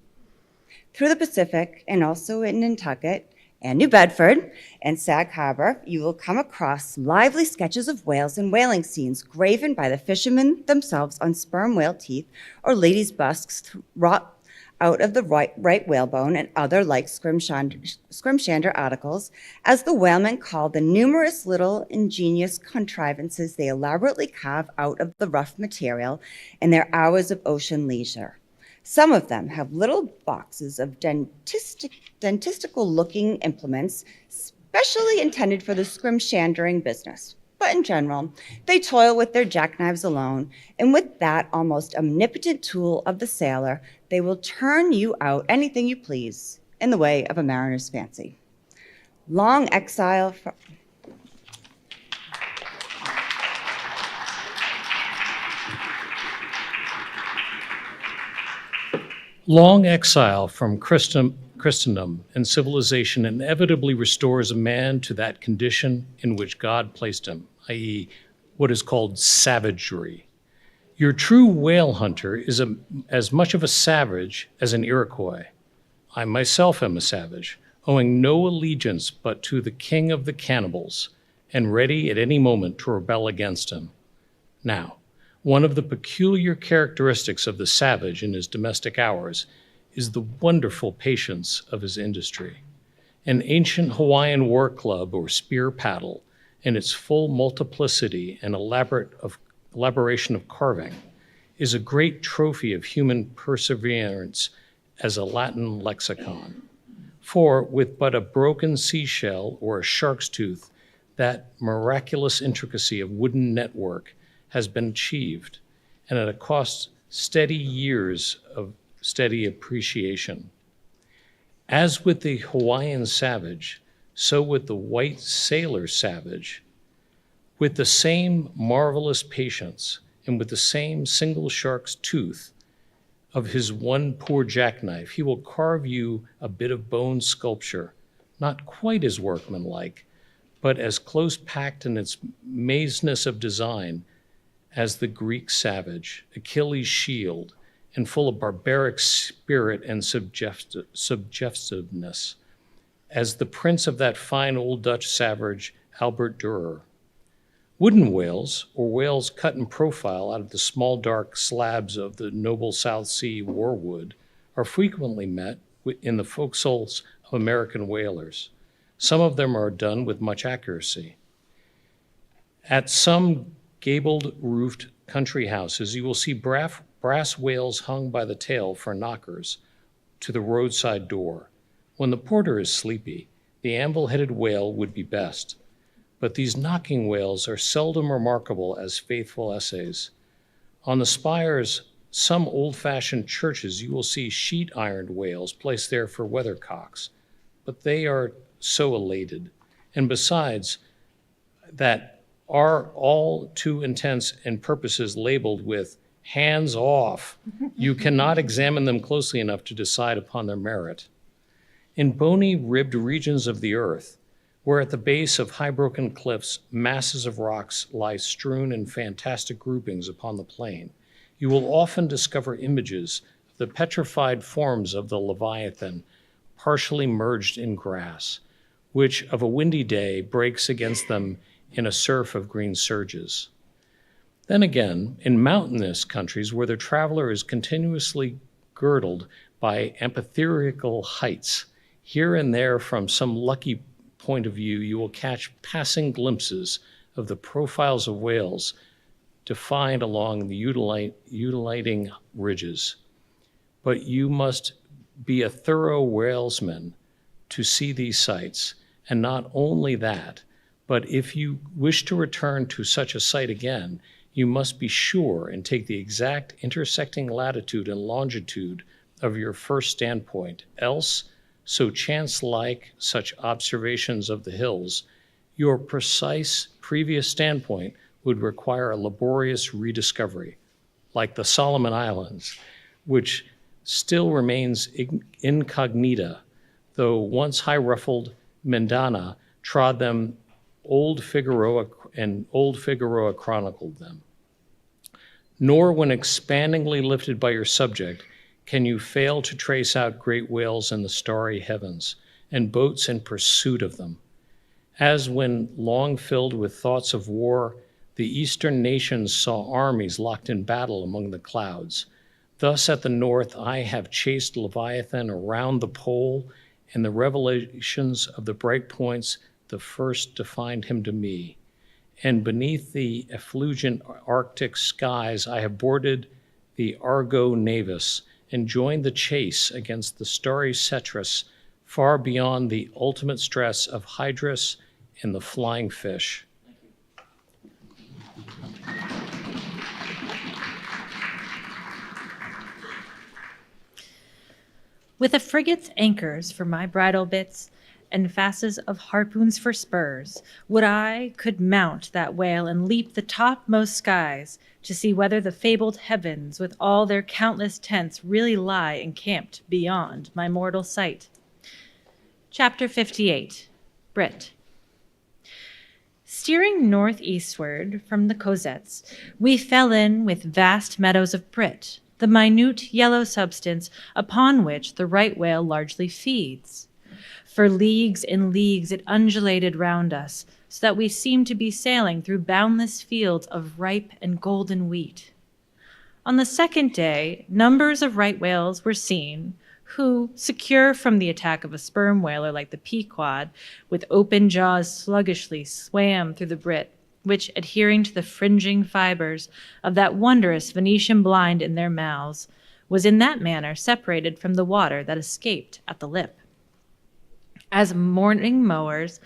through the Pacific and also in Nantucket and New Bedford and Sag Harbor, you will come across lively sketches of whales and whaling scenes graven by the fishermen themselves on sperm whale teeth or ladies' busks wrought out of the right whalebone and other like scrimshander articles, as the whalemen called the numerous little ingenious contrivances they elaborately carve out of the rough material in their hours of ocean leisure. Some of them have little boxes of dentistical-looking implements, specially intended for the scrimshandering business. But in general, they toil with their jackknives alone, and with that almost omnipotent tool of the sailor, they will turn you out anything you please in the way of a mariner's fancy. Long exile from Long exile from Christendom and civilization inevitably restores a man to that condition in which God placed him, i.e., what is called savagery. Your true whale hunter is as much of a savage as an Iroquois. I myself am a savage, owing no allegiance but to the king of the cannibals, and ready at any moment to rebel against him. Now, one of the peculiar characteristics of the savage in his domestic hours is the wonderful patience of his industry. An ancient Hawaiian war club or spear paddle, in its full multiplicity and elaboration of carving, is a great trophy of human perseverance as a Latin lexicon. For with but a broken seashell or a shark's tooth, that miraculous intricacy of wooden network has been achieved, and at a cost steady years of steady appreciation. As with the Hawaiian savage, so with the white sailor savage, with the same marvelous patience and with the same single shark's tooth of his one poor jackknife, he will carve you a bit of bone sculpture, not quite as workmanlike, but as close-packed in its mazeness of design as the Greek savage, Achilles' shield, and full of barbaric spirit and suggestiveness, as the prince of that fine old Dutch savage, Albert Dürer. Wooden whales, or whales cut in profile out of the small dark slabs of the noble South Sea warwood, are frequently met in the forecastles of American whalers. Some of them are done with much accuracy. At some gabled-roofed country houses, you will see brass whales hung by the tail for knockers to the roadside door. When the porter is sleepy, the anvil-headed whale would be best, but these knocking whales are seldom remarkable as faithful essays. On the spires, some old-fashioned churches, you will see sheet-ironed whales placed there for weathercocks, but they are so elated, and besides that are all to intents and purposes labeled with hands off. You cannot examine them closely enough to decide upon their merit. In bony ribbed regions of the earth, where at the base of high broken cliffs, masses of rocks lie strewn in fantastic groupings upon the plain, you will often discover images of the petrified forms of the Leviathan partially merged in grass, which of a windy day breaks against them in a surf of green surges. Then again, in mountainous countries where the traveler is continuously girdled by amphitheatrical heights, here and there from some lucky point of view, you will catch passing glimpses of the profiles of whales defined along the undulating ridges. But you must be a thorough whalesman to see these sights, and not only that, but if you wish to return to such a site again, you must be sure and take the exact intersecting latitude and longitude of your first standpoint, else, so chance-like such observations of the hills, your precise previous standpoint would require a laborious rediscovery, like the Solomon Islands, which still remains incognita, though once high-ruffled Mendana trod them, Old Figueroa chronicled them. Nor when expandingly lifted by your subject can you fail to trace out great whales in the starry heavens and boats in pursuit of them? As when, long filled with thoughts of war, the eastern nations saw armies locked in battle among the clouds. Thus at the north I have chased Leviathan around the pole, and the revelations of the bright points the first defined him to me. And beneath the effulgent Arctic skies I have boarded the Argo Navis and joined the chase against the starry Cetrus, far beyond the ultimate stress of Hydrus and the flying fish. With a frigate's anchors for my bridle bits, and fasces of harpoons for spurs, would I could mount that whale and leap the topmost skies to see whether the fabled heavens with all their countless tents really lie encamped beyond my mortal sight. Chapter 58, Brit. Steering northeastward from the Cosettes, we fell in with vast meadows of brit, the minute yellow substance upon which the right whale largely feeds. For leagues and leagues it undulated round us, so that we seemed to be sailing through boundless fields of ripe and golden wheat. On the second day, numbers of right whales were seen, who, secure from the attack of a sperm whaler like the Pequod, with open jaws sluggishly swam through the brit, which, adhering to the fringing fibers of that wondrous Venetian blind in their mouths, was in that manner separated from the water that escaped at the lip. As morning mowers,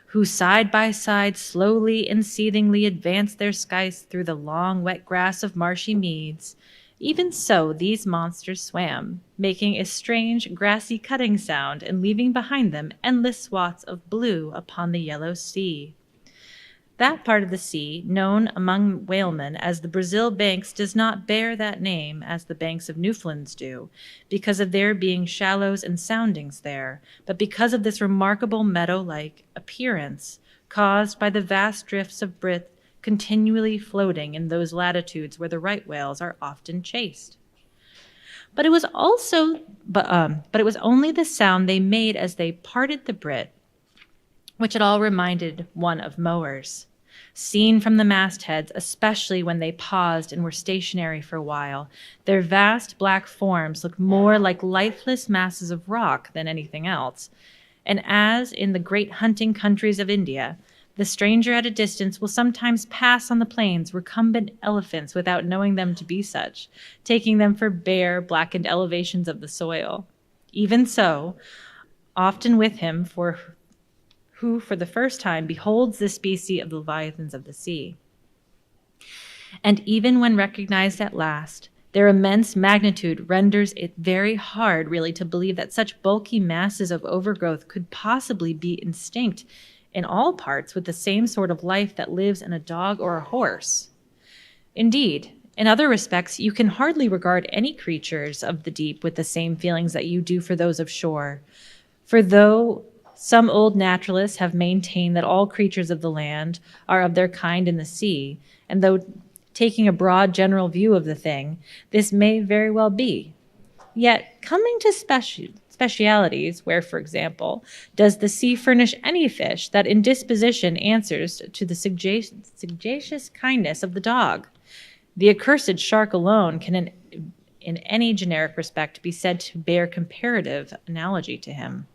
who side by side slowly and seethingly advanced their scythes through the long wet grass of marshy meads, even so these monsters swam, making a strange grassy cutting sound and leaving behind them endless swaths of blue upon the yellow sea. That part of the sea, known among whalemen as the Brazil Banks, does not bear that name as the banks of Newfoundlands do, because of there being shallows and soundings there, but because of this remarkable meadow-like appearance caused by the vast drifts of brit continually floating in those latitudes where the right whales are often chased. But it was only the sound they made as they parted the brit, which it all reminded one of mowers. Seen from the mastheads, especially when they paused and were stationary for a while, their vast black forms looked more like lifeless masses of rock than anything else. And as in the great hunting countries of India, the stranger at a distance will sometimes pass on the plains recumbent elephants without knowing them to be such, taking them for bare, blackened elevations of the soil. Even so, often with him who for the first time beholds this species of the leviathans of the sea. And even when recognized at last, their immense magnitude renders it very hard really to believe that such bulky masses of overgrowth could possibly be instinct in all parts with the same sort of life that lives in a dog or a horse. Indeed, in other respects, you can hardly regard any creatures of the deep with the same feelings that you do for those of shore. For though some old naturalists have maintained that all creatures of the land are of their kind in the sea, and though taking a broad general view of the thing, this may very well be. Yet, coming to specialities, where, for example, does the sea furnish any fish that in disposition answers to the sagacious kindness of the dog? The accursed shark alone can in any generic respect be said to bear comparative analogy to him.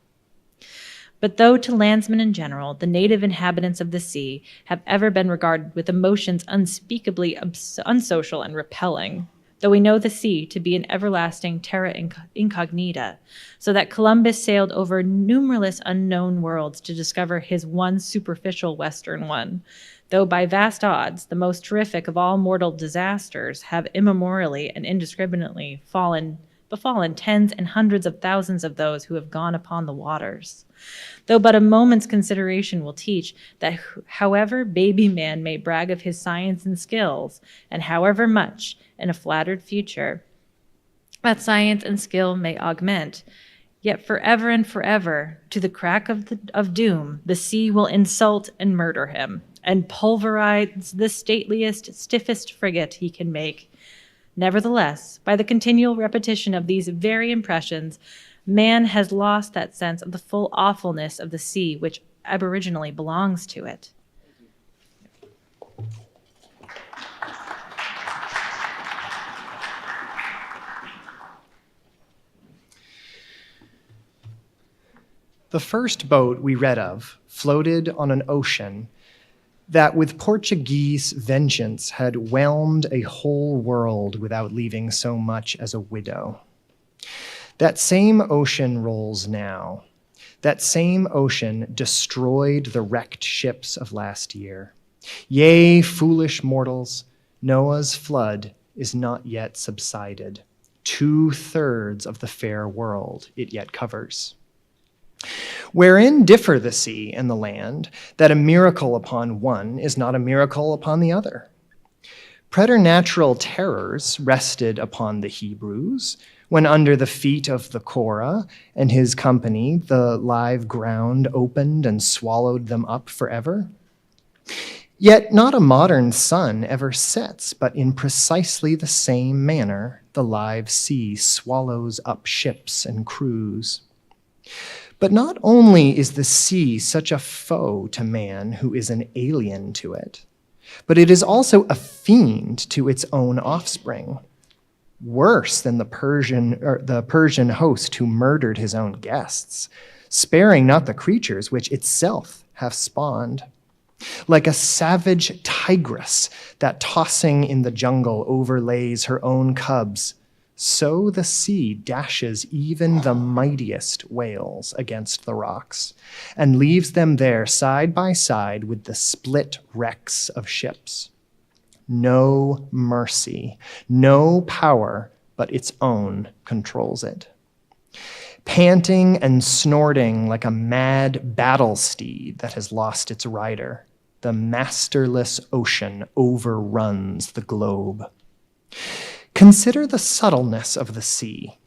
But though to landsmen in general, the native inhabitants of the sea have ever been regarded with emotions unspeakably unsocial and repelling, though we know the sea to be an everlasting terra incognita, so that Columbus sailed over numberless unknown worlds to discover his one superficial western one, though by vast odds the most terrific of all mortal disasters have immemorially and indiscriminately befallen tens and hundreds of thousands of those who have gone upon the waters. Though but a moment's consideration will teach that however baby man may brag of his science and skills, and however much, in a flattered future, that science and skill may augment, yet forever and forever, to the crack of doom, the sea will insult and murder him, and pulverize the stateliest, stiffest frigate he can make, Nevertheless, by the continual repetition of these very impressions, man has lost that sense of the full awfulness of the sea which aboriginally belongs to it. The first boat we read of floated on an ocean that with Portuguese vengeance had whelmed a whole world without leaving so much as a widow. That same ocean rolls now. That same ocean destroyed the wrecked ships of last year. Yea, foolish mortals, Noah's flood is not yet subsided. 2/3 of the fair world it yet covers. Wherein differ the sea and the land, that a miracle upon one is not a miracle upon the other? Preternatural terrors rested upon the Hebrews, when under the feet of the Korah and his company the live ground opened and swallowed them up forever. Yet not a modern sun ever sets, but in precisely the same manner the live sea swallows up ships and crews. But not only is the sea such a foe to man who is an alien to it, but it is also a fiend to its own offspring, worse than the Persian host who murdered his own guests, sparing not the creatures which itself hath spawned. Like a savage tigress that tossing in the jungle overlays her own cubs, so the sea dashes even the mightiest whales against the rocks and leaves them there side by side with the split wrecks of ships. No mercy, no power but its own controls it. Panting and snorting like a mad battle steed that has lost its rider, the masterless ocean overruns the globe. Consider the subtleness of the sea,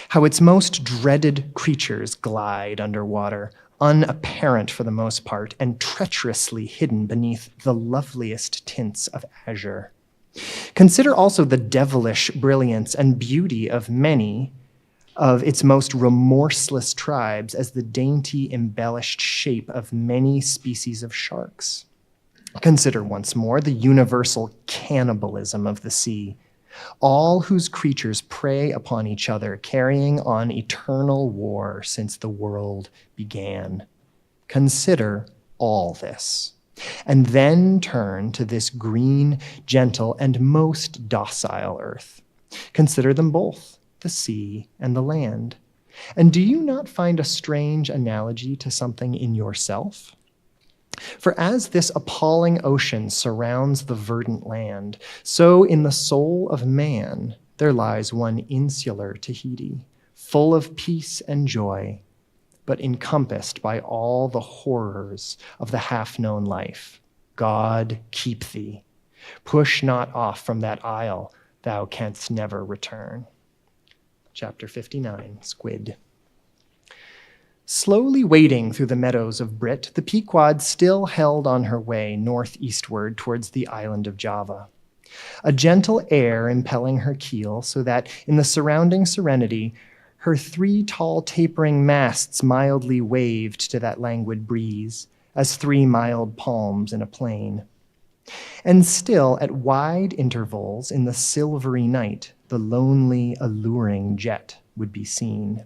how its most dreaded creatures glide underwater, unapparent for the most part, and treacherously hidden beneath the loveliest tints of azure. Consider also the devilish brilliance and beauty of many of its most remorseless tribes as the dainty embellished shape of many species of sharks. Consider once more the universal cannibalism of the sea, all whose creatures prey upon each other, carrying on eternal war since the world began. Consider all this, and then turn to this green, gentle, and most docile earth. Consider them both, the sea and the land. And do you not find a strange analogy to something in yourself? For as this appalling ocean surrounds the verdant land, so in the soul of man there lies one insular Tahiti, full of peace and joy, but encompassed by all the horrors of the half-known life. God keep thee. Push not off from that isle, thou canst never return. Chapter 59, Squid. Slowly wading through the meadows of Brit, the Pequod still held on her way northeastward towards the island of Java. A gentle air impelling her keel so that in the surrounding serenity, her 3 tall tapering masts mildly waved to that languid breeze, as 3 mild palms in a plain. And still, at wide intervals in the silvery night, the lonely, alluring jet would be seen.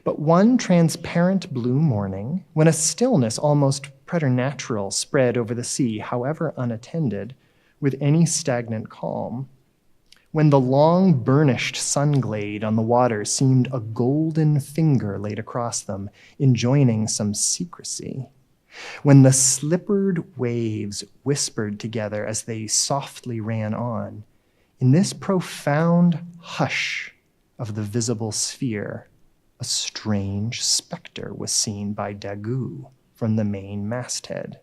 But one transparent blue morning, when a stillness almost preternatural spread over the sea, however unattended, with any stagnant calm, when the long burnished sunglade on the water seemed a golden finger laid across them, enjoining some secrecy, when the slippered waves whispered together as they softly ran on, in this profound hush of the visible sphere, a strange specter was seen by Daggoo from the main masthead.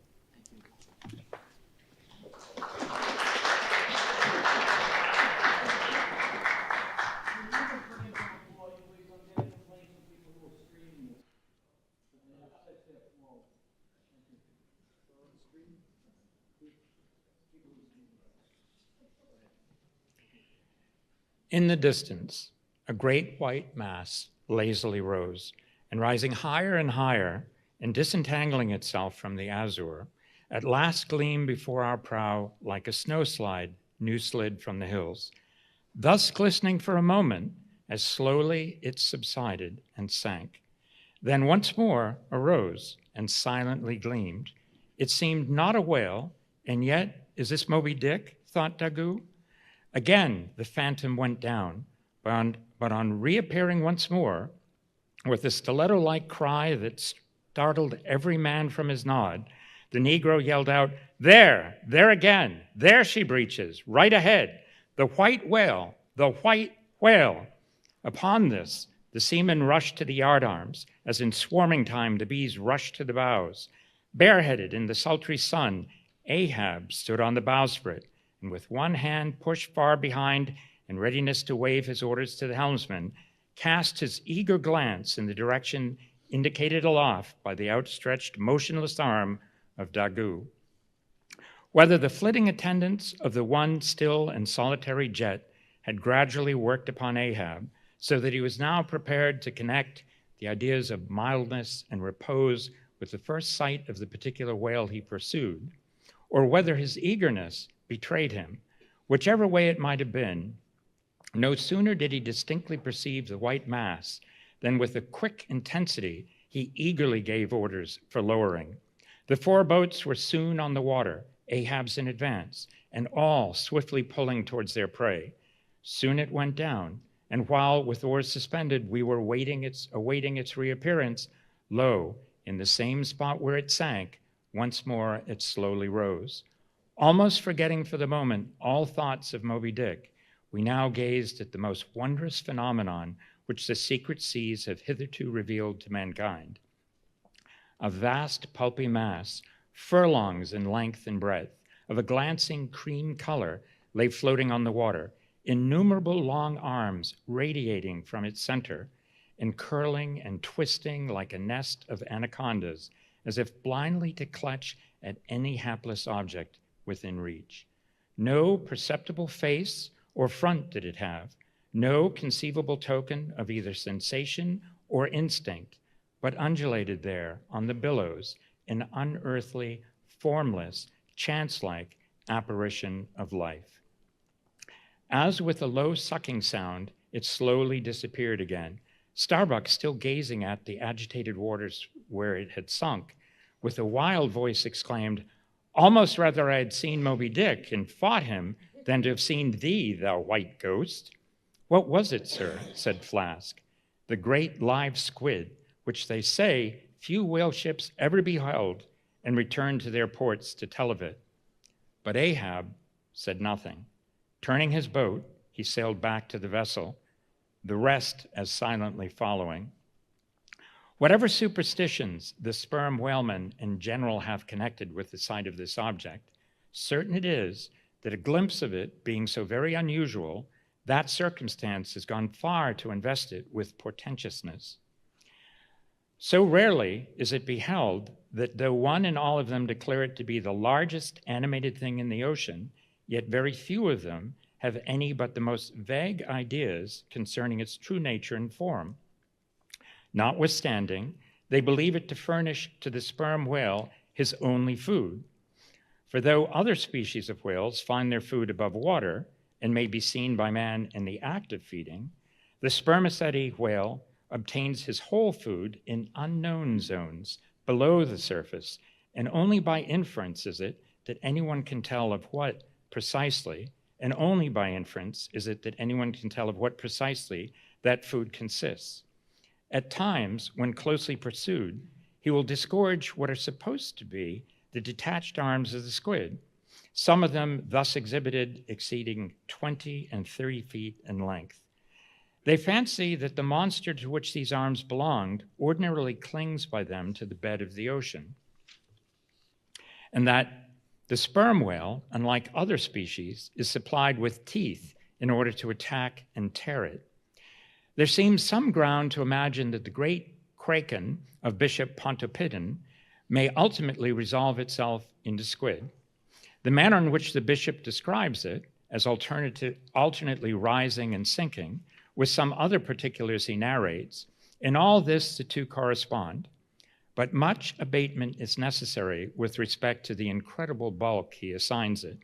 In the distance, a great white mass lazily rose, and rising higher and higher, and disentangling itself from the azure, at last gleamed before our prow like a snowslide new slid from the hills, thus glistening for a moment as slowly it subsided and sank. Then once more arose and silently gleamed. It seemed not a whale, and yet, is this Moby Dick, thought Daggoo? Again, the phantom went down, but on reappearing once more, with a stiletto-like cry that startled every man from his nod, the Negro yelled out, "There, there again, there she breaches, right ahead, the white whale, the white whale." Upon this, the seamen rushed to the yardarms, as in swarming time the bees rushed to the bows. Bareheaded in the sultry sun, Ahab stood on the bowsprit, and with one hand pushed far behind in readiness to wave his orders to the helmsman, cast his eager glance in the direction indicated aloft by the outstretched, motionless arm of Daggoo. Whether the flitting attendants of the one still and solitary jet had gradually worked upon Ahab, so that he was now prepared to connect the ideas of mildness and repose with the first sight of the particular whale he pursued, or whether his eagerness betrayed him, whichever way it might have been, no sooner did he distinctly perceive the white mass than with a quick intensity he eagerly gave orders for lowering. The 4 boats were soon on the water, Ahab's in advance, and all swiftly pulling towards their prey. Soon it went down, and while with oars suspended we were awaiting its reappearance, lo, in the same spot where it sank, once more it slowly rose. Almost forgetting for the moment all thoughts of Moby Dick, we now gazed at the most wondrous phenomenon which the secret seas have hitherto revealed to mankind. A vast pulpy mass, furlongs in length and breadth, of a glancing cream color, lay floating on the water, innumerable long arms radiating from its center, and curling and twisting like a nest of anacondas, as if blindly to clutch at any hapless object within reach. No perceptible face or front did it have, no conceivable token of either sensation or instinct, but undulated there on the billows, an unearthly, formless, chance-like apparition of life. As with a low sucking sound, it slowly disappeared again, Starbuck still gazing at the agitated waters where it had sunk, with a wild voice exclaimed, "Almost rather I had seen Moby Dick and fought him than to have seen thee, thou white ghost." "What was it, sir?" said Flask. "The great live squid, which they say few whale ships ever beheld and returned to their ports to tell of it." But Ahab said nothing. Turning his boat, he sailed back to the vessel, the rest as silently following. Whatever superstitions the sperm whalemen in general have connected with the sight of this object, certain it is that a glimpse of it being so very unusual, that circumstance has gone far to invest it with portentousness. So rarely is it beheld that though one and all of them declare it to be the largest animated thing in the ocean, yet very few of them have any but the most vague ideas concerning its true nature and form. Notwithstanding, they believe it to furnish to the sperm whale his only food. For though other species of whales find their food above water and may be seen by man in the act of feeding, the spermaceti whale obtains his whole food in unknown zones below the surface, and only by inference is it that anyone can tell of what precisely, and only by inference is it that anyone can tell of what precisely that food consists. At times, when closely pursued, he will disgorge what are supposed to be the detached arms of the squid, some of them thus exhibited exceeding 20 and 30 feet in length. They fancy that the monster to which these arms belonged ordinarily clings by them to the bed of the ocean, and that the sperm whale, unlike other species, is supplied with teeth in order to attack and tear it. There seems some ground to imagine that the great kraken of Bishop Pontoppidan may ultimately resolve itself into squid. The manner in which the bishop describes it, as alternately rising and sinking, with some other particulars he narrates. In all this, the two correspond, but much abatement is necessary with respect to the incredible bulk he assigns it.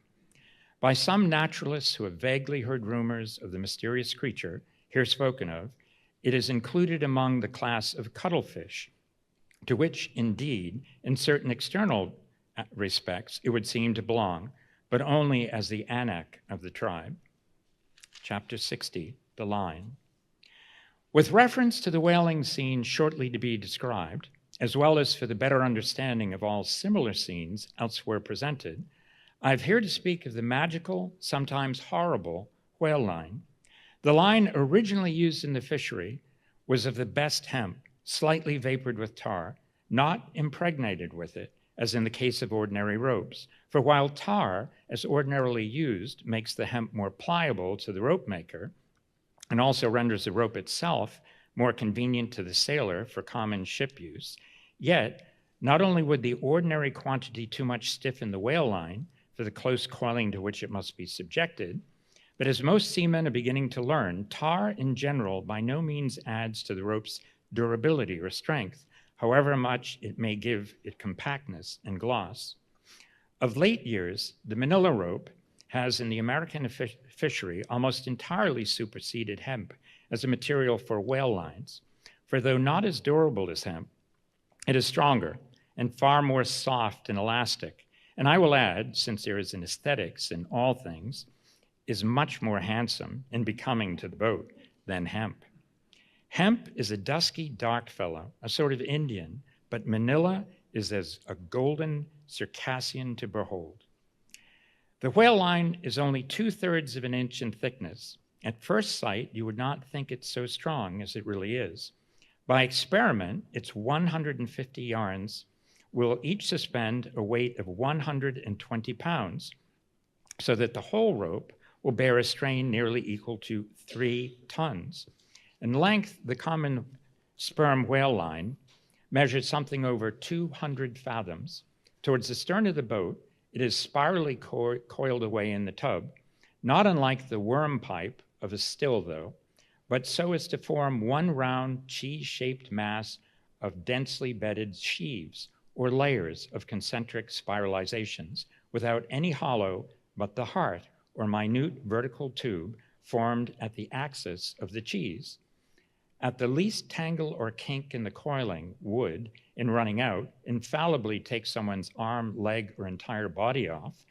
By some naturalists who have vaguely heard rumors of the mysterious creature here spoken of, it is included among the class of cuttlefish, to which, indeed, in certain external respects, it would seem to belong, but only as the anak of the tribe. Chapter 60, The Line. With reference to the whaling scene shortly to be described, as well as for the better understanding of all similar scenes elsewhere presented, I have here to speak of the magical, sometimes horrible, whale line. The line originally used in the fishery was of the best hemp, slightly vapored with tar, not impregnated with it, as in the case of ordinary ropes. For while tar, as ordinarily used, makes the hemp more pliable to the rope maker, and also renders the rope itself more convenient to the sailor for common ship use, yet not only would the ordinary quantity too much stiffen the whale line for the close coiling to which it must be subjected, but as most seamen are beginning to learn, tar in general by no means adds to the rope's durability or strength, however much it may give it compactness and gloss. Of late years, the manila rope has in the American fishery almost entirely superseded hemp as a material for whale lines, for though not as durable as hemp, it is stronger and far more soft and elastic, and I will add, since there is an aesthetics in all things, is much more handsome and becoming to the boat than hemp. Hemp is a dusky, dark fellow, a sort of Indian, but manila is as a golden Circassian to behold. The whale line is only 2/3 of an inch in thickness. At first sight, you would not think it so strong as it really is. By experiment, its 150 yarns will each suspend a weight of 120 pounds, so that the whole rope will bear a strain nearly equal to 3 tons. In length, the common sperm whale line measured something over 200 fathoms. Towards the stern of the boat, it is spirally coiled away in the tub, not unlike the worm pipe of a still, though, but so as to form one round cheese-shaped mass of densely bedded sheaves, or layers of concentric spiralizations, without any hollow but the heart, or minute vertical tube formed at the axis of the cheese. At the least tangle or kink in the coiling would, in running out, infallibly take someone's arm, leg, or entire body off.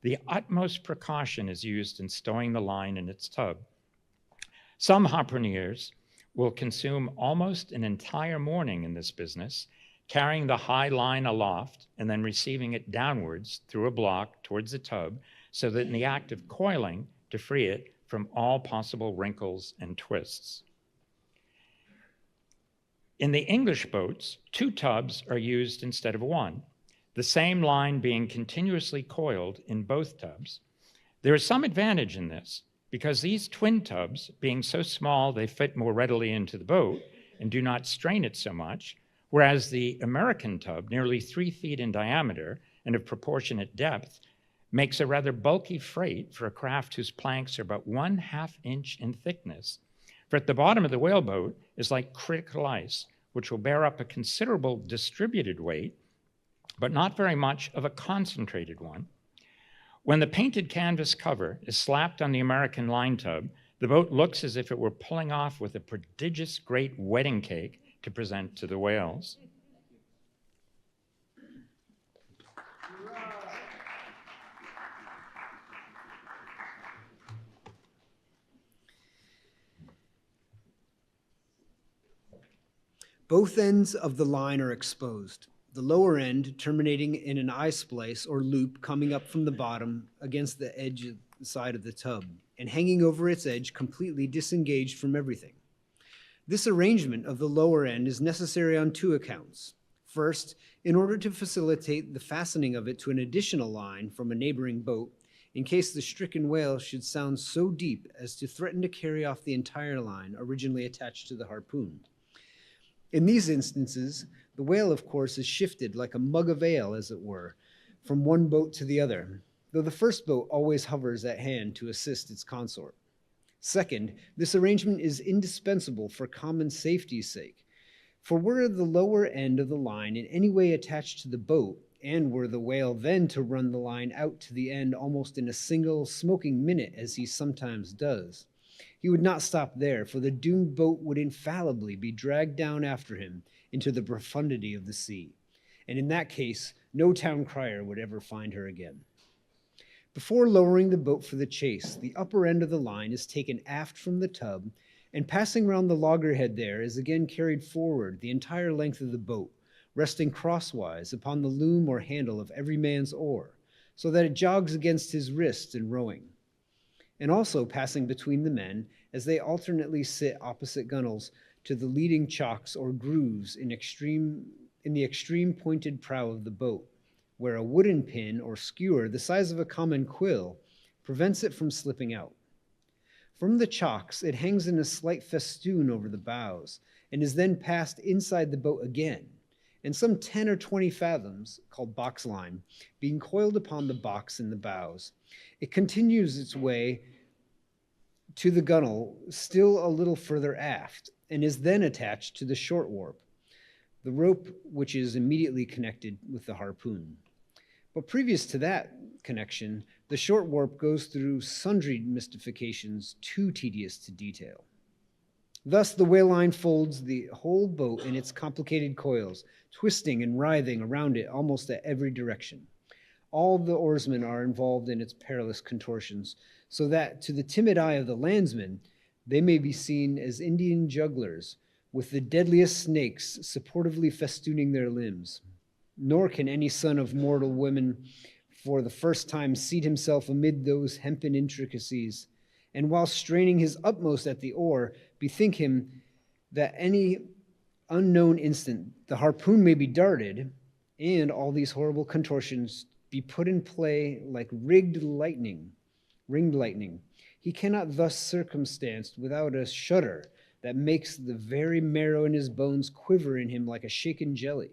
The utmost precaution is used in stowing the line in its tub. Some harpooneers will consume almost an entire morning in this business, carrying the high line aloft and then receiving it downwards through a block towards the tub, so that in the act of coiling, to free it from all possible wrinkles and twists. In the English boats, 2 tubs are used instead of 1, the same line being continuously coiled in both tubs. There is some advantage in this, because these twin tubs, being so small they fit more readily into the boat and do not strain it so much, whereas the American tub, nearly 3 feet in diameter and of proportionate depth, makes a rather bulky freight for a craft whose planks are about 1/2 inch in thickness. For at the bottom of the whaleboat is like critical ice, which will bear up a considerable distributed weight, but not very much of a concentrated one. When the painted canvas cover is slapped on the American line tub, the boat looks as if it were pulling off with a prodigious great wedding cake to present to the whales. Both ends of the line are exposed, the lower end terminating in an eye splice or loop coming up from the bottom against the edge of the side of the tub and hanging over its edge completely disengaged from everything. This arrangement of the lower end is necessary on 2 accounts. First, in order to facilitate the fastening of it to an additional line from a neighboring boat, in case the stricken whale should sound so deep as to threaten to carry off the entire line originally attached to the harpoon. In these instances, the whale, of course, is shifted like a mug of ale, as it were, from one boat to the other. though the first boat always hovers at hand to assist its consort. Second, this arrangement is indispensable for common safety's sake, for were the lower end of the line in any way attached to the boat, and were the whale then to run the line out to the end almost in a single smoking minute, as he sometimes does, he would not stop there, for the doomed boat would infallibly be dragged down after him into the profundity of the sea, and in that case, no town crier would ever find her again. Before lowering the boat for the chase, the upper end of the line is taken aft from the tub, and passing round the loggerhead there is again carried forward the entire length of the boat, resting crosswise upon the loom or handle of every man's oar, so that it jogs against his wrist in rowing, and also passing between the men as they alternately sit opposite gunwales to the leading chocks or grooves in the extreme pointed prow of the boat, where a wooden pin or skewer the size of a common quill prevents it from slipping out. From the chocks, it hangs in a slight festoon over the bows, and is then passed inside the boat again, and some 10 or 20 fathoms, called box line, being coiled upon the box in the bows. It continues its way to the gunwale still a little further aft, and is then attached to the short warp, the rope which is immediately connected with the harpoon. But previous to that connection, the short warp goes through sundry mystifications too tedious to detail. Thus, the whale line folds the whole boat in its complicated coils, twisting and writhing around it almost at every direction. All the oarsmen are involved in its perilous contortions, so that to the timid eye of the landsman, they may be seen as Indian jugglers, with the deadliest snakes supportively festooning their limbs. Nor can any son of mortal women for the first time seat himself amid those hempen intricacies, and while straining his utmost at the oar, bethink him that any unknown instant the harpoon may be darted, and all these horrible contortions be put in play like ringed lightning. He cannot thus circumstanced without a shudder that makes the very marrow in his bones quiver in him like a shaken jelly.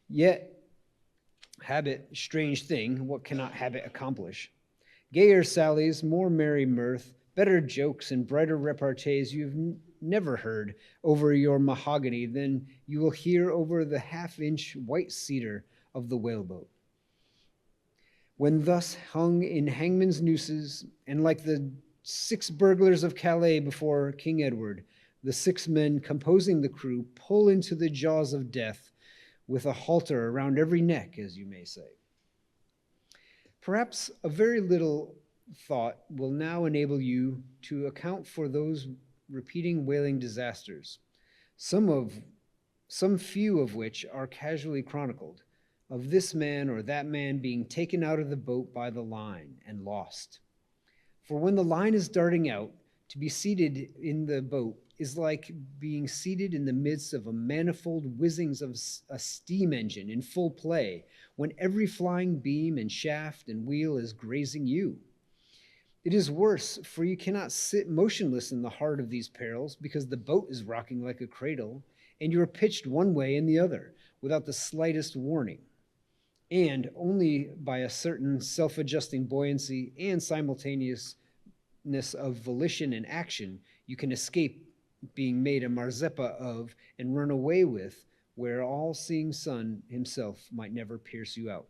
Yet, habit, strange thing, what cannot habit accomplish? Gayer sallies, more merry mirth, better jokes, and brighter repartees you've never heard over your mahogany than you will hear over the half-inch white cedar of the whaleboat. When thus hung in hangman's nooses, and like the 6 burglars of Calais before King Edward, the 6 men composing the crew pull into the jaws of death with a halter around every neck, as you may say. Perhaps a very little thought will now enable you to account for those repeating whaling disasters, some few of which are casually chronicled, of this man or that man being taken out of the boat by the line and lost. For when the line is darting out, to be seated in the boat is like being seated in the midst of a manifold whizzings of a steam engine in full play, when every flying beam and shaft and wheel is grazing you. It is worse, for you cannot sit motionless in the heart of these perils, because the boat is rocking like a cradle, and you are pitched one way and the other, without the slightest warning. And only by a certain self-adjusting buoyancy and simultaneousness of volition and action, you can escape being made a Mazeppa of and run away with, where all-seeing sun himself might never pierce you out.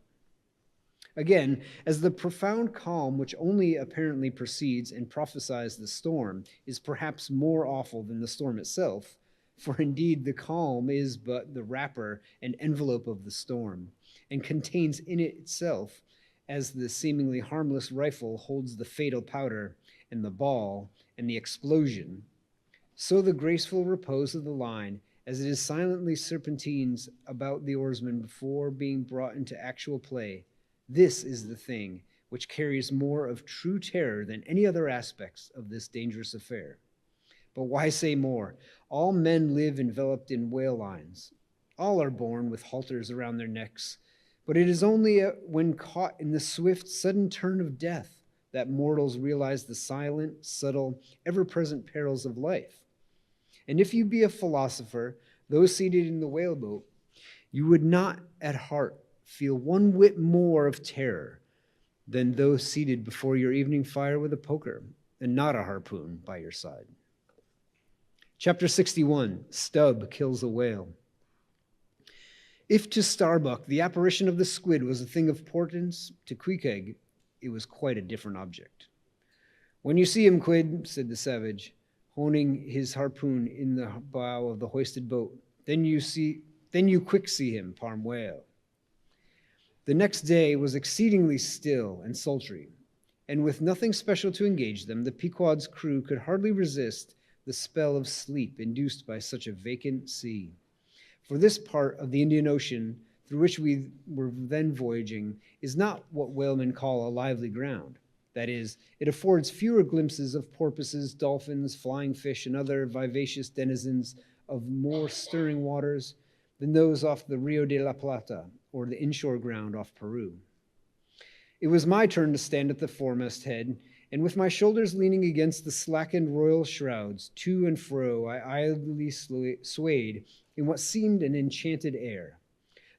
Again, as the profound calm which only apparently precedes and prophesies the storm is perhaps more awful than the storm itself, for indeed the calm is but the wrapper and envelope of the storm, and contains in it itself, as the seemingly harmless rifle holds the fatal powder and the ball and the explosion, so the graceful repose of the line, as it is silently serpentines about the oarsman before being brought into actual play, this is the thing which carries more of true terror than any other aspects of this dangerous affair. But why say more? All men live enveloped in whale lines. All are born with halters around their necks. But it is only when caught in the swift, sudden turn of death that mortals realize the silent, subtle, ever-present perils of life. And if you be a philosopher, though seated in the whaleboat, you would not at heart feel one whit more of terror than those seated before your evening fire with a poker and not a harpoon by your side. Chapter 61, Stubb kills a whale. If to Starbuck the apparition of the squid was a thing of importance, to Queequeg it was quite a different object. "When you see him, Quid," said the savage, honing his harpoon in the bow of the hoisted boat, then you quick see him, Parm whale." The next day was exceedingly still and sultry, and with nothing special to engage them, the Pequod's crew could hardly resist the spell of sleep induced by such a vacant sea. For this part of the Indian Ocean through which we were then voyaging is not what whalemen call a lively ground. That is, it affords fewer glimpses of porpoises, dolphins, flying fish, and other vivacious denizens of more stirring waters than those off the Rio de la Plata or the inshore ground off Peru. It was my turn to stand at the foremast head, and with my shoulders leaning against the slackened royal shrouds, to and fro I idly swayed in what seemed an enchanted air.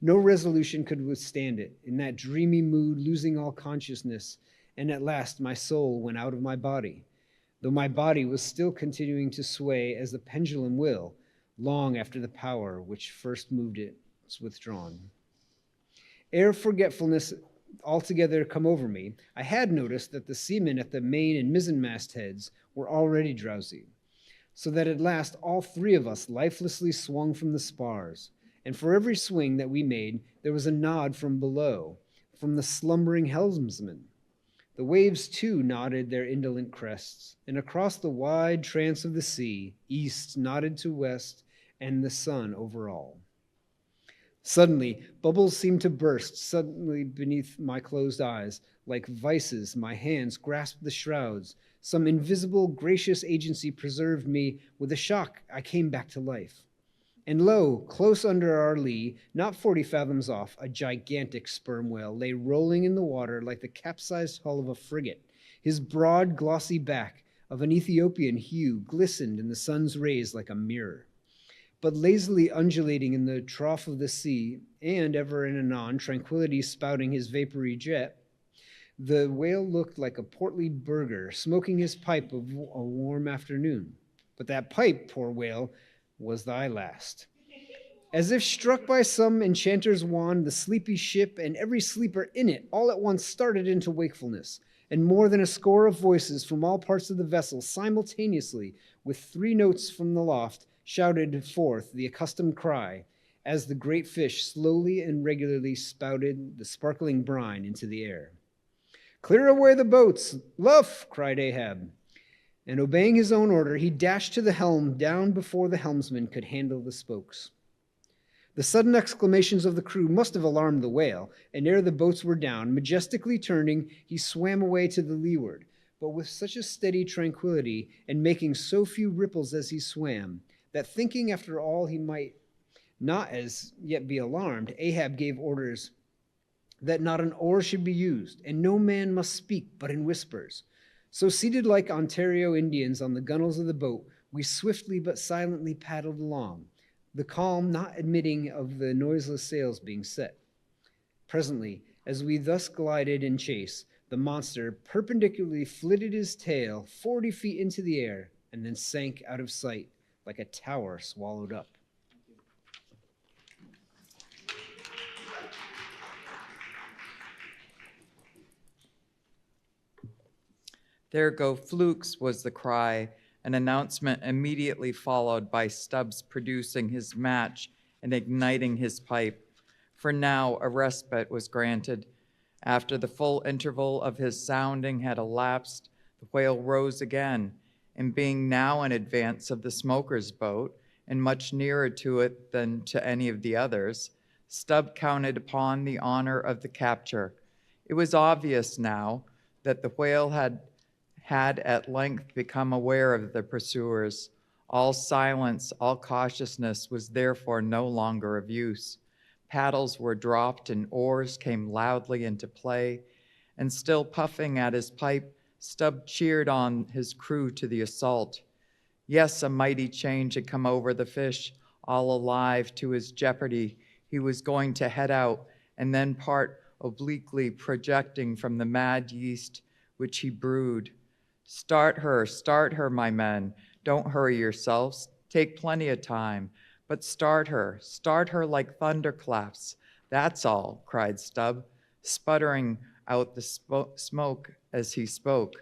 No resolution could withstand it, in that dreamy mood losing all consciousness, and at last my soul went out of my body, though my body was still continuing to sway as the pendulum will, long after the power which first moved it was withdrawn. Ere forgetfulness altogether come over me, I had noticed that the seamen at the main and mizzenmast heads were already drowsy, so that at last all three of us lifelessly swung from the spars, and for every swing that we made there was a nod from below, from the slumbering helmsman. The waves too nodded their indolent crests, and across the wide trance of the sea, east nodded to west, and the sun over all. Suddenly, bubbles seemed to burst suddenly beneath my closed eyes. Like vices, my hands grasped the shrouds. Some invisible, gracious agency preserved me. With a shock, I came back to life. And lo, close under our lee, not 40 fathoms off, a gigantic sperm whale lay rolling in the water like the capsized hull of a frigate. His broad, glossy back, of an Ethiopian hue, glistened in the sun's rays like a mirror. But lazily undulating in the trough of the sea, and ever and anon tranquility spouting his vapory jet, the whale looked like a portly burgher smoking his pipe of a warm afternoon. But that pipe, poor whale, was thy last. As if struck by some enchanter's wand, the sleepy ship and every sleeper in it all at once started into wakefulness, and more than a score of voices from all parts of the vessel simultaneously, with 3 notes from the loft, shouted forth the accustomed cry, as the great fish slowly and regularly spouted the sparkling brine into the air. "Clear away the boats! Luff!" cried Ahab. And obeying his own order, he dashed to the helm down before the helmsman could handle the spokes. The sudden exclamations of the crew must have alarmed the whale, and ere the boats were down, majestically turning, he swam away to the leeward, but with such a steady tranquility, and making so few ripples as he swam, that thinking after all he might not as yet be alarmed, Ahab gave orders that not an oar should be used, and no man must speak but in whispers. So seated like Ontario Indians on the gunwales of the boat, we swiftly but silently paddled along, the calm not admitting of the noiseless sails being set. Presently, as we thus glided in chase, the monster perpendicularly flitted his tail 40 feet into the air and then sank out of sight like a tower swallowed up. "There go flukes," was the cry, an announcement immediately followed by Stubbs producing his match and igniting his pipe. For now a respite was granted. After the full interval of his sounding had elapsed, the whale rose again, and being now in advance of the smoker's boat, and much nearer to it than to any of the others, Stubb counted upon the honor of the capture. It was obvious now that the whale had at length become aware of the pursuers. All silence, all cautiousness was therefore no longer of use. Paddles were dropped and oars came loudly into play, and still puffing at his pipe, Stubb cheered on his crew to the assault. Yes, a mighty change had come over the fish. All alive to his jeopardy, he was going to head out and then part obliquely projecting from the mad yeast which he brewed. Start her, my men. Don't hurry yourselves. Take plenty of time. But start her like thunderclaps. That's all, cried Stubb, sputtering out the smoke as he spoke.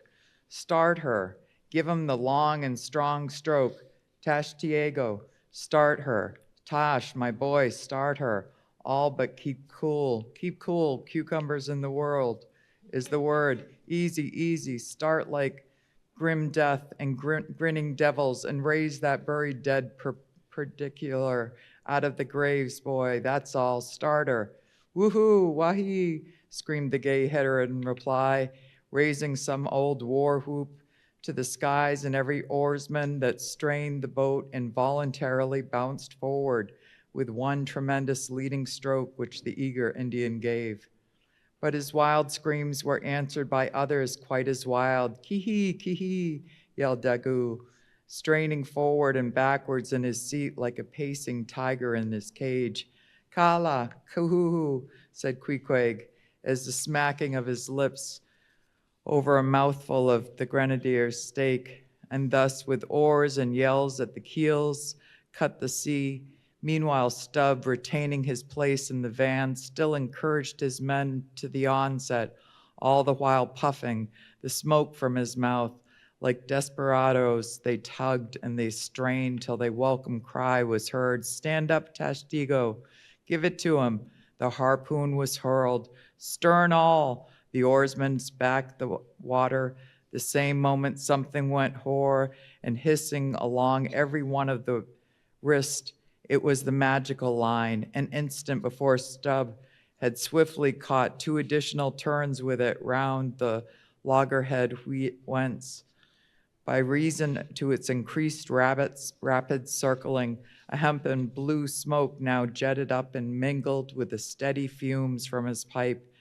Start her. Give 'em the long and strong stroke. Tash Tiago, start her. Tosh, my boy, start her. All but keep cool. Keep cool. Cucumbers in the world is the word. Easy, easy. Start like grim death and grinning devils and raise that buried dead perpendicular out of the graves, boy. That's all. Start her. Woohoo, wahi, screamed the gay header in reply, raising some old war whoop to the skies, and every oarsman that strained the boat involuntarily bounced forward with one tremendous leading stroke which the eager Indian gave. But his wild screams were answered by others quite as wild. Ki-hee, ki-hee, yelled Daggoo, straining forward and backwards in his seat like a pacing tiger in his cage. Kala, kuhu, said Queequeg, as the smacking of his lips over a mouthful of the grenadier's steak, and thus with oars and yells at the keels cut the sea. Meanwhile, Stubb, retaining his place in the van, still encouraged his men to the onset, all the while puffing the smoke from his mouth. Like desperados, they tugged and they strained till the welcome cry was heard, "Stand up, Tashtigo! Give it to him!" The harpoon was hurled. "Stern all!" The oarsmen backed the water. The same moment something went hoar and hissing along every one of the wrist. It was the magical line. An instant before Stubb had swiftly caught 2 additional turns with it round the loggerhead whence, by reason to its increased rapid circling, a hempen blue smoke now jetted up and mingled with the steady fumes from his pipe.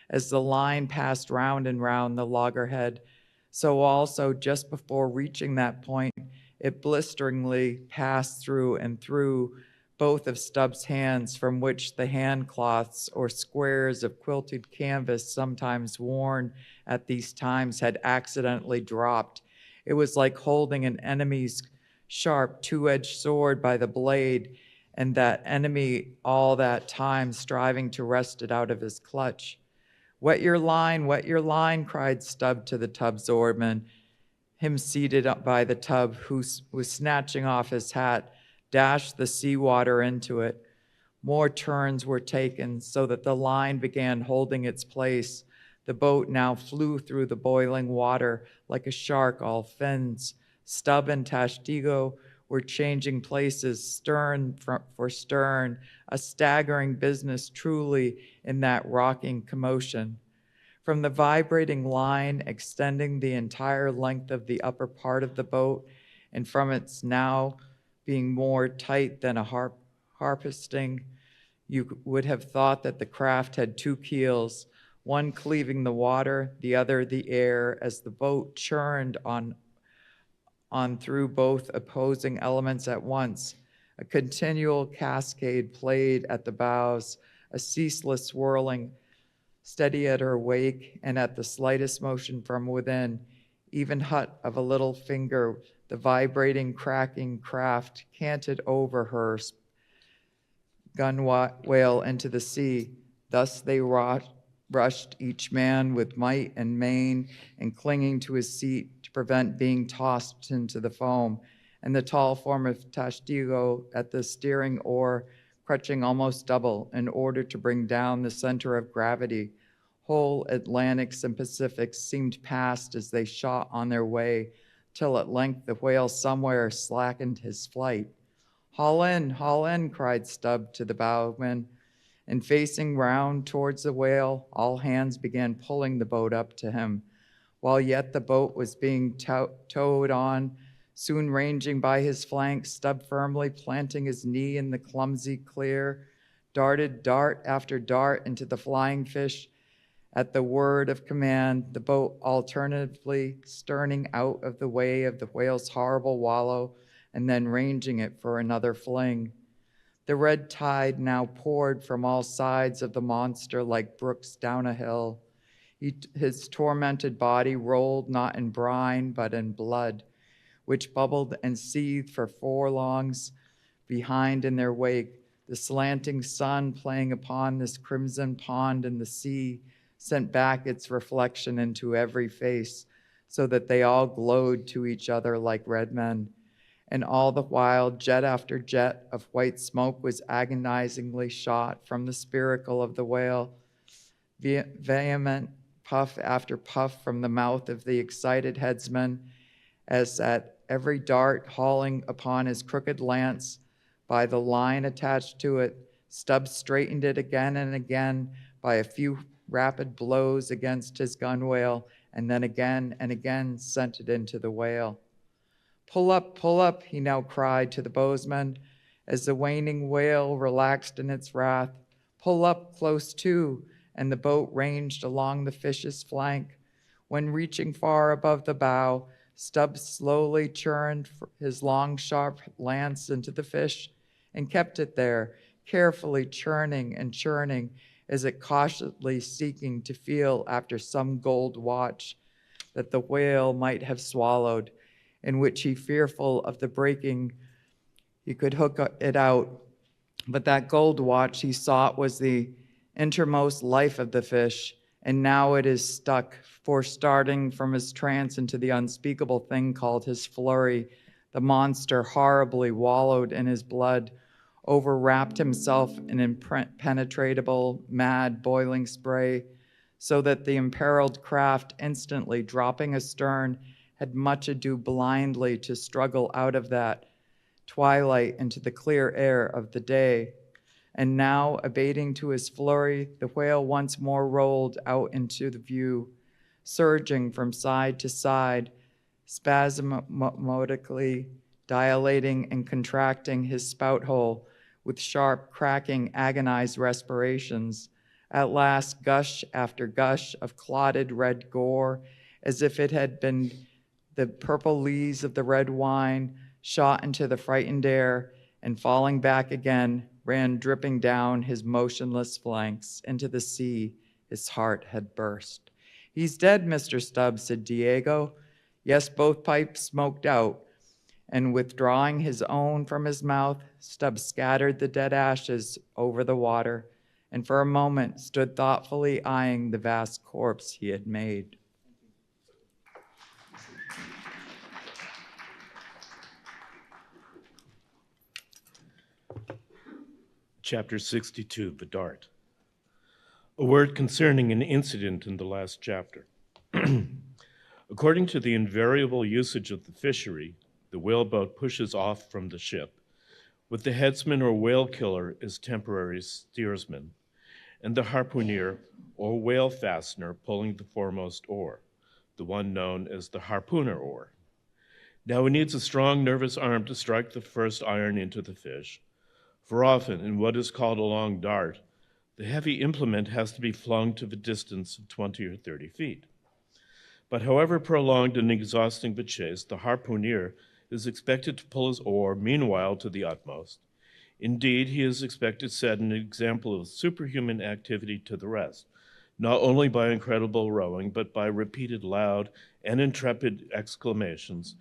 As the line passed round and round the loggerhead, so also just before reaching that point, it blisteringly passed through and through both of Stubb's hands, from which the hand cloths or squares of quilted canvas sometimes worn at these times had accidentally dropped. It was like holding an enemy's sharp 2-edged sword by the blade, and that enemy all that time striving to wrest it out of his clutch. Wet your line, cried Stubb to the tub's oarsman, him seated up by the tub, who was snatching off his hat, dashed the seawater into it. More turns were taken, so that the line began holding its place. The boat now flew through the boiling water like a shark all fins. Stubb and Tashtigo were changing places, stern for stern, a staggering business truly in that rocking commotion. From the vibrating line extending the entire length of the upper part of the boat, and from its now being more tight than a harpesting, you would have thought that the craft had 2 keels, one cleaving the water, the other the air, as the boat churned on through both opposing elements at once. A continual cascade played at the bows, a ceaseless swirling, steady at her wake, and at the slightest motion from within, even hut of a little finger, the vibrating, cracking craft canted over her gunwale into the sea. Thus they rushed, each man with might and main, and clinging to his seat to prevent being tossed into the foam, and the tall form of Tashtigo at the steering oar, crutching almost double in order to bring down the center of gravity. Whole Atlantics and Pacifics seemed past as they shot on their way, till at length the whale somewhere slackened his flight. Haul in, cried Stubb to the bowman, and facing round towards the whale, all hands began pulling the boat up to him. While yet the boat was being towed on, soon ranging by his flank, Stubb firmly planting his knee in the clumsy clear, darted dart after dart into the flying fish. At the word of command, the boat alternatively sterning out of the way of the whale's horrible wallow, and then ranging it for another fling. The red tide now poured from all sides of the monster like brooks down a hill. His tormented body rolled not in brine, but in blood, which bubbled and seethed for furlongs behind in their wake. The slanting sun playing upon this crimson pond in the sea sent back its reflection into every face, so that they all glowed to each other like red men. And all the while, jet after jet of white smoke was agonizingly shot from the spiracle of the whale, vehement puff after puff from the mouth of the excited headsman, as at every dart hauling upon his crooked lance by the line attached to it, Stubbs straightened it again and again by a few rapid blows against his gunwale, and then again and again sent it into the whale. Pull up, he now cried to the bowsman, as the waning whale relaxed in its wrath. Pull up close to, and the boat ranged along the fish's flank. When reaching far above the bow, Stubbs slowly churned his long, sharp lance into the fish and kept it there, carefully churning and churning, as it cautiously seeking to feel after some gold watch that the whale might have swallowed, in which he, fearful of the breaking, he could hook it out. But that gold watch he sought was the innermost life of the fish, and now it is stuck, for starting from his trance into the unspeakable thing called his flurry, the monster horribly wallowed in his blood, overwrapped himself in impenetrable, mad, boiling spray, so that the imperiled craft, instantly dropping astern, had much ado blindly to struggle out of that twilight into the clear air of the day. And now, abating to his flurry, the whale once more rolled out into the view, surging from side to side, spasmodically dilating and contracting his spout hole with sharp, cracking, agonized respirations. At last, gush after gush of clotted red gore, as if it had been the purple lees of the red wine, shot into the frightened air, and falling back again, ran dripping down his motionless flanks into the sea. His heart had burst. He's dead, Mr. Stubbs, said Diego. Yes, both pipes smoked out. And withdrawing his own from his mouth, Stubbs scattered the dead ashes over the water, and for a moment stood thoughtfully eyeing the vast corpse he had made. Chapter 62, The Dart. A word concerning an incident in the last chapter. According to the invariable usage of the fishery, the whaleboat pushes off from the ship, with the headsman or whale killer as temporary steersman, and the harpooner or whale fastener pulling the foremost oar, the one known as the harpooner oar. Now it needs a strong nervous arm to strike the first iron into the fish, for often in what is called a long dart, the heavy implement has to be flung to the distance of 20 or 30 feet. But however prolonged and exhausting the chase, the harpooner is expected to pull his oar meanwhile to the utmost. Indeed, he is expected to set an example of superhuman activity to the rest, not only by incredible rowing, but by repeated loud and intrepid exclamations,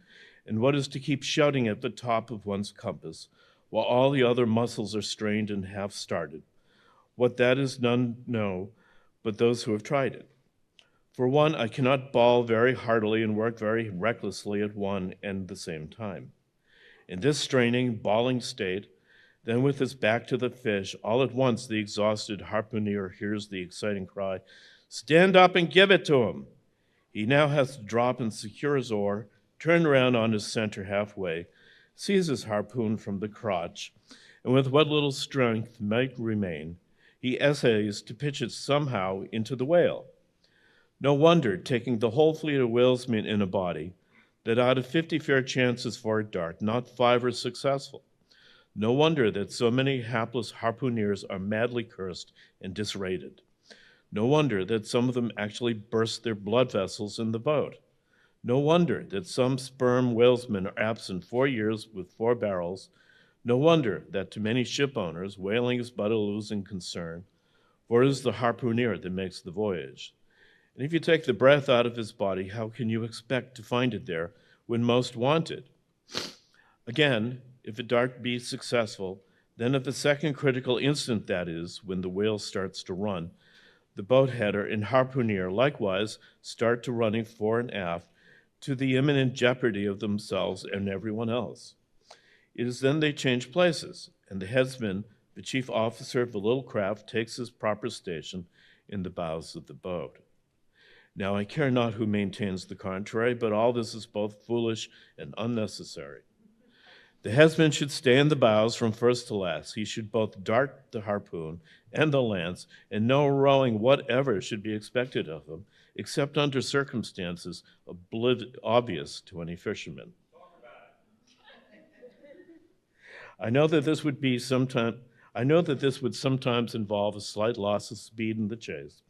and what is to keep shouting at the top of one's compass, while all the other muscles are strained and half started. What that is, none know but those who have tried it. For one, I cannot bawl very heartily and work very recklessly at one and the same time. In this straining, bawling state, then with his back to the fish, all at once the exhausted harpooner hears the exciting cry, "Stand up and give it to him!" He now has to drop and secure his oar, turn around on his center halfway, seize his harpoon from the crotch, and with what little strength might remain, he essays to pitch it somehow into the whale. No wonder, taking the whole fleet of whalesmen in a body, that out of 50 fair chances for a dart, not 5 are successful. No wonder that so many hapless harpooneers are madly cursed and disrated. No wonder that some of them actually burst their blood vessels in the boat. No wonder that some sperm whalesmen are absent 4 years with 4 barrels, No wonder that to many ship owners, whaling is but a losing concern, for it is the harpooner that makes the voyage. And if you take the breath out of his body, how can you expect to find it there when most want it? Again, if a dart be successful, then at the second critical instant, that is, when the whale starts to run, the boat header and harpooner likewise start to running fore and aft to the imminent jeopardy of themselves and everyone else. It is then they change places, and the headsman, the chief officer of the little craft, takes his proper station in the bows of the boat. Now I care not who maintains the contrary, but all this is both foolish and unnecessary. The headsman should stay in the bows from first to last. He should both dart the harpoon and the lance, and no rowing whatever should be expected of him, except under circumstances obvious to any fisherman. I know that this would sometimes involve a slight loss of speed in the chase,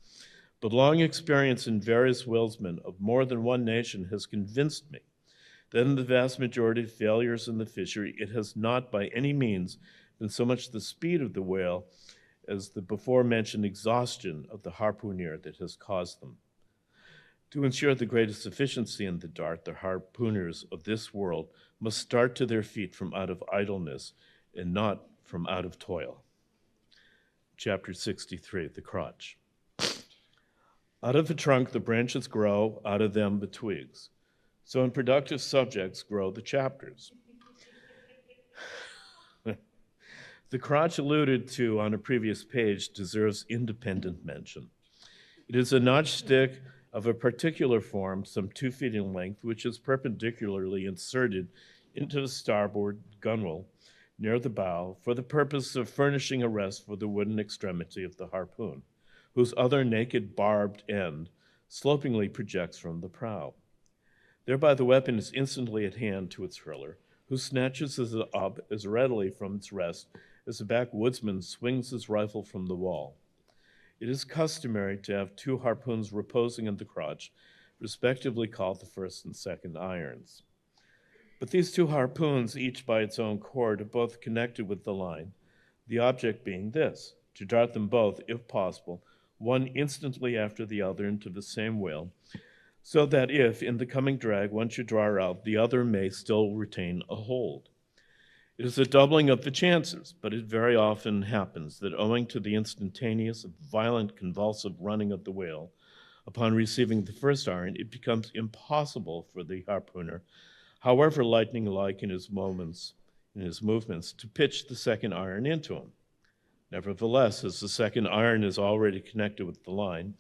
but long experience in various whalesmen of more than one nation has convinced me that in the vast majority of failures in the fishery, it has not by any means been so much the speed of the whale as the before-mentioned exhaustion of the harpooner that has caused them. To ensure the greatest efficiency in the dart, the harpooners of this world must start to their feet from out of idleness and not from out of toil. Chapter 63, the crotch. Out of the trunk the branches grow, out of them the twigs. So in productive subjects grow the chapters. The crotch alluded to on a previous page deserves independent mention. It is a notched stick of a particular form, some 2 feet in length, which is perpendicularly inserted into the starboard gunwale near the bow for the purpose of furnishing a rest for the wooden extremity of the harpoon, whose other naked barbed end slopingly projects from the prow. Thereby the weapon is instantly at hand to its hurler, who snatches it up as readily from its rest as a backwoodsman swings his rifle from the wall. It is customary to have 2 harpoons reposing in the crotch, respectively called the first and second irons. But these 2 harpoons, each by its own cord, are both connected with the line, the object being this, to dart them both, if possible, one instantly after the other into the same whale, so that if, in the coming drag, one should draw out, the other may still retain a hold. It is a doubling of the chances, but it very often happens that owing to the instantaneous, violent, convulsive running of the whale, upon receiving the first iron, it becomes impossible for the harpooner, however lightning-like in his movements, to pitch the second iron into him. Nevertheless, as the second iron is already connected with the line,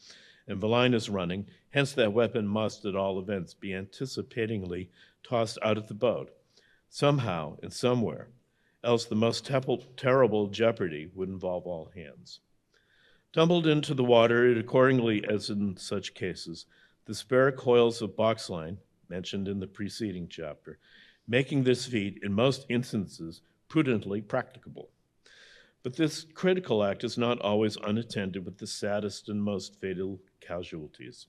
and the line is running, hence that weapon must, at all events, be anticipatingly tossed out of the boat, somehow and somewhere, else the most terrible jeopardy would involve all hands. Tumbled into the water, it accordingly, as in such cases, the spare coils of boxline, mentioned in the preceding chapter, making this feat, in most instances, prudently practicable. But this critical act is not always unattended with the saddest and most fatal casualties.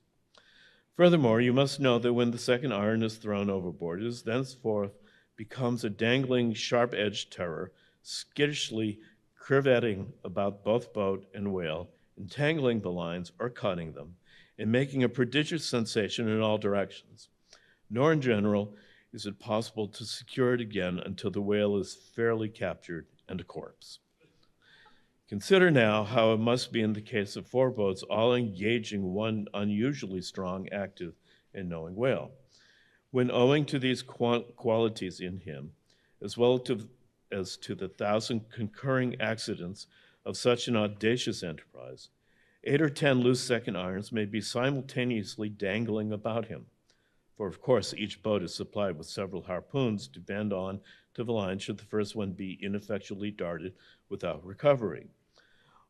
Furthermore, you must know that when the second iron is thrown overboard, it is thenceforth becomes a dangling, sharp-edged terror, skittishly curvetting about both boat and whale, entangling the lines or cutting them, and making a prodigious sensation in all directions. Nor in general is it possible to secure it again until the whale is fairly captured and a corpse. Consider now how it must be in the case of 4 boats all engaging one unusually strong, active, and knowing whale, when owing to these qualities in him, as well as to the 1,000 concurring accidents of such an audacious enterprise, 8 or 10 loose second irons may be simultaneously dangling about him. For of course each boat is supplied with several harpoons to bend on to the line should the first one be ineffectually darted without recovery.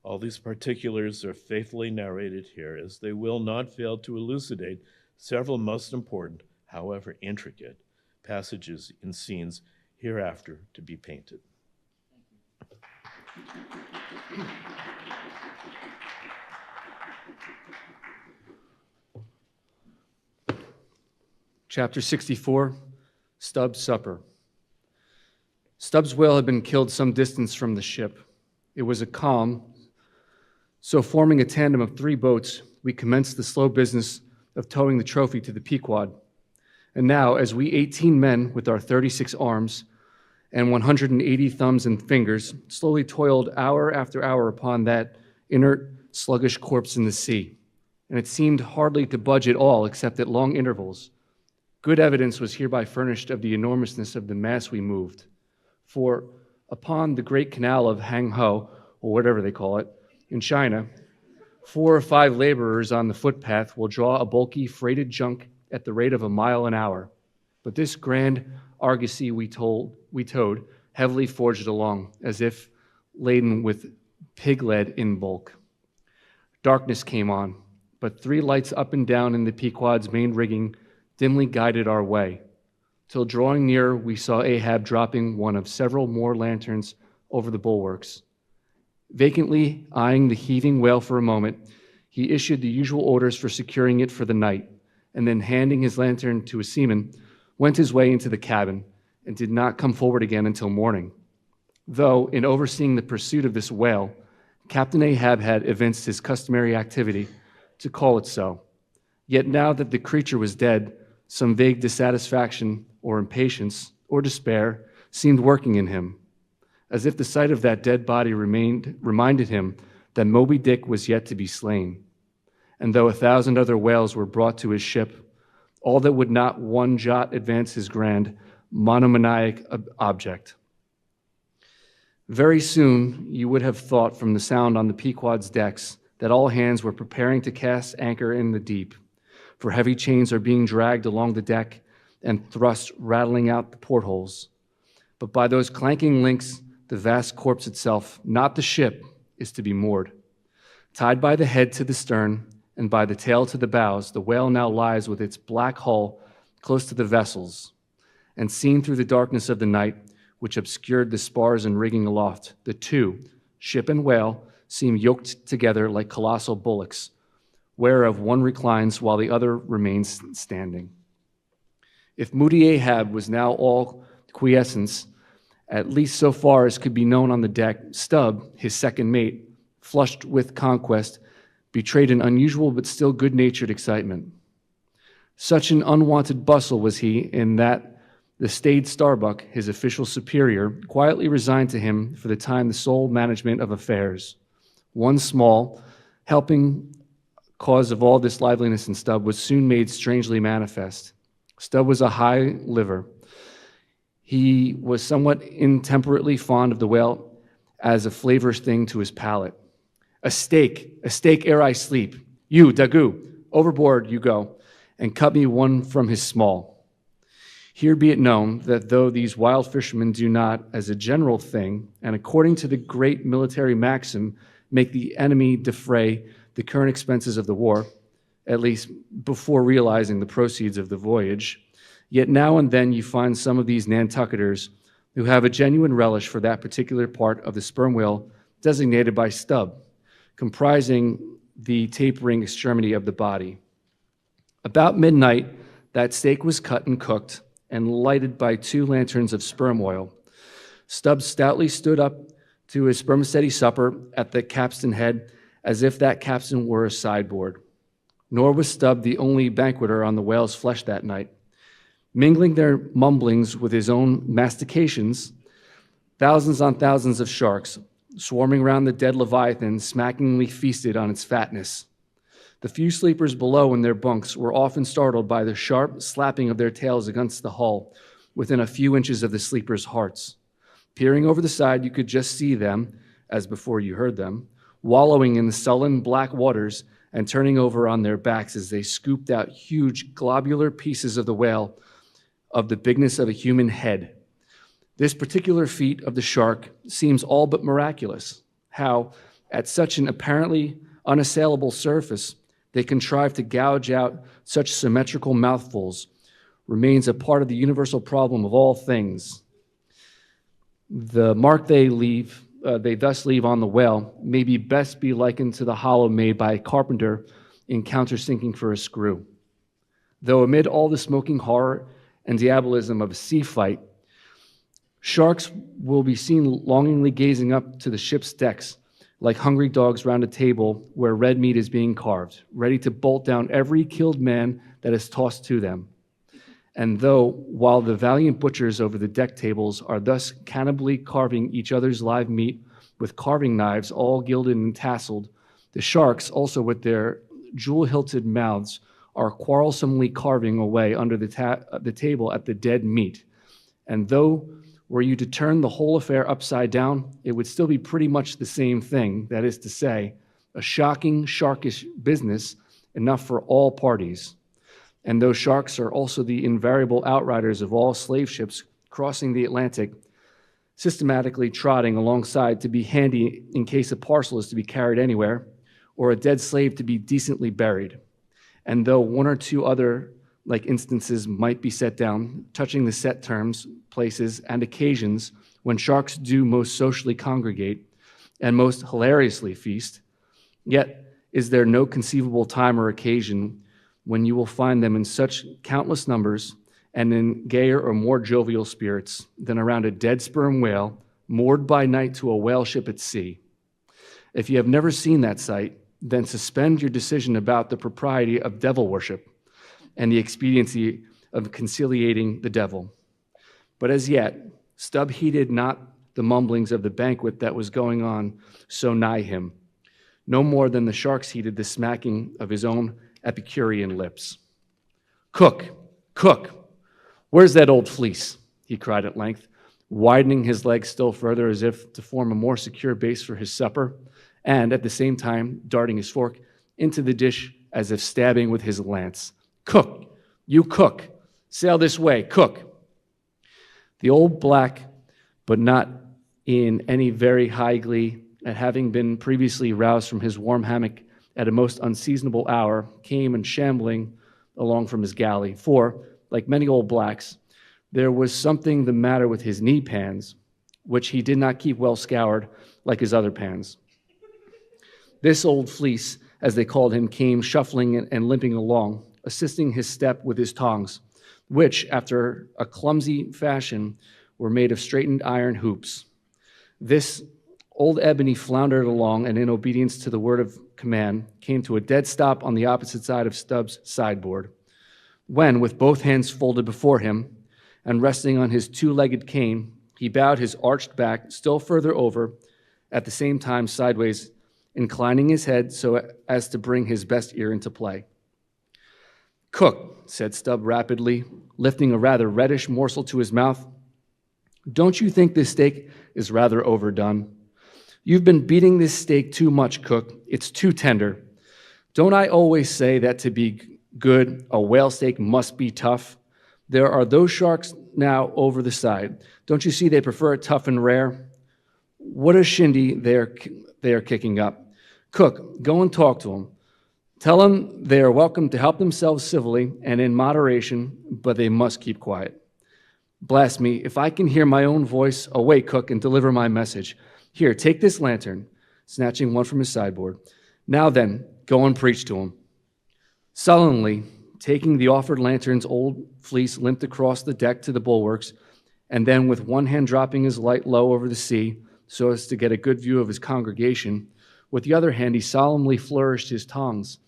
All these particulars are faithfully narrated here, as they will not fail to elucidate several most important, however intricate, passages in scenes hereafter to be painted. Chapter 64, Stubb's Supper. Stubbs' whale had been killed some distance from the ship. It was a calm, so forming a tandem of 3 boats, we commenced the slow business of towing the trophy to the Pequod. And now, as we 18 men with our 36 arms and 180 thumbs and fingers slowly toiled hour after hour upon that inert, sluggish corpse in the sea, and it seemed hardly to budge at all except at long intervals, good evidence was hereby furnished of the enormousness of the mass we moved. For upon the great canal of Hangzhou, or whatever they call it, in China, 4 or 5 laborers on the footpath will draw a bulky freighted junk at the rate of a mile an hour. But this grand argosy we towed heavily forged along, as if laden with pig lead in bulk. Darkness came on, but 3 lights up and down in the Pequod's main rigging dimly guided our way, till drawing near we saw Ahab dropping one of several more lanterns over the bulwarks. Vacantly eyeing the heaving whale for a moment, he issued the usual orders for securing it for the night, and then handing his lantern to a seaman, went his way into the cabin and did not come forward again until morning. Though, in overseeing the pursuit of this whale, Captain Ahab had evinced his customary activity, to call it so. Yet now that the creature was dead, some vague dissatisfaction or impatience or despair seemed working in him, as if the sight of that dead body reminded him that Moby Dick was yet to be slain. And though 1,000 other whales were brought to his ship, all that would not one jot advance his grand, monomaniac object. Very soon you would have thought from the sound on the Pequod's decks that all hands were preparing to cast anchor in the deep, for heavy chains are being dragged along the deck and thrust rattling out the portholes. But by those clanking links, the vast corpse itself, not the ship, is to be moored. Tied by the head to the stern and by the tail to the bows, the whale now lies with its black hull close to the vessels, and seen through the darkness of the night, which obscured the spars and rigging aloft, the 2, ship and whale, seem yoked together like colossal bullocks, whereof one reclines while the other remains standing. If moody Ahab was now all quiescence, at least so far as could be known on the deck, Stubb, his second mate, flushed with conquest, betrayed an unusual but still good-natured excitement. Such an unwanted bustle was he in that the staid Starbuck, his official superior, quietly resigned to him for the time the sole management of affairs. One small, helping cause of all this liveliness in Stubb was soon made strangely manifest. Stubb was a high liver. He was somewhat intemperately fond of the whale as a flavorous thing to his palate. A steak ere I sleep. You, Dagu, overboard you go, and cut me one from his small. Here be it known that though these wild fishermen do not, as a general thing, and according to the great military maxim, make the enemy defray the current expenses of the war, at least before realizing the proceeds of the voyage, yet now and then you find some of these Nantucketers who have a genuine relish for that particular part of the sperm whale designated by Stubb, comprising the tapering extremity of the body. About midnight, that steak was cut and cooked and lighted by 2 lanterns of sperm oil. Stubb stoutly stood up to his spermaceti supper at the capstan head as if that capstan were a sideboard. Nor was Stubb the only banqueter on the whale's flesh that night. Mingling their mumblings with his own mastications, thousands on thousands of sharks, swarming round the dead Leviathan, smackingly feasted on its fatness. The few sleepers below in their bunks were often startled by the sharp slapping of their tails against the hull within a few inches of the sleepers' hearts. Peering over the side, you could just see them, as before you heard them, wallowing in the sullen black waters and turning over on their backs as they scooped out huge globular pieces of the whale of the bigness of a human head. This particular feat of the shark seems all but miraculous. How, at such an apparently unassailable surface, they contrive to gouge out such symmetrical mouthfuls remains a part of the universal problem of all things. The mark they thus leave on the whale may best be likened to the hollow made by a carpenter in countersinking for a screw. Though amid all the smoking horror and diabolism of a sea fight, Sharks will be seen longingly gazing up to the ship's decks like hungry dogs round a table where red meat is being carved, ready to bolt down every killed man that is tossed to them. And though, while the valiant butchers over the deck tables are thus cannibally carving each other's live meat with carving knives all gilded and tasseled, the sharks, also with their jewel-hilted mouths, are quarrelsomely carving away under the table at the dead meat. And though, were you to turn the whole affair upside down, it would still be pretty much the same thing, that is to say, a shocking, sharkish business, enough for all parties. And those sharks are also the invariable outriders of all slave ships crossing the Atlantic, systematically trotting alongside to be handy in case a parcel is to be carried anywhere, or a dead slave to be decently buried. And though one or two other like instances might be set down, touching the set terms, places, and occasions when sharks do most socially congregate and most hilariously feast, yet is there no conceivable time or occasion when you will find them in such countless numbers and in gayer or more jovial spirits than around a dead sperm whale moored by night to a whale ship at sea. If you have never seen that sight, then suspend your decision about the propriety of devil worship and the expediency of conciliating the devil. But as yet, Stubb heeded not the mumblings of the banquet that was going on so nigh him, no more than the sharks heeded the smacking of his own Epicurean lips. "Cook, cook, where's that old fleece?" he cried at length, widening his legs still further as if to form a more secure base for his supper, and at the same time darting his fork into the dish as if stabbing with his lance. "Cook, you cook, sail this way, cook." The old black, but not in any very high glee at having been previously roused from his warm hammock at a most unseasonable hour, came and shambling along from his galley, for, like many old blacks, there was something the matter with his knee pans, which he did not keep well scoured like his other pans. This old fleece, as they called him, came shuffling and limping along, assisting his step with his tongs, which, after a clumsy fashion, were made of straightened iron hoops. This old ebony floundered along, and in obedience to the word of command, came to a dead stop on the opposite side of Stubb's sideboard, when, with both hands folded before him, and resting on his two-legged cane, he bowed his arched back still further over, at the same time sideways, inclining his head so as to bring his best ear into play. "Cook," said Stubb rapidly, lifting a rather reddish morsel to his mouth, "don't you think this steak is rather overdone? You've been beating this steak too much, cook. It's too tender. Don't I always say that to be good, a whale steak must be tough? There are those sharks now over the side. Don't you see they prefer it tough and rare? What a shindy they are kicking up. Cook, go and talk to them. Tell them they are welcome to help themselves civilly and in moderation, but they must keep quiet. Blast me, if I can hear my own voice, away, cook, and deliver my message. Here, take this lantern," snatching one from his sideboard. "Now then, go and preach to them." Sullenly, taking the offered lantern's old fleece, limped across the deck to the bulwarks, and then with one hand dropping his light low over the sea so as to get a good view of his congregation, with the other hand he solemnly flourished his tongs,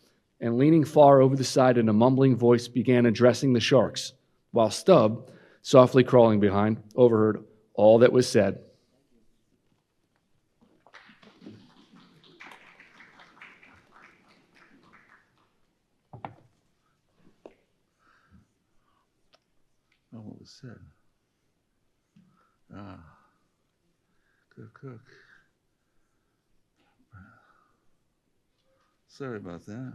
and leaning far over the side in a mumbling voice began addressing the sharks, while Stubb, softly crawling behind, overheard all that was said. What was said? Cook. Sorry about that.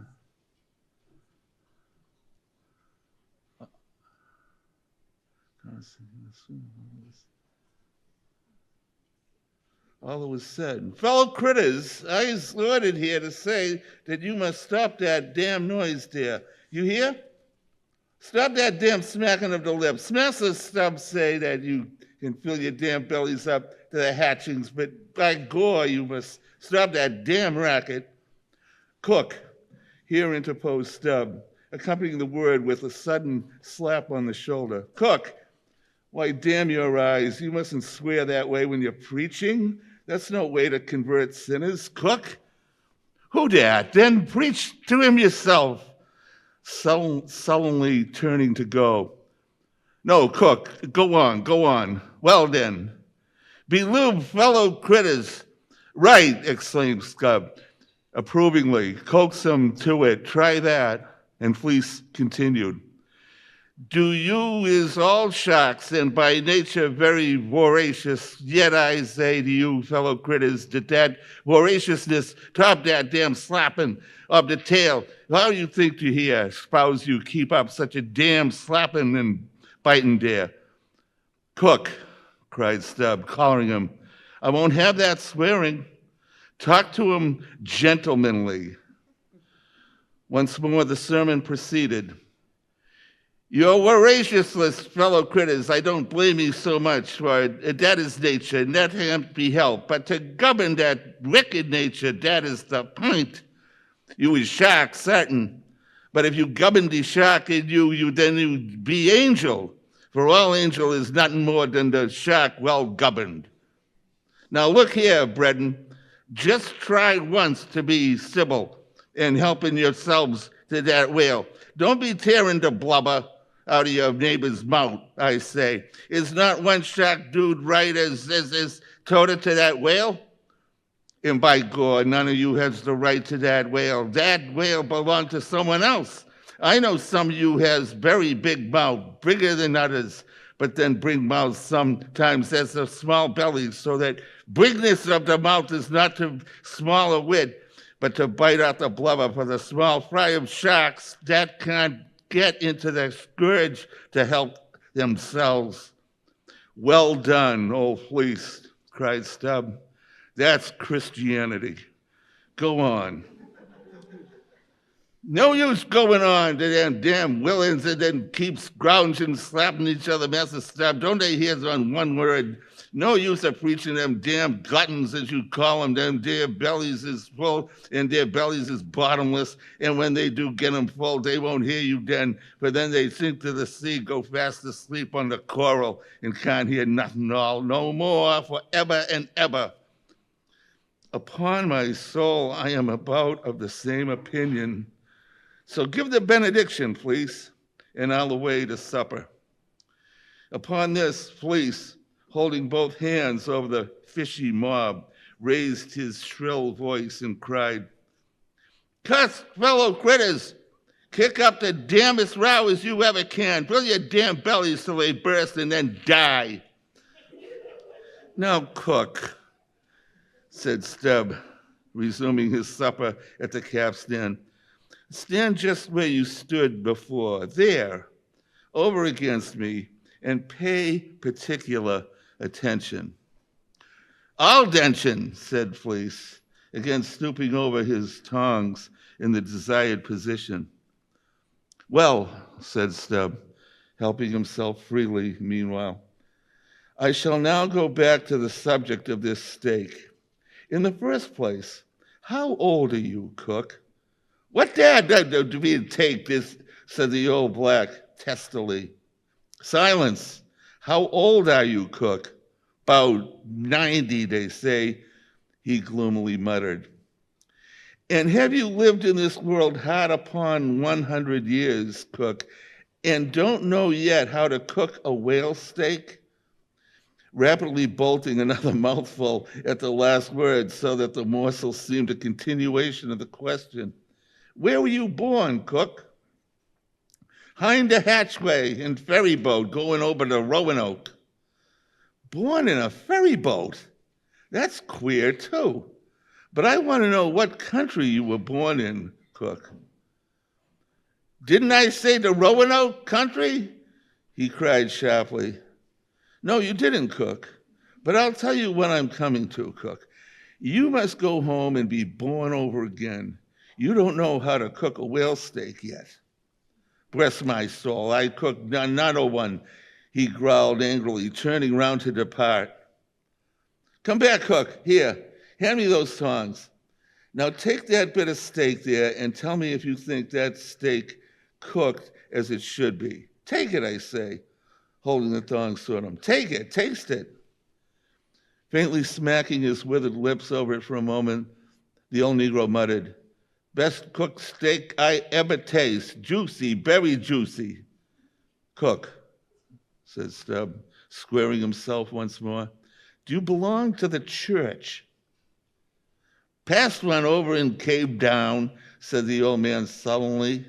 All that was said. Fellow critters, I is ordered here to say that you must stop that damn noise there. You hear? Stop that damn smacking of the lips. Master Stubb say that you can fill your damn bellies up to the hatchings, but by gore, you must stop that damn racket. Cook, here interposed Stubb, accompanying the word with a sudden slap on the shoulder. Cook, Why, damn your eyes, you mustn't swear that way when you're preaching. That's no way to convert sinners. Cook? Who dat? Then preach to him yourself. Sullenly turning to go. No, Cook, go on, go on. Well then, beloved fellow critters. Right, exclaimed Scub, approvingly. Coax him to it, try that. And Fleece continued. Do you is all sharks, and by nature very voracious, yet I say to you, fellow critters, that voraciousness top that damn slapping of the tail. How you think to hear? Suppose you keep up such a damn slapping and biting there. Cook, cried Stubb, collaring him. I won't have that swearing. Talk to him gentlemanly. Once more the sermon proceeded. Your voraciousness, fellow critters, I don't blame you so much, for that is nature, and that can't be helped. But to govern that wicked nature, that is the point. You is shark, certain. But if you govern the shark in you then you be angel. For all angel is nothing more than the shark well governed. Now look here, brethren. Just try once to be civil and helping yourselves to that whale. Don't be tearing the blubber out of your neighbor's mouth, I say. Is not one shark dude right as towed it to that whale? And by God, none of you has the right to that whale. That whale belonged to someone else. I know some of you has very big mouth, bigger than others, but then big mouths sometimes has a small belly, so that bigness of the mouth is not to small a wit, but to bite out the blubber. For the small fry of sharks that can't get into the scourge to help themselves. Well done, old Fleece, cried Stubb. That's Christianity. Go on. No use going on to them damn villains and then keep scrounging, slapping each other, Master Stubb. Don't they hear on one word? No use of preaching them damn gluttons, as you call them their bellies is full and their bellies is bottomless. And when they do get them full, they won't hear you then, for then they sink to the sea, go fast asleep on the coral, and can't hear nothing all, no more, forever and ever. Upon my soul, I am about of the same opinion. So give the benediction, Fleece, and I'll away to supper. Upon this, Fleece, holding both hands over the fishy mob, raised his shrill voice and cried, Cuss, fellow critters, kick up the damnest row as you ever can. Fill your damn bellies till they burst and then die. Now, Cook, said Stubb, resuming his supper at the capstan, stand just where you stood before, there, over against me, and pay particular attention. All attention, said Fleece, again stooping over his tongs in the desired position. Well, said Stubb, helping himself freely meanwhile, I shall now go back to the subject of this steak. In the first place, how old are you, Cook? What dad do we take this, said the old black testily. Silence. How old are you, Cook? About 90, they say, he gloomily muttered. And have you lived in this world hard upon 100 years, Cook, and don't know yet how to cook a whale steak? Rapidly bolting another mouthful at the last word so that the morsel seemed a continuation of the question. Where were you born, Cook? Hind the hatchway in ferry boat going over to Roanoke. Born in a ferry boat? That's queer, too. But I want to know what country you were born in, Cook. Didn't I say the Roanoke country? He cried sharply. No, you didn't, Cook. But I'll tell you what I'm coming to, Cook. You must go home and be born over again. You don't know how to cook a whale steak yet. Bless my soul, I cook not a one, he growled angrily, turning round to depart. Come back, Cook. Here, hand me those tongs. Now take that bit of steak there and tell me if you think that steak cooked as it should be. Take it, I say. holding the tongs toward him. Take it, taste it. Faintly smacking his withered lips over it for a moment, the old Negro muttered, "Best cooked steak I ever taste. Juicy, very juicy." "Cook," said Stubb, squaring himself once more. "Do you belong to the church?" "Past one over in Cape Town," said the old man sullenly.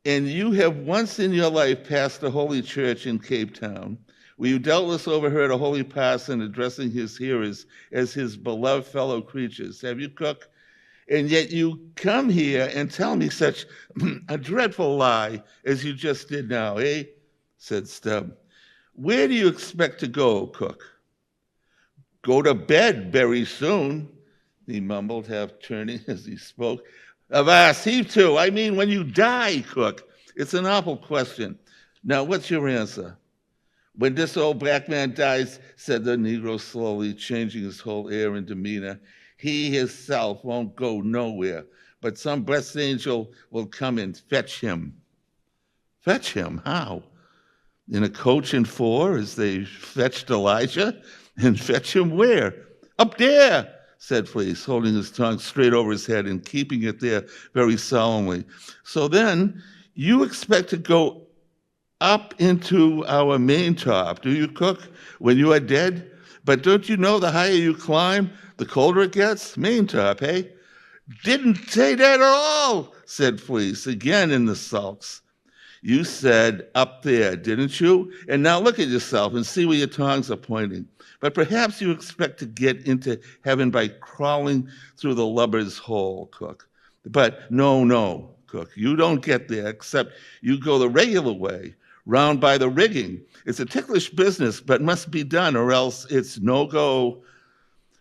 "And you have once in your life passed a holy church in Cape Town, where you doubtless overheard a holy parson addressing his hearers as his beloved fellow creatures. Have you, Cook? And yet you come here and tell me such a dreadful lie as you just did now, eh?" said Stubb. "Where do you expect to go, Cook?" "Go to bed very soon," he mumbled, half turning as he spoke. "Avast, heave to. I mean, when you die, Cook. It's an awful question. Now, what's your answer?" "When this old black man dies," said the Negro slowly, changing his whole air and demeanor, "he himself won't go nowhere, but some blessed angel will come and fetch him." "Fetch him? How? In a coach and four, as they fetched Elijah? And fetch him where?" "Up there," said Fleece, holding his tongue straight over his head and keeping it there very solemnly. "So then you expect to go up into our main top, do you, Cook, when you are dead? But don't you know the higher you climb, the colder it gets? Main top, eh?" "Didn't say that at all," said Fleece, again in the sulks. "You said up there, didn't you? And now look at yourself and see where your tongs are pointing. But perhaps you expect to get into heaven by crawling through the lubber's hole, Cook. But no, Cook, you don't get there except you go the regular way, round by the rigging. It's a ticklish business, but must be done, or else it's no go.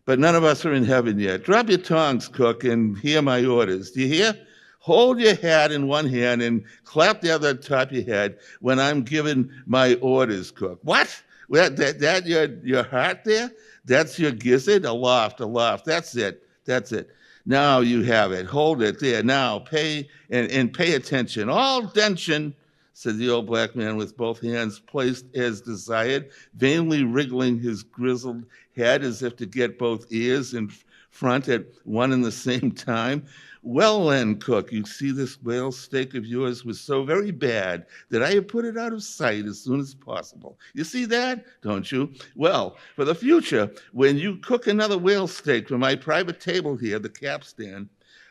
But none of us are in heaven yet. Drop your tongs, Cook, and hear my orders. Do you hear? Hold your hat in one hand and clap the other on top of your head when I'm giving my orders, Cook." "What? That your heart there? That's your gizzard? Aloft. That's it. Now you have it. Hold it there. Now pay and pay attention. All attention," said the old black man with both hands placed as desired, vainly wriggling his grizzled head as if to get both ears in front at one and the same time. "Well then, Cook, you see this whale steak of yours was so very bad that I have put it out of sight as soon as possible. You see that, don't you? Well, for the future, when you cook another whale steak for my private table here, the capstan,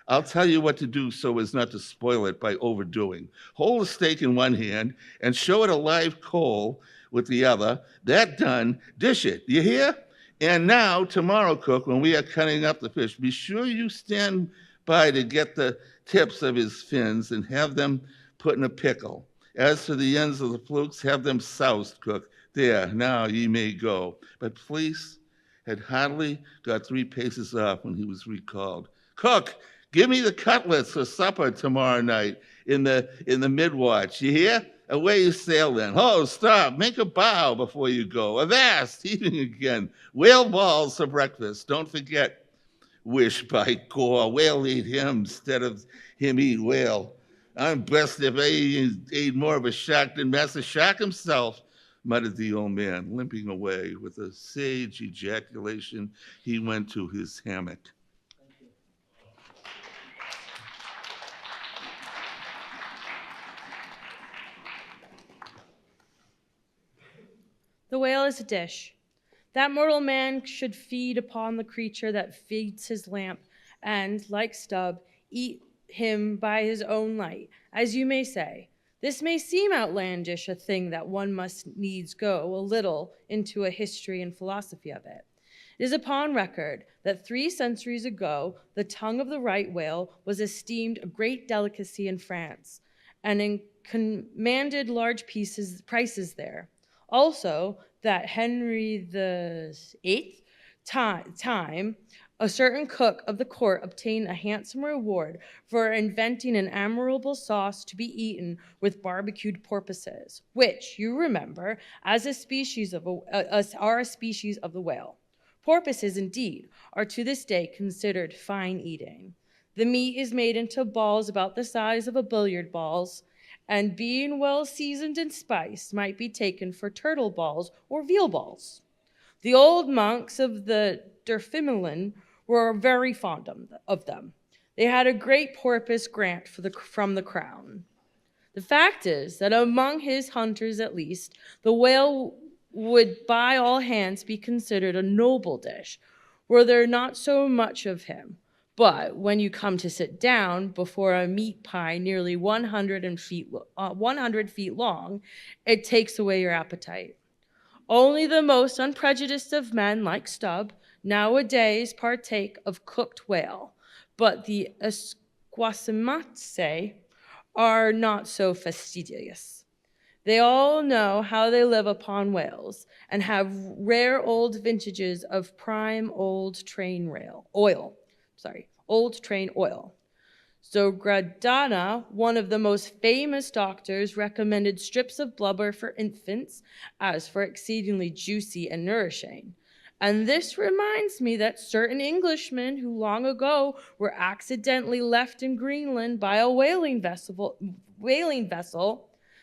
I'll tell you what to do so as not to spoil it by overdoing. Hold the steak in one hand and show it a live coal with the other. That done, dish it. You hear? And now, tomorrow, Cook, when we are cutting up the fish, be sure you stand by to get the tips of his fins and have them put in a pickle. As for the ends of the flukes, have them soused, Cook. There, now ye may go." But Fleece had hardly got 3 paces off when he was recalled. "Cook, give me the cutlets for supper tomorrow night in the mid-watch. You hear? Away you sail then. Oh, stop, make a bow before you go. Avast, heaving again. Whale balls for breakfast. Don't forget. Wish, by gore, whale eat him instead of him eat whale. I'm blessed if I ate more of a shark than Master Shark himself," muttered the old man, limping away. With a sage ejaculation, he went to his hammock. The whale is a dish. That mortal man should feed upon the creature that feeds his lamp, and, like Stubb, eat him by his own light, as you may say. This may seem outlandish, a thing that one must needs go a little into a history and philosophy of it. It is upon record that 3 centuries ago, the tongue of the right whale was esteemed a great delicacy in France, and commanded large prices there. Also, that Henry VIII time, a certain cook of the court obtained a handsome reward for inventing an admirable sauce to be eaten with barbecued porpoises, which, you remember, are a species of the whale. Porpoises, indeed, are to this day considered fine eating. The meat is made into balls about the size of a billiard balls, and being well seasoned and spiced, might be taken for turtle balls or veal balls. The old monks of the Derfimmelin were very fond of them. They had a great porpoise grant from the crown. The fact is that among his hunters at least, the whale would by all hands be considered a noble dish, were there not so much of him. But when you come to sit down before a meat pie nearly 100 feet long, it takes away your appetite. Only the most unprejudiced of men, like Stubb, nowadays partake of cooked whale, but the Esquassimats are not so fastidious. They all know how they live upon whales and have rare old vintages of prime old train oil. Zogradana, one of the most famous doctors, recommended strips of blubber for infants as for exceedingly juicy and nourishing. And this reminds me that certain Englishmen who long ago were accidentally left in Greenland by a whaling vessel,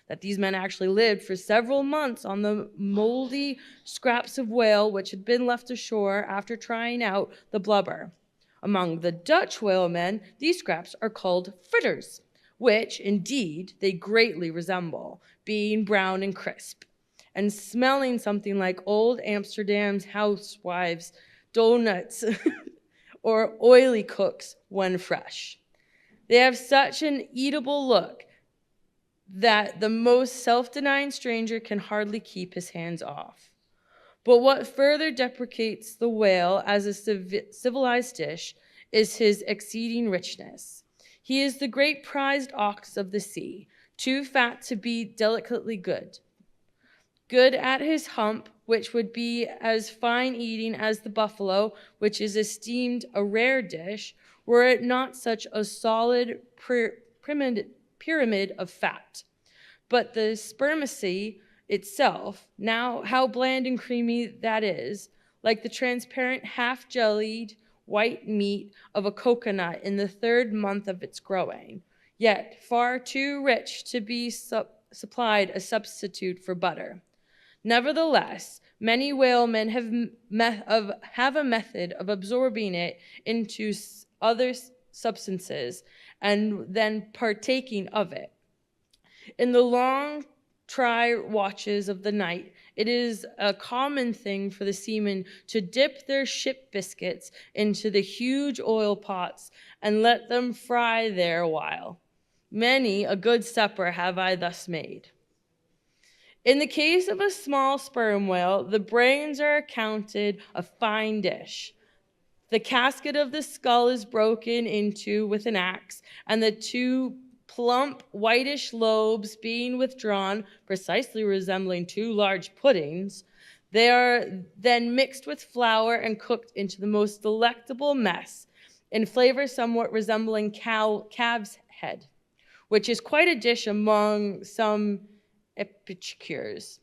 that these men actually lived for several months on the moldy scraps of whale which had been left ashore after trying out the blubber. Among the Dutch whalemen, these scraps are called fritters, which indeed they greatly resemble, being brown and crisp, and smelling something like old Amsterdam's housewives' donuts or oily cooks when fresh. They have such an eatable look that the most self-denying stranger can hardly keep his hands off. But what further deprecates the whale as a civilized dish is his exceeding richness. He is the great prized ox of the sea, too fat to be delicately good at his hump, which would be as fine eating as the buffalo, which is esteemed a rare dish, were it not such a solid pyramid of fat. But the spermacy itself, now how bland and creamy that is, like the transparent half-jellied white meat of a coconut in the 3rd month of its growing, yet far too rich to be supplied a substitute for butter. Nevertheless, many whalemen have a method of absorbing it into other substances and then partaking of it. In the long, try watches of the night, it is a common thing for the seamen to dip their ship biscuits into the huge oil pots and let them fry there a while. Many a good supper have I thus made. In the case of a small sperm whale, the brains are accounted a fine dish. The casket of the skull is broken into with an axe, and the 2 plump, whitish lobes being withdrawn, precisely resembling 2 large puddings, they are then mixed with flour and cooked into the most delectable mess, in flavor somewhat resembling calf's head, which is quite a dish among some epicures.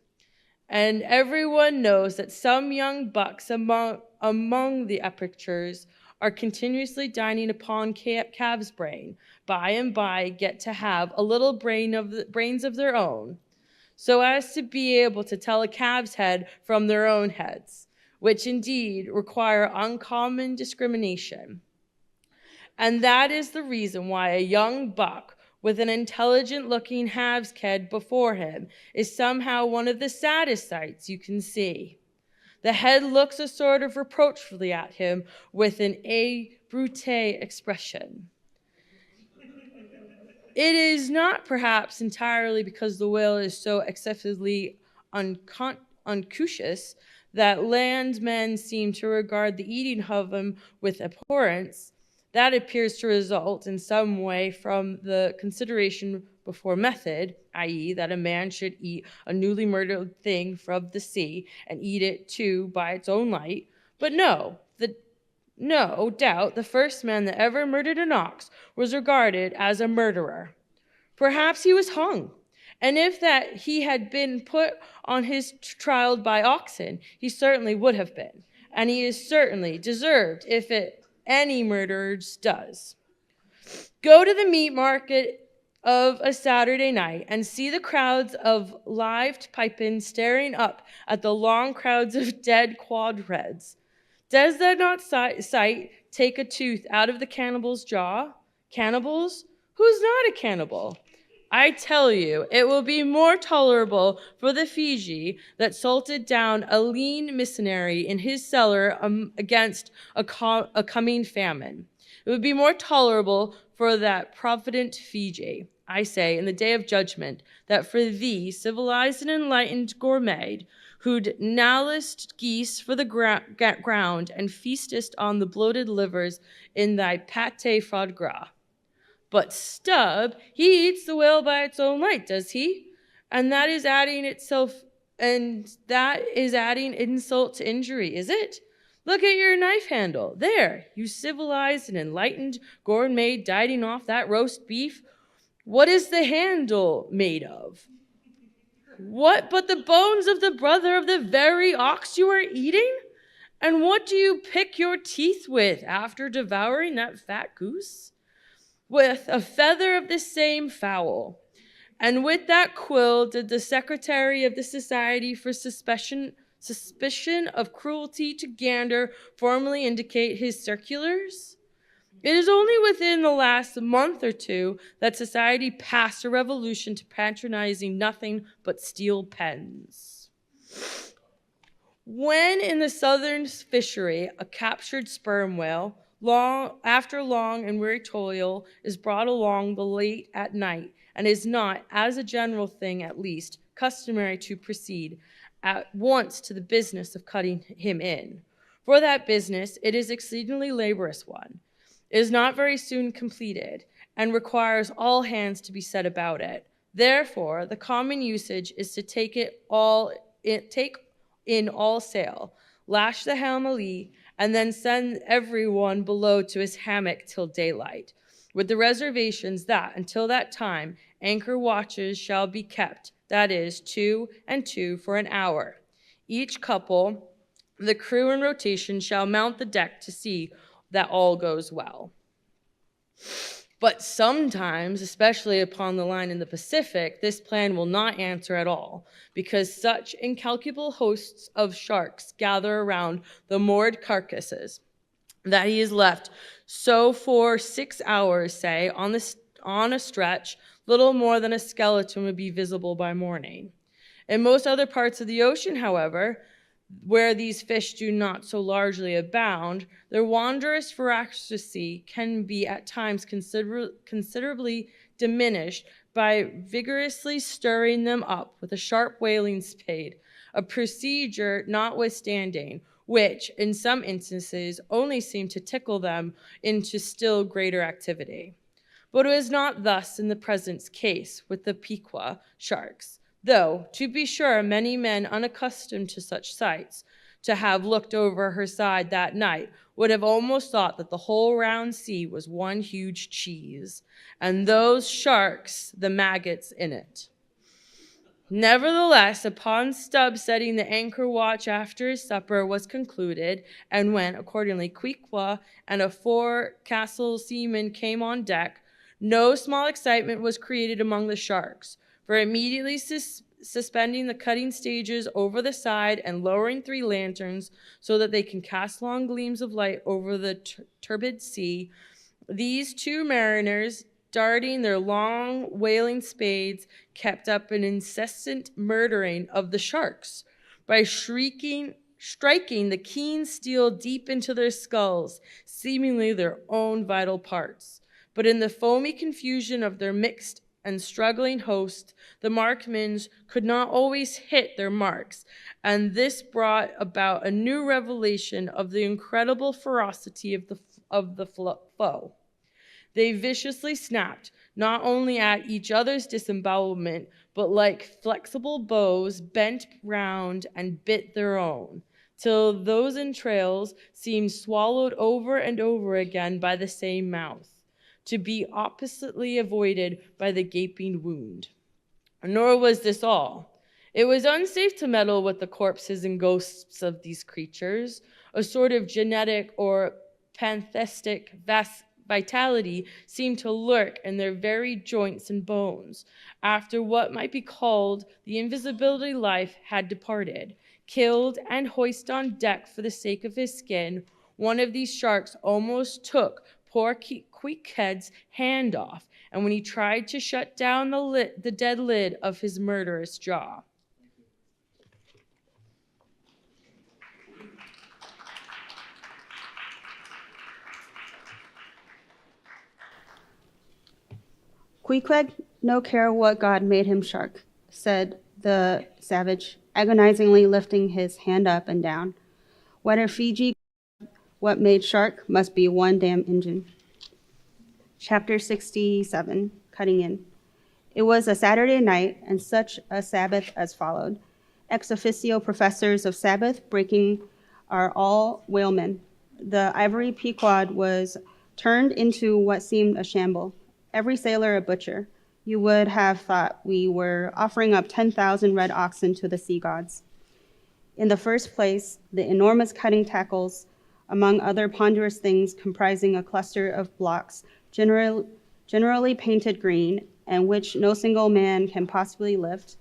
And everyone knows that some young bucks among the epicures are continuously dining upon calf's brain, by and by get to have a little brains of their own, so as to be able to tell a calf's head from their own heads, which indeed require uncommon discrimination. And that is the reason why a young buck with an intelligent-looking calf's head before him is somehow one of the saddest sights you can see. The head looks a sort of reproachfully at him with an "a brute" expression. It is not perhaps entirely because the whale is so excessively unctuous that landmen seem to regard the eating of him with abhorrence. That appears to result in some way from the consideration before method, i.e., that a man should eat a newly murdered thing from the sea and eat it too by its own light. But no doubt the first man that ever murdered an ox was regarded as a murderer. Perhaps he was hung, and if that he had been put on his trial by oxen, he certainly would have been, and he is certainly deserved if any murderers does. Go to the meat market of a Saturday night and see the crowds of lived piping staring up at the long crowds of dead quadreds. Does that not sight take a tooth out of the cannibal's jaw? Cannibals? Who's not a cannibal? I tell you, it will be more tolerable for the Fiji that salted down a lean missionary in his cellar against a coming famine. It would be more tolerable for that provident Fiji, I say, in the day of judgment, that for thee, civilized and enlightened gourmet, who'd gnawest geese for the ground and feastest on the bloated livers in thy pate foie gras. But Stubb, he eats the whale by its own light, does he? And that is adding insult to injury, is it? Look at your knife handle. There, you civilized and enlightened gourmet dieting off that roast beef. What is the handle made of? What but the bones of the brother of the very ox you are eating? And what do you pick your teeth with after devouring that fat goose? With a feather of the same fowl. And with that quill did the secretary of the Society for Suspicion of Cruelty to Gander formally indicate his circulars? It is only within the last month or two that society passed a revolution to patronizing nothing but steel pens. When in the southern fishery, a captured sperm whale, after long and weary toil, is brought along the late at night, and is not, as a general thing at least, customary to proceed at once to the business of cutting him in. For that business, it is exceedingly laborious one. It is not very soon completed, and requires all hands to be set about it. Therefore, the common usage is to take in all sail, lash the helm a lee, and then send everyone below to his hammock till daylight, with the reservations that, until that time, anchor watches shall be kept, that is, 2 and 2 for an hour. Each couple, the crew in rotation, shall mount the deck to see that all goes well. But sometimes, especially upon the line in the Pacific, this plan will not answer at all, because such incalculable hosts of sharks gather around the moored carcasses that he is left so for 6 hours, say, on a stretch, little more than a skeleton would be visible by morning. In most other parts of the ocean, however, where these fish do not so largely abound, their wondrous voracity can be at times considerably diminished by vigorously stirring them up with a sharp whaling spade, a procedure notwithstanding, which in some instances only seemed to tickle them into still greater activity. But it is not thus in the present case with the Pequod sharks. Though, to be sure, many men unaccustomed to such sights, to have looked over her side that night, would have almost thought that the whole round sea was one huge cheese, and those sharks the maggots in it. Nevertheless, upon Stubb setting the anchor watch after his supper was concluded, and when, accordingly, Queequeg and a forecastle seaman came on deck, no small excitement was created among the sharks. For immediately suspending the cutting stages over the side and lowering 3 lanterns so that they can cast long gleams of light over the turbid sea, these 2 mariners, darting their long whaling spades, kept up an incessant murdering of the sharks by striking the keen steel deep into their skulls, seemingly their own vital parts. But in the foamy confusion of their mixed and struggling host, the marksmen could not always hit their marks, and this brought about a new revelation of the incredible ferocity of the foe. They viciously snapped, not only at each other's disembowelment, but like flexible bows bent round and bit their own, till those entrails seemed swallowed over and over again by the same mouth, to be oppositely avoided by the gaping wound. Nor was this all. It was unsafe to meddle with the corpses and ghosts of these creatures, a sort of genetic or pantheistic vitality seemed to lurk in their very joints and bones. After what might be called the invisibility life had departed, killed and hoisted on deck for the sake of his skin, one of these sharks almost took poor Queequeg's hand off, and when he tried to shut down the dead lid of his murderous jaw. Queequeg no care what God made him shark, said the savage, agonizingly lifting his hand up and down. Whether Fiji, what made shark must be one damn engine. Chapter 67, Cutting In. It was a Saturday night, and such a Sabbath as followed. Ex officio professors of Sabbath breaking are all whalemen. The ivory Pequod was turned into what seemed a shamble. Every sailor a butcher. You would have thought we were offering up 10,000 red oxen to the sea gods. In the first place, the enormous cutting tackles, among other ponderous things comprising a cluster of blocks, generally painted green, and which no single man can possibly lift.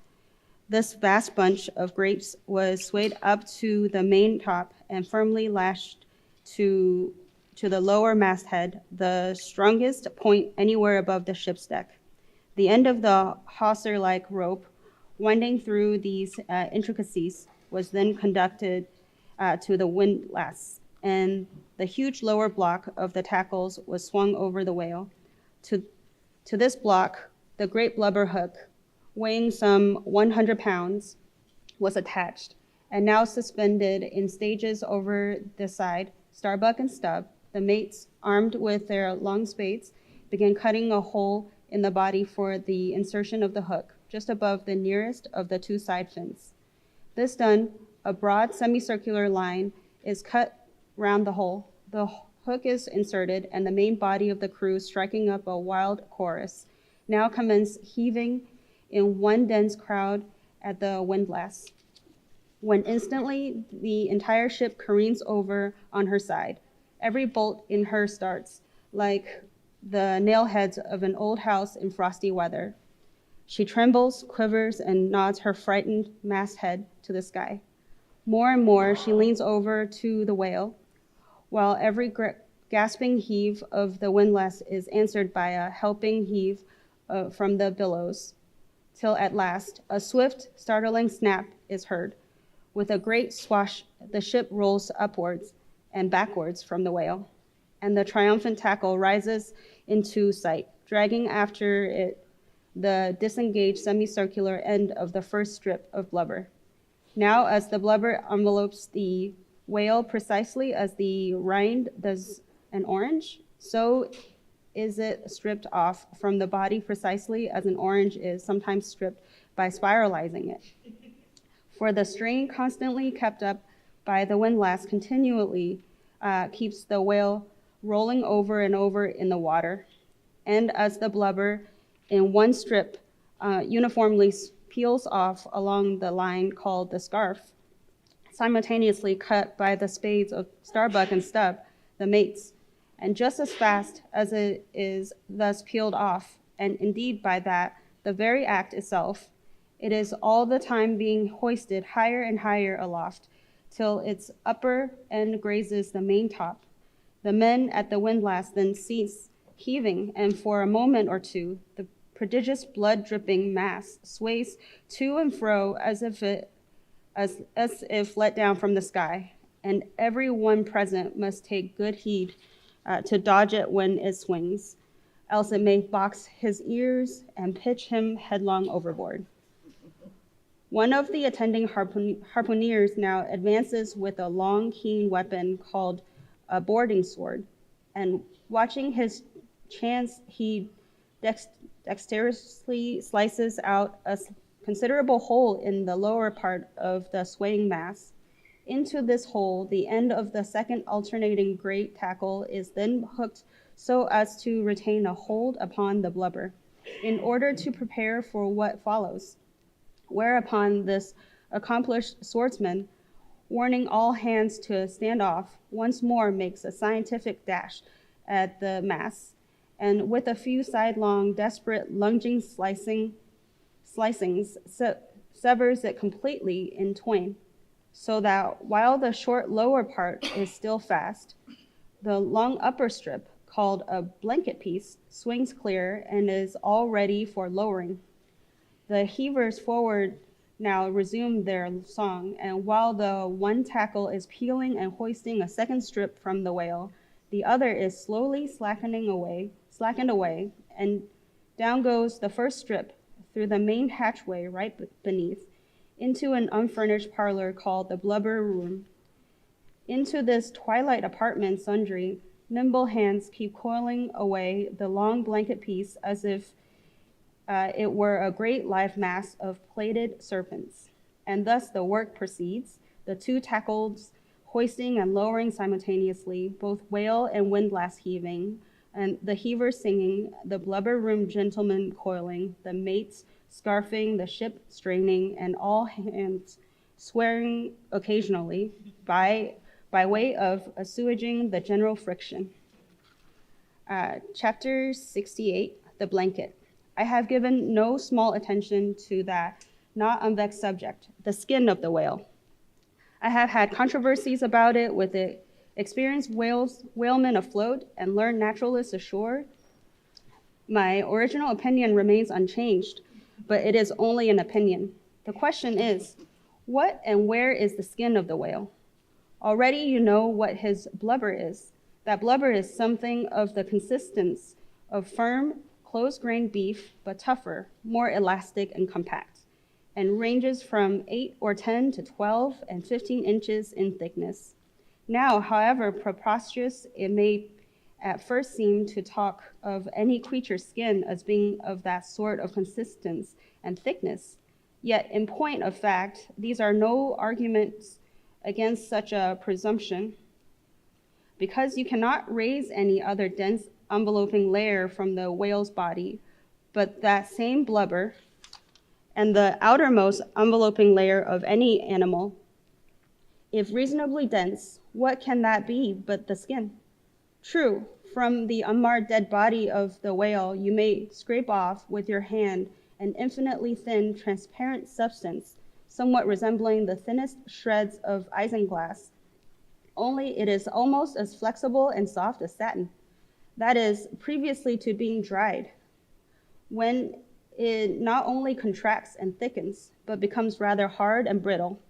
This vast bunch of grapes was swayed up to the main top and firmly lashed to the lower masthead, the strongest point anywhere above the ship's deck. The end of the hawser-like rope, winding through these intricacies, was then conducted to the windlass, and the huge lower block of the tackles was swung over the whale. To this block, the great blubber hook, weighing some 100 pounds, was attached, and now suspended in stages over the side, Starbuck and Stubb. The mates, armed with their long spades, began cutting a hole in the body for the insertion of the hook, just above the nearest of the two side fins. This done, a broad semicircular line is cut round the hole. The hook is inserted, and the main body of the crew, striking up a wild chorus, now commence heaving in one dense crowd at the windlass, when instantly the entire ship careens over on her side. Every bolt in her starts like the nail heads of an old house in frosty weather. She trembles, quivers, and nods her frightened masthead to the sky. More and more she leans over to the whale, while every gasping heave of the windlass is answered by a helping heave from the billows, till at last a swift, startling snap is heard. With a great swash, the ship rolls upwards and backwards from the whale, and the triumphant tackle rises into sight, dragging after it the disengaged semicircular end of the first strip of blubber. Now, as the blubber envelopes the whale precisely as the rind does an orange, so is it stripped off from the body precisely as an orange is sometimes stripped by spiralizing it. For the strain constantly kept up by the windlass continually keeps the whale rolling over and over in the water. And as the blubber in one strip uniformly peels off along the line called the scarf, simultaneously cut by the spades of Starbuck and Stubb, the mates, and just as fast as it is thus peeled off, and indeed by that, the very act itself, it is all the time being hoisted higher and higher aloft, till its upper end grazes the main top. The men at the windlass then cease heaving, and for a moment or two, the prodigious blood-dripping mass sways to and fro as if let down from the sky, and every one present must take good heed to dodge it when it swings, else it may box his ears and pitch him headlong overboard. One of the attending harpooneers now advances with a long, keen weapon called a boarding sword, and watching his chance, he dexterously slices out a considerable hole in the lower part of the swaying mass. Into this hole, the end of the second alternating great tackle is then hooked so as to retain a hold upon the blubber, in order to prepare for what follows. Whereupon this accomplished swordsman, warning all hands to stand off, once more makes a scientific dash at the mass, and with a few sidelong, desperate, lunging slicings, severs it completely in twain, so that while the short lower part is still fast, the long upper strip, called a blanket piece, swings clear and is all ready for lowering. The heavers forward now resume their song, and while the one tackle is peeling and hoisting a second strip from the whale, the other is slowly slackened away, and down goes the first strip through the main hatchway right beneath, into an unfurnished parlor called the blubber room. Into this twilight apartment sundry nimble hands keep coiling away the long blanket piece as if it were a great live mass of plaited serpents. And thus the work proceeds, the two tackles hoisting and lowering simultaneously, both whale and windlass heaving, and the heavers singing, the blubber room gentlemen coiling, the mates scarfing, the ship straining, and all hands swearing occasionally by way of assuaging the general friction. Chapter 68, The Blanket. I have given no small attention to that not unvexed subject, the skin of the whale. I have had controversies about it with the experienced whalemen afloat and learned naturalists ashore. My original opinion remains unchanged, but it is only an opinion. The question is, what and where is the skin of the whale? Already you know what his blubber is. That blubber is something of the consistence of firm, close-grained beef, but tougher, more elastic and compact, and ranges from 8 or 10 to 12 and 15 inches in thickness. Now, however preposterous it may at first seem to talk of any creature's skin as being of that sort of consistence and thickness, yet in point of fact, these are no arguments against such a presumption, because you cannot raise any other dense enveloping layer from the whale's body, but that same blubber and the outermost enveloping layer of any animal. If reasonably dense, what can that be but the skin? True, from the unmarred dead body of the whale, you may scrape off with your hand an infinitely thin, transparent substance, somewhat resembling the thinnest shreds of isinglass, only it is almost as flexible and soft as satin. That is, previously to being dried, when it not only contracts and thickens, but becomes rather hard and brittle.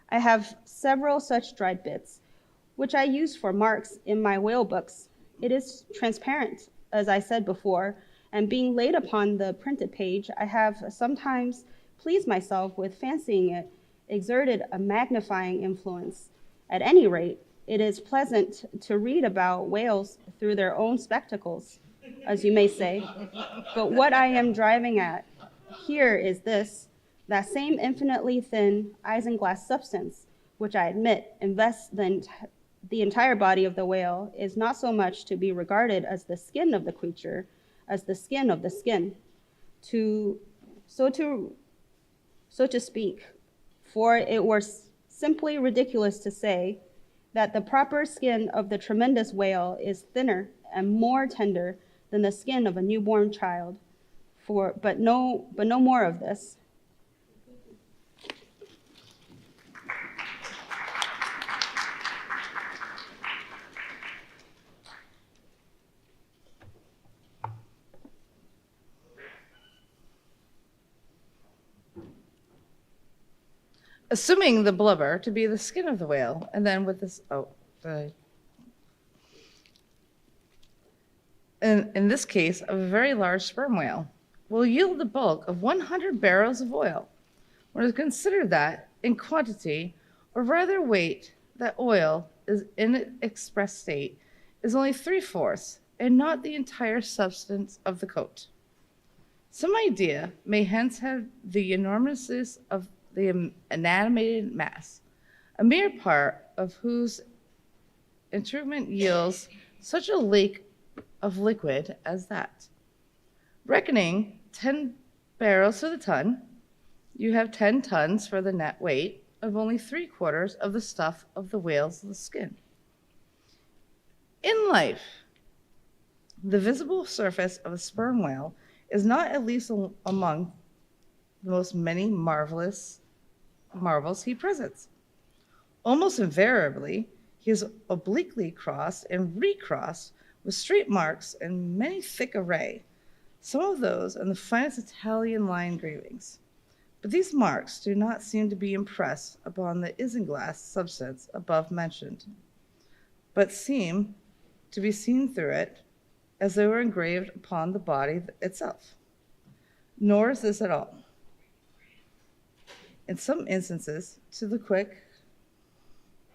I have several such dried bits, which I use for marks in my whale books. It is transparent, as I said before, and being laid upon the printed page, I have sometimes pleased myself with fancying it exerted a magnifying influence. At any rate, it is pleasant to read about whales through their own spectacles, as you may say. But what I am driving at here is this, that same infinitely thin isinglass substance, which I admit invests the entire body of the whale, is not so much to be regarded as the skin of the creature, as the skin of the skin, so to speak, for it were simply ridiculous to say that the proper skin of the tremendous whale is thinner and more tender than the skin of a newborn child. But no more of this. Assuming the blubber to be the skin of the whale, and then with this, in this case, of a very large sperm whale, will yield the bulk of 100 barrels of oil. When it is considered that, in quantity, or rather weight, that oil is in its express state is only 3/4, and not the entire substance of the coat. Some idea may hence have the enormousness of the animated mass, a mere part of whose interment yields such a lake of liquid as that. Reckoning 10 barrels to the ton, you have 10 tons for the net weight of only 3/4 of the stuff of the whale's skin. In life, The visible surface of a sperm whale is not at least among the most many marvels he presents. Almost invariably, he is obliquely crossed and recrossed with straight marks and many thick array, some of those in the finest Italian line engravings. But these marks do not seem to be impressed upon the isinglass substance above mentioned, but seem to be seen through it as they were engraved upon the body itself. Nor is this at all. In some instances, to the quick,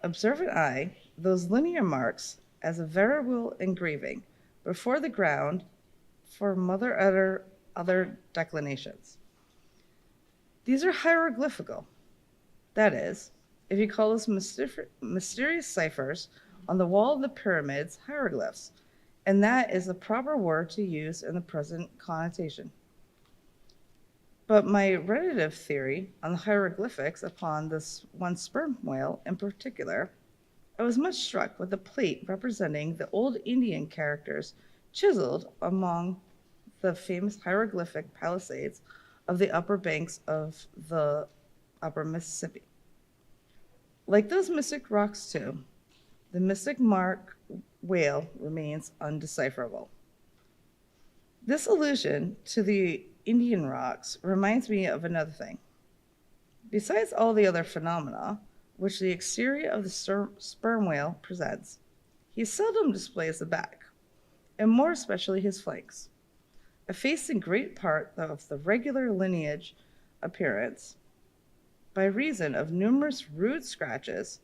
observant eye, those linear marks as a veritable engraving before the ground for other declinations. These are hieroglyphical. That is, if you call those mysterious ciphers on the wall of the pyramids hieroglyphs, and that is the proper word to use in the present connotation. But my relative theory on the hieroglyphics upon this one sperm whale in particular, I was much struck with the plate representing the old Indian characters chiseled among the famous hieroglyphic palisades of the upper banks of the upper Mississippi. Like those mystic rocks too, the mystic mark whale remains undecipherable. This allusion to the Indian rocks reminds me of another thing. Besides all the other phenomena which the exterior of the sperm whale presents, he seldom displays the back, and more especially his flanks, effaced in great part of the regular lineage appearance by reason of numerous rude scratches,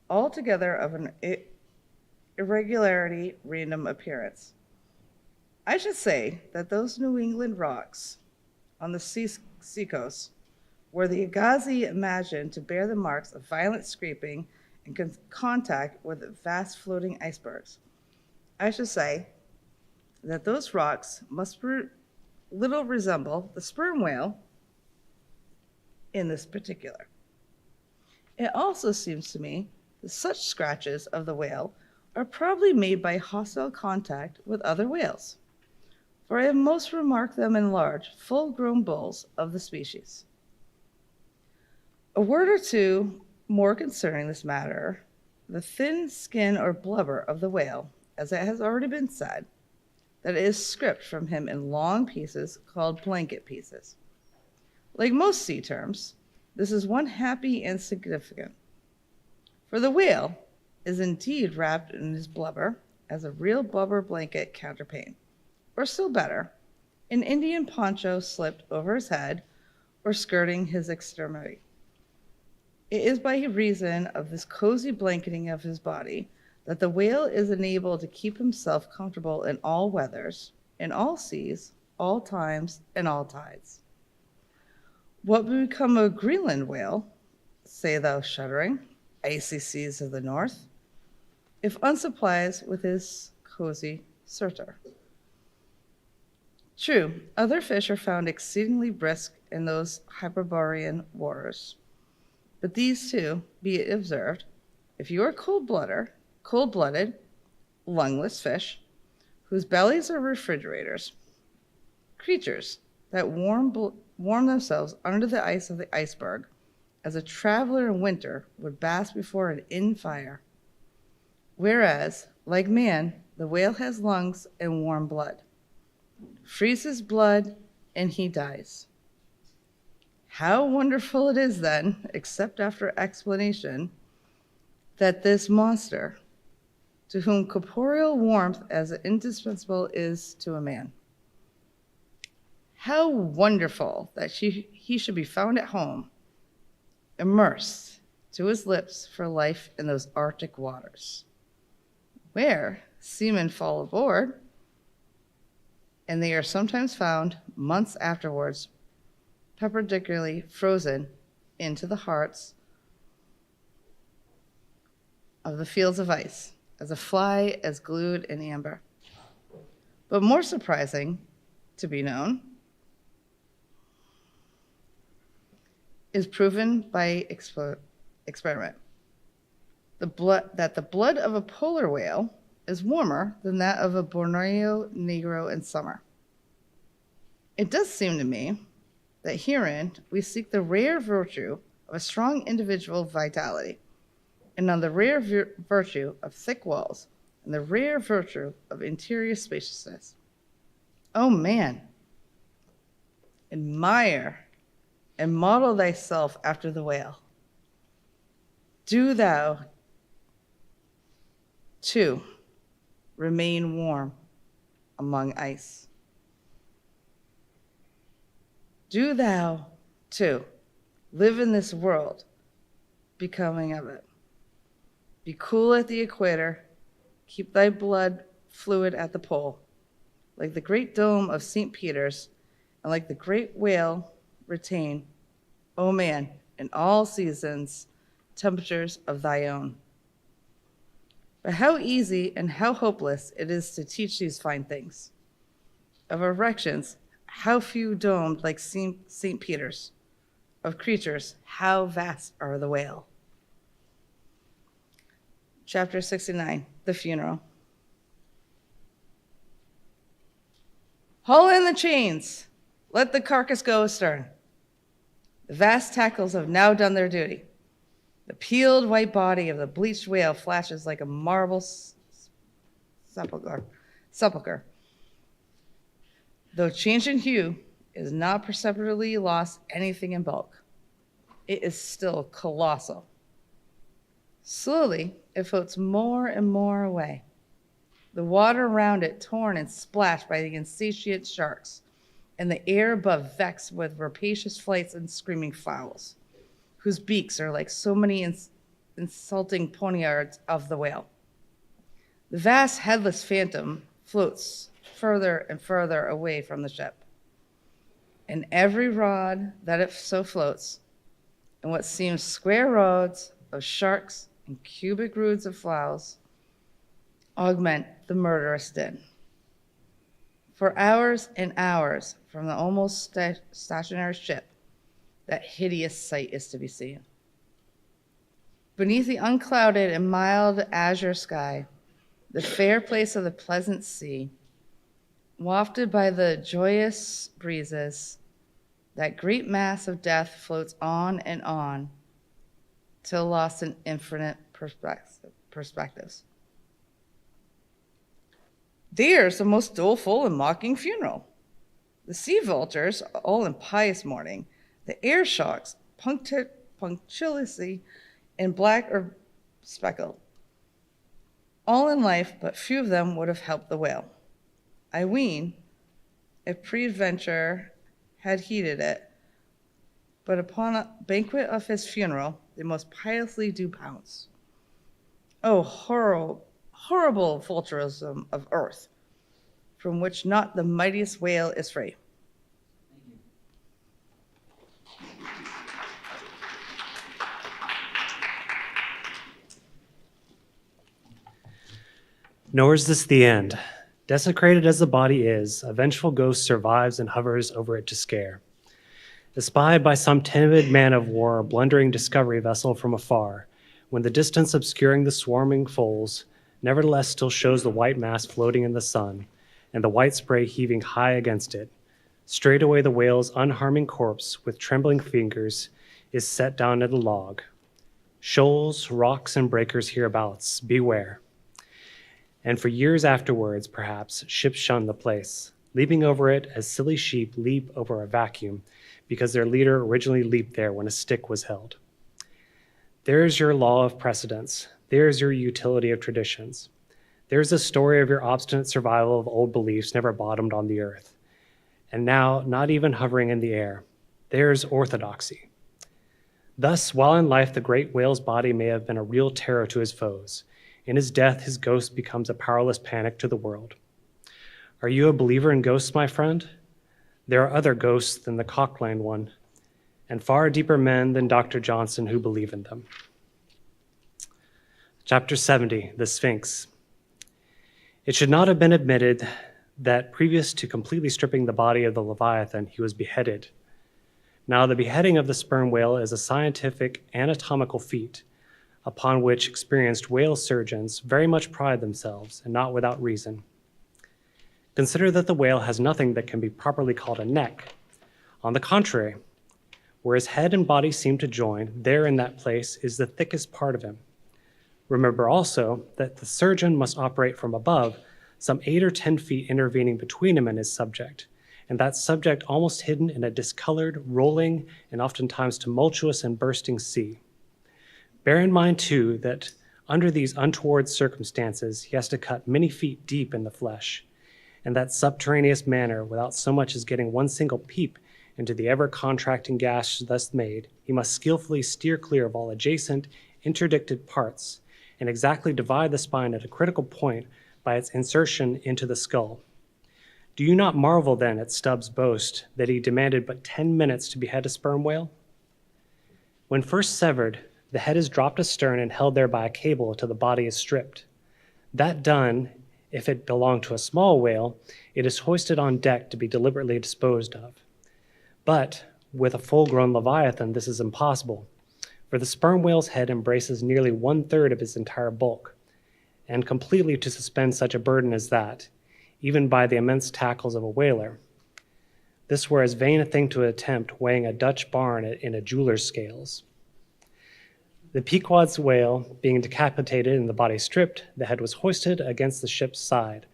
altogether of an irregularity random appearance. I should say that those New England rocks on the seacoast were the Agassiz imagined to bear the marks of violent scraping and contact with vast floating icebergs. I should say that those rocks must little resemble the sperm whale in this particular. It also seems to me that such scratches of the whale are probably made by hostile contact with other whales, for I have most remarked them in large, full-grown bulls of the species. A word or two more concerning this matter. The thin skin or blubber of the whale, as it has already been said, that it is stripped from him in long pieces called blanket pieces. Like most sea terms, this is one happy and significant, for the whale is indeed wrapped in his blubber as a real blubber blanket counterpane, or still better, an Indian poncho slipped over his head or skirting his extremity. It is by reason of this cozy blanketing of his body that the whale is enabled to keep himself comfortable in all weathers, in all seas, all times, and all tides. What would become of a Greenland whale, say thou shuddering, icy seas of the north, if unsupplied with his cozy surtur? True, other fish are found exceedingly brisk in those Hyperborean waters. But these two, be it observed, if you are cold-blooded, lungless fish, whose bellies are refrigerators, creatures that warm themselves under the ice of the iceberg, as a traveler in winter would bask before an inn fire. Whereas, like man, the whale has lungs and warm blood. Freezes blood, and he dies. How wonderful it is then, except after explanation, that this monster, to whom corporeal warmth as indispensable is to a man, how wonderful that he should be found at home, immersed to his lips for life in those Arctic waters, where seamen fall aboard, and they are sometimes found months afterwards, perpendicularly frozen into the hearts of the fields of ice, as a fly as glued in amber. But more surprising to be known is proven by experiment. That the blood of a polar whale is warmer than that of a Borneo negro in summer. It does seem to me that herein we seek the rare virtue of a strong individual vitality, and on the rare virtue of thick walls, and the rare virtue of interior spaciousness. Oh man, admire and model thyself after the whale. Do thou, too, remain warm among ice. Do thou, too, live in this world, becoming of it. Be cool at the equator, keep thy blood fluid at the pole, like the great dome of St. Peter's, and like the great whale retain, O man, in all seasons, temperatures of thy own. But how easy and how hopeless it is to teach these fine things. Of erections, how few domed like St. Peter's. Of creatures, how vast are the whale. Chapter 69, the funeral. Haul in the chains. Let the carcass go astern. The vast tackles have now done their duty. The peeled white body of the bleached whale flashes like a marble sepulcher. Though changed in hue, it has not perceptibly lost anything in bulk. It is still colossal. Slowly, it floats more and more away. The water around it torn and splashed by the insatiate sharks, and the air above vexed with rapacious flights and screaming fowls, whose beaks are like so many insulting poniards of the whale. The vast headless phantom floats further and further away from the ship. And every rod that it so floats, and what seems square rods of sharks and cubic roods of fowls, augment the murderous din. For hours and hours from the almost stationary ship, that hideous sight is to be seen. Beneath the unclouded and mild azure sky, the fair place of the pleasant sea, wafted by the joyous breezes, that great mass of death floats on and on, till lost in infinite perspectives. There's a most doleful and mocking funeral. The sea vultures, all in pious mourning, the air sharks, punctiliously in black or speckled. All in life, but few of them would have helped the whale. I ween, if peradventure had heeded it, but upon a banquet of his funeral, they most piously do pounce. Oh, horrible vulturism of earth, from which not the mightiest whale is free. Nor is this the end. Desecrated as the body is, a vengeful ghost survives and hovers over it to scare. Espied by some timid man of war, a blundering discovery vessel from afar, when the distance obscuring the swarming foals, nevertheless still shows the white mass floating in the sun, and the white spray heaving high against it. Straightway the whale's unharming corpse, with trembling fingers, is set down in the log. Shoals, rocks, and breakers hereabouts, beware. And for years afterwards, perhaps, ships shun the place, leaping over it as silly sheep leap over a vacuum, because their leader originally leaped there when a stick was held. There's your law of precedents. There's your utility of traditions. There's the story of your obstinate survival of old beliefs never bottomed on the earth, and now not even hovering in the air. There's orthodoxy. Thus, while in life the great whale's body may have been a real terror to his foes, in his death his ghost becomes a powerless panic to the world. Are you a believer in ghosts, my friend? There are other ghosts than the Cockland one, and far deeper men than Dr. Johnson who believe in them. Chapter 70, the Sphinx. It should not have been admitted that previous to completely stripping the body of the Leviathan, he was beheaded. Now, the beheading of the sperm whale is a scientific anatomical feat, upon which experienced whale surgeons very much pride themselves, and not without reason. Consider that the whale has nothing that can be properly called a neck. On the contrary, where his head and body seem to join, there in that place is the thickest part of him. Remember also that the surgeon must operate from above, some 8 or 10 feet intervening between him and his subject, and that subject almost hidden in a discolored, rolling, and oftentimes tumultuous and bursting sea. Bear in mind, too, that under these untoward circumstances, he has to cut many feet deep in the flesh. In that subterraneous manner, without so much as getting one single peep into the ever-contracting gash thus made, he must skillfully steer clear of all adjacent, interdicted parts, and exactly divide the spine at a critical point by its insertion into the skull. Do you not marvel then at Stubbs' boast that he demanded but 10 minutes to behead a sperm whale? When first severed, the head is dropped astern and held there by a cable till the body is stripped. That done, if it belong to a small whale, it is hoisted on deck to be deliberately disposed of. But with a full-grown leviathan, this is impossible, for the sperm whale's head embraces nearly 1/3 of its entire bulk, and completely to suspend such a burden as that, even by the immense tackles of a whaler, this were as vain a thing to attempt weighing a Dutch barn in a jeweler's scales. The Pequod's whale being decapitated and the body stripped, the head was hoisted against the ship's side,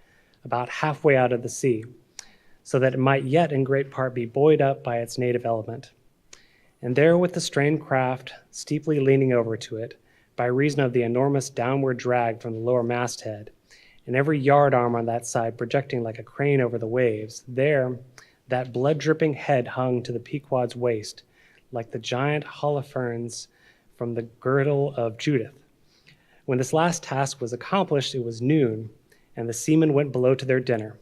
about halfway out of the sea, so that it might yet in great part be buoyed up by its native element. And there, with the strained craft steeply leaning over to it, by reason of the enormous downward drag from the lower masthead, and every yard arm on that side projecting like a crane over the waves, there that blood-dripping head hung to the Pequod's waist, like the giant Holofernes from the girdle of Judith. When this last task was accomplished, it was noon, and the seamen went below to their dinner.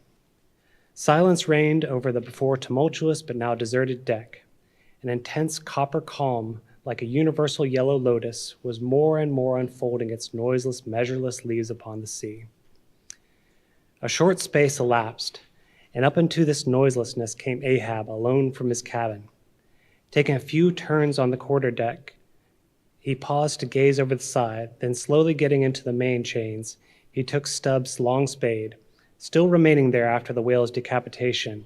Silence reigned over the before tumultuous but now deserted deck. An intense copper calm, like a universal yellow lotus, was more and more unfolding its noiseless, measureless leaves upon the sea. A short space elapsed, and up into this noiselessness came Ahab alone from his cabin. Taking a few turns on the quarterdeck, he paused to gaze over the side, then slowly getting into the main chains, he took Stubbs' long spade, still remaining there after the whale's decapitation,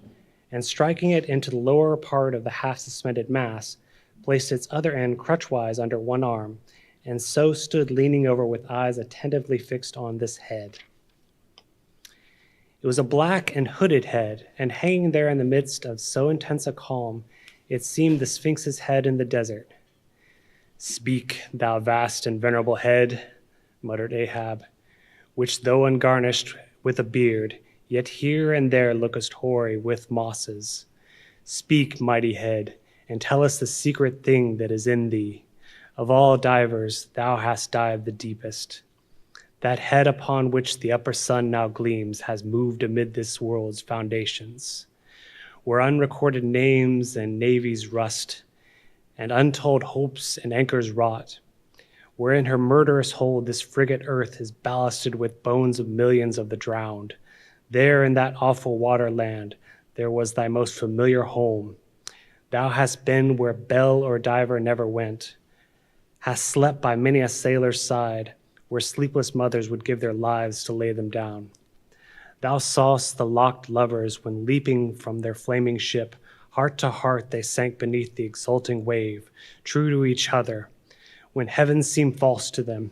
and striking it into the lower part of the half-suspended mass, placed its other end crutchwise under one arm, and so stood leaning over with eyes attentively fixed on this head. It was a black and hooded head, and hanging there in the midst of so intense a calm, it seemed the Sphinx's head in the desert. "Speak, thou vast and venerable head," muttered Ahab, "which though ungarnished with a beard, yet here and there lookest hoary with mosses. Speak, mighty head, and tell us the secret thing that is in thee. Of all divers, thou hast dived the deepest. That head upon which the upper sun now gleams has moved amid this world's foundations, where unrecorded names and navies rust, and untold hopes and anchors rot, where in her murderous hold this frigate earth is ballasted with bones of millions of the drowned. There in that awful water land, there was thy most familiar home. Thou hast been where bell or diver never went, hast slept by many a sailor's side, where sleepless mothers would give their lives to lay them down. Thou saw'st the locked lovers when leaping from their flaming ship, heart to heart they sank beneath the exulting wave, true to each other, when heaven seemed false to them.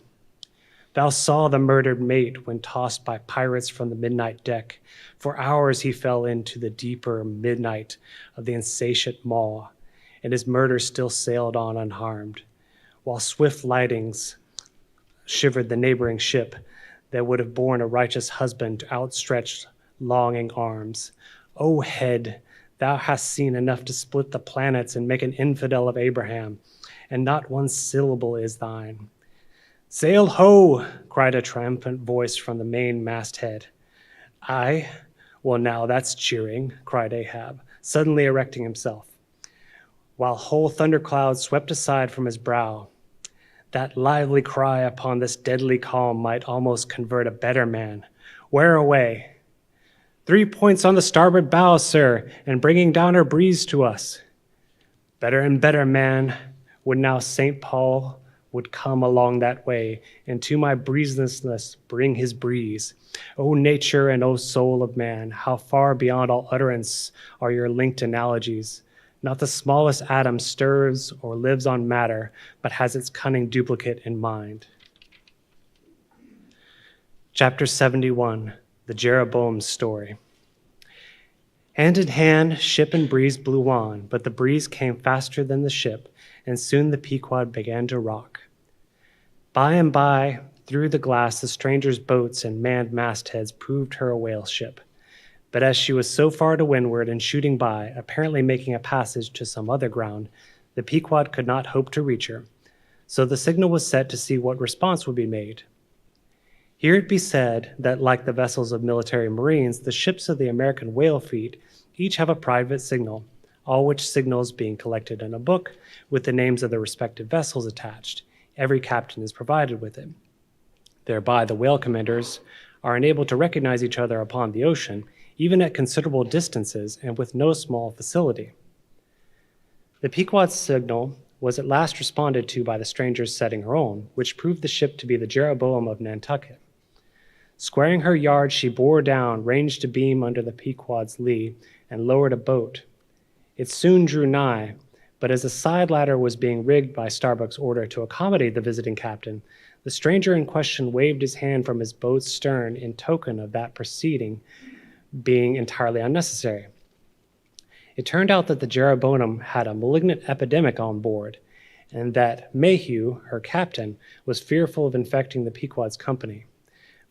Thou saw the murdered mate when tossed by pirates from the midnight deck. For hours he fell into the deeper midnight of the insatiate maw, and his murder still sailed on unharmed, while swift lightnings shivered the neighboring ship that would have borne a righteous husband to outstretched, longing arms. O head, thou hast seen enough to split the planets and make an infidel of Abraham, and not one syllable is thine. "Sail ho!" cried a triumphant voice from the main masthead. "Aye? Well, now that's cheering," cried Ahab, suddenly erecting himself, while whole thunderclouds swept aside from his brow. That lively cry upon this deadly calm might almost convert a better man. "Where away?" "3 points on the starboard bow, sir, and bringing down her breeze to us." "Better and better, man. Would now St. Paul would come along that way, and to my breezelessness bring his breeze. O nature and O soul of man, how far beyond all utterance are your linked analogies. Not the smallest atom stirs or lives on matter, but has its cunning duplicate in mind. Chapter 71, The Jeroboam's Story. Hand in hand, ship and breeze blew on, but the breeze came faster than the ship, and soon the Pequod began to rock. By and by, through the glass, the stranger's boats and manned mastheads proved her a whale ship. But as she was so far to windward and shooting by, apparently making a passage to some other ground, the Pequod could not hope to reach her. So the signal was set to see what response would be made. Here it be said that, like the vessels of military marines, the ships of the American whale fleet each have a private signal, all which signals being collected in a book with the names of the respective vessels attached. Every captain is provided with it. Thereby, the whale commanders are enabled to recognize each other upon the ocean, even at considerable distances and with no small facility. The Pequod's signal was at last responded to by the stranger's setting her own, which proved the ship to be the Jeroboam of Nantucket. Squaring her yards, she bore down, ranged a beam under the Pequod's lee, and lowered a boat. It soon drew nigh, but as a side ladder was being rigged by Starbuck's order to accommodate the visiting captain, the stranger in question waved his hand from his boat's stern in token of that proceeding being entirely unnecessary. It turned out that the Jeroboam had a malignant epidemic on board, and that Mayhew, her captain, was fearful of infecting the Pequod's company.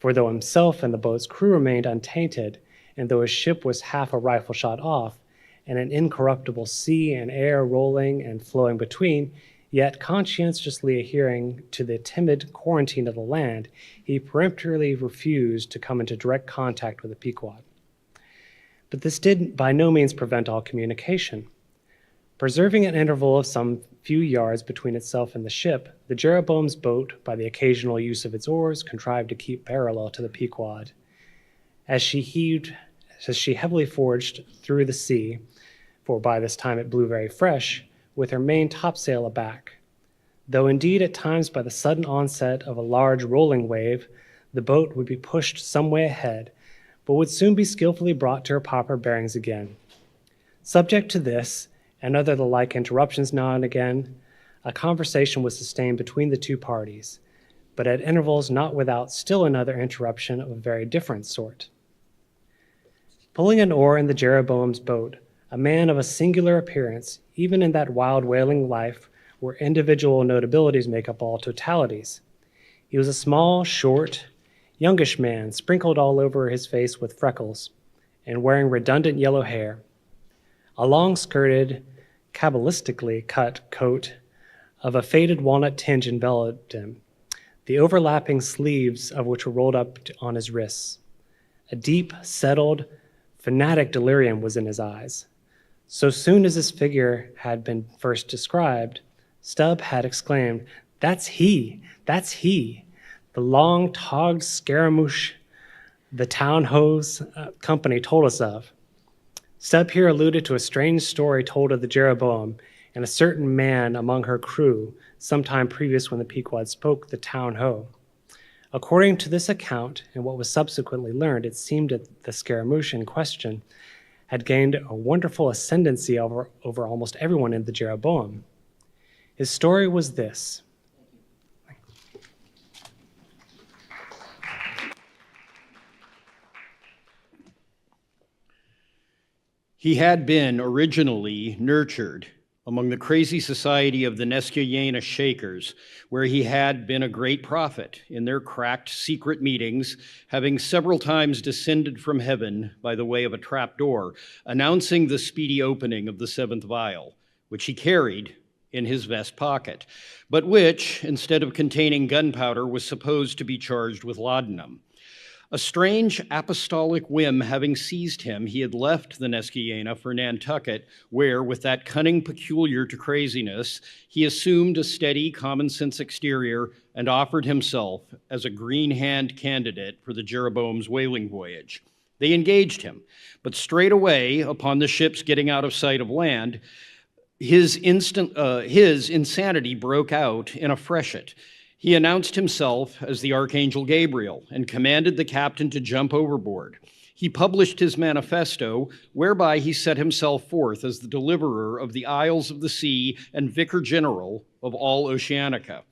For though himself and the boat's crew remained untainted, and though his ship was half a rifle shot off, and an incorruptible sea and air rolling and flowing between, yet conscientiously adhering to the timid quarantine of the land, he peremptorily refused to come into direct contact with the Pequod. But this did by no means prevent all communication. Preserving an interval of some few yards between itself and the ship, the Jeroboam's boat, by the occasional use of its oars, contrived to keep parallel to the Pequod. As she heavily forged through the sea, for by this time it blew very fresh, with her main topsail aback. Though indeed at times by the sudden onset of a large rolling wave, the boat would be pushed some way ahead, but would soon be skillfully brought to her proper bearings again. Subject to this, and other the like interruptions now and again, a conversation was sustained between the two parties, but at intervals not without still another interruption of a very different sort. Pulling an oar in the Jeroboam's boat, a man of a singular appearance, even in that wild whaling life where individual notabilities make up all totalities. He was a small, short, youngish man, sprinkled all over his face with freckles, and wearing redundant yellow hair. A long-skirted, cabalistically cut coat of a faded walnut tinge enveloped him, the overlapping sleeves of which were rolled up on his wrists. A deep, settled, fanatic delirium was in his eyes. So soon as his figure had been first described, Stubb had exclaimed, "That's he! That's he! The long-togged scaramouche the town hose company told us of." Stubb here alluded to a strange story told of the Jeroboam and a certain man among her crew sometime previous when the Pequod spoke the town ho. According to this account and what was subsequently learned, it seemed that the scaramouche in question had gained a wonderful ascendancy over almost everyone in the Jeroboam. His story was this. He had been originally nurtured among the crazy society of the Neskayena Shakers, where he had been a great prophet in their cracked secret meetings, having several times descended from heaven by the way of a trapdoor, announcing the speedy opening of the seventh vial, which he carried in his vest pocket, but which, instead of containing gunpowder, was supposed to be charged with laudanum. A strange apostolic whim having seized him, he had left the Neskayena for Nantucket, where, with that cunning peculiar to craziness, he assumed a steady, common-sense exterior and offered himself as a green hand candidate for the Jeroboam's whaling voyage. They engaged him, but straightway, upon the ship's getting out of sight of land, his insanity broke out in a freshet. He announced himself as the Archangel Gabriel and commanded the captain to jump overboard. He published his manifesto, whereby he set himself forth as the deliverer of the isles of the sea and vicar general of all Oceanica.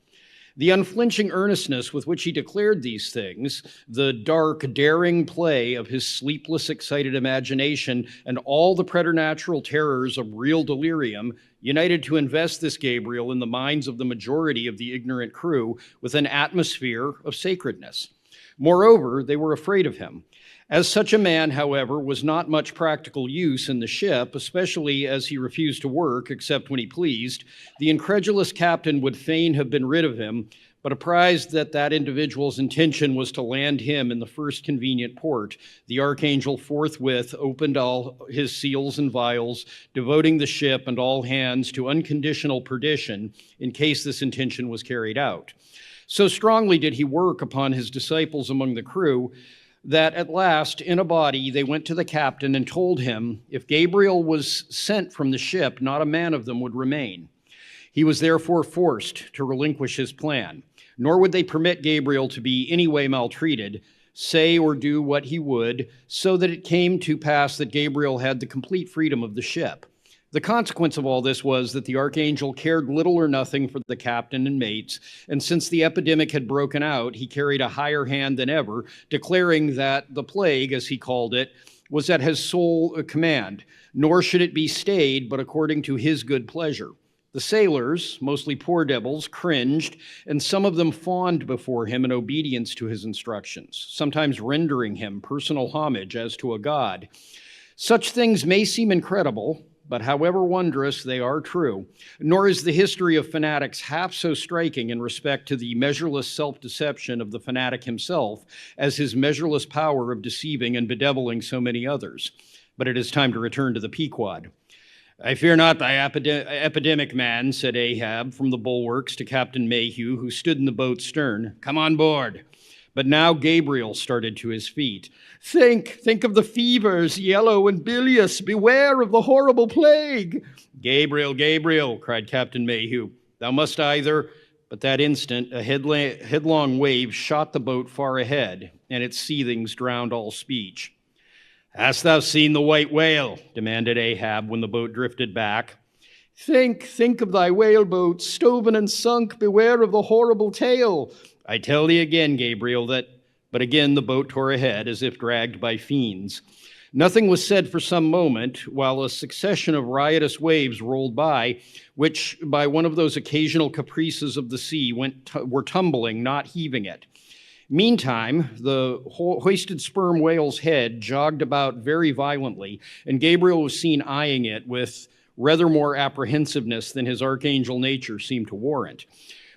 The unflinching earnestness with which he declared these things, the dark, daring play of his sleepless, excited imagination, and all the preternatural terrors of real delirium, united to invest this Gabriel in the minds of the majority of the ignorant crew with an atmosphere of sacredness. Moreover, they were afraid of him. As such a man, however, was not much practical use in the ship, especially as he refused to work except when he pleased, the incredulous captain would fain have been rid of him, but apprised that that individual's intention was to land him in the first convenient port, the Archangel forthwith opened all his seals and vials, devoting the ship and all hands to unconditional perdition in case this intention was carried out. So strongly did he work upon his disciples among the crew that at last, in a body, they went to the captain and told him if Gabriel was sent from the ship, not a man of them would remain. He was therefore forced to relinquish his plan, nor would they permit Gabriel to be any way maltreated, say or do what he would, so that it came to pass that Gabriel had the complete freedom of the ship. The consequence of all this was that the Archangel cared little or nothing for the captain and mates, and since the epidemic had broken out, he carried a higher hand than ever, declaring that the plague, as he called it, was at his sole command, nor should it be stayed but according to his good pleasure. The sailors, mostly poor devils, cringed, and some of them fawned before him in obedience to his instructions, sometimes rendering him personal homage as to a god. Such things may seem incredible, but however wondrous, they are true, nor is the history of fanatics half so striking in respect to the measureless self-deception of the fanatic himself as his measureless power of deceiving and bedeviling so many others. But it is time to return to the Pequod. I fear not thy epidemic, man, said Ahab from the bulwarks to Captain Mayhew, who stood in the boat's stern. Come on board. But now Gabriel started to his feet. Think of the fevers, yellow and bilious. Beware of the horrible plague. Gabriel, Gabriel, cried Captain Mayhew, thou must either. But that instant, a headlong wave shot the boat far ahead, and its seethings drowned all speech. Hast thou seen the white whale? Demanded Ahab when the boat drifted back. Think of thy whaleboat, stoven and sunk. Beware of the horrible tale. I tell thee again, Gabriel, that... But again the boat tore ahead as if dragged by fiends. Nothing was said for some moment while a succession of riotous waves rolled by, which by one of those occasional caprices of the sea were tumbling, not heaving it. Meantime, the hoisted sperm whale's head jogged about very violently, and Gabriel was seen eyeing it with rather more apprehensiveness than his archangel nature seemed to warrant.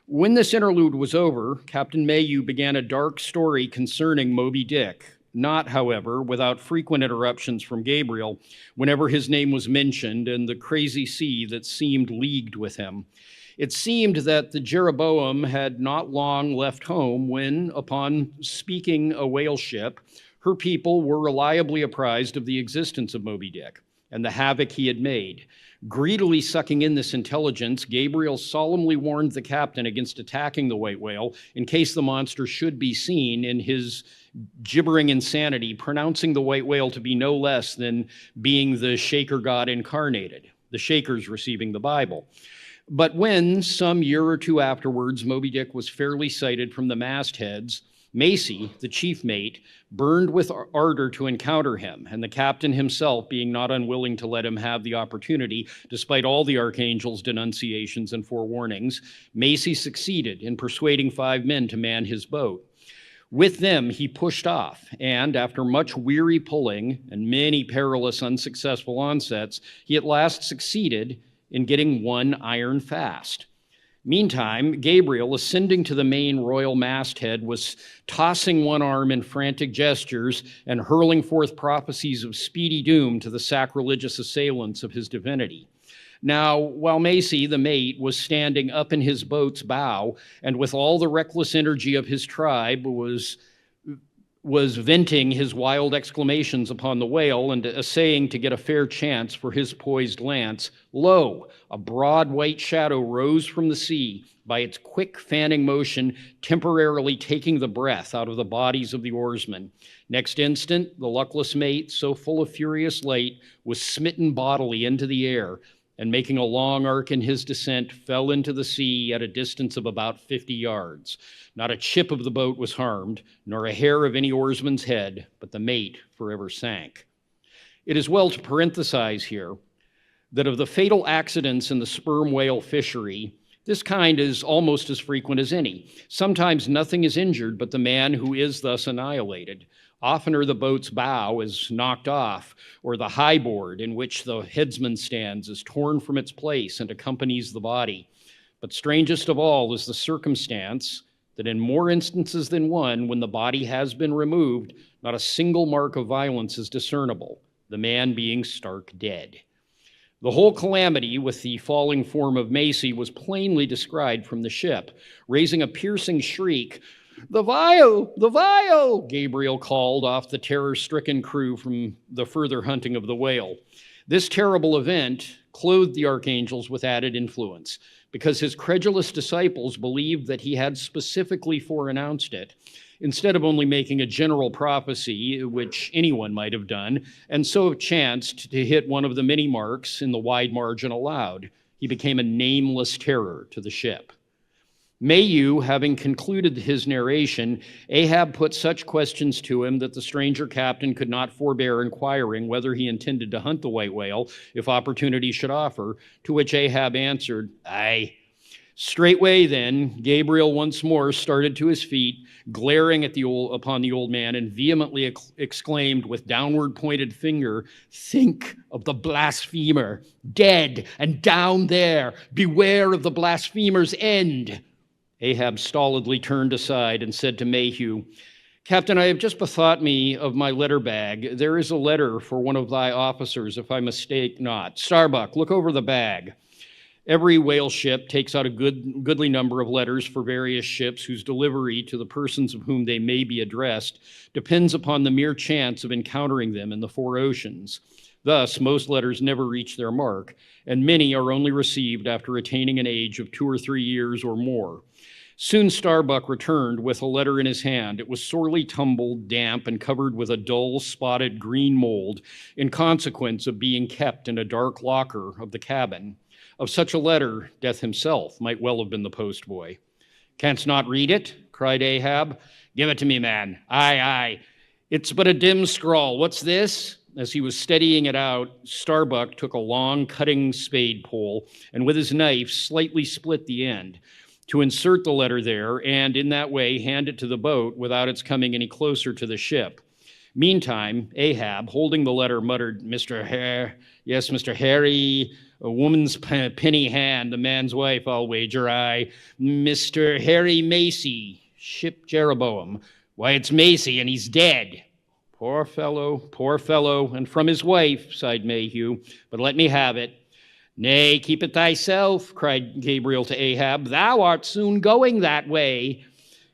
When this interlude was over, Captain Mayhew began a dark story concerning Moby Dick, not, however, without frequent interruptions from Gabriel whenever his name was mentioned and the crazy sea that seemed leagued with him. It seemed that the Jeroboam had not long left home when, upon speaking a whale ship, her people were reliably apprised of the existence of Moby Dick and the havoc he had made. Greedily sucking in this intelligence, Gabriel solemnly warned the captain against attacking the white whale in case the monster should be seen in his gibbering insanity, pronouncing the white whale to be no less than being the Shaker god incarnated, the Shakers receiving the Bible. But when, some year or two afterwards, Moby Dick was fairly sighted from the mastheads, Macy, the chief mate, burned with ardor to encounter him, and the captain himself being not unwilling to let him have the opportunity, despite all the archangel's denunciations and forewarnings, Macy succeeded in persuading 5 men to man his boat. With them, he pushed off, and after much weary pulling and many perilous unsuccessful onsets, he at last succeeded in getting one iron fast. Meantime, Gabriel, ascending to the main royal masthead, was tossing one arm in frantic gestures and hurling forth prophecies of speedy doom to the sacrilegious assailants of his divinity. Now, while Macy, the mate, was standing up in his boat's bow and with all the reckless energy of his tribe was was venting his wild exclamations upon the whale and essaying to get a fair chance for his poised lance, lo, a broad white shadow rose from the sea, by its quick fanning motion temporarily taking the breath out of the bodies of the oarsmen. Next instant, the luckless mate, so full of furious light, was smitten bodily into the air, and making a long arc in his descent, fell into the sea at a distance of about 50 yards. Not a chip of the boat was harmed, nor a hair of any oarsman's head, but the mate forever sank. It is well to parenthesize here that of the fatal accidents in the sperm whale fishery, this kind is almost as frequent as any. Sometimes nothing is injured but the man who is thus annihilated. Oftener the boat's bow is knocked off, or the high board in which the headsman stands is torn from its place and accompanies the body. But strangest of all is the circumstance that in more instances than one, when the body has been removed, not a single mark of violence is discernible, the man being stark dead. The whole calamity with the falling form of Macy was plainly described from the ship. Raising a piercing shriek, "The vial! The vial!" Gabriel called off the terror-stricken crew from the further hunting of the whale. This terrible event clothed the archangels with added influence, because his credulous disciples believed that he had specifically foreannounced it, instead of only making a general prophecy, which anyone might have done, and so chanced to hit one of the many marks in the wide margin allowed. He became a nameless terror to the ship. Mayhew, having concluded his narration, Ahab put such questions to him that the stranger captain could not forbear inquiring whether he intended to hunt the white whale if opportunity should offer, to which Ahab answered, "Aye." Straightway then, Gabriel once more started to his feet, glaring upon the old man, and vehemently exclaimed with downward pointed finger, "Think of the blasphemer, dead and down there. Beware of the blasphemer's end." Ahab stolidly turned aside and said to Mayhew, "Captain, I have just bethought me of my letter bag. There is a letter for one of thy officers, if I mistake not. Starbuck, look over the bag." Every whale ship takes out a goodly number of letters for various ships whose delivery to the persons of whom they may be addressed depends upon the mere chance of encountering them in the four oceans. Thus, most letters never reach their mark, and many are only received after attaining an age of 2 or 3 years or more. Soon Starbuck returned with a letter in his hand. It was sorely tumbled, damp, and covered with a dull, spotted green mold in consequence of being kept in a dark locker of the cabin. Of such a letter, Death himself might well have been the postboy. "Canst not read it?" cried Ahab. "Give it to me, man." "Aye, aye. It's but a dim scrawl. What's this?" As he was steadying it out, Starbuck took a long cutting spade pole and with his knife slightly split the end to insert the letter there and in that way hand it to the boat without its coming any closer to the ship. Meantime, Ahab, holding the letter, muttered, "Mr. Yes, Mr. Harry, a woman's penny hand, the man's wife, I'll wager, aye. Mr. Harry Macy, ship Jeroboam. Why, it's Macy, and he's dead." Poor fellow, and from his wife," sighed Mayhew, "but let me have it." "Nay, keep it thyself," cried Gabriel to Ahab. "Thou art soon going that way."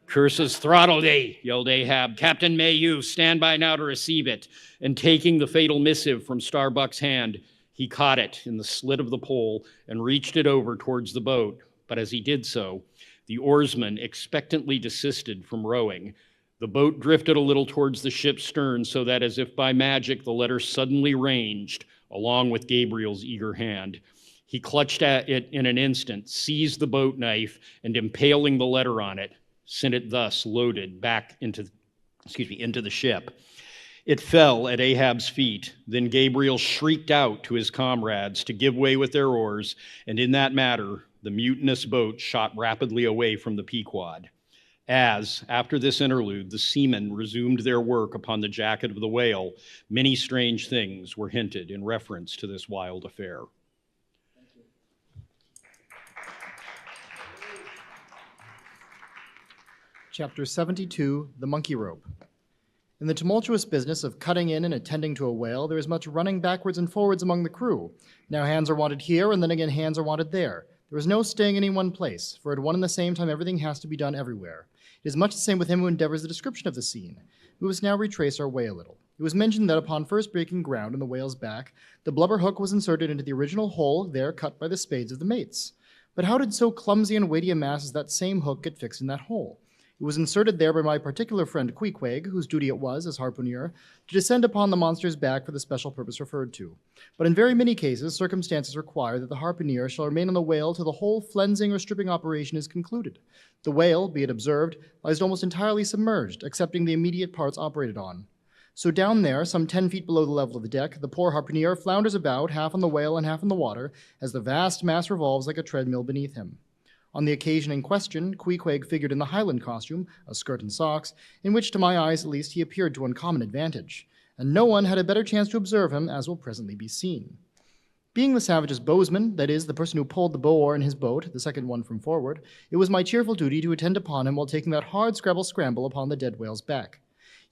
"Curses throttle thee," yelled Ahab. "Captain Mayhew, stand by now to receive it." And taking the fatal missive from Starbuck's hand, he caught it in the slit of the pole and reached it over towards the boat. But as he did so, the oarsmen expectantly desisted from rowing. The boat drifted a little towards the ship's stern so that as if by magic, the letter suddenly ranged along with Gabriel's eager hand. He clutched at it in an instant, seized the boat knife, and impaling the letter on it, sent it thus loaded back into the ship. It fell at Ahab's feet. Then Gabriel shrieked out to his comrades to give way with their oars, and in that matter, the mutinous boat shot rapidly away from the Pequod. As, after this interlude, the seamen resumed their work upon the jacket of the whale, many strange things were hinted in reference to this wild affair. Chapter 72, The Monkey Rope. In the tumultuous business of cutting in and attending to a whale, there is much running backwards and forwards among the crew. Now hands are wanted here, and then again hands are wanted there. There is no staying in any one place, for at one and the same time everything has to be done everywhere. It is much the same with him who endeavors the description of the scene. we must now retrace our way a little. It was mentioned that upon first breaking ground in the whale's back, the blubber hook was inserted into the original hole there cut by the spades of the mates. But how did so clumsy and weighty a mass as that same hook get fixed in that hole? It was inserted there by my particular friend Queequeg, whose duty it was, as harpooner, to descend upon the monster's back for the special purpose referred to. But in very many cases, circumstances require that the harpooner shall remain on the whale till the whole flensing or stripping operation is concluded. The whale, be it observed, lies almost entirely submerged, excepting the immediate parts operated on. So down there, some 10 feet below the level of the deck, the poor harpooner flounders about, half on the whale and half in the water, as the vast mass revolves like a treadmill beneath him. On the occasion in question, Queequeg figured in the Highland costume, a skirt and socks, in which, to my eyes at least, he appeared to uncommon advantage, and no one had a better chance to observe him, as will presently be seen. Being the savage's bowsman, that is, the person who pulled the bow oar in his boat, the second one from forward, it was my cheerful duty to attend upon him while taking that hard scramble upon the dead whale's back.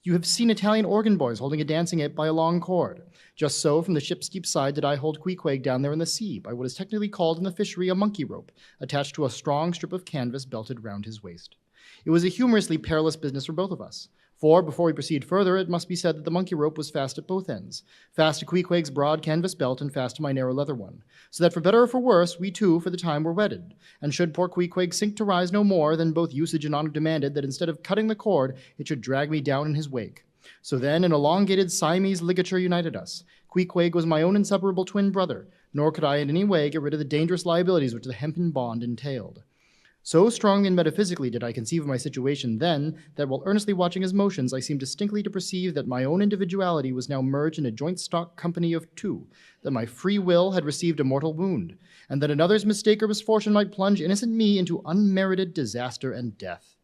You have seen Italian organ boys holding a dancing ape by a long cord. Just so, from the ship's steep side, did I hold Queequeg down there in the sea, by what is technically called in the fishery a monkey rope, attached to a strong strip of canvas belted round his waist. It was a humorously perilous business for both of us. For, before we proceed further, it must be said that the monkey rope was fast at both ends, fast to Queequeg's broad canvas belt and fast to my narrow leather one, so that for better or for worse, we two, for the time, were wedded, and should poor Queequeg sink to rise no more, then both usage and honor demanded that instead of cutting the cord, it should drag me down in his wake. So then, an elongated Siamese ligature united us. Queequeg was my own inseparable twin brother, nor could I in any way get rid of the dangerous liabilities which the hempen bond entailed. So strongly and metaphysically did I conceive of my situation then, that while earnestly watching his motions, I seemed distinctly to perceive that my own individuality was now merged in a joint stock company of two, that my free will had received a mortal wound, and that another's mistake or misfortune might plunge innocent me into unmerited disaster and death.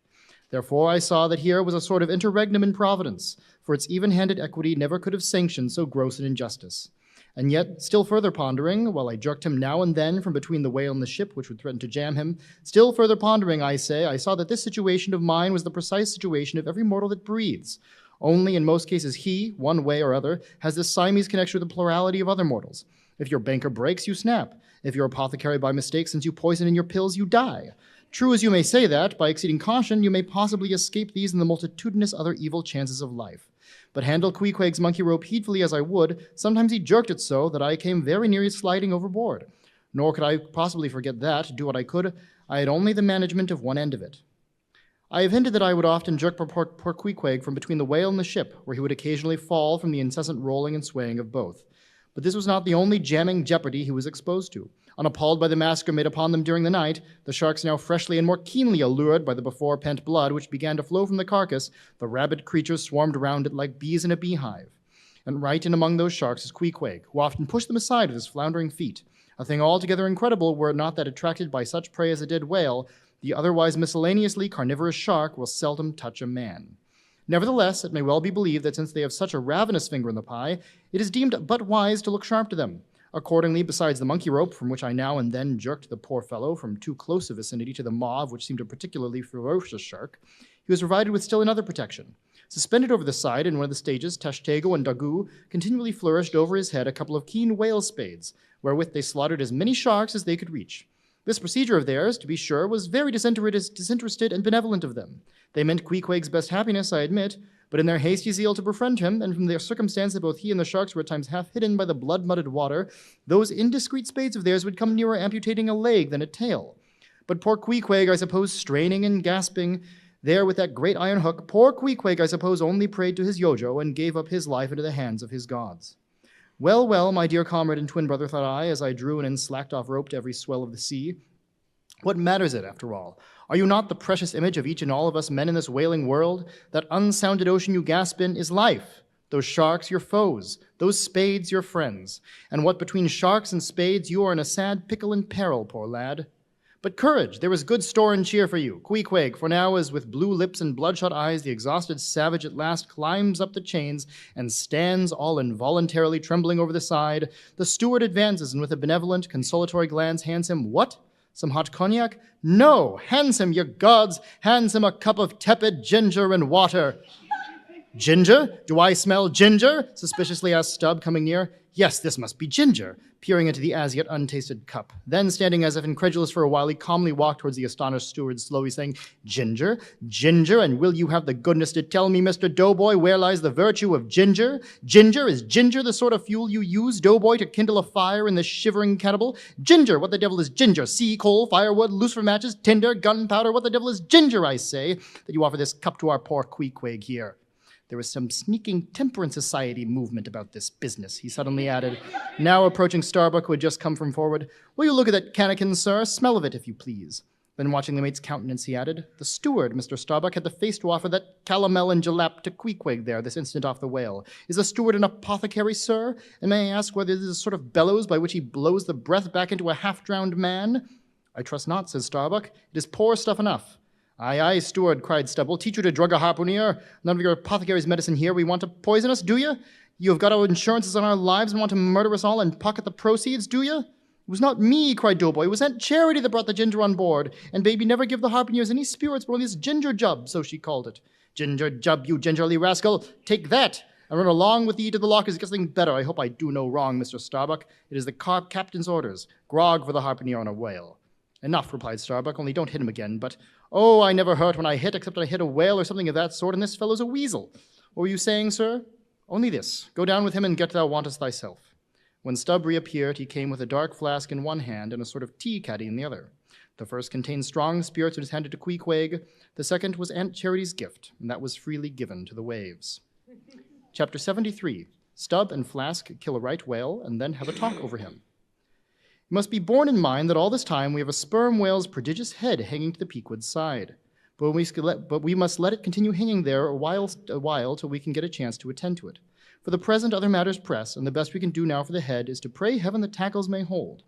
Therefore I saw that here was a sort of interregnum in Providence, for its even-handed equity never could have sanctioned so gross an injustice. And yet, still further pondering, while I jerked him now and then from between the whale and the ship, which would threaten to jam him, still further pondering, I say, I saw that this situation of mine was the precise situation of every mortal that breathes. Only, in most cases, he, one way or other, has this Siamese connection with the plurality of other mortals. If your banker breaks, you snap. If your apothecary by mistake sends you poison in your pills, you die. True as you may say that, by exceeding caution, you may possibly escape these and the multitudinous other evil chances of life. But handle Queequeg's monkey rope heedfully as I would, sometimes he jerked it so that I came very near sliding overboard. Nor could I possibly forget that, do what I could, I had only the management of one end of it. I have hinted that I would often jerk poor Queequeg from between the whale and the ship, where he would occasionally fall from the incessant rolling and swaying of both. But this was not the only jamming jeopardy he was exposed to. Unappalled by the massacre made upon them during the night, the sharks now freshly and more keenly allured by the before-pent blood which began to flow from the carcass, the rabid creatures swarmed round it like bees in a beehive. And right in among those sharks is Queequeg, who often pushed them aside with his floundering feet, a thing altogether incredible were it not that attracted by such prey as a dead whale, the otherwise miscellaneously carnivorous shark will seldom touch a man. Nevertheless, it may well be believed that since they have such a ravenous finger in the pie, it is deemed but wise to look sharp to them. Accordingly, besides the monkey rope, from which I now and then jerked the poor fellow from too close a vicinity to the maw of which seemed a particularly ferocious shark, he was provided with still another protection. Suspended over the side in one of the stages, Tashtego and Dagu continually flourished over his head a couple of keen whale spades, wherewith they slaughtered as many sharks as they could reach. This procedure of theirs, to be sure, was very disinterested and benevolent of them. They meant Queequeg's best happiness, I admit, but in their hasty zeal to befriend him, and from the circumstance that both he and the sharks were at times half hidden by the blood-mudded water, those indiscreet spades of theirs would come nearer amputating a leg than a tail. But poor Queequeg, I suppose, straining and gasping there with that great iron hook, poor Queequeg, I suppose, only prayed to his yojo and gave up his life into the hands of his gods. Well, well, my dear comrade and twin brother, thought I, as I drew and slacked off rope to every swell of the sea. What matters it, after all? Are you not the precious image of each and all of us men in this whaling world? That unsounded ocean you gasp in is life. Those sharks your foes, those spades your friends. And what between sharks and spades, you are in a sad pickle and peril, poor lad. But courage, there is good store and cheer for you. Queequeg, for now as with blue lips and bloodshot eyes the exhausted savage at last climbs up the chains and stands all involuntarily trembling over the side, the steward advances and with a benevolent, consolatory glance hands him what? Some hot cognac? No! Hands him, ye gods! Hands him a cup of tepid ginger and water! Ginger? Do I smell ginger? Suspiciously asked Stubb, coming near. Yes, this must be ginger, peering into the as yet untasted cup. Then, standing as if incredulous for a while, he calmly walked towards the astonished steward, slowly saying, Ginger? Ginger? And will you have the goodness to tell me, Mr. Doughboy, where lies the virtue of ginger? Ginger? Is ginger the sort of fuel you use, Doughboy, to kindle a fire in this shivering cannibal? Ginger? What the devil is ginger? Sea coal, firewood, lucifer matches, tinder, gunpowder? What the devil is ginger, I say, that you offer this cup to our poor Queequeg here? There was some sneaking temperance society movement about this business, he suddenly added, now approaching Starbuck, who had just come from forward. Will you look at that cannikin, sir? Smell of it, if you please. Then, watching the mate's countenance, he added, the steward, Mr. Starbuck, had the face to offer that calomel and jalap to Queequeg there, this instant off the whale. Is the steward an apothecary, sir? And may I ask whether this is a sort of bellows by which he blows the breath back into a half-drowned man? I trust not, says Starbuck. It is poor stuff enough. Aye, aye, steward, cried Stubb. We'll teach you to drug a harpooner. None of your apothecary's medicine here. We want to poison us, do you? You have got our insurances on our lives and want to murder us all and pocket the proceeds, do you? It was not me, cried Doughboy. It was Aunt Charity that brought the ginger on board. And baby never give the harpooneers any spirits but only this ginger jub, so she called it. Ginger jub, you gingerly rascal. Take that, and run along with thee to the lockers and get something better. I hope I do no wrong, Mr. Starbuck. It is the captain's orders. Grog for the harpooner on a whale. Enough, replied Starbuck, only don't hit him again. But, oh, I never hurt when I hit, except I hit a whale or something of that sort, and this fellow's a weasel. What were you saying, sir? Only this. Go down with him and get thou wantest thyself. When Stubb reappeared, he came with a dark flask in one hand and a sort of tea caddy in the other. The first contained strong spirits and was handed to Queequeg. The second was Aunt Charity's gift, and that was freely given to the waves. Chapter 73. Stubb and Flask kill a right whale and then have a talk over him. It must be borne in mind that all this time we have a sperm whale's prodigious head hanging to the Pequod's side. But we must let it continue hanging there a while till we can get a chance to attend to it. For the present, other matters press, and the best we can do now for the head is to pray heaven the tackles may hold.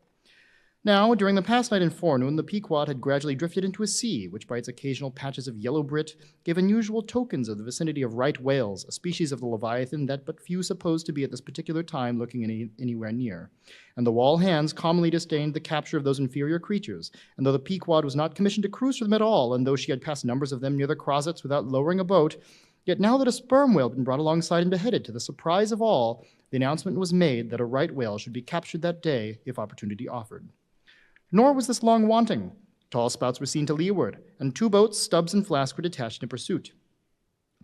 Now, during the past night and forenoon, the Pequod had gradually drifted into a sea, which by its occasional patches of yellow brit gave unusual tokens of the vicinity of right whales, a species of the leviathan that but few supposed to be at this particular time looking anywhere near. And the wall hands commonly disdained the capture of those inferior creatures, and though the Pequod was not commissioned to cruise for them at all, and though she had passed numbers of them near the crozets without lowering a boat, yet now that a sperm whale had been brought alongside and beheaded, to the surprise of all, the announcement was made that a right whale should be captured that day if opportunity offered. Nor was this long wanting. Tall spouts were seen to leeward, and two boats, Stubbs and Flask, were detached in pursuit.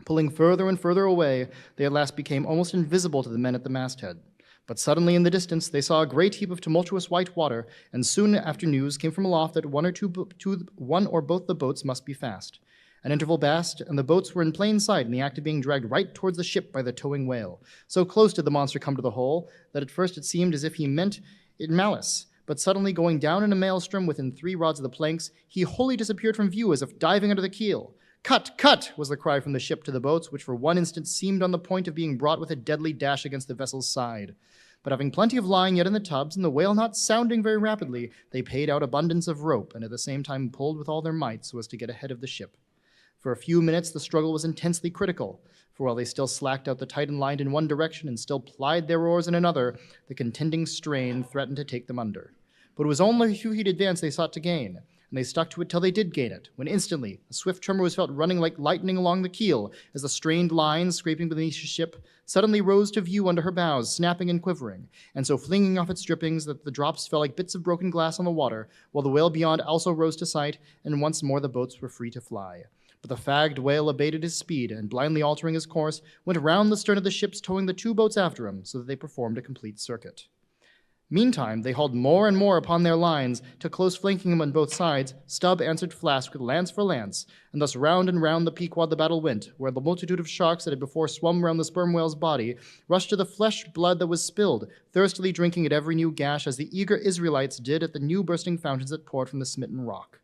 Pulling further and further away, they at last became almost invisible to the men at the masthead. But suddenly in the distance they saw a great heap of tumultuous white water, and soon after news came from aloft that one or both the boats must be fast. An interval passed, and the boats were in plain sight in the act of being dragged right towards the ship by the towing whale. So close did the monster come to the hull that at first it seemed as if he meant it malice. But suddenly going down in a maelstrom within 3 rods of the planks, he wholly disappeared from view as if diving under the keel. Cut, cut, was the cry from the ship to the boats, which for one instant seemed on the point of being brought with a deadly dash against the vessel's side. But having plenty of line yet in the tubs, and the whale not sounding very rapidly, they paid out abundance of rope, and at the same time pulled with all their might so as to get ahead of the ship. For a few minutes the struggle was intensely critical, for while they still slacked out the tight line in one direction and still plied their oars in another, the contending strain threatened to take them under. But it was only a few feet advance they sought to gain, and they stuck to it till they did gain it, when instantly a swift tremor was felt running like lightning along the keel, as the strained lines, scraping beneath the ship, suddenly rose to view under her bows, snapping and quivering, and so flinging off its drippings that the drops fell like bits of broken glass on the water, while the whale beyond also rose to sight, and once more the boats were free to fly. But the fagged whale abated his speed, and blindly altering his course, went round the stern of the ships, towing the 2 boats after him, so that they performed a complete circuit. Meantime, they hauled more and more upon their lines, till close flanking him on both sides, Stubb answered Flask with lance for lance, and thus round and round the Pequod the battle went, where the multitude of sharks that had before swum round the sperm whale's body rushed to the flesh blood that was spilled, thirstily drinking at every new gash, as the eager Israelites did at the new bursting fountains that poured from the smitten rock.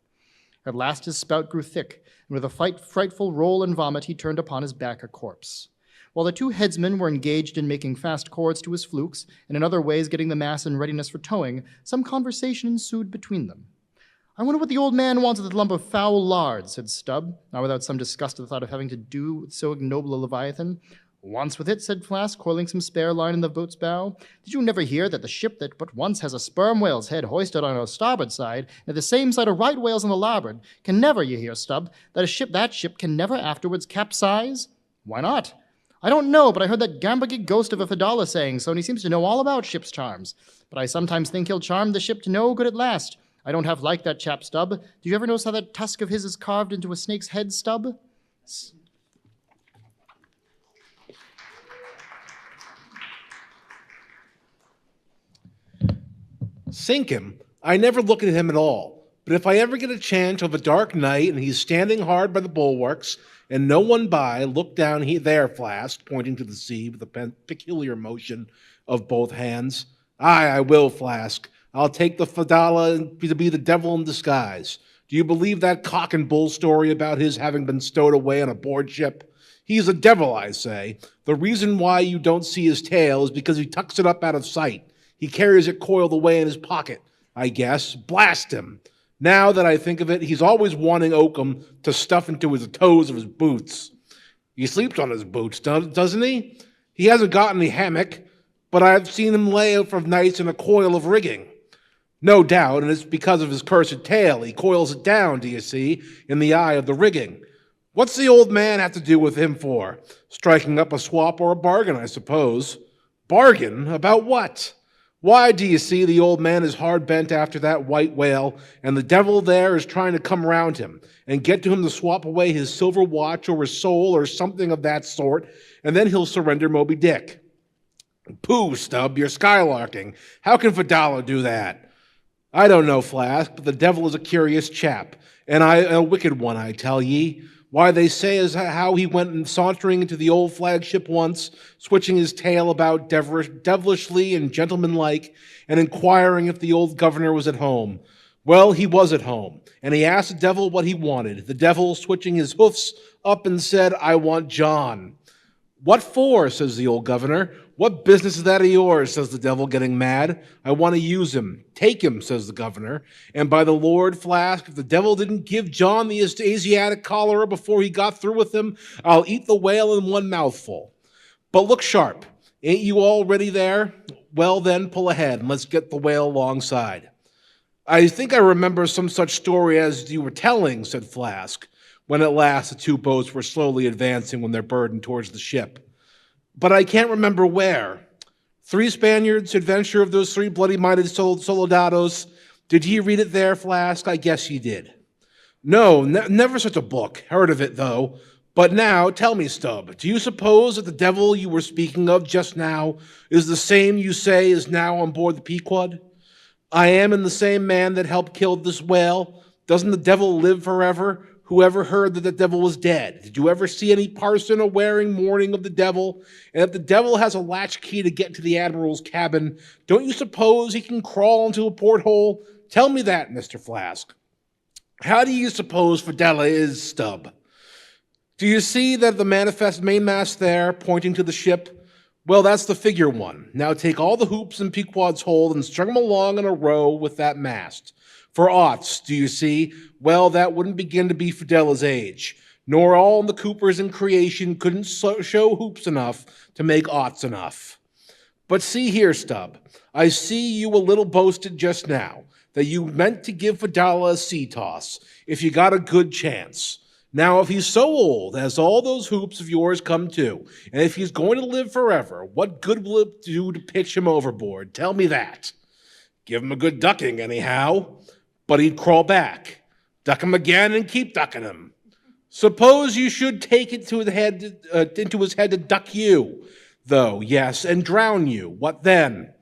At last his spout grew thick, and with a frightful roll and vomit he turned upon his back a corpse. While the 2 headsmen were engaged in making fast cords to his flukes, and in other ways getting the mass in readiness for towing, some conversation ensued between them. I wonder what the old man wants with that lump of foul lard, said Stubb, not without some disgust at the thought of having to do with so ignoble a leviathan. Wants with it, said Flask, coiling some spare line in the boat's bow. Did you never hear that the ship that but once has a sperm whale's head hoisted on her starboard side, and at the same side a right whale's on the larboard, can never, you hear, Stubb, that ship can never afterwards capsize? Why not? I don't know, but I heard that gambagig ghost of a Fedallah saying so, and he seems to know all about ship's charms. But I sometimes think he'll charm the ship to no good at last. I don't half like that chap, Stubb. Do you ever notice how that tusk of his is carved into a snake's head, Stubb? Sink him. I never look at him at all. But if I ever get a chance of a dark night and he's standing hard by the bulwarks and no one by, look down there, Flask, pointing to the sea with a peculiar motion of both hands. Aye, I will, Flask. I'll take the Fedallah to be the devil in disguise. Do you believe that cock and bull story about his having been stowed away on a board ship? He's a devil, I say. The reason why you don't see his tail is because he tucks it up out of sight. He carries it coiled away in his pocket, I guess. Blast him. Now that I think of it, he's always wanting oakum to stuff into the toes of his boots. He sleeps on his boots, doesn't he? He hasn't got any hammock, but I've seen him lay out for nights in a coil of rigging. No doubt, and it's because of his cursed tail. He coils it down, do you see, in the eye of the rigging. What's the old man have to do with him for? Striking up a swap or a bargain, I suppose. Bargain? About what? Why, do you see, the old man is hard bent after that white whale, and the devil there is trying to come round him and get to him to swap away his silver watch or his soul or something of that sort, and then he'll surrender Moby Dick. Pooh, Stubb, you're skylarking. How can Fedallah do that? I don't know, Flask, but the devil is a curious chap, and a wicked one, I tell ye. Why, they say as how he went sauntering into the old flagship once, switching his tail about devilishly and gentlemanlike, and inquiring if the old governor was at home. Well, he was at home, and he asked the devil what he wanted. The devil, switching his hoofs up, and said, I want John. What for? Says the old governor. What business is that of yours? Says the devil, getting mad. I want to use him. Take him, says the governor. And by the Lord, Flask, if the devil didn't give John the Asiatic cholera before he got through with him, I'll eat the whale in one mouthful. But look sharp. Ain't you all ready there? Well then, pull ahead, and let's get the whale alongside. I think I remember some such story as you were telling, said Flask, when at last the two boats were slowly advancing on their burden towards the ship. But I can't remember where. 3 Spaniards, adventure of those 3 bloody-minded soldados. Did ye read it there, Flask? I guess ye did. No, never such a book. Heard of it, though. But now, tell me, Stubb, do you suppose that the devil you were speaking of just now is the same you say is now on board the Pequod? I am in the same man that helped kill this whale. Doesn't the devil live forever? Whoever heard that the devil was dead? Did you ever see any parson a-wearing mourning of the devil? And if the devil has a latch key to get to the admiral's cabin, don't you suppose he can crawl into a porthole? Tell me that, Mr. Flask. How do you suppose Fedallah is, Stubb? Do you see that the mainmast there, pointing to the ship? Well, that's the figure one. Now take all the hoops in Pequod's hold and string them along in a row with that mast. For aughts, do you see? Well, that wouldn't begin to be Fedallah's age, nor all the coopers in creation couldn't show hoops enough to make aughts enough. But see here, Stubb, I see you a little boasted just now, that you meant to give Fedallah a sea toss, if you got a good chance. Now, if he's so old, as all those hoops of yours come to, and if he's going to live forever, what good will it do to pitch him overboard? Tell me that. Give him a good ducking, anyhow. But he'd crawl back, duck him again, and keep ducking him. Suppose you should take it to into his head to duck you, though, yes, and drown you. What then?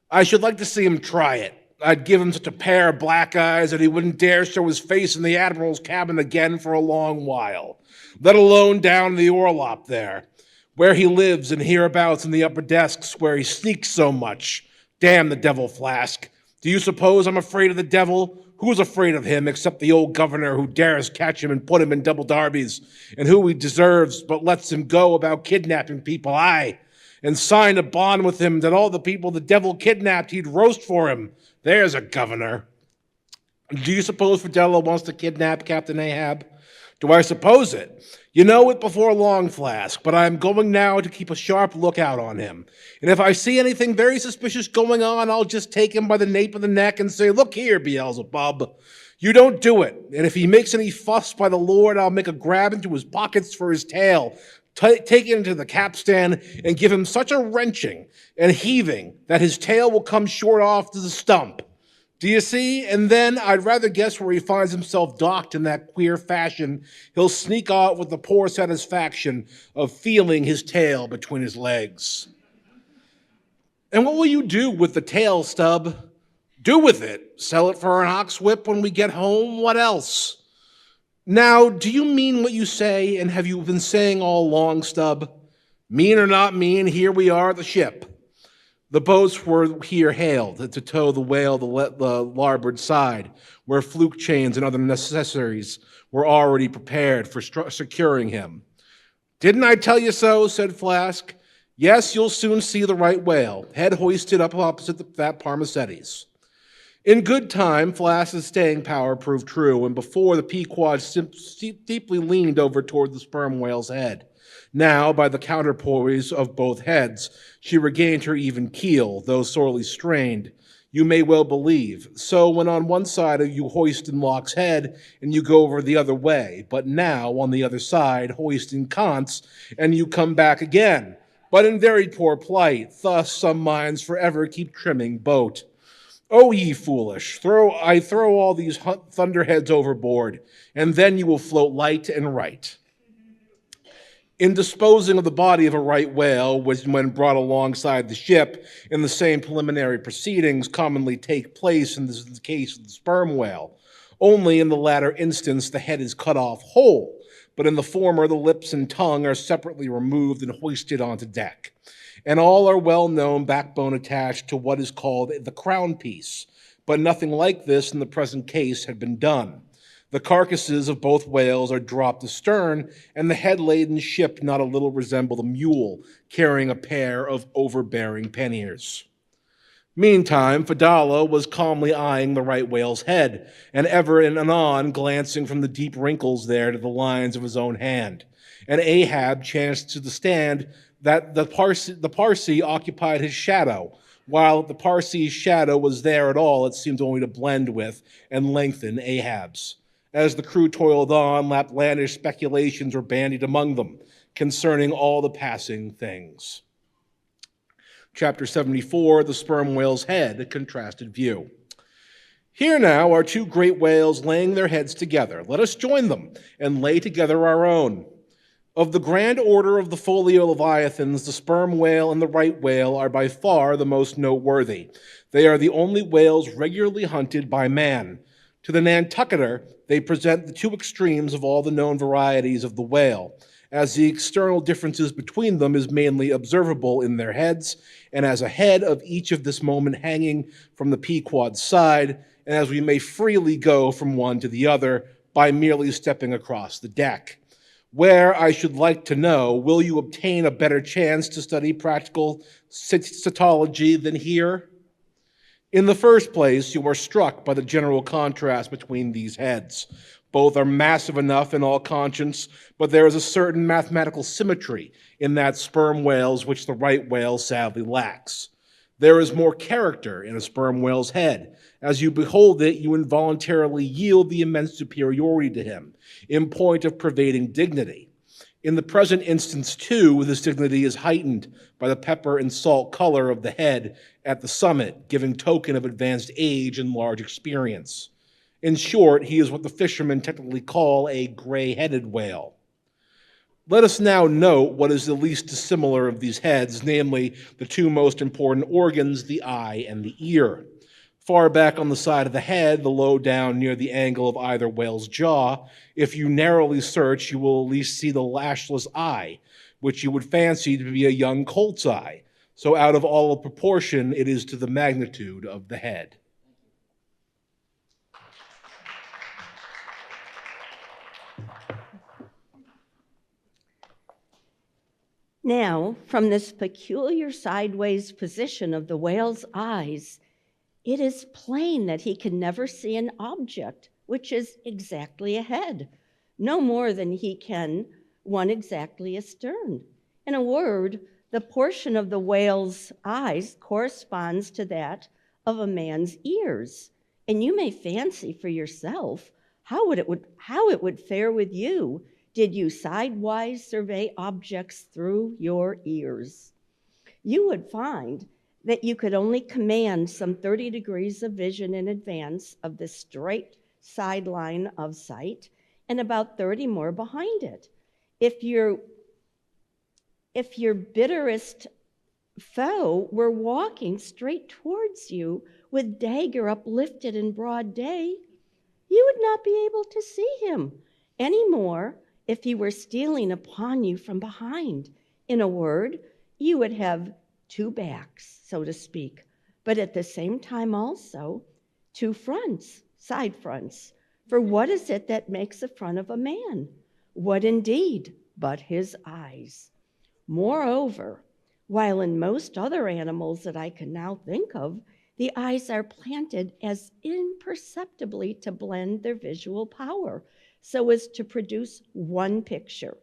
I should like to see him try it. I'd give him such a pair of black eyes that he wouldn't dare show his face in the admiral's cabin again for a long while, let alone down in the orlop there, where he lives and hereabouts in the upper desks where he sneaks so much. Damn the devil, Flask. Do you suppose I'm afraid of the devil? Who's afraid of him except the old governor who dares catch him and put him in double darbies, and who he deserves but lets him go about kidnapping people, aye, and signed a bond with him that all the people the devil kidnapped he'd roast for him. There's a governor. Do you suppose Fedallah wants to kidnap Captain Ahab? Do I suppose it? You know it before long, Flask, but I am going now to keep a sharp lookout on him. And if I see anything very suspicious going on, I'll just take him by the nape of the neck and say, look here, Beelzebub, you don't do it. And if he makes any fuss, by the Lord, I'll make a grab into his pockets for his tail. Take it into the capstan and give him such a wrenching and heaving that his tail will come short off to the stump. Do you see? And then I'd rather guess where he finds himself docked in that queer fashion, he'll sneak out with the poor satisfaction of feeling his tail between his legs. And what will you do with the tail, Stubb? Do with it? Sell it for an ox whip when we get home? What else? Now, do you mean what you say, and have you been saying all along, Stubb? Mean or not mean, here we are at the ship. The boats were here hailed to tow the whale the larboard side, where fluke chains and other necessaries were already prepared for securing him. Didn't I tell you so? Said Flask. Yes, you'll soon see the right whale, head hoisted up opposite the fat Parmacetes. In good time, Flask's staying power proved true, and before the Pequod deeply leaned over toward the sperm whale's head. Now, by the counterpoise of both heads, she regained her even keel, though sorely strained, you may well believe. So when on one side you hoist in Locke's head, and you go over the other way, but now on the other side hoist in Kant's, and you come back again, but in very poor plight. Thus some minds forever keep trimming boat. O ye foolish, I throw all these thunderheads overboard, and then you will float light and right. In disposing of the body of a right whale, which when brought alongside the ship, in the same preliminary proceedings commonly take place in the case of the sperm whale. Only in the latter instance the head is cut off whole, but in the former the lips and tongue are separately removed and hoisted onto deck. And all are well-known backbone attached to what is called the crown piece, but nothing like this in the present case had been done. The carcasses of both whales are dropped astern, and the head-laden ship not a little resembled a mule carrying a pair of overbearing panniers. Meantime, Fedallah was calmly eyeing the right whale's head, and ever and anon glancing from the deep wrinkles there to the lines of his own hand. And Ahab chanced to stand that the Parsee occupied his shadow, while the Parsee's shadow was there at all, it seemed only to blend with and lengthen Ahab's. As the crew toiled on, Laplandish speculations were bandied among them concerning all the passing things. Chapter 74, The Sperm Whale's Head, a Contrasted View. Here now are two great whales laying their heads together. Let us join them and lay together our own. Of the grand order of the folio leviathans, the sperm whale and the right whale are by far the most noteworthy. They are the only whales regularly hunted by man. To the Nantucketer, they present the two extremes of all the known varieties of the whale, as the external differences between them is mainly observable in their heads, and as a head of each of this moment hanging from the Pequod's side, and as we may freely go from one to the other by merely stepping across the deck. Where, I should like to know, will you obtain a better chance to study practical cytology than here? In the first place, you are struck by the general contrast between these heads. Both are massive enough in all conscience, but there is a certain mathematical symmetry in that sperm whale's which the right whale sadly lacks. There is more character in a sperm whale's head. As you behold it, you involuntarily yield the immense superiority to him, in point of pervading dignity. In the present instance, too, this dignity is heightened by the pepper and salt color of the head at the summit, giving token of advanced age and large experience. In short, he is what the fishermen technically call a gray-headed whale. Let us now note what is the least dissimilar of these heads, namely the two most important organs, the eye and the ear. Far back on the side of the head, the low down near the angle of either whale's jaw, if you narrowly search, you will at least see the lashless eye, which you would fancy to be a young colt's eye. So out of all proportion, it is to the magnitude of the head. Now, from this peculiar sideways position of the whale's eyes, it is plain that he can never see an object which is exactly ahead, no more than he can one exactly astern. In a word, the portion of the whale's eyes corresponds to that of a man's ears. And you may fancy for yourself how it would fare with you did you sidewise survey objects through your ears, you would find that you could only command some 30 degrees of vision in advance of the straight sideline of sight and about 30 more behind it. If your bitterest foe were walking straight towards you with dagger uplifted in broad day, you would not be able to see him any more if he were stealing upon you from behind. In a word, you would have two backs, so to speak, but at the same time also two fronts, side fronts. For what is it that makes the front of a man? What indeed but his eyes? Moreover, while in most other animals that I can now think of, the eyes are planted as imperceptibly to blend their visual power so as to produce one picture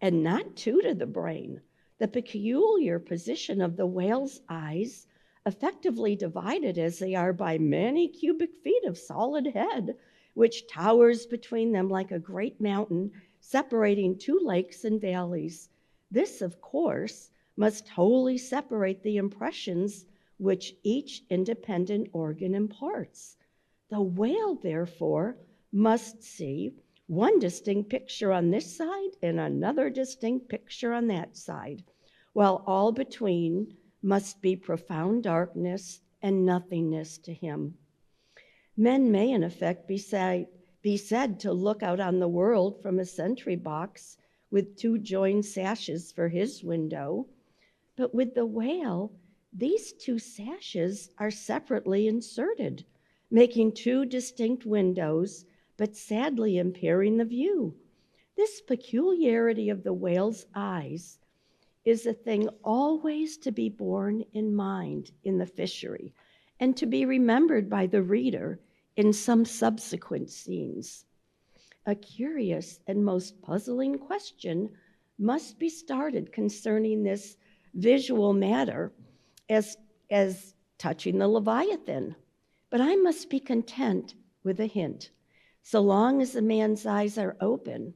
and not two to the brain. The peculiar position of the whale's eyes, effectively divided as they are by many cubic feet of solid head, which towers between them like a great mountain, separating two lakes and valleys. This, of course, must wholly separate the impressions which each independent organ imparts. The whale, therefore, must see one distinct picture on this side and another distinct picture on that side, while all between must be profound darkness and nothingness to him. Men may, in effect, be said to look out on the world from a sentry box with two joined sashes for his window, but with the whale, these two sashes are separately inserted, making two distinct windows, but sadly impairing the view. This peculiarity of the whale's eyes is a thing always to be borne in mind in the fishery and to be remembered by the reader in some subsequent scenes. A curious and most puzzling question must be started concerning this visual matter as touching the Leviathan, but I must be content with a hint. So long as a man's eyes are open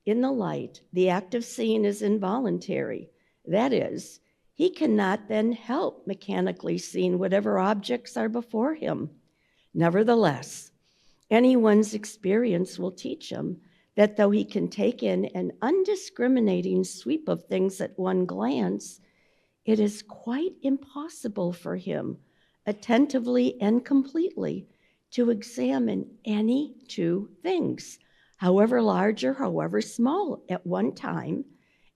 in the light, the act of seeing is involuntary. That is, he cannot then help mechanically seeing whatever objects are before him. Nevertheless, anyone's experience will teach him that though he can take in an undiscriminating sweep of things at one glance, it is quite impossible for him, attentively and completely, to examine any two things, however large or however small, at one time,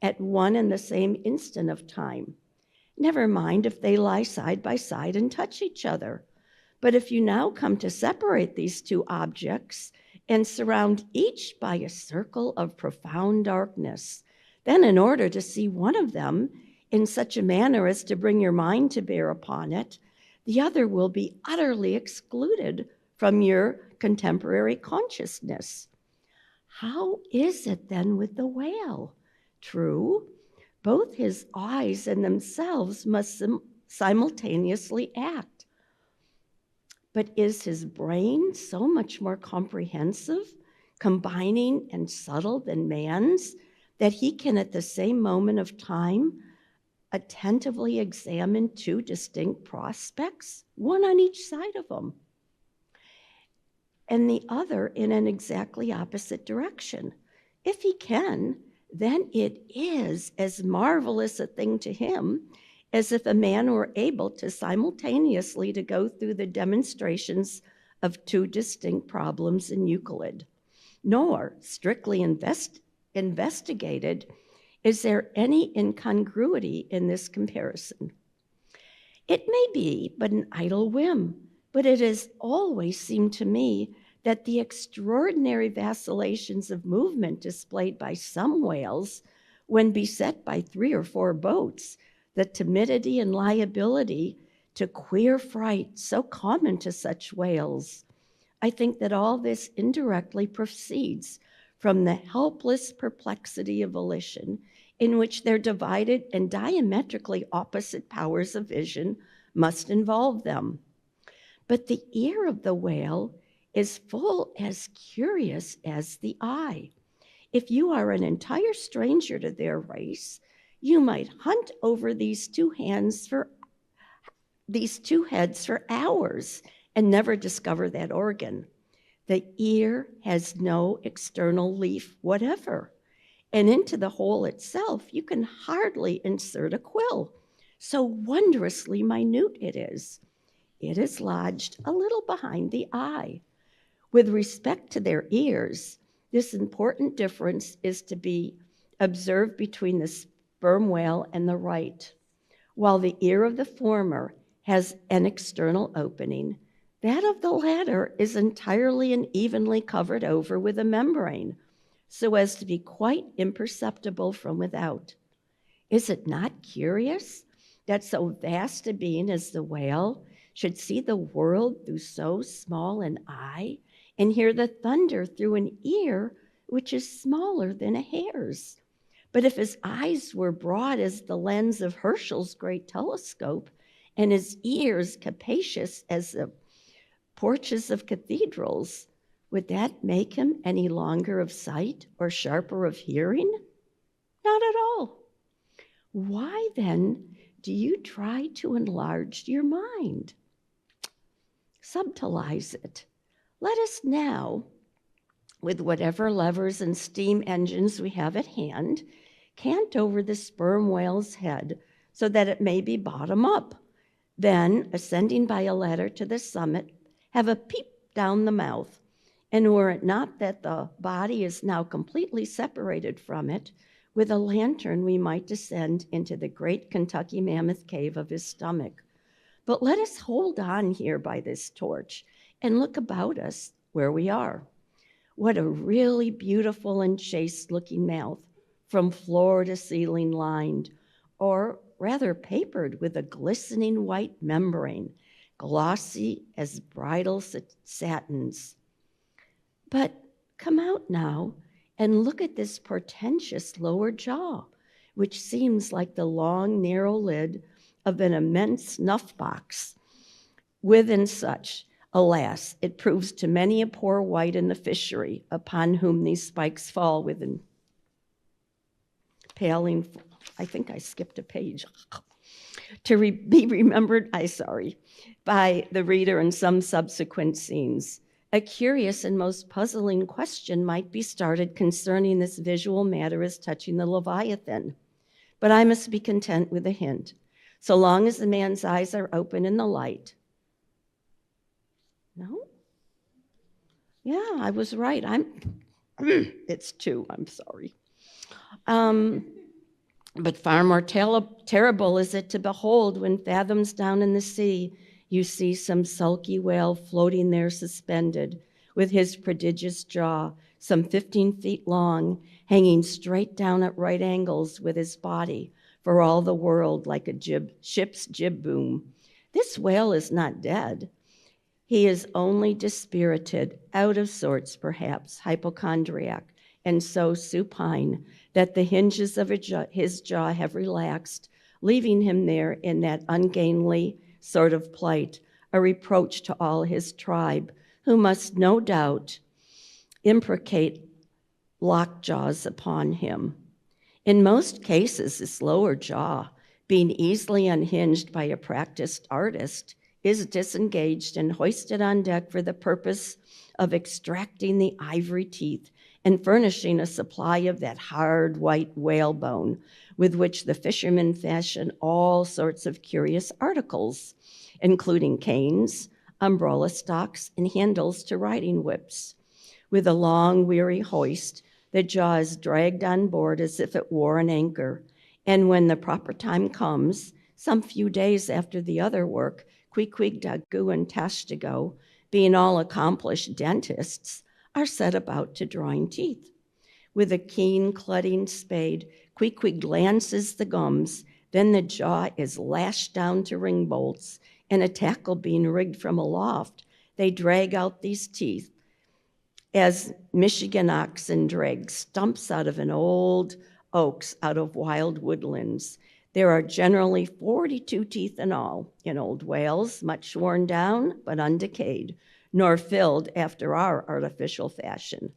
at one and the same instant of time. Never mind if they lie side by side and touch each other. But if you now come to separate these two objects and surround each by a circle of profound darkness, then in order to see one of them in such a manner as to bring your mind to bear upon it, the other will be utterly excluded from your contemporary consciousness. How is it then with the whale? True, both his eyes and themselves must simultaneously act. But is his brain so much more comprehensive, combining and subtle than man's, that he can at the same moment of time attentively examine two distinct prospects, one on each side of him, and the other in an exactly opposite direction? If he can, then it is as marvelous a thing to him as if a man were able to simultaneously to go through the demonstrations of two distinct problems in Euclid. Nor, strictly investigated, is there any incongruity in this comparison. It may be but an idle whim, but it has always seemed to me that the extraordinary vacillations of movement displayed by some whales when beset by 3 or 4 boats, the timidity and liability to queer fright so common to such whales, I think that all this indirectly proceeds from the helpless perplexity of volition in which their divided and diametrically opposite powers of vision must involve them. But the ear of the whale is full as curious as the eye. If you are an entire stranger to their race, you might hunt over these two heads for hours and never discover that organ. The ear has no external leaf whatever, and into the hole itself you can hardly insert a quill. So wondrously minute it is. It is lodged a little behind the eye. With respect to their ears, this important difference is to be observed between the sperm whale and the right. While the ear of the former has an external opening, that of the latter is entirely and evenly covered over with a membrane, so as to be quite imperceptible from without. Is it not curious that so vast a being as the whale should see the world through so small an eye and hear the thunder through an ear which is smaller than a hare's? But if his eyes were broad as the lens of Herschel's great telescope, and his ears capacious as the porches of cathedrals, would that make him any longer of sight or sharper of hearing? Not at all. Why then do you try to enlarge your mind? Subtilize it. Let us now, with whatever levers and steam engines we have at hand, cant over the sperm whale's head so that it may be bottom up. Then, ascending by a ladder to the summit, have a peep down the mouth. And were it not that the body is now completely separated from it, with a lantern we might descend into the great Kentucky mammoth cave of his stomach. But let us hold on here by this torch and look about us where we are. What a really beautiful and chaste-looking mouth, from floor to ceiling lined, or rather papered with a glistening white membrane, glossy as bridal satins. But come out now and look at this portentous lower jaw, which seems like the long, narrow lid of an immense snuff box. Within such, alas, it proves to many a poor wight in the fishery upon whom these spikes fall with an paling, I think I skipped a page, to be remembered, by the reader in some subsequent scenes. A curious and most puzzling question might be started concerning this visual matter as touching the Leviathan, but I must be content with a hint. So long as the man's eyes are open in the light. No? Yeah, I was right. It's 2, I'm sorry. But far more terrible is it to behold when fathoms down in the sea you see some sulky whale floating there suspended, with his prodigious jaw, some 15 feet long, hanging straight down at right angles with his body, for all the world like a ship's jib boom. This whale is not dead. He is only dispirited, out of sorts perhaps, hypochondriac, and so supine that the hinges of his jaw have relaxed, leaving him there in that ungainly sort of plight, a reproach to all his tribe, who must no doubt imprecate lockjaws upon him. In most cases, this lower jaw, being easily unhinged by a practiced artist, is disengaged and hoisted on deck for the purpose of extracting the ivory teeth and furnishing a supply of that hard white whalebone with which the fishermen fashion all sorts of curious articles, including canes, umbrella stocks, and handles to riding whips. With a long, weary hoist, the jaw is dragged on board as if it wore an anchor, and when the proper time comes, some few days after the other work, Queequeg, Dagu, and Tashtigo, being all accomplished dentists, are set about to drawing teeth. With a keen, clutting spade, Queequeg lances the gums, then the jaw is lashed down to ring bolts, and a tackle being rigged from aloft, they drag out these teeth as Michigan oxen drag stumps out of an old oaks out of wild woodlands. There are generally 42 teeth in all in old whales, much worn down but undecayed, nor filled after our artificial fashion.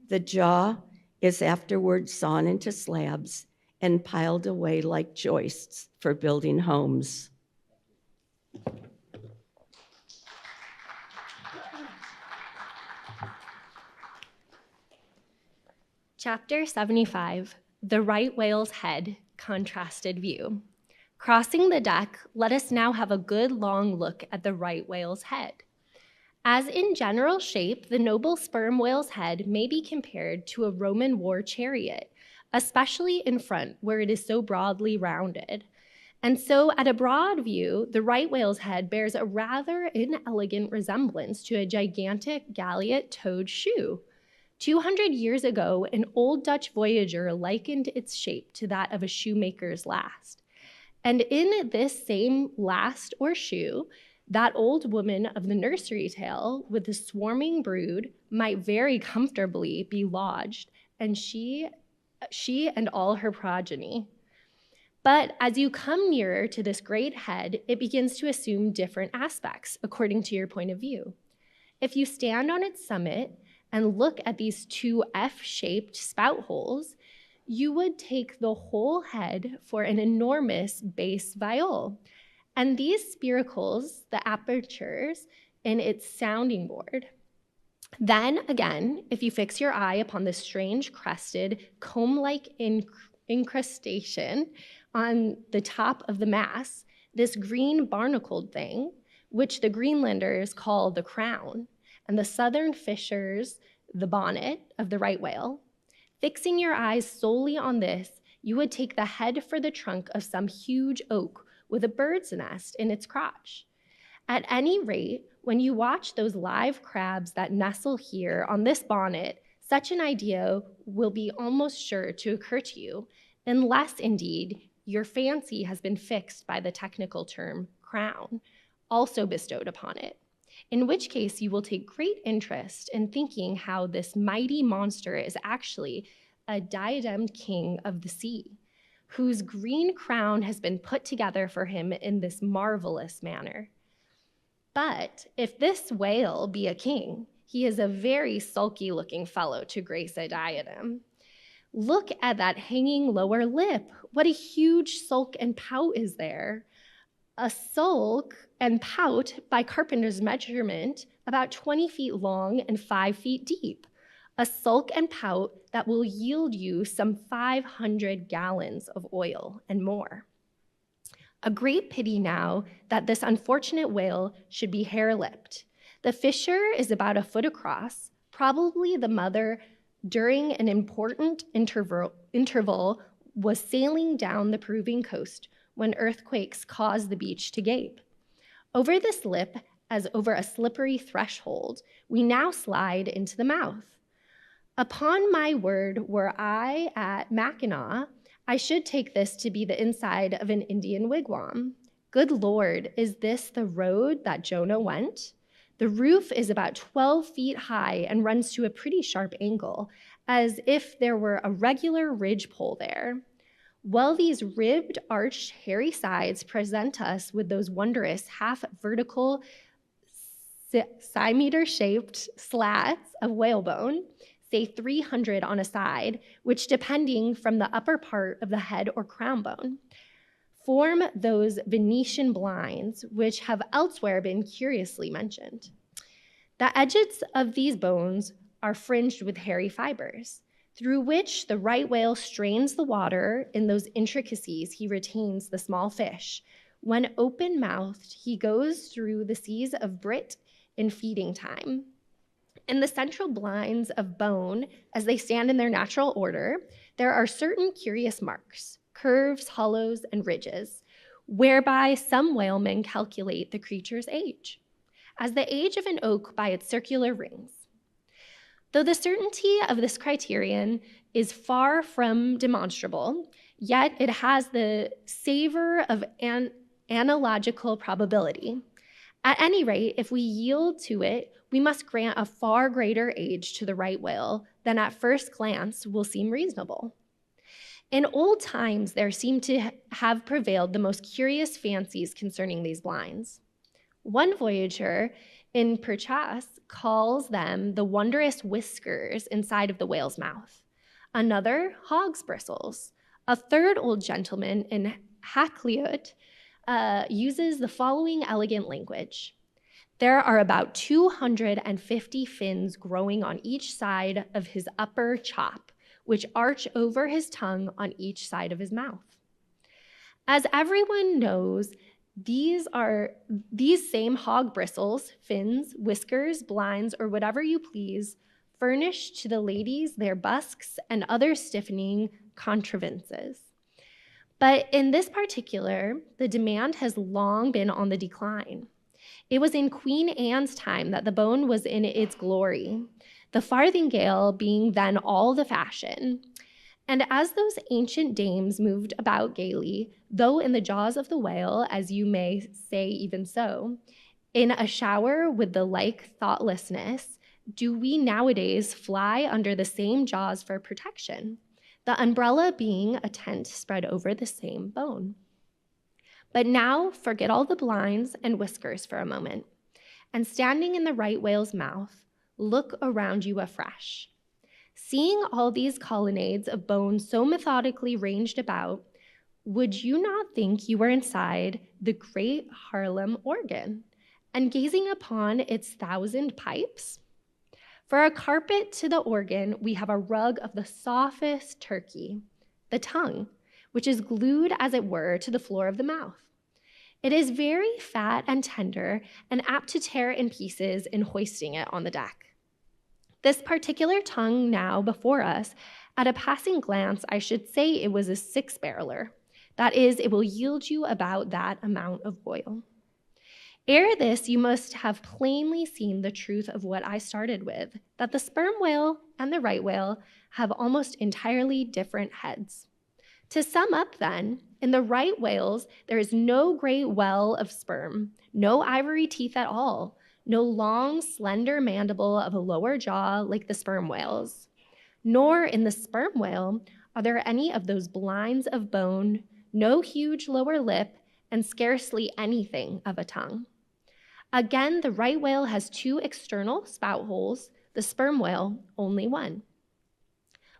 The jaw is afterward sawn into slabs and piled away like joists for building homes. Chapter 75, The Right Whale's Head, Contrasted View. Crossing the deck, let us now have a good long look at the right whale's head. As in general shape, the noble sperm whale's head may be compared to a Roman war chariot, especially in front where it is so broadly rounded. And so at a broad view, the right whale's head bears a rather inelegant resemblance to a gigantic galliot-toed shoe. 200 years ago, an old Dutch voyager likened its shape to that of a shoemaker's last. And in this same last or shoe, that old woman of the nursery tale with the swarming brood might very comfortably be lodged, and she and all her progeny. But as you come nearer to this great head, it begins to assume different aspects according to your point of view. If you stand on its summit and look at these two F-shaped spout holes, you would take the whole head for an enormous bass viol. And these spiracles, the apertures in its sounding board. Then again, if you fix your eye upon the strange crested comb-like incrustation on the top of the mass, this green barnacled thing, which the Greenlanders call the crown, and the southern fishers the bonnet of the right whale, fixing your eyes solely on this, you would take the head for the trunk of some huge oak with a bird's nest in its crotch. At any rate, when you watch those live crabs that nestle here on this bonnet, such an idea will be almost sure to occur to you, unless indeed your fancy has been fixed by the technical term crown, also bestowed upon it, in which case you will take great interest in thinking how this mighty monster is actually a diademed king of the sea, whose green crown has been put together for him in this marvelous manner. But if this whale be a king, he is a very sulky-looking fellow to grace a diadem. Look at that hanging lower lip. What a huge sulk and pout is there. A sulk and pout, by carpenter's measurement, about 20 feet long and 5 feet deep. A sulk and pout that will yield you some 500 gallons of oil and more. A great pity now that this unfortunate whale should be hair-lipped. The fissure is about a foot across, probably the mother during an important interval was sailing down the Peruvian coast when earthquakes caused the beach to gape. Over this lip, as over a slippery threshold, we now slide into the mouth. Upon my word, were I at Mackinac, I should take this to be the inside of an Indian wigwam. Good Lord, is this the road that Jonah went? The roof is about 12 feet high and runs to a pretty sharp angle, as if there were a regular ridge pole there. Well, these ribbed, arched, hairy sides present us with those wondrous half-vertical, centimeter-shaped slats of whalebone, say 300 on a side, which, depending from the upper part of the head or crown bone, form those Venetian blinds which have elsewhere been curiously mentioned. The edges of these bones are fringed with hairy fibers, through which the right whale strains the water. In those intricacies he retains the small fish. When open-mouthed, he goes through the seas of Brit in feeding time. In the central blinds of bone, as they stand in their natural order, there are certain curious marks, curves, hollows, and ridges, whereby some whalemen calculate the creature's age, as the age of an oak by its circular rings. Though the certainty of this criterion is far from demonstrable, yet it has the savor of an analogical probability. At any rate, if we yield to it, we must grant a far greater age to the right whale than at first glance will seem reasonable. In old times, there seem to have prevailed the most curious fancies concerning these blinds. One voyager in Purchas calls them the wondrous whiskers inside of the whale's mouth. another hog's bristles. A third old gentleman in Acushnet uses the following elegant language. There are about 250 fins growing on each side of his upper chop, which arch over his tongue on each side of his mouth. As everyone knows, these same hog bristles, fins, whiskers, blinds, or whatever you please, furnish to the ladies their busks and other stiffening contrivances. But in this particular, the demand has long been on the decline. It was in Queen Anne's time that the bone was in its glory, the farthingale being then all the fashion. And as those ancient dames moved about gaily, though in the jaws of the whale, as you may say even so, in a shower with the like thoughtlessness, do we nowadays fly under the same jaws for protection, the umbrella being a tent spread over the same bone. But now forget all the blinds and whiskers for a moment, and standing in the right whale's mouth, look around you afresh. Seeing all these colonnades of bone so methodically ranged about, would you not think you were inside the great Harlem organ and gazing upon its 1,000 pipes? For a carpet to the organ, we have a rug of the softest turkey, the tongue, which is glued, as it were, to the floor of the mouth. It is very fat and tender and apt to tear in pieces in hoisting it on the deck. This particular tongue now before us, at a passing glance, I should say it was a 6-barreler. That is, it will yield you about that amount of oil. Ere this, you must have plainly seen the truth of what I started with, that the sperm whale and the right whale have almost entirely different heads. To sum up then, in the right whales, there is no great well of sperm, no ivory teeth at all, no long, slender mandible of a lower jaw like the sperm whales. Nor in the sperm whale are there any of those blinds of bone, no huge lower lip, and scarcely anything of a tongue. Again, the right whale has 2 external spout holes, the sperm whale only 1.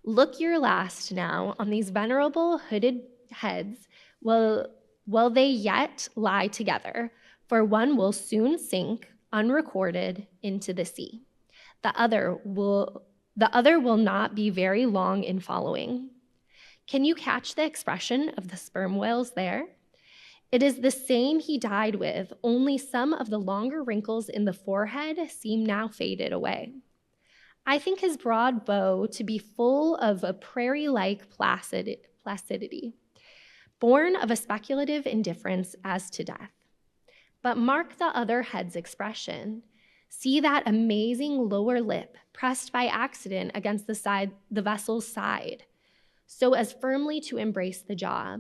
Look your last now on these venerable hooded heads while they yet lie together, for one will soon sink unrecorded into the sea. The other will not be very long in following. Can you catch the expression of the sperm whales there? It is the same he died with, only some of the longer wrinkles in the forehead seem now faded away. I think his broad bow to be full of a prairie-like placidity, born of a speculative indifference as to death. But mark the other head's expression. See that amazing lower lip pressed by accident against the vessel's side, so as firmly to embrace the jaw.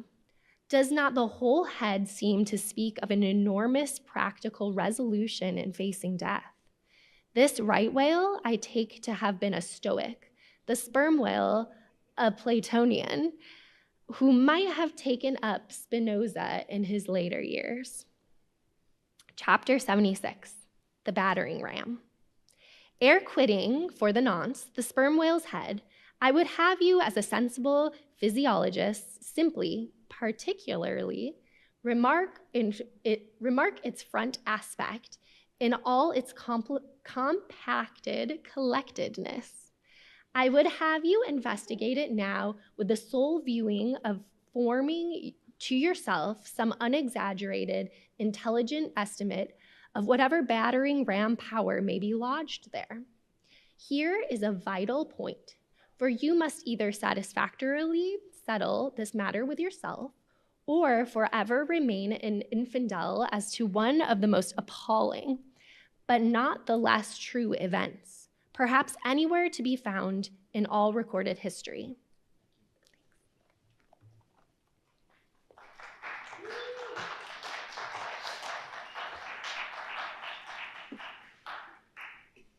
Does not the whole head seem to speak of an enormous practical resolution in facing death? This right whale I take to have been a Stoic, the sperm whale a Platonian, who might have taken up Spinoza in his later years. Chapter 76, the battering ram. Ere quitting, for the nonce, the sperm whale's head, I would have you, as a sensible physiologist, simply, particularly, remark its front aspect in all its compacted collectedness. I would have you investigate it now with the sole viewing of forming to yourself some unexaggerated, intelligent estimate of whatever battering ram power may be lodged there. Here is a vital point, for you must either satisfactorily settle this matter with yourself or forever remain an infidel as to one of the most appalling, but not the less true events, perhaps anywhere to be found in all recorded history.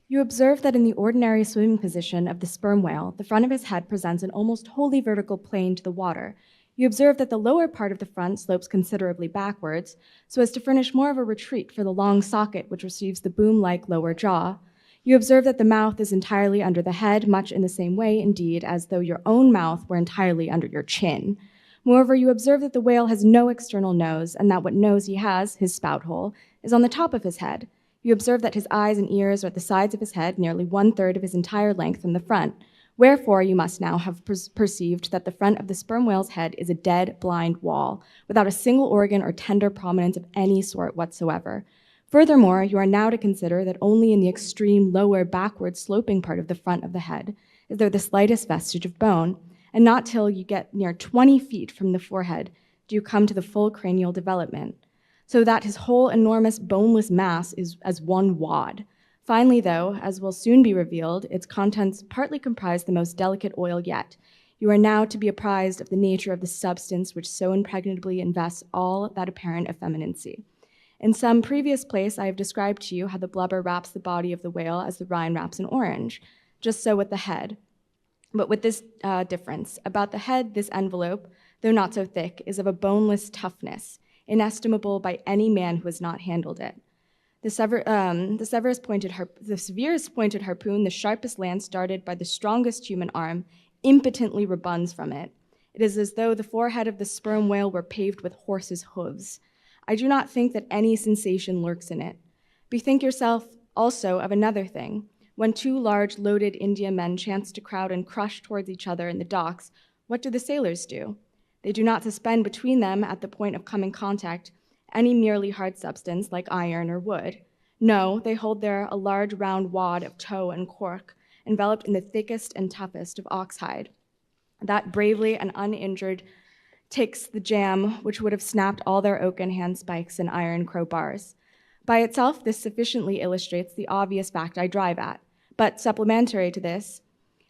You observe that in the ordinary swimming position of the sperm whale, the front of his head presents an almost wholly vertical plane to the water. You observe that the lower part of the front slopes considerably backwards, so as to furnish more of a retreat for the long socket which receives the boom-like lower jaw. You observe that the mouth is entirely under the head, much in the same way, indeed, as though your own mouth were entirely under your chin. Moreover, you observe that the whale has no external nose, and that what nose he has, his spout hole, is on the top of his head. You observe that his eyes and ears are at the sides of his head, nearly 1/3 of his entire length from the front. Wherefore, you must now have perceived that the front of the sperm whale's head is a dead, blind wall, without a single organ or tender prominence of any sort whatsoever. Furthermore, you are now to consider that only in the extreme lower backward sloping part of the front of the head is there the slightest vestige of bone, and not till you get near 20 feet from the forehead do you come to the full cranial development, so that his whole enormous boneless mass is as one wad. Finally, though, as will soon be revealed, its contents partly comprise the most delicate oil yet. You are now to be apprised of the nature of the substance which so impregnably invests all that apparent effeminacy. In some previous place, I have described to you how the blubber wraps the body of the whale as the rind wraps an orange, just so with the head. But with this difference, about the head, this envelope, though not so thick, is of a boneless toughness, inestimable by any man who has not handled it. The severest pointed harpoon, the sharpest lance darted by the strongest human arm, impotently rebuns from it. It is as though the forehead of the sperm whale were paved with horses' hooves. I do not think that any sensation lurks in it. Bethink yourself also of another thing. When two large, loaded India men chance to crowd and crush towards each other in the docks, what do the sailors do? They do not suspend between them, at the point of coming contact, any merely hard substance like iron or wood. No, they hold there a large round wad of tow and cork, enveloped in the thickest and toughest of oxhide. That bravely and uninjured takes the jam which would have snapped all their oaken handspikes and iron crowbars. By itself, this sufficiently illustrates the obvious fact I drive at. But supplementary to this,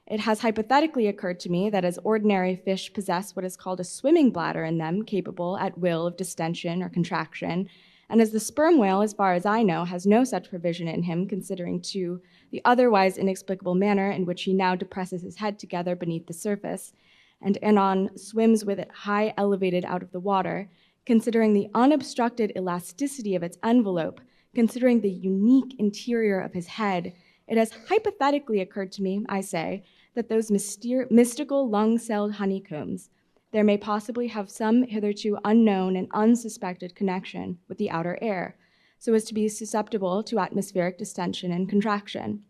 it has hypothetically occurred to me that as ordinary fish possess what is called a swimming bladder in them, capable at will of distension or contraction, and as the sperm whale, as far as I know, has no such provision in him, considering too the otherwise inexplicable manner in which he now depresses his head together beneath the surface, and anon swims with it high elevated out of the water, considering the unobstructed elasticity of its envelope, considering the unique interior of his head, it has hypothetically occurred to me, I say, that those mystical lung-celled honeycombs, there may possibly have some hitherto unknown and unsuspected connection with the outer air, so as to be susceptible to atmospheric distension and contraction.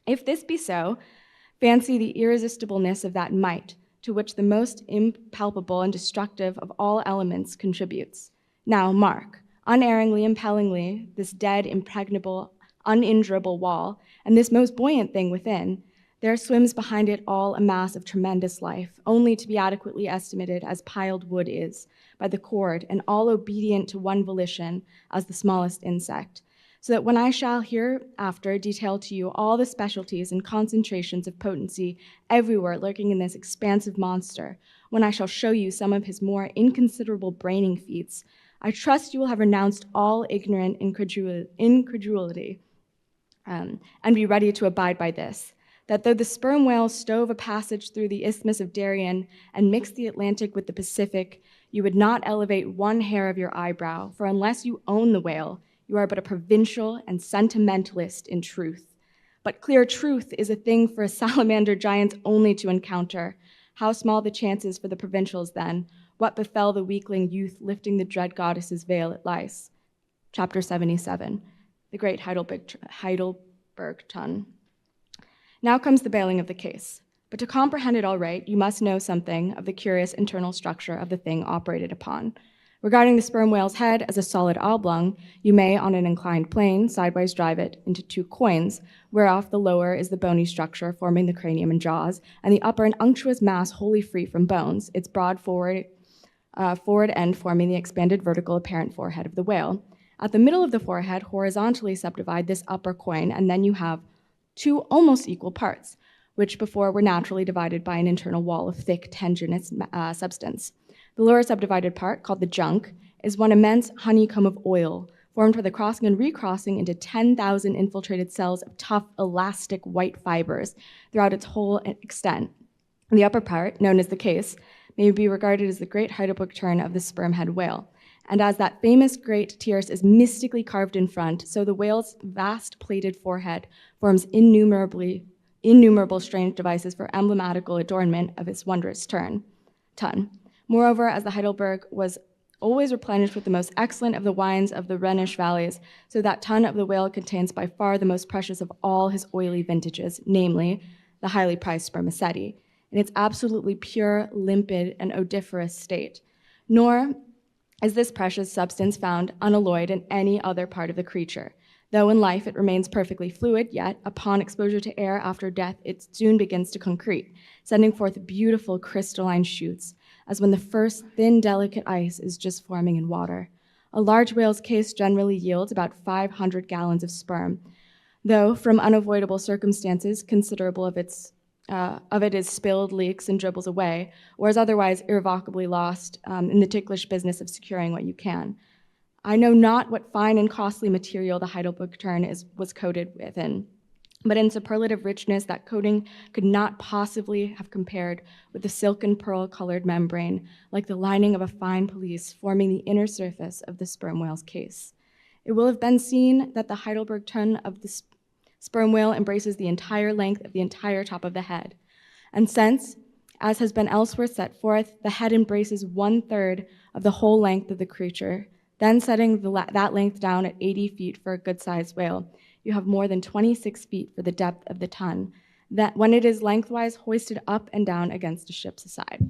If this be so, fancy the irresistibleness of that might, to which the most impalpable and destructive of all elements contributes. Now, mark, unerringly, impellingly, this dead, impregnable, uninjurable wall, and this most buoyant thing within, there swims behind it all a mass of tremendous life, only to be adequately estimated as piled wood is by the cord, and all obedient to one volition as the smallest insect, so that when I shall hereafter detail to you all the specialties and concentrations of potency everywhere lurking in this expansive monster, when I shall show you some of his more inconsiderable braining feats, I trust you will have renounced all ignorant incredulity, and be ready to abide by this, that though the sperm whale stove a passage through the Isthmus of Darien and mixed the Atlantic with the Pacific, you would not elevate one hair of your eyebrow, for unless you own the whale, you are but a provincial and sentimentalist in truth. But clear truth is a thing for a salamander giant only to encounter. How small the chances for the provincials then? What befell the weakling youth lifting the dread goddess's veil at Lys? Chapter 77, the great Heidelberg Tun. Now comes the bailing of the case. But to comprehend it all right, you must know something of the curious internal structure of the thing operated upon. Regarding the sperm whale's head as a solid oblong, you may, on an inclined plane, sidewise drive it into two coins, whereof the lower is the bony structure forming the cranium and jaws, and the upper an unctuous mass wholly free from bones, its broad forward end forming the expanded vertical apparent forehead of the whale. At the middle of the forehead, horizontally subdivide this upper coin, and then you have two almost equal parts, which before were naturally divided by an internal wall of thick, tendinous substance. The lower subdivided part, called the junk, is one immense honeycomb of oil, formed by the crossing and recrossing into 10,000 infiltrated cells of tough, elastic white fibers throughout its whole extent. The upper part, known as the case, may be regarded as the great Heidelberg Tern of the sperm head whale, And as that famous great tierce is mystically carved in front, so the whale's vast plated forehead forms innumerable strange devices for emblematical adornment of its wondrous ton. Moreover, as the Heidelberg was always replenished with the most excellent of the wines of the Rhenish valleys, so that ton of the whale contains by far the most precious of all his oily vintages, namely the highly prized spermaceti, in its absolutely pure, limpid, and odoriferous state. Nor is this precious substance found unalloyed in any other part of the creature. Though in life it remains perfectly fluid, yet upon exposure to air after death, it soon begins to concrete, sending forth beautiful crystalline shoots, as when the first thin, delicate ice is just forming in water. A large whale's case generally yields about 500 gallons of sperm, though from unavoidable circumstances, considerable of it is spilled, leaks, and dribbles away, or is otherwise irrevocably lost in the ticklish business of securing what you can. I know not what fine and costly material the Heidelberg tern was coated with, but in superlative richness, that coating could not possibly have compared with the silken pearl-colored membrane, like the lining of a fine pelisse forming the inner surface of the sperm whale's case. It will have been seen that the Heidelberg tern of the sperm whale embraces the entire length of the entire top of the head. And since, as has been elsewhere set forth, the head embraces 1/3 of the whole length of the creature, then setting that length down at 80 feet for a good-sized whale, you have more than 26 feet for the depth of the ton, that when it is lengthwise hoisted up and down against a ship's side.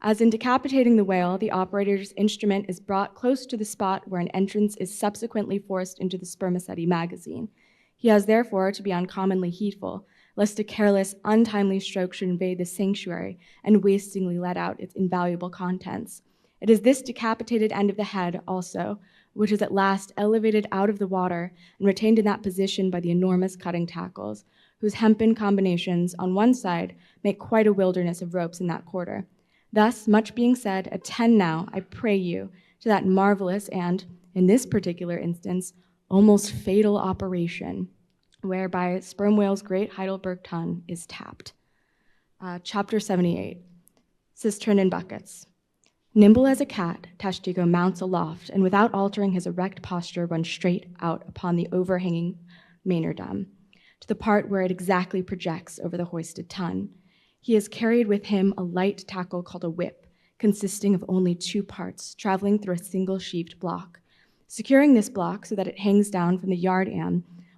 As in decapitating the whale, the operator's instrument is brought close to the spot where an entrance is subsequently forced into the spermaceti magazine. He has therefore to be uncommonly heedful, lest a careless, untimely stroke should invade the sanctuary and wastingly let out its invaluable contents. It is this decapitated end of the head, also, which is at last elevated out of the water and retained in that position by the enormous cutting tackles, whose hempen combinations on one side make quite a wilderness of ropes in that quarter. Thus, much being said, attend now, I pray you, to that marvelous and, in this particular instance, almost fatal operation, whereby sperm whale's great Heidelberg ton is tapped. Chapter 78, Cistern in Buckets. Nimble as a cat, Tashtigo mounts aloft, and without altering his erect posture, runs straight out upon the overhanging mainerdom, to the part where it exactly projects over the hoisted ton. He has carried with him a light tackle called a whip, consisting of only 2 parts, traveling through a single sheaved block. Securing this block so that it hangs down from the yard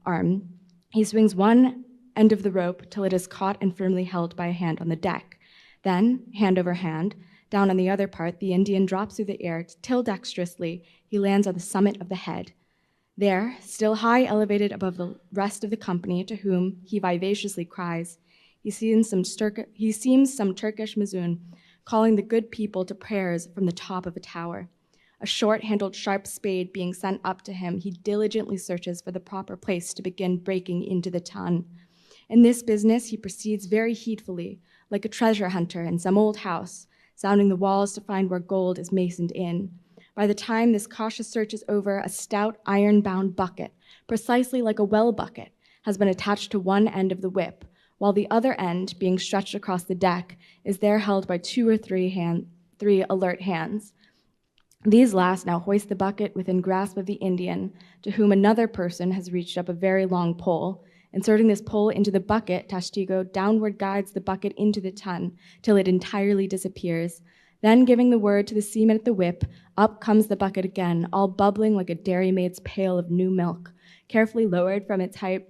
arm, he swings one end of the rope till it is caught and firmly held by a hand on the deck. Then, hand over hand, down on the other part, the Indian drops through the air till dexterously he lands on the summit of the head. There, still high elevated above the rest of the company, to whom he vivaciously cries, he seems some Turkish Mazoon calling the good people to prayers from the top of a tower. A short-handled sharp spade being sent up to him, he diligently searches for the proper place to begin breaking into the ton. In this business, he proceeds very heedfully, like a treasure hunter in some old house, sounding the walls to find where gold is masoned in. By the time this cautious search is over, a stout iron-bound bucket, precisely like a well bucket, has been attached to one end of the whip, while the other end, being stretched across the deck, is there held by 2 or 3 alert hands. These last now hoist the bucket within grasp of the Indian, to whom another person has reached up a very long pole. Inserting this pole into the bucket, Tashtigo downward guides the bucket into the ton till it entirely disappears. Then, giving the word to the seaman at the whip, up comes the bucket again, all bubbling like a dairymaid's pail of new milk. Carefully lowered from its height,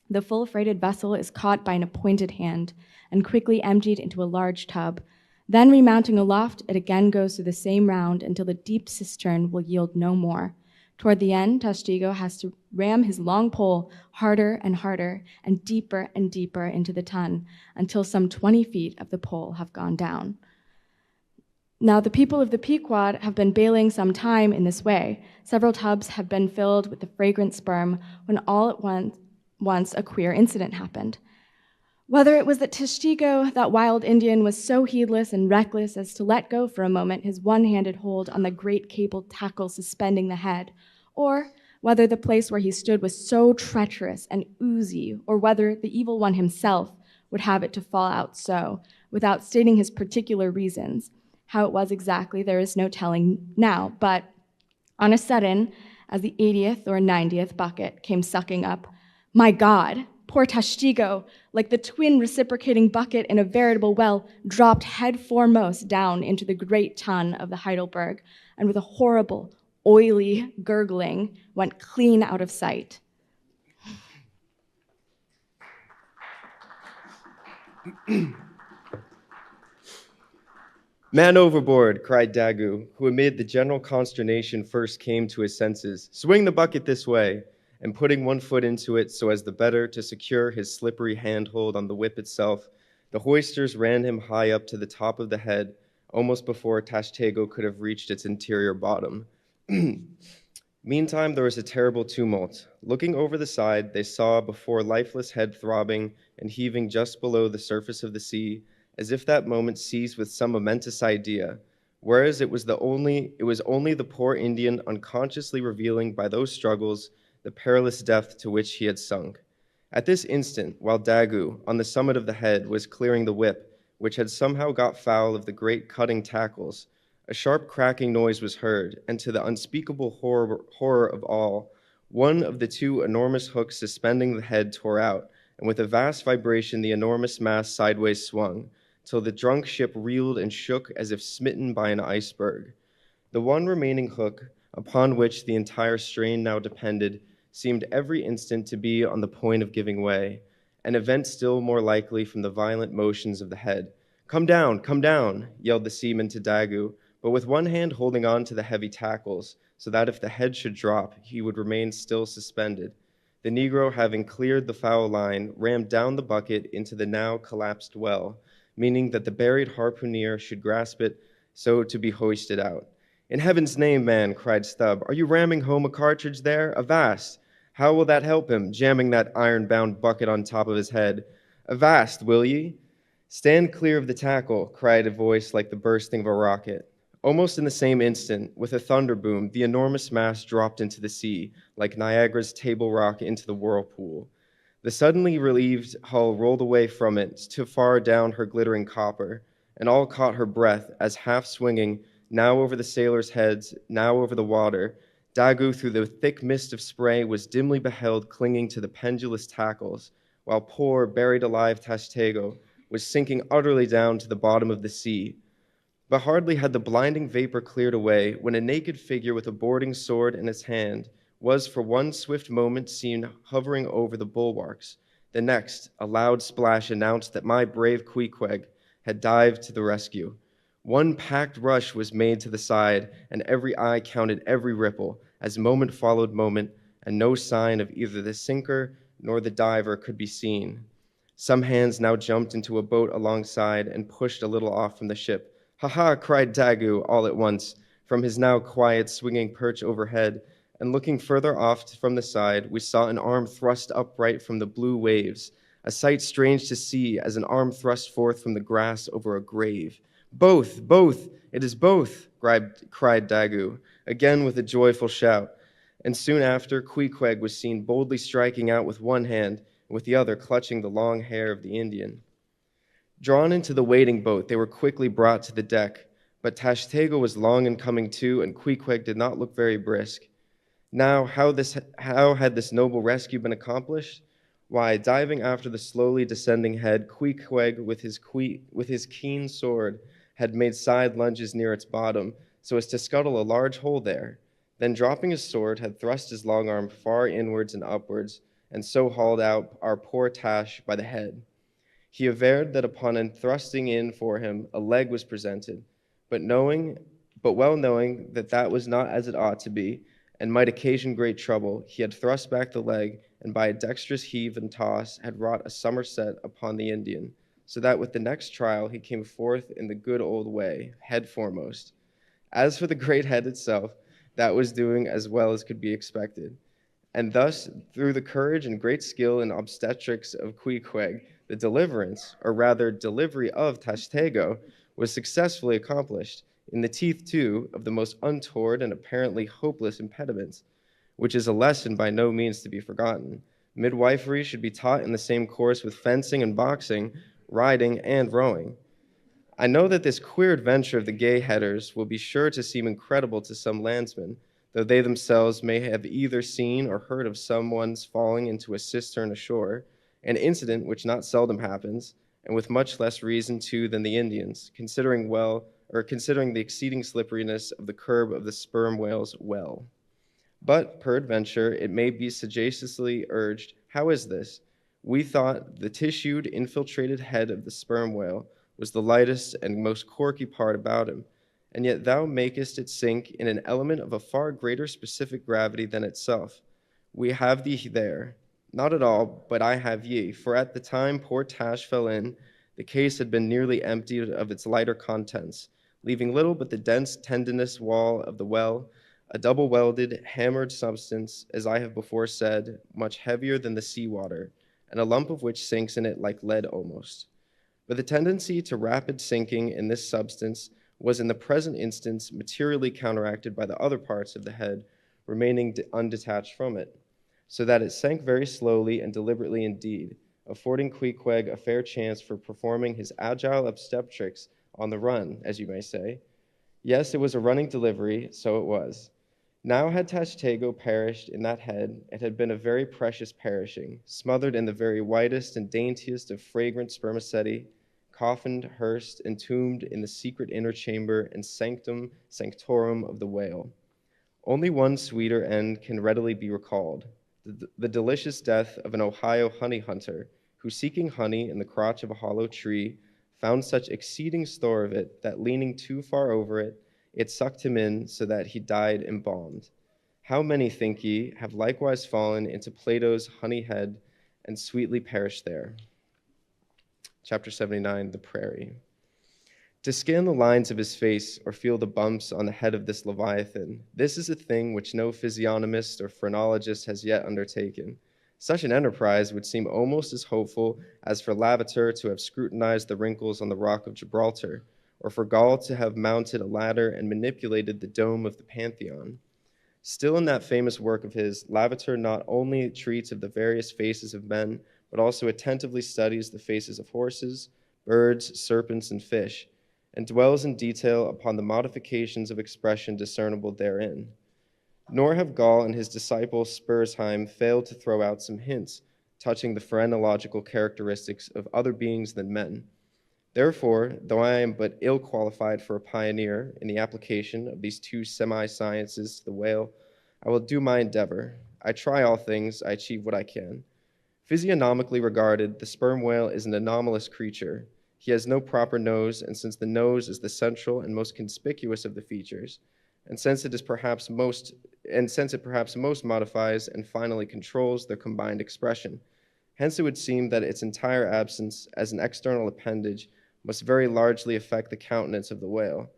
the full-freighted vessel is caught by an appointed hand and quickly emptied into a large tub. Then, remounting aloft, it again goes through the same round until the deep cistern will yield no more. Toward the end, Tashtigo has to ram his long pole harder and deeper into the ton until some 20 feet of the pole have gone down. Now, the people of the Pequod have been bailing some time in this way. Several tubs have been filled with the fragrant sperm when all at once a queer incident happened. Whether it was that Tashtigo, that wild Indian, was so heedless and reckless as to let go for a moment his one-handed hold on the great cable tackle suspending the head, or whether the place where he stood was so treacherous and oozy, or whether the evil one himself would have it to fall out so, without stating his particular reasons. How it was exactly, there is no telling now, but On a sudden, as the 80th or 90th bucket came sucking up, my God, poor Tashtigo, like the twin reciprocating bucket in a veritable well, dropped head foremost down into the great tun of the Heidelberg, and with a horrible, oily gurgling, went clean out of sight. Man overboard, cried Dagu, who amid the general consternation first came to his senses. Swing the bucket this way, and putting one foot into it so as the better to secure his slippery handhold on the whip itself, the hoisters ran him high up to the top of the head, almost before Tashtego could have reached its interior bottom. Meantime, there was a terrible tumult. Looking over the side, they saw before lifeless head throbbing and heaving just below the surface of the sea, as if that moment seized with some momentous idea, whereas it was only the poor Indian unconsciously revealing by those struggles the perilous depth to which he had sunk. At this instant, while Dagu, on the summit of the head, was clearing the whip, which had somehow got foul of the great cutting tackles, a sharp cracking noise was heard, and to the unspeakable horror of all, one of the two enormous hooks suspending the head tore out, and with a vast vibration the enormous mass sideways swung, till the drunk ship reeled and shook as if smitten by an iceberg. The one remaining hook, upon which the entire strain now depended, seemed every instant to be on the point of giving way, an event still more likely from the violent motions of the head. Come down, yelled the seaman to Dagu, but with one hand holding on to the heavy tackles, so that if the head should drop, he would remain still suspended. The Negro, having cleared the foul line, rammed down the bucket into the now collapsed well, meaning that the buried harpooner should grasp it so to be hoisted out. In heaven's name, man, cried Stubb, are you ramming home a cartridge there? Avast! How will that help him, jamming that iron-bound bucket on top of his head? Avast, will ye? Stand clear of the tackle, cried a voice like the bursting of a rocket. Almost in the same instant, with a thunder boom, the enormous mass dropped into the sea, like Niagara's Table Rock into the whirlpool. The suddenly relieved hull rolled away from it to far down her glittering copper, and all caught her breath as, half swinging, now over the sailors' heads, now over the water, Dagu through the thick mist of spray was dimly beheld clinging to the pendulous tackles, while poor, buried alive Tashtego was sinking utterly down to the bottom of the sea. But hardly had the blinding vapor cleared away when a naked figure with a boarding sword in its hand was for one swift moment seen hovering over the bulwarks. The next, a loud splash announced that my brave Queequeg had dived to the rescue. One packed rush was made to the side, and every eye counted every ripple, as moment followed moment, and no sign of either the sinker nor the diver could be seen. Some hands now jumped into a boat alongside and pushed a little off from the ship. Ha ha, cried Dagu all at once, from his now quiet swinging perch overhead, and looking further off from the side, we saw an arm thrust upright from the blue waves, a sight strange to see as an arm thrust forth from the grass over a grave. Both, it is both, cried Dagu, again with a joyful shout, and soon after, Queequeg was seen boldly striking out with one hand, and with the other clutching the long hair of the Indian. Drawn into the waiting boat, they were quickly brought to the deck, but Tashtego was long in coming to, and Queequeg did not look very brisk. Now, how had this noble rescue been accomplished? Why, diving after the slowly descending head, Queequeg, with his keen sword, had made side lunges near its bottom, so as to scuttle a large hole there. Then, dropping his sword, had thrust his long arm far inwards and upwards, and so hauled out our poor Tash by the head. He averred that upon thrusting in for him, a leg was presented, but well knowing that that was not as it ought to be, and might occasion great trouble, he had thrust back the leg, and by a dexterous heave and toss had wrought a somerset upon the Indian, so that with the next trial he came forth in the good old way, head foremost. As for the great head itself, that was doing as well as could be expected. And thus, through the courage and great skill in obstetrics of Queequeg, the deliverance, or rather delivery of Tashtego, was successfully accomplished, in the teeth, too, of the most untoward and apparently hopeless impediments, which is a lesson by no means to be forgotten. Midwifery should be taught in the same course with fencing and boxing, riding and rowing. I know that this queer adventure of the gay headers will be sure to seem incredible to some landsmen, though they themselves may have either seen or heard of someone's falling into a cistern ashore, an incident which not seldom happens, and with much less reason too than the Indians, considering the exceeding slipperiness of the curb of the sperm whale's well. But, peradventure, it may be sagaciously urged, how is this? We thought the tissued, infiltrated head of the sperm whale was the lightest and most corky part about him, and yet thou makest it sink in an element of a far greater specific gravity than itself. We have thee there. Not at all, but I have ye, for at the time poor Tash fell in, the case had been nearly emptied of its lighter contents, leaving little but the dense tendinous wall of the well, a double-welded, hammered substance, as I have before said, much heavier than the sea water, and a lump of which sinks in it like lead almost. But the tendency to rapid sinking in this substance was in the present instance materially counteracted by the other parts of the head remaining undetached from it, so that it sank very slowly and deliberately indeed, affording Queequeg a fair chance for performing his agile obstetrics on the run, as you may say. Yes, it was a running delivery, so it was. Now had Tashtego perished in that head, it had been a very precious perishing, smothered in the very whitest and daintiest of fragrant spermaceti, coffined, hearsed, entombed in the secret inner chamber and sanctum sanctorum of the whale. Only one sweeter end can readily be recalled, the delicious death of an Ohio honey hunter, who, seeking honey in the crotch of a hollow tree, found such exceeding store of it that, leaning too far over it, it sucked him in so that he died embalmed. How many, think ye, have likewise fallen into Plato's honey head and sweetly perished there? Chapter 79, The Prairie. To scan the lines of his face or feel the bumps on the head of this Leviathan, this is a thing which no physiognomist or phrenologist has yet undertaken. Such an enterprise would seem almost as hopeful as for Lavater to have scrutinized the wrinkles on the rock of Gibraltar, or for Gall to have mounted a ladder and manipulated the dome of the Pantheon. Still, in that famous work of his, Lavater not only treats of the various faces of men, but also attentively studies the faces of horses, birds, serpents, and fish, and dwells in detail upon the modifications of expression discernible therein. Nor have Gall and his disciple Spurzheim failed to throw out some hints touching the phrenological characteristics of other beings than men. Therefore, though I am but ill qualified for a pioneer in the application of these two semi-sciences to the whale, I will do my endeavor. I try all things, I achieve what I can. Physiognomically regarded, the sperm whale is an anomalous creature. He has no proper nose, and since the nose is the central and most conspicuous of the features, and since it perhaps most modifies and finally controls their combined expression, hence it would seem that its entire absence as an external appendage must very largely affect the countenance of the whale.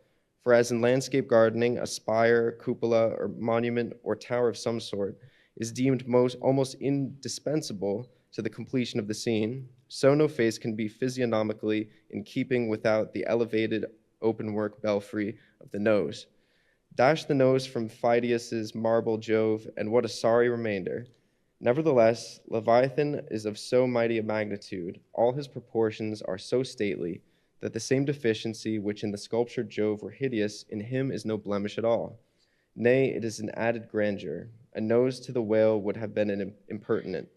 For as in landscape gardening, a spire, cupola, or monument or tower of some sort is deemed almost indispensable to the completion of the scene, so no face can be physiognomically in keeping without the elevated open-work belfry of the nose. Dash the nose from Phidias's marble Jove, and what a sorry remainder. Nevertheless, Leviathan is of so mighty a magnitude, all his proportions are so stately, that the same deficiency which in the sculptured Jove were hideous, in him is no blemish at all. Nay, it is an added grandeur. A nose to the whale would have been an impertinent.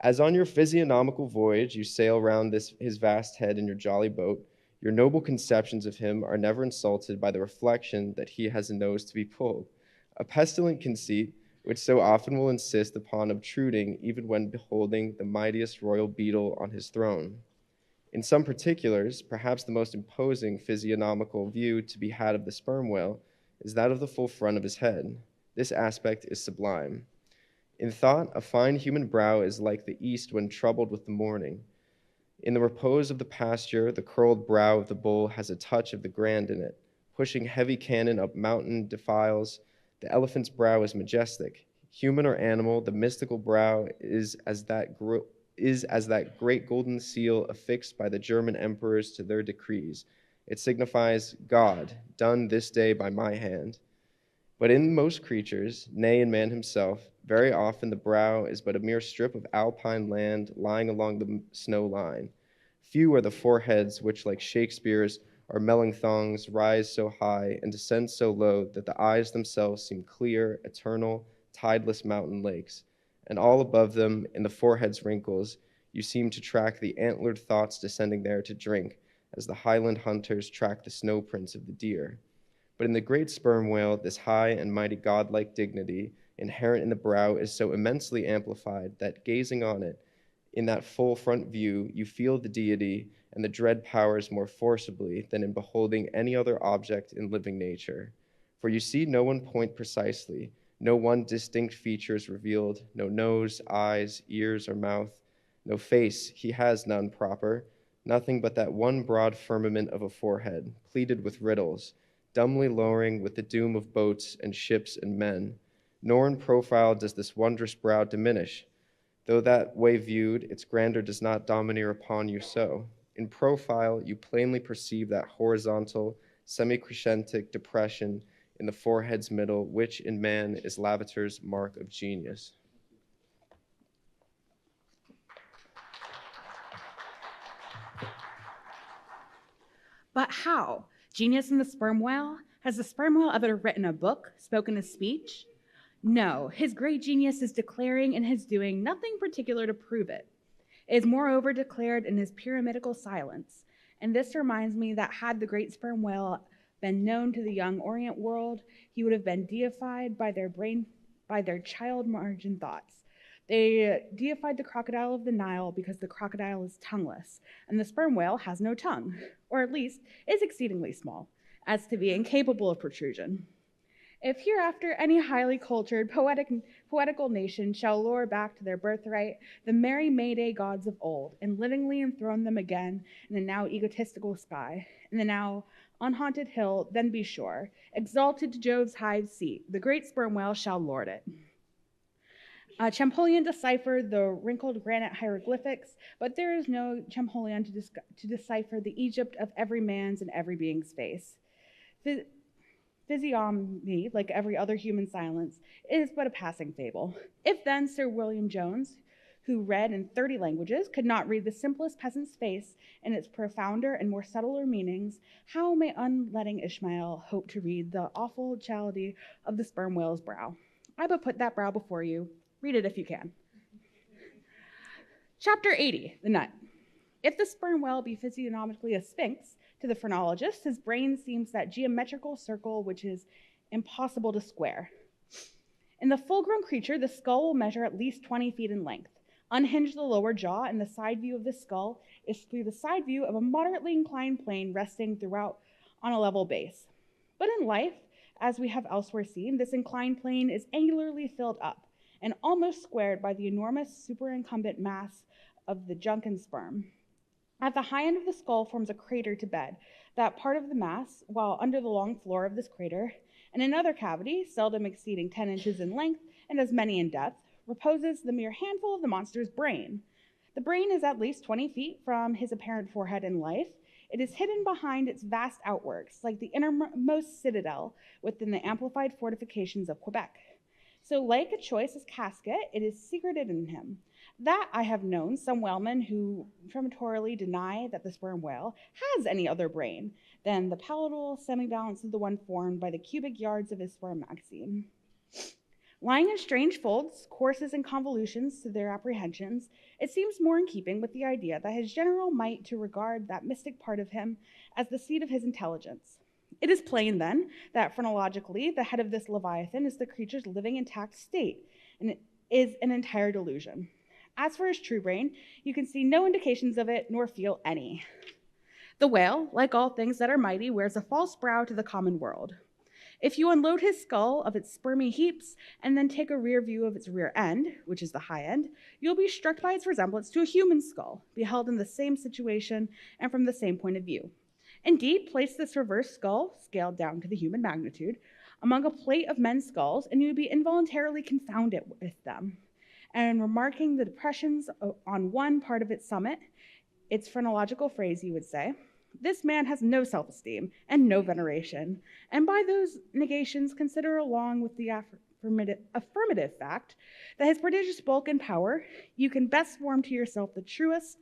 As on your physiognomical voyage you sail round his vast head in your jolly boat, your noble conceptions of him are never insulted by the reflection that he has a nose to be pulled, a pestilent conceit which so often will insist upon obtruding even when beholding the mightiest royal beetle on his throne. In some particulars, perhaps the most imposing physiognomical view to be had of the sperm whale is that of the full front of his head. This aspect is sublime. In thought, a fine human brow is like the east when troubled with the morning. In the repose of the pasture, the curled brow of the bull has a touch of the grand in it. Pushing heavy cannon up mountain defiles, the elephant's brow is majestic. Human or animal, the mystical brow is as that great golden seal affixed by the German emperors to their decrees. It signifies, God, done this day by my hand. But in most creatures, nay, in man himself, very often the brow is but a mere strip of alpine land lying along the snow line. Few are the foreheads which, like Shakespeare's, Our melanthongs rise so high and descend so low that the eyes themselves seem clear, eternal, tideless mountain lakes. And all above them, in the forehead's wrinkles, you seem to track the antlered thoughts descending there to drink, as the highland hunters track the snow prints of the deer. But in the great sperm whale, this high and mighty godlike dignity inherent in the brow is so immensely amplified that gazing on it, in that full front view, you feel the deity and the dread powers more forcibly than in beholding any other object in living nature. For you see no one point precisely, no one distinct feature is revealed, no nose, eyes, ears, or mouth, no face, he has none proper, nothing but that one broad firmament of a forehead, pleated with riddles, dumbly lowering with the doom of boats and ships and men. Nor in profile does this wondrous brow diminish, though that way viewed, its grandeur does not domineer upon you so. In profile, you plainly perceive that horizontal, semi-crescentic depression in the forehead's middle, which in man is Lavater's mark of genius. But how? Genius in the sperm whale? Has the sperm whale ever written a book, spoken a speech? No, his great genius is declaring in his doing nothing particular to prove it. It is moreover declared in his pyramidical silence. And this reminds me that had the great sperm whale been known to the young Orient world, he would have been deified by their child margin thoughts. They deified the crocodile of the Nile because the crocodile is tongueless, and the sperm whale has no tongue, or at least is exceedingly small, as to be incapable of protrusion. If hereafter any highly cultured, poetical nation shall lure back to their birthright the merry May-Day gods of old, and livingly enthrone them again in the now egotistical sky, in the now unhaunted hill, then be sure, exalted to Jove's high seat, the great sperm whale shall lord it. Champollion deciphered the wrinkled granite hieroglyphics, but there is no Champollion to decipher the Egypt of every man's and every being's face. Physiognomy, like every other human silence, is but a passing fable. If then Sir William Jones, who read in 30 languages, could not read the simplest peasant's face in its profounder and more subtler meanings, how may unletting Ishmael hope to read the awful reality of the sperm whale's brow? I but put that brow before you. Read it if you can. Chapter 80, the nut. If the sperm whale be physiognomically a sphinx, to the phrenologist, his brain seems that geometrical circle which is impossible to square. In the full-grown creature, the skull will measure at least 20 feet in length. Unhinge the lower jaw, and the side view of the skull is through the side view of a moderately inclined plane resting throughout on a level base. But in life, as we have elsewhere seen, this inclined plane is angularly filled up and almost squared by the enormous superincumbent mass of the junk and sperm. At the high end of the skull forms a crater to bed, that part of the mass, while under the long floor of this crater, and another cavity, seldom exceeding 10 inches in length and as many in depth, reposes the mere handful of the monster's brain. The brain is at least 20 feet from his apparent forehead in life. It is hidden behind its vast outworks, like the innermost citadel within the amplified fortifications of Quebec. So like a choice casket, it is secreted in him. That I have known some whalemen who peremptorily deny that the sperm whale has any other brain than the palatal semi-balance of the one formed by the cubic yards of his sperm magazine. Lying in strange folds, courses, and convolutions to their apprehensions, it seems more in keeping with the idea that his general might to regard that mystic part of him as the seat of his intelligence. It is plain, then, that phrenologically, the head of this Leviathan is the creature's living intact state, and it is an entire delusion. As for his true brain, you can see no indications of it, nor feel any. The whale, like all things that are mighty, wears a false brow to the common world. If you unload his skull of its spermy heaps, and then take a rear view of its rear end, which is the high end, you'll be struck by its resemblance to a human skull, beheld in the same situation and from the same point of view. Indeed, place this reverse skull, scaled down to the human magnitude, among a plate of men's skulls, and you would be involuntarily confounded with them. And remarking the depressions on one part of its summit, its phrenological phrase, you would say, this man has no self-esteem and no veneration, and by those negations consider along with the affirmative fact that his prodigious bulk and power, you can best form to yourself the truest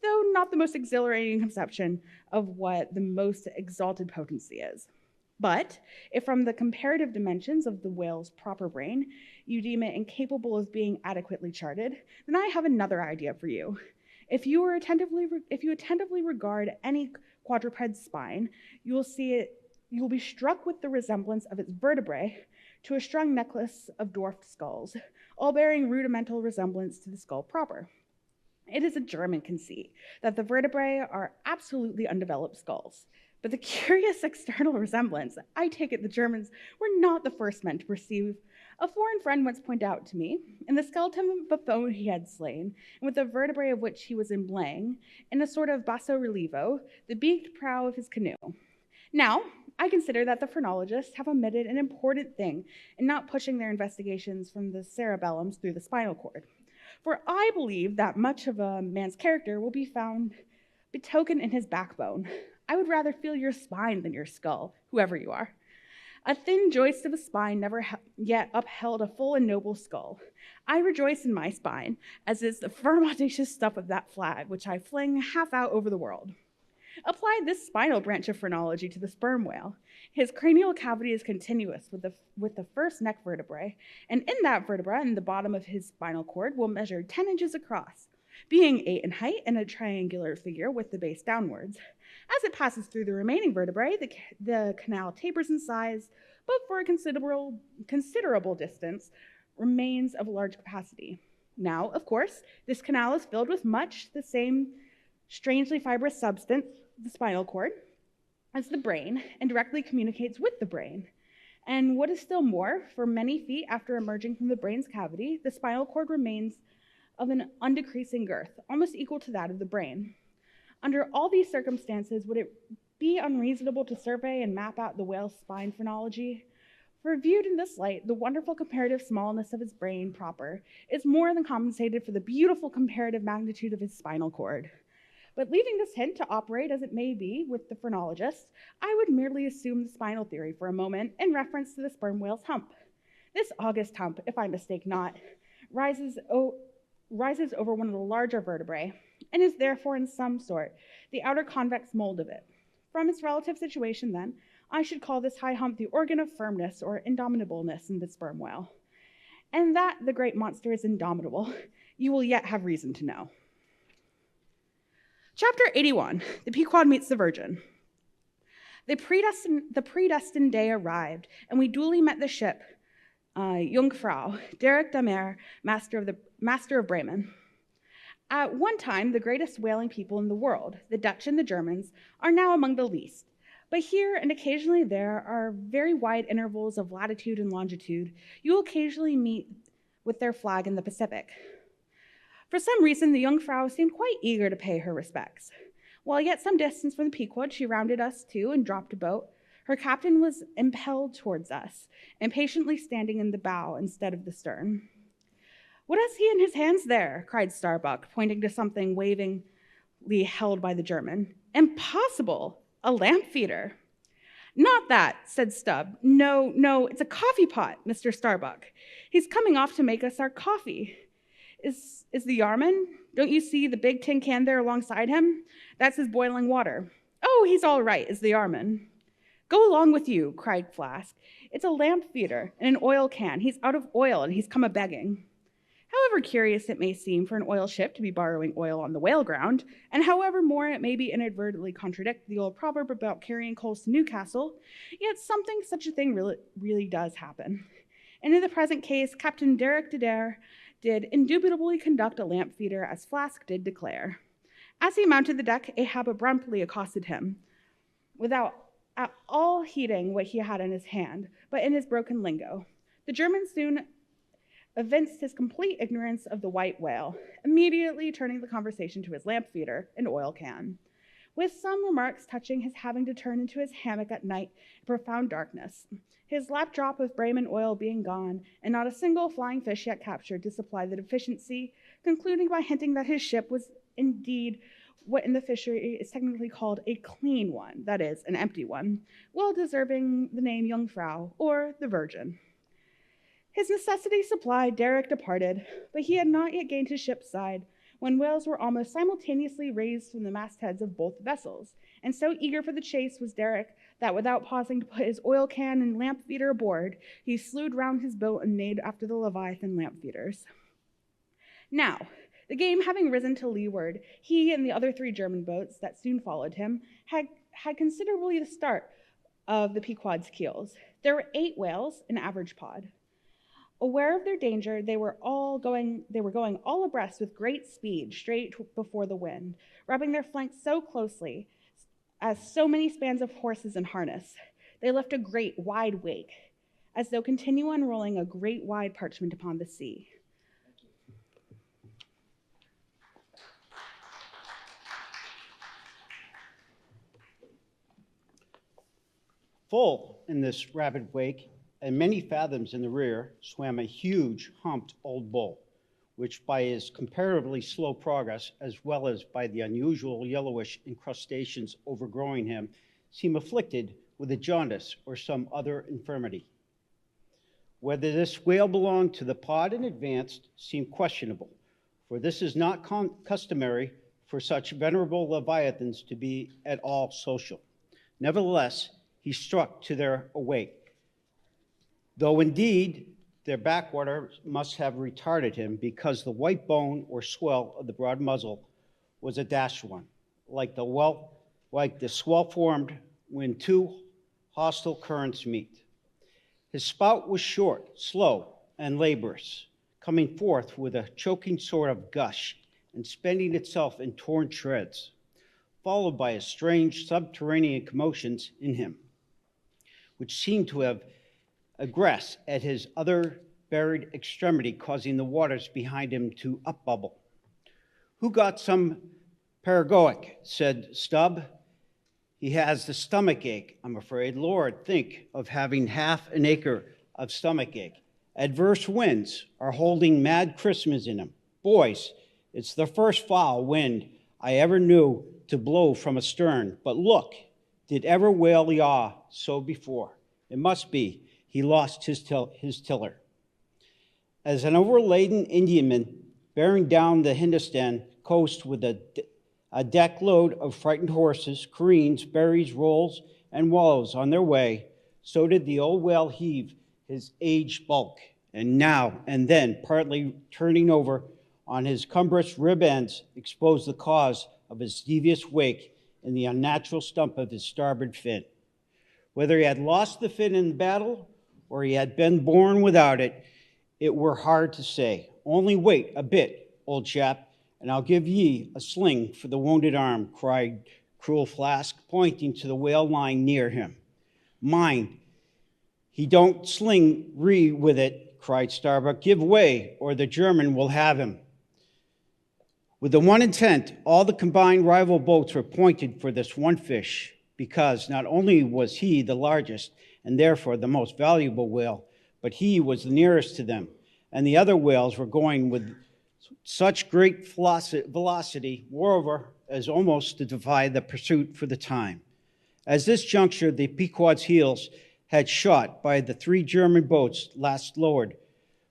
though not the most exhilarating conception of what the most exalted potency is. But if from the comparative dimensions of the whale's proper brain, you deem it incapable of being adequately charted, then I have another idea for you. If you attentively regard any quadruped's spine, you will be struck with the resemblance of its vertebrae to a strung necklace of dwarfed skulls, all bearing rudimental resemblance to the skull proper. It is a German conceit that the vertebrae are absolutely undeveloped skulls. But the curious external resemblance, I take it the Germans were not the first men to perceive. A foreign friend once pointed out to me, in the skeleton of a foe he had slain, and with the vertebrae of which he was emblaying, in a sort of basso relievo, the beaked prow of his canoe. Now, I consider that the phrenologists have omitted an important thing in not pushing their investigations from the cerebellums through the spinal cord. For I believe that much of a man's character will be found betokened in his backbone. I would rather feel your spine than your skull, whoever you are. A thin joist of a spine never yet upheld a full and noble skull. I rejoice in my spine, as is the firm, audacious stuff of that flag, which I fling half out over the world. Apply this spinal branch of phrenology to the sperm whale. His cranial cavity is continuous with the first neck vertebrae, and in that vertebra, in the bottom of his spinal cord, will measure 10 inches across, being 8 in height and a triangular figure with the base downwards. As it passes through the remaining vertebrae, the canal tapers in size, but for a considerable distance remains of large capacity. Now, of course, this canal is filled with much the same strangely fibrous substance, the spinal cord, as the brain, and directly communicates with the brain. And what is still more, for many feet after emerging from the brain's cavity, the spinal cord remains of an undecreasing girth, almost equal to that of the brain. Under all these circumstances, would it be unreasonable to survey and map out the whale's spine phrenology? For viewed in this light, the wonderful comparative smallness of his brain proper is more than compensated for the beautiful comparative magnitude of his spinal cord. But leaving this hint to operate as it may be with the phrenologist, I would merely assume the spinal theory for a moment in reference to the sperm whale's hump. This august hump, if I mistake not, rises over one of the larger vertebrae, and is therefore in some sort the outer convex mold of it. From its relative situation, then, I should call this high hump the organ of firmness or indomitableness in the sperm whale. And that the great monster is indomitable, you will yet have reason to know. Chapter 81, the Pequod meets the Virgin. The predestined day arrived, and we duly met the ship, Jungfrau, Derek Damer, master of Bremen. At one time, the greatest whaling people in the world, the Dutch and the Germans, are now among the least. But here and occasionally there are very wide intervals of latitude and longitude. You will occasionally meet with their flag in the Pacific. For some reason, the Jungfrau seemed quite eager to pay her respects. While yet some distance from the Pequod, she rounded us to and dropped a boat. Her captain was impelled towards us, impatiently standing in the bow instead of the stern. "What has he in his hands there?" cried Starbuck, pointing to something wavingly held by the German. "Impossible! A lamp feeder." "Not that," said Stubb. No, it's a coffee pot, Mr. Starbuck. He's coming off to make us our coffee. Is the Yarman? Don't you see the big tin can there alongside him? That's his boiling water." "Oh, he's all right," is the Yarman. "Go along with you," cried Flask. "It's a lamp feeder and an oil can. He's out of oil and he's come a-begging." However curious it may seem for an oil ship to be borrowing oil on the whale ground, and however more it may be inadvertently contradict the old proverb about carrying coals to Newcastle, yet something such a thing really does happen. And in the present case, Captain Derek Dare did indubitably conduct a lamp feeder as Flask did declare. As he mounted the deck, Ahab abruptly accosted him, without at all heeding what he had in his hand, but in his broken lingo. The German soon evinced his complete ignorance of the white whale, immediately turning the conversation to his lamp feeder and oil can, with some remarks touching his having to turn into his hammock at night in profound darkness, his lap drop of Bremen oil being gone, and not a single flying fish yet captured to supply the deficiency, concluding by hinting that his ship was indeed what in the fishery is technically called a clean one, that is, an empty one, well deserving the name Jungfrau, or the Virgin. His necessity supplied, Derek departed, but he had not yet gained his ship's side when whales were almost simultaneously raised from the mastheads of both vessels. And so eager for the chase was Derek that without pausing to put his oil can and lamp feeder aboard, he slewed round his boat and made after the Leviathan lamp feeders. Now, the game having risen to leeward, he and the other 3 German boats that soon followed him had considerably the start of the Pequod's keels. There were 8 whales, an average pod. Aware of their danger, they were going all abreast with great speed, straight before the wind, rubbing their flanks so closely as so many spans of horses in harness. They left a great wide wake, as though continue unrolling a great wide parchment upon the sea. Full in this rapid wake, and many fathoms in the rear, swam a huge, humped old bull, which by his comparatively slow progress, as well as by the unusual yellowish incrustations overgrowing him, seemed afflicted with a jaundice or some other infirmity. Whether this whale belonged to the pod in advance seemed questionable, for this is not customary for such venerable leviathans to be at all social. Nevertheless, he struck to their awake, though indeed their backwater must have retarded him, because the white bone or swell of the broad muzzle was a dashed one, like the swell formed when 2 hostile currents meet. His spout was short, slow, and laborious, coming forth with a choking sort of gush and spending itself in torn shreds, followed by a strange subterranean commotions in him, which seemed to have egress at his other buried extremity, causing the waters behind him to upbubble. "Who got some paragoic?" said Stubb. "He has the stomach ache, I'm afraid. Lord, think of having half an acre of stomach ache. Adverse winds are holding mad Christmas in him. Boys, it's the first foul wind I ever knew to blow from astern. But look, did ever whale yaw so before? It must be he lost his tiller." As an overladen Indiaman bearing down the Hindustan coast with a deck load of frightened horses, careens, berries, rolls, and wallows on their way, so did the old whale heave his aged bulk, and now and then, partly turning over on his cumbrous rib ends, exposed the cause of his devious wake in the unnatural stump of his starboard fin. Whether he had lost the fin in battle or he had been born without it, it were hard to say. "Only wait a bit, old chap, and I'll give ye a sling for the wounded arm," cried Cruel Flask, pointing to the whale lying near him. "Mind, he don't sling Ree with it," cried Starbuck. "Give way, or the German will have him." With the one intent, all the combined rival boats were pointed for this one fish, because not only was he the largest and therefore the most valuable whale, but he was the nearest to them, and the other whales were going with such great velocity, moreover, as almost to defy the pursuit for the time. At this juncture, the Pequod's heels had shot by the 3 German boats last lowered,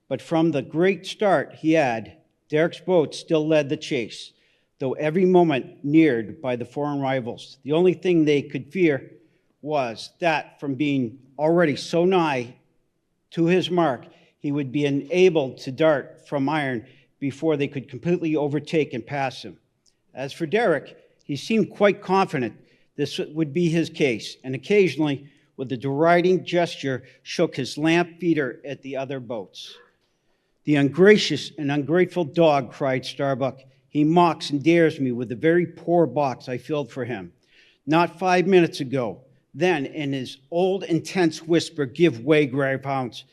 but from the great start he had, Derek's boat still led the chase, though every moment neared by the foreign rivals. The only thing they could fear was that from being already so nigh to his mark, he would be enabled to dart from iron before they could completely overtake and pass him. As for Derek, he seemed quite confident this would be his case, and occasionally, with a deriding gesture, shook his lamp feeder at the other boats. "The ungracious and ungrateful dog," cried Starbuck. "He mocks and dares me with the very poor box I filled for him not 5 minutes ago." Then, in his old intense whisper, "Give way, greyhounds.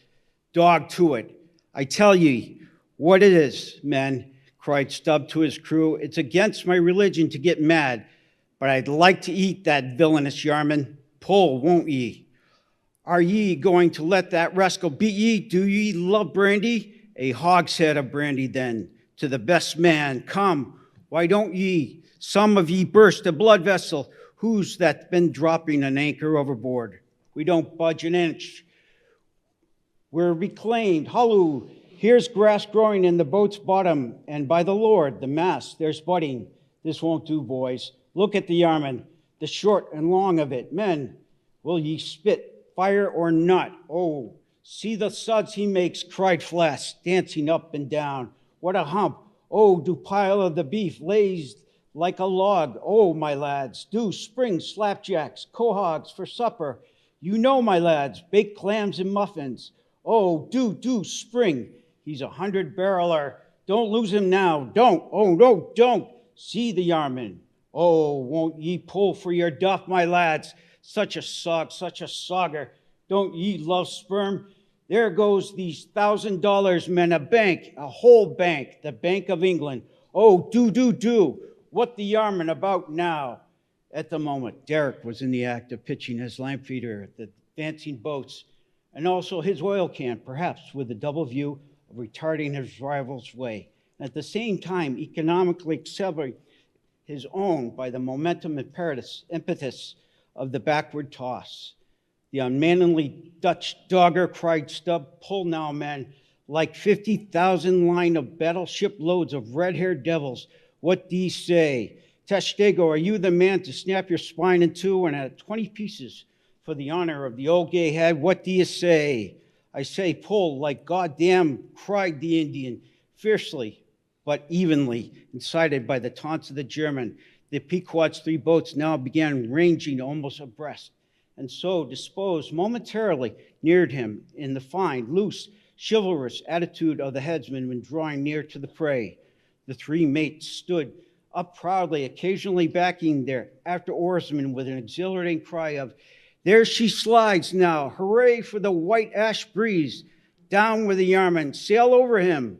Dog to it. I tell ye what it is, men," cried Stubb to his crew. "It's against my religion to get mad, but I'd like to eat that villainous Yarman. Pull, won't ye? Are ye going to let that rascal beat ye? Do ye love brandy? A hogshead of brandy, then, to the best man. Come, why don't ye, some of ye, burst a blood vessel? Who's that been dropping an anchor overboard? We don't budge an inch. We're reclaimed. Halloo, Here's grass growing in the boat's bottom, and by the Lord, the mast, there's budding. This won't do, boys. Look at the yarmouth, the short and long of it. Men, will ye spit fire or not? Oh, see the suds he makes, cried Flask, dancing up and down. What a hump. Oh, do pile of the beef lays like a log. Oh, my lads, do spring slapjacks, quahogs for supper. You know, my lads, baked clams and muffins. Oh, do spring. He's 100-barreler. Don't lose him now. Don't. Oh, no, don't. See the yarman. Oh, won't ye pull for your duff, my lads? Such a sog, such a sogger. Don't ye love sperm? There goes these $1,000, men, a bank, a whole bank, the Bank of England. Oh, do. What the yarman about now? At the moment, Derek was in the act of pitching his lamp feeder at the advancing boats, and also his oil can, perhaps with the double view of retarding his rival's way, and at the same time economically accelerating his own by the momentum and impetus of the backward toss. The unmanly Dutch dogger, cried Stubb, pull now, men, like 50,000 line of battleship loads of red-haired devils. What d'ye say? Tashtego, are you the man to snap your spine in two and add 20 pieces for the honor of the old gay head? What do you say? I say pull like goddamn, cried the Indian, fiercely but evenly, incited by the taunts of the German. The Pequod's 3 boats now began ranging almost abreast, and so, disposed momentarily, neared him in the fine, loose, chivalrous attitude of the headsman when drawing near to the prey. The 3 mates stood up proudly, occasionally backing their after-oarsmen with an exhilarating cry of, there she slides now, hooray for the white ash breeze, down with the yarman, sail over him.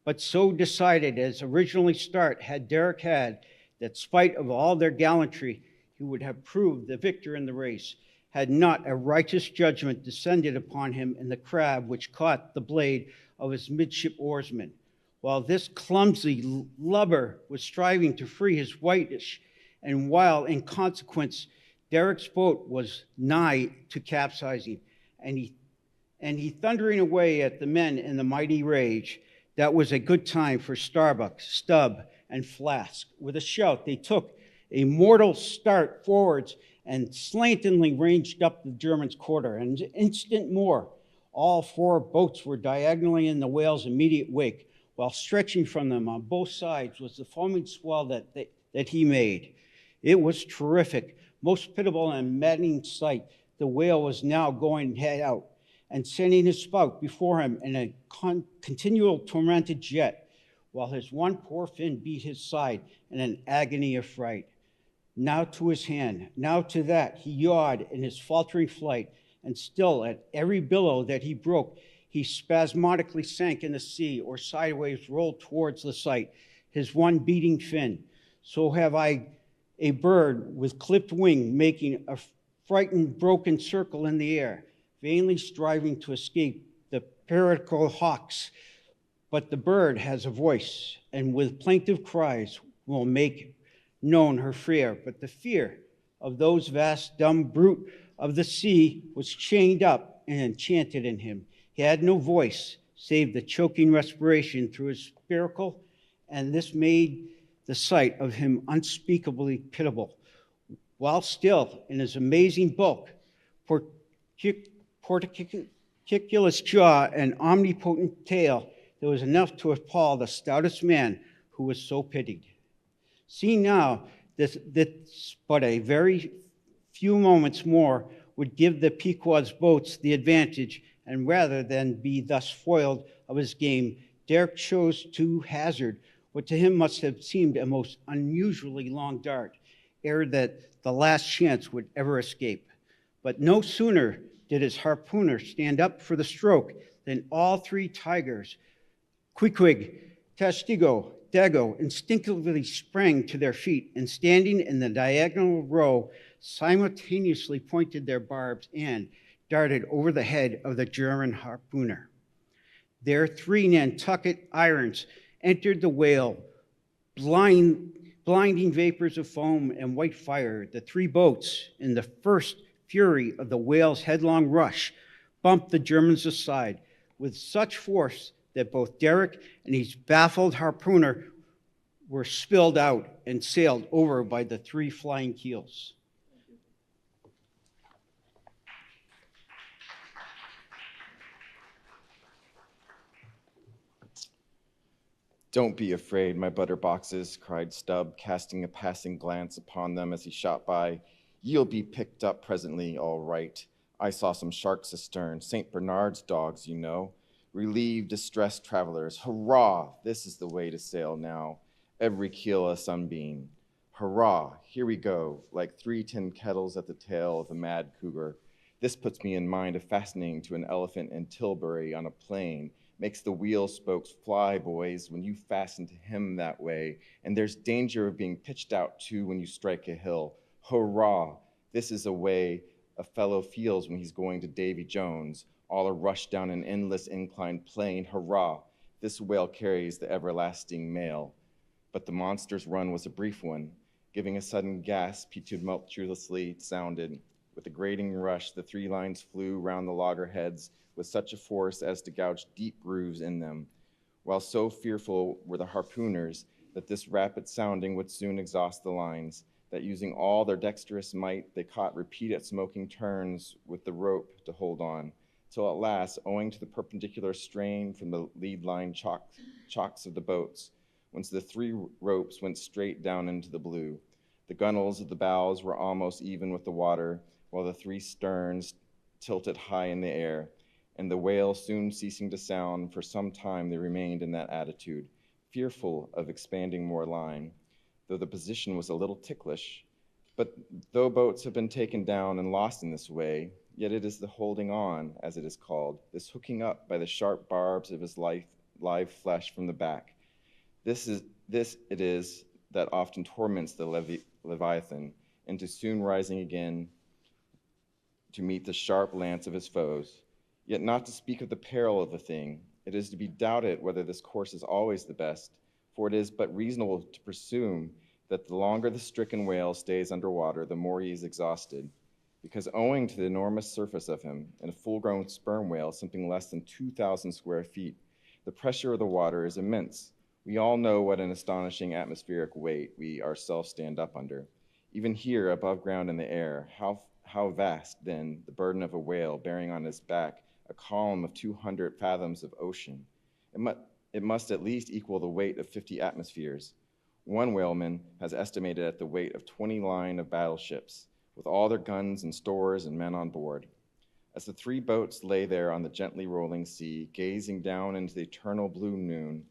But so decided as originally start had Derek had, that spite of all their gallantry, he would have proved the victor in the race, had not a righteous judgment descended upon him in the crab which caught the blade of his midship oarsman. While this clumsy lubber was striving to free his whitish, and while in consequence Derek's boat was nigh to capsizing, and he thundering away at the men in the mighty rage, that was a good time for Starbuck, Stubb, and Flask. With a shout, they took a mortal start forwards and slantingly ranged up the German's quarter. And an instant more, all 4 boats were diagonally in the whale's immediate wake, while stretching from them on both sides was the foaming swell that he made. It was terrific, most pitiable and maddening sight. The whale was now going head out and sending his spout before him in a continual tormented jet, while his one poor fin beat his side in an agony of fright. Now to his hand, now to that, he yawed in his faltering flight, and still at every billow that he broke, he spasmodically sank in the sea or sideways rolled towards the sight, his one beating fin. So have I a bird with clipped wing making a frightened broken circle in the air, vainly striving to escape the piratical hawks. But the bird has a voice, and with plaintive cries will make known her fear. But the fear of those vast dumb brute of the sea was chained up and enchanted in him. He had no voice save the choking respiration through his spiracle, and this made the sight of him unspeakably pitiable. While still in his amazing bulk, portcullis jaw, and omnipotent tail, there was enough to appall the stoutest man who was so pitied. See now, this but a very few moments more would give the Pequod's boats the advantage, and rather than be thus foiled of his game, Derek chose to hazard what to him must have seemed a most unusually long dart, ere that the last chance would ever escape. But no sooner did his harpooner stand up for the stroke than all 3 tigers, Queequeg, Tashtego, Dago, instinctively sprang to their feet, and standing in the diagonal row, simultaneously pointed their barbs and darted over the head of the German harpooner. Their 3 Nantucket irons entered the whale, blinding vapors of foam and white fire. The 3 boats, in the first fury of the whale's headlong rush, bumped the Germans aside with such force that both Derek and his baffled harpooner were spilled out and sailed over by the 3 flying keels. Don't be afraid, my butterboxes, cried Stubb, casting a passing glance upon them as he shot by. You'll be picked up presently, all right. I saw some sharks astern, St. Bernard's dogs, you know. Relieve distressed travelers. Hurrah! This is the way to sail now. Every keel a sunbeam. Hurrah! Here we go, like 3 tin kettles at the tail of a mad cougar. This puts me in mind of fastening to an elephant in Tilbury on a plane. Makes the wheel spokes fly, boys, when you fasten to him that way. And there's danger of being pitched out, too, when you strike a hill. Hurrah! This is a way a fellow feels when he's going to Davy Jones, all a rush down an endless inclined plane. Hurrah! This whale carries the everlasting mail. But the monster's run was a brief one. Giving a sudden gasp, he tumultuously sounded. With a grating rush, the 3 lines flew round the loggerheads with such a force as to gouge deep grooves in them, while so fearful were the harpooners that this rapid sounding would soon exhaust the lines, that using all their dexterous might, they caught repeated smoking turns with the rope to hold on, till at last, owing to the perpendicular strain from the lead line chocks of the boats, once the 3 ropes went straight down into the blue. The gunwales of the bows were almost even with the water, while the 3 sterns tilted high in the air, and the whale soon ceasing to sound, for some time they remained in that attitude, fearful of expanding more line, though the position was a little ticklish. But though boats have been taken down and lost in this way, yet it is the holding on, as it is called, this hooking up by the sharp barbs of his live flesh from the back. This it is that often torments the Leviathan into soon rising again to meet the sharp lance of his foes. Yet not to speak of the peril of the thing, it is to be doubted whether this course is always the best, for it is but reasonable to presume that the longer the stricken whale stays underwater, the more he is exhausted, because owing to the enormous surface of him, and a full-grown sperm whale something less than 2,000 square feet, the pressure of the water is immense. We all know what an astonishing atmospheric weight we ourselves stand up under. Even here, above ground in the air, how vast, then, the burden of a whale bearing on his back a column of 200 fathoms of ocean. It must at least equal the weight of 50 atmospheres. One whaleman has estimated at the weight of 20 line of battleships, with all their guns and stores and men on board. As the 3 boats lay there on the gently rolling sea, gazing down into the eternal blue noon,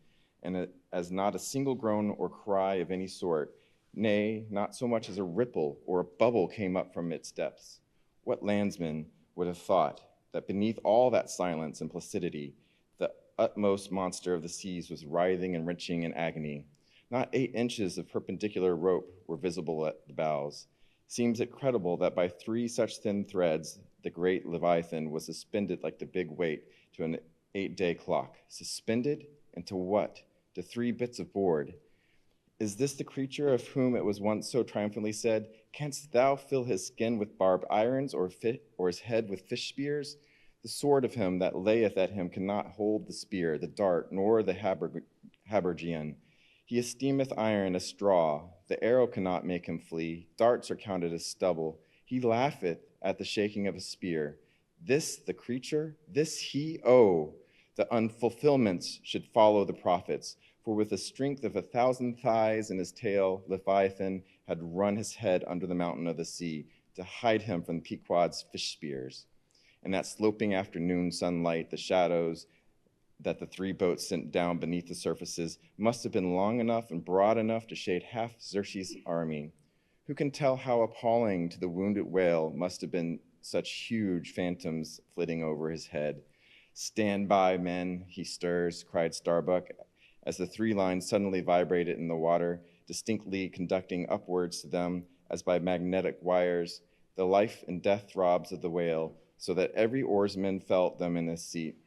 and as not a single groan or cry of any sort, nay, not so much as a ripple or a bubble came up from its depths, what landsman would have thought that beneath all that silence and placidity, the utmost monster of the seas was writhing and wrenching in agony? Not 8 inches of perpendicular rope were visible at the bows. Seems it credible that by 3 such thin threads, the great Leviathan was suspended like the big weight to an 8-day clock. Suspended? And to what? To 3 bits of board. Is this the creature of whom it was once so triumphantly said, "Canst thou fill his skin with barbed irons, or his head with fish spears? The sword of him that layeth at him cannot hold the spear, the dart, nor the habergeon. He esteemeth iron as straw. The arrow cannot make him flee. Darts are counted as stubble. He laugheth at the shaking of a spear. This the creature? This he? Oh, the unfulfillments should follow the prophets. For with the strength of 1,000 thighs in his tail, Leviathan had run his head under the mountain of the sea to hide him from Pequod's fish spears. In that sloping afternoon sunlight, the shadows that the 3 boats sent down beneath the surfaces must have been long enough and broad enough to shade half Xerxes' army. Who can tell how appalling to the wounded whale must have been such huge phantoms flitting over his head? "Stand by, men," he stirs, cried Starbuck, as the 3 lines suddenly vibrated in the water, distinctly conducting upwards to them, as by magnetic wires, the life and death throbs of the whale, so that every oarsman felt them in his seat.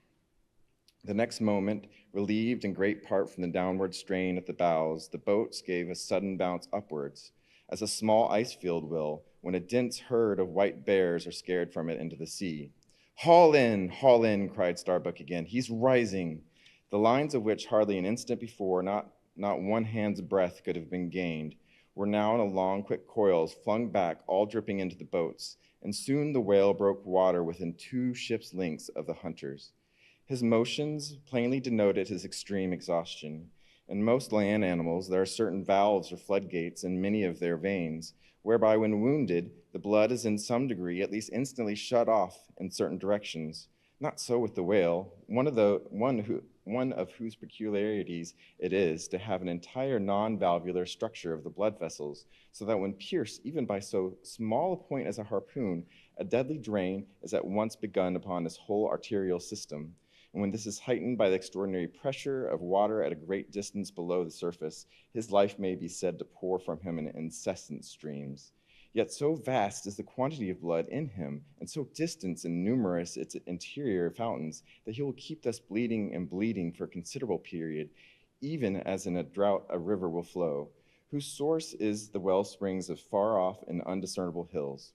The next moment, relieved in great part from the downward strain at the bows, the boats gave a sudden bounce upwards, as a small ice field will, when a dense herd of white bears are scared from it into the sea. Haul in, cried Starbuck again. "He's rising." the lines of which hardly an instant before not one hand's breadth could have been gained, were now in a long, quick coils flung back, all dripping into the boats, and soon the whale broke water within 2 ships' lengths of the hunters. His motions plainly denoted his extreme exhaustion. In most land animals, there are certain valves or floodgates in many of their veins, whereby when wounded, the blood is in some degree at least instantly shut off in certain directions. Not so with the whale, one of whose peculiarities it is to have an entire non-valvular structure of the blood vessels, so that when pierced even by so small a point as a harpoon, a deadly drain is at once begun upon his whole arterial system. And when this is heightened by the extraordinary pressure of water at a great distance below the surface, his life may be said to pour from him in incessant streams. Yet so vast is the quantity of blood in him, and so distant and numerous its interior fountains, that he will keep thus bleeding and bleeding for a considerable period, even as in a drought a river will flow, whose source is the well springs of far off and undiscernible hills.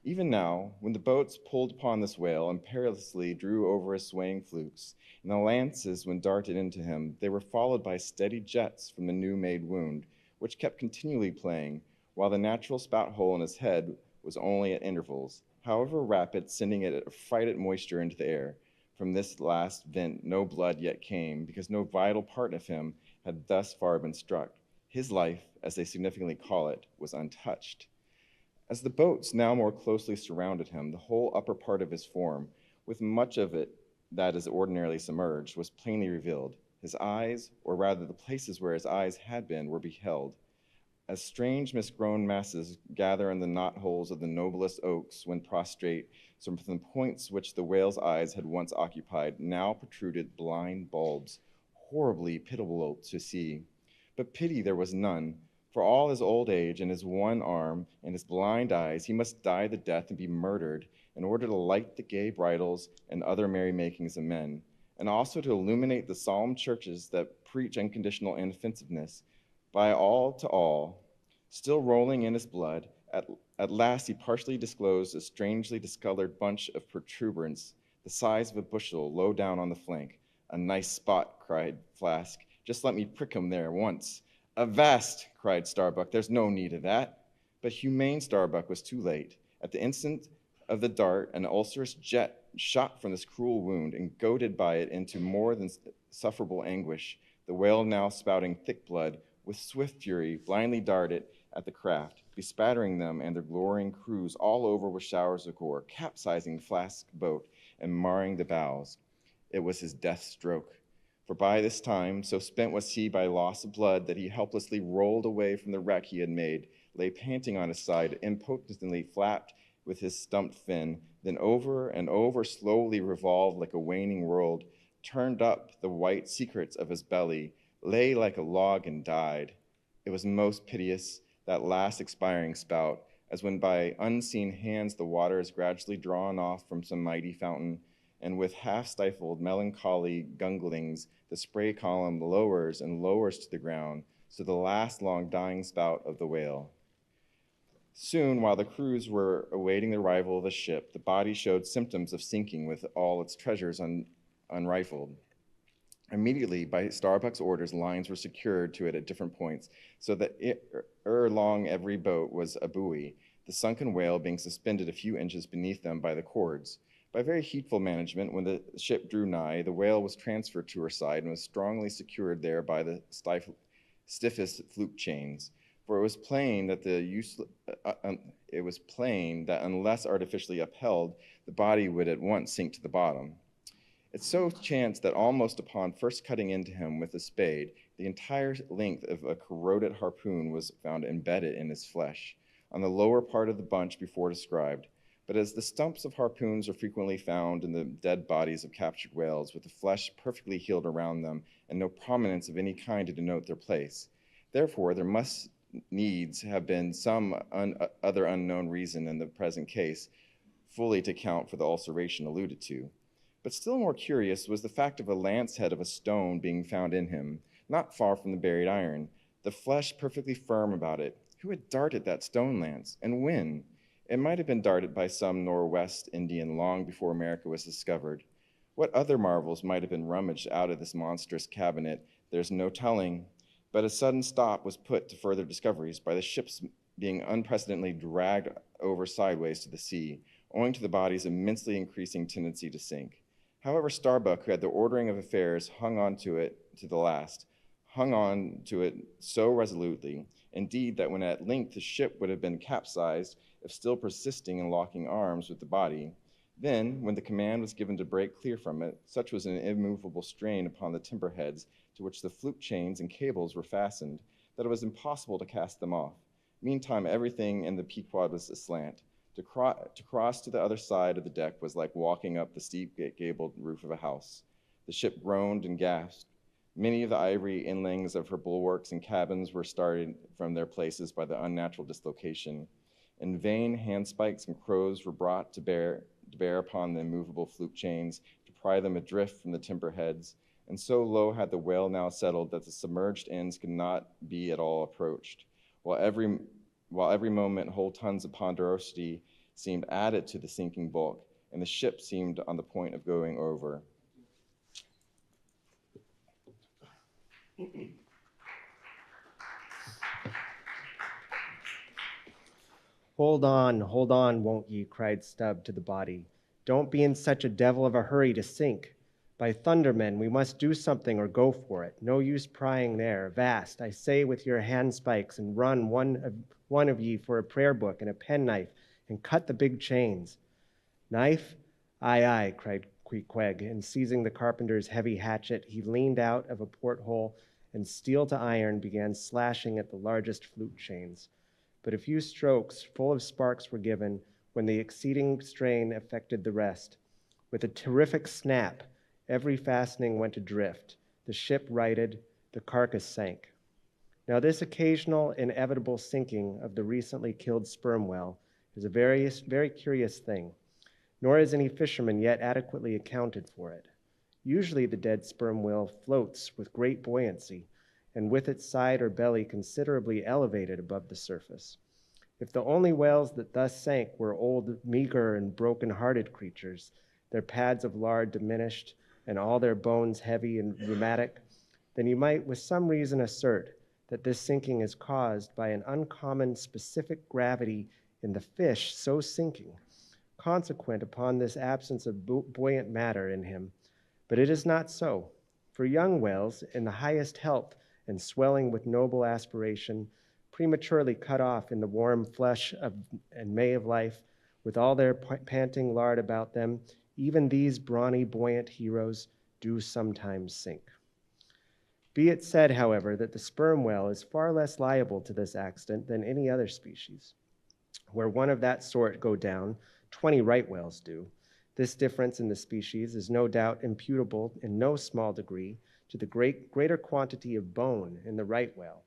Even now, when the boats pulled upon this whale and perilously drew over his swaying flukes, and the lances when darted into him, they were followed by steady jets from the new-made wound, which kept continually playing, while the natural spout hole in his head was only at intervals, however rapid, sending it a frighted moisture into the air. From this last vent no blood yet came, because no vital part of him had thus far been struck. His life, as they significantly call it, was untouched. As the boats now more closely surrounded him, the whole upper part of his form, with much of it that is ordinarily submerged, was plainly revealed. His eyes, or rather the places where his eyes had been, were beheld. As strange misgrown masses gather in the knotholes of the noblest oaks when prostrate, so from the points which the whale's eyes had once occupied, now protruded blind bulbs, horribly pitiable to see. But pity there was none. For all his old age and his one arm and his blind eyes, he must die the death and be murdered in order to light the gay bridals and other merrymakings of men, and also to illuminate the solemn churches that preach unconditional inoffensiveness. By all to all, still rolling in his blood, at last he partially disclosed a strangely discolored bunch of protuberance, the size of a bushel, low down on the flank. "A nice spot," cried Flask. "Just let me prick him there once." "Avast!" cried Starbuck. "There's no need of that." But humane Starbuck was too late. At the instant of the dart, an ulcerous jet shot from this cruel wound, and goaded by it into more than sufferable anguish, the whale, now spouting thick blood, with swift fury, blindly darted at the craft, bespattering them and their glorying crews all over with showers of gore, capsizing Flask's boat and marring the bows. It was his death stroke. For by this time, so spent was he by loss of blood that he helplessly rolled away from the wreck he had made, lay panting on his side, impotently flapped with his stumped fin, then over and over slowly revolved like a waning world, turned up the white secrets of his belly, lay like a log and died. It was most piteous, that last expiring spout, as when by unseen hands the water is gradually drawn off from some mighty fountain, and with half-stifled melancholy gunglings, the spray column lowers and lowers to the ground, so the last long dying spout of the whale. Soon, while the crews were awaiting the arrival of the ship, the body showed symptoms of sinking with all its treasures unrifled. Immediately, by Starbuck's orders, lines were secured to it at different points, so that ere long every boat was a buoy, the sunken whale being suspended a few inches beneath them by the cords. By very heedful management, when the ship drew nigh, the whale was transferred to her side and was strongly secured there by the stiffest fluke chains. For it was plain that unless artificially upheld, the body would at once sink to the bottom. It so chanced that almost upon first cutting into him with a spade, the entire length of a corroded harpoon was found embedded in his flesh, on the lower part of the bunch before described. But as the stumps of harpoons are frequently found in the dead bodies of captured whales, with the flesh perfectly healed around them, and no prominence of any kind to denote their place, therefore there must needs have been some other unknown reason in the present case fully to account for the ulceration alluded to. But still more curious was the fact of a lance head of a stone being found in him, not far from the buried iron, the flesh perfectly firm about it. Who had darted that stone lance, and when? It might have been darted by some Northwest Indian long before America was discovered. What other marvels might have been rummaged out of this monstrous cabinet, there's no telling, but a sudden stop was put to further discoveries by the ships being unprecedentedly dragged over sideways to the sea, owing to the body's immensely increasing tendency to sink. However, Starbuck, who had the ordering of affairs, hung on to it to the last, hung on to it so resolutely, indeed, that when at length the ship would have been capsized, if still persisting in locking arms with the body, then, when the command was given to break clear from it, such was an immovable strain upon the timber heads to which the fluke chains and cables were fastened, that it was impossible to cast them off. Meantime, everything in the Pequod was aslant. To cross to the other side of the deck was like walking up the steep gabled roof of a house. The ship groaned and gasped. Many of the ivory inlays of her bulwarks and cabins were started from their places by the unnatural dislocation. In vain, handspikes and crows were brought to bear upon the immovable fluke chains to pry them adrift from the timber heads, and so low had the whale now settled that the submerged ends could not be at all approached, while every moment whole tons of ponderosity seemed added to the sinking bulk, and the ship seemed on the point of going over. Hold on, won't ye, cried Stubb to the body. Don't be in such a devil of a hurry to sink. By thunder, men, we must do something or go for it. No use prying there. Avast, I say, with your handspikes, and run one of ye for a prayer book and a penknife, and cut the big chains. Knife? Aye, aye, cried Queequeg, and seizing the carpenter's heavy hatchet, he leaned out of a porthole and steel to iron began slashing at the largest fluke chains. But a few strokes full of sparks were given when the exceeding strain affected the rest. With a terrific snap, every fastening went adrift. The ship righted, the carcass sank. Now this occasional, inevitable sinking of the recently killed sperm whale is a very curious thing, nor has any fisherman yet adequately accounted for it. Usually the dead sperm whale floats with great buoyancy, and with its side or belly considerably elevated above the surface. If the only whales that thus sank were old, meager, and broken-hearted creatures, their pads of lard diminished, and all their bones heavy and rheumatic, then you might with some reason assert that this sinking is caused by an uncommon specific gravity in the fish so sinking, consequent upon this absence of buoyant matter in him. But it is not so. For young whales, in the highest health and swelling with noble aspiration, prematurely cut off in the warm flush and May of life, with all their panting lard about them, even these brawny, buoyant heroes do sometimes sink. Be it said, however, that the sperm whale is far less liable to this accident than any other species. Where one of that sort go down, 20 right whales do. This difference in the species is no doubt imputable in no small degree to the greater quantity of bone in the right whale,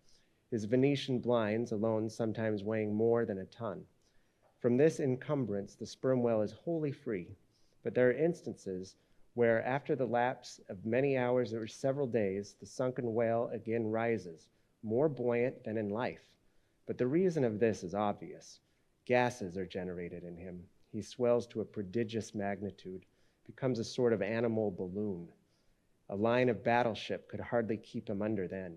his Venetian blinds alone sometimes weighing more than a ton. From this encumbrance, the sperm whale is wholly free, but there are instances where after the lapse of many hours or several days, the sunken whale again rises, more buoyant than in life. But the reason of this is obvious. Gases are generated in him. He swells to a prodigious magnitude, becomes a sort of animal balloon. A line of battleship could hardly keep him under then.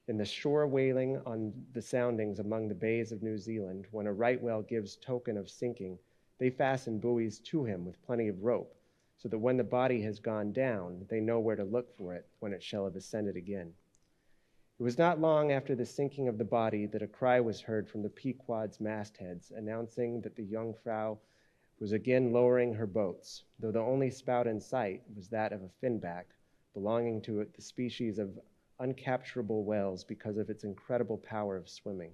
In the shore whaling on the soundings among the bays of New Zealand, when a right whale gives token of sinking, they fasten buoys to him with plenty of rope, so that when the body has gone down, they know where to look for it when it shall have ascended again. It was not long after the sinking of the body that a cry was heard from the Pequod's mastheads, announcing that the Jungfrau was again lowering her boats, though the only spout in sight was that of a finback, belonging to the species of uncapturable whales because of its incredible power of swimming.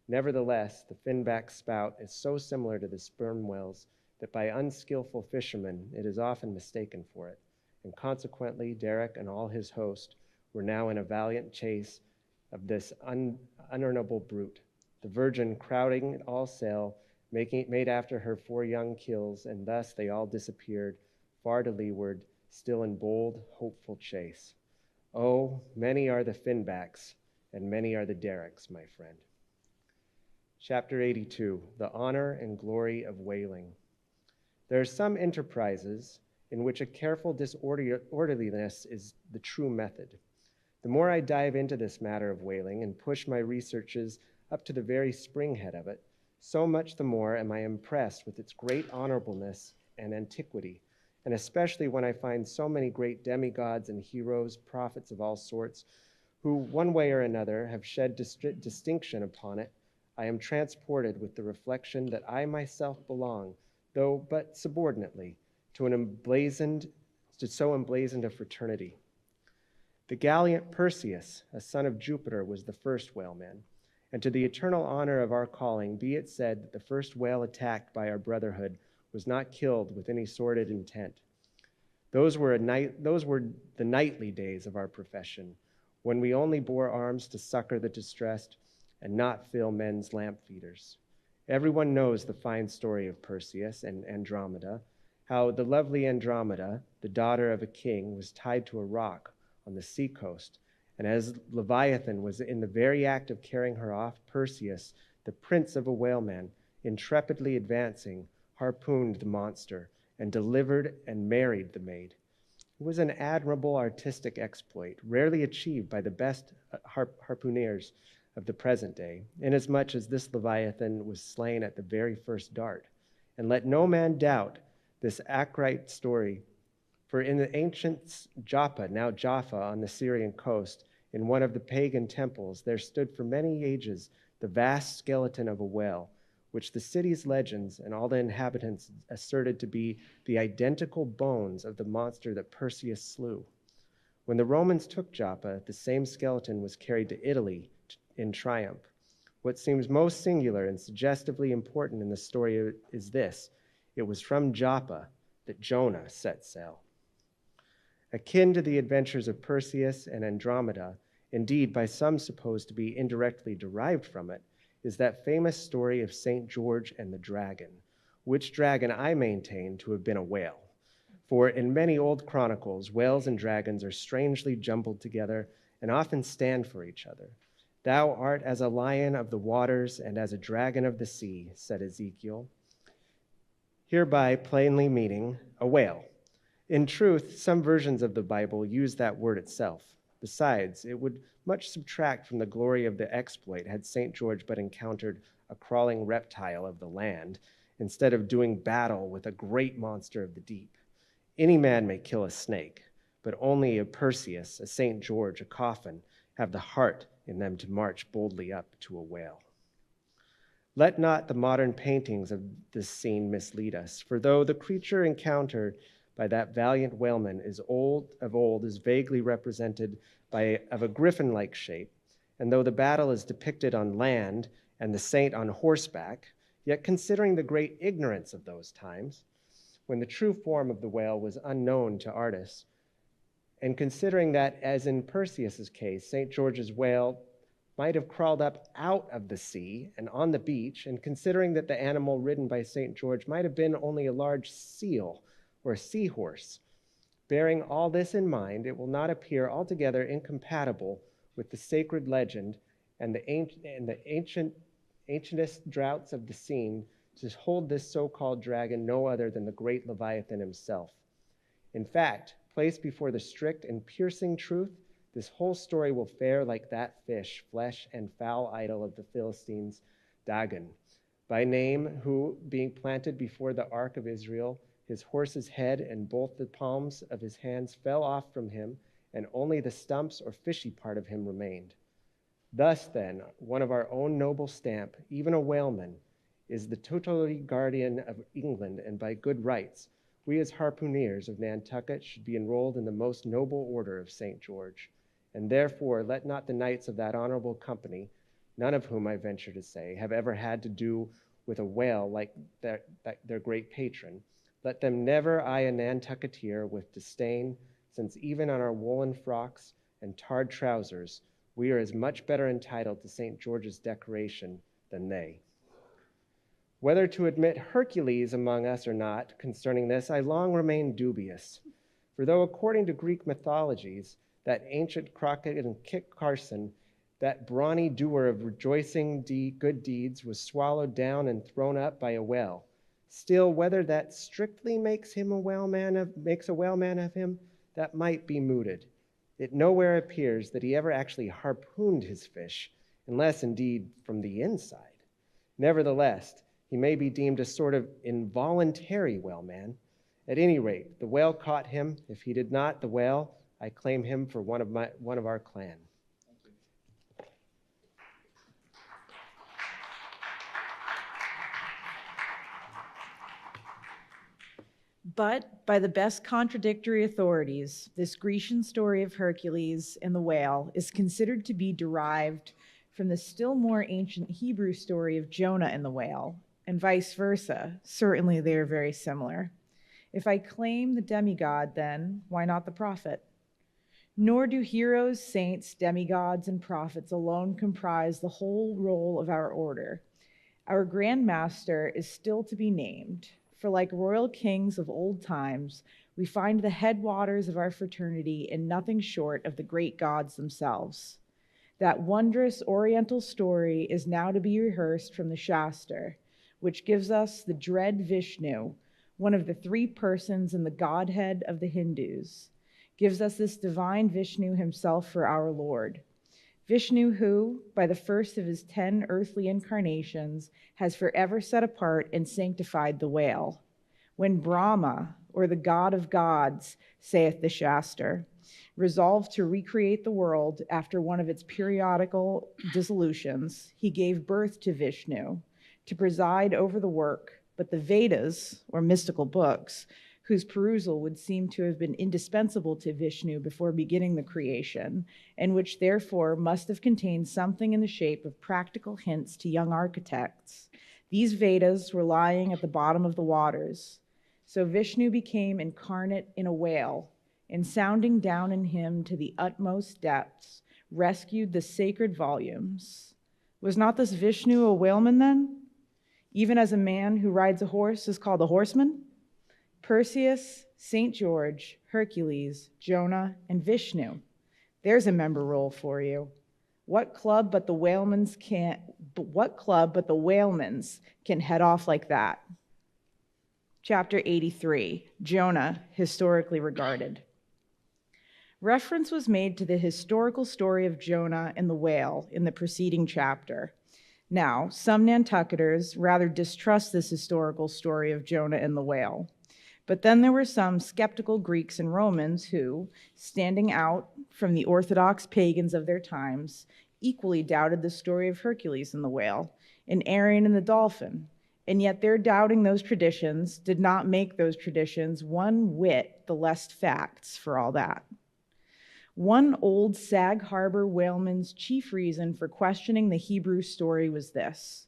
Nevertheless, the finback spout is so similar to the sperm whales that by unskillful fishermen it is often mistaken for it, and consequently Derrick and all his host were now in a valiant chase of this unearnable brute, the Virgin crowding all sail, made after her 4 young kills, and thus they all disappeared far to leeward, still in bold, hopeful chase. Oh, many are the finbacks, and many are the Derricks, my friend. Chapter 82, The Honor and Glory of Whaling. There are some enterprises in which a careful disorderliness is the true method. The more I dive into this matter of whaling and push my researches up to the very springhead of it, so much the more am I impressed with its great honorableness and antiquity, and especially when I find so many great demigods and heroes, prophets of all sorts, who one way or another have shed distinction upon it. I am transported with the reflection that I myself belong, though but subordinately, to so emblazoned a fraternity. The gallant Perseus, a son of Jupiter, was the first whaleman, and to the eternal honor of our calling be it said that the first whale attacked by our brotherhood was not killed with any sordid intent. Those were the nightly days of our profession, when we only bore arms to succor the distressed and not fill men's lamp feeders. Everyone knows the fine story of Perseus and Andromeda, how the lovely Andromeda, the daughter of a king, was tied to a rock on the seacoast, and as Leviathan was in the very act of carrying her off, Perseus, the prince of a whaleman, intrepidly advancing, harpooned the monster and delivered and married the maid. It was an admirable artistic exploit, rarely achieved by the best harpooneers of the present day, inasmuch as this Leviathan was slain at the very first dart. And let no man doubt this Acrite story, for in the ancient Joppa, now Jaffa, on the Syrian coast, in one of the pagan temples, there stood for many ages the vast skeleton of a whale, which the city's legends and all the inhabitants asserted to be the identical bones of the monster that Perseus slew. When the Romans took Joppa, the same skeleton was carried to Italy in triumph. What seems most singular and suggestively important in the story is this: it was from Joppa that Jonah set sail. Akin to the adventures of Perseus and Andromeda, indeed by some supposed to be indirectly derived from it, is that famous story of St. George and the dragon, which dragon I maintain to have been a whale. For in many old chronicles, whales and dragons are strangely jumbled together and often stand for each other. Thou art as a lion of the waters and as a dragon of the sea, said Ezekiel, hereby plainly meaning a whale. In truth, some versions of the Bible use that word itself. Besides, it would much subtract from the glory of the exploit had St. George but encountered a crawling reptile of the land, instead of doing battle with a great monster of the deep. Any man may kill a snake, but only a Perseus, a St. George, a coffin, have the heart in them to march boldly up to a whale. Let not the modern paintings of this scene mislead us, for though the creature encountered by that valiant whaleman is of old is vaguely represented of a griffin-like shape, and though the battle is depicted on land and the saint on horseback, yet considering the great ignorance of those times, when the true form of the whale was unknown to artists, and considering that, as in Perseus's case, St. George's whale might have crawled up out of the sea and on the beach, and considering that the animal ridden by St. George might have been only a large seal or a seahorse, bearing all this in mind, it will not appear altogether incompatible with the sacred legend and the ancientest draughts of the scene to hold this so-called dragon no other than the great Leviathan himself. In fact, placed before the strict and piercing truth, this whole story will fare like that fish, flesh and foul idol of the Philistines, Dagon, by name, who, being planted before the ark of Israel, his horse's head and both the palms of his hands fell off from him, and only the stumps or fishy part of him remained. Thus, then, one of our own noble stamp, even a whaleman, is the tutelary guardian of England, and by good rights, we as harpooneers of Nantucket should be enrolled in the most noble order of St. George, and therefore let not the knights of that honorable company, none of whom I venture to say have ever had to do with a whale like their great patron, let them never eye a Nantucketeer with disdain, since even on our woolen frocks and tarred trousers, we are as much better entitled to St. George's decoration than they. Whether to admit Hercules among us or not concerning this, I long remained dubious. For though according to Greek mythologies, that ancient Crockett and Kit Carson, that brawny doer of rejoicing good deeds, was swallowed down and thrown up by a whale, Still, whether that strictly makes a whaleman of him, that might be mooted. It nowhere appears that he ever actually harpooned his fish, unless indeed from the inside. Nevertheless, he may be deemed a sort of involuntary whaleman. At any rate, the whale caught him. If he did not, the whale, I claim him for one of our clan. But by the best contradictory authorities, this Grecian story of Hercules and the whale is considered to be derived from the still more ancient Hebrew story of Jonah and the whale, and vice versa. Certainly they are very similar. If I claim the demigod, then why not the prophet? Nor do heroes, saints, demigods, and prophets alone comprise the whole roll of our order. Our Grand Master is still to be named, for like royal kings of old times, we find the headwaters of our fraternity in nothing short of the great gods themselves. That wondrous oriental story is now to be rehearsed from the Shastra, which gives us the dread Vishnu, one of the three persons in the Godhead of the Hindus, gives us this divine Vishnu himself for our Lord. Vishnu who, by the first of his 10 earthly incarnations, has forever set apart and sanctified the whale. When Brahma, or the god of gods, saith the Shastra, resolved to recreate the world after one of its periodical dissolutions, he gave birth to Vishnu to preside over the work, but the Vedas, or mystical books, whose perusal would seem to have been indispensable to Vishnu before beginning the creation, and which therefore must have contained something in the shape of practical hints to young architects. These Vedas were lying at the bottom of the waters. So Vishnu became incarnate in a whale, and sounding down in him to the utmost depths, rescued the sacred volumes. Was not this Vishnu a whaleman then? Even as a man who rides a horse is called a horseman? Perseus, St. George, Hercules, Jonah, and Vishnu. There's a member roll for you. What club but the whalemen's can head off like that? Chapter 83, Jonah, historically regarded. Reference was made to the historical story of Jonah and the whale in the preceding chapter. Now, some Nantucketers rather distrust this historical story of Jonah and the whale. But then there were some skeptical Greeks and Romans who, standing out from the orthodox pagans of their times, equally doubted the story of Hercules and the whale, and Arion and the dolphin. And yet their doubting those traditions did not make those traditions one whit the less facts for all that. One old Sag Harbor whaleman's chief reason for questioning the Hebrew story was this.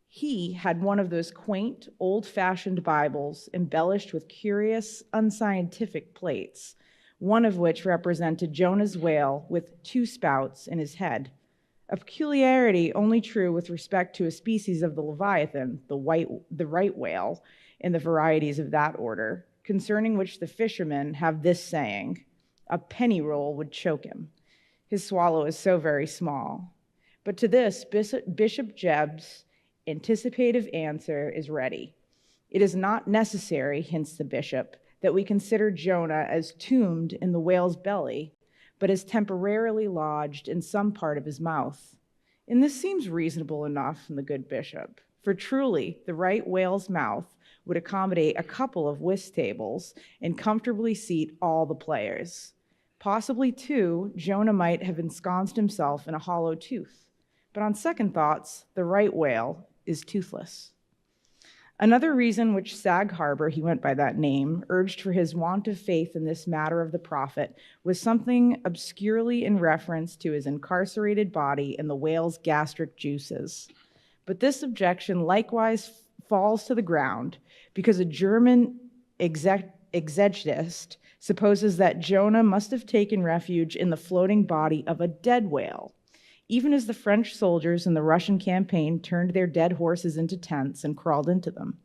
He had one of those quaint, old-fashioned Bibles embellished with curious, unscientific plates, one of which represented Jonah's whale with 2 spouts in his head, a peculiarity only true with respect to a species of the Leviathan, the right whale, and the varieties of that order, concerning which the fishermen have this saying, a penny roll would choke him. His swallow is so very small. But to this, Bishop Jebb's anticipative answer is ready. It is not necessary, hints the bishop, that we consider Jonah as tombed in the whale's belly, but as temporarily lodged in some part of his mouth. And this seems reasonable enough from the good bishop, for truly the right whale's mouth would accommodate a couple of whist tables and comfortably seat all the players. Possibly, too, Jonah might have ensconced himself in a hollow tooth. But on second thoughts, the right whale is toothless. Another reason which Sag Harbor, he went by that name, urged for his want of faith in this matter of the prophet was something obscurely in reference to his incarcerated body and the whale's gastric juices. But this objection likewise falls to the ground because a German exegetist supposes that Jonah must have taken refuge in the floating body of a dead whale, even as the French soldiers in the Russian campaign turned their dead horses into tents and crawled into them.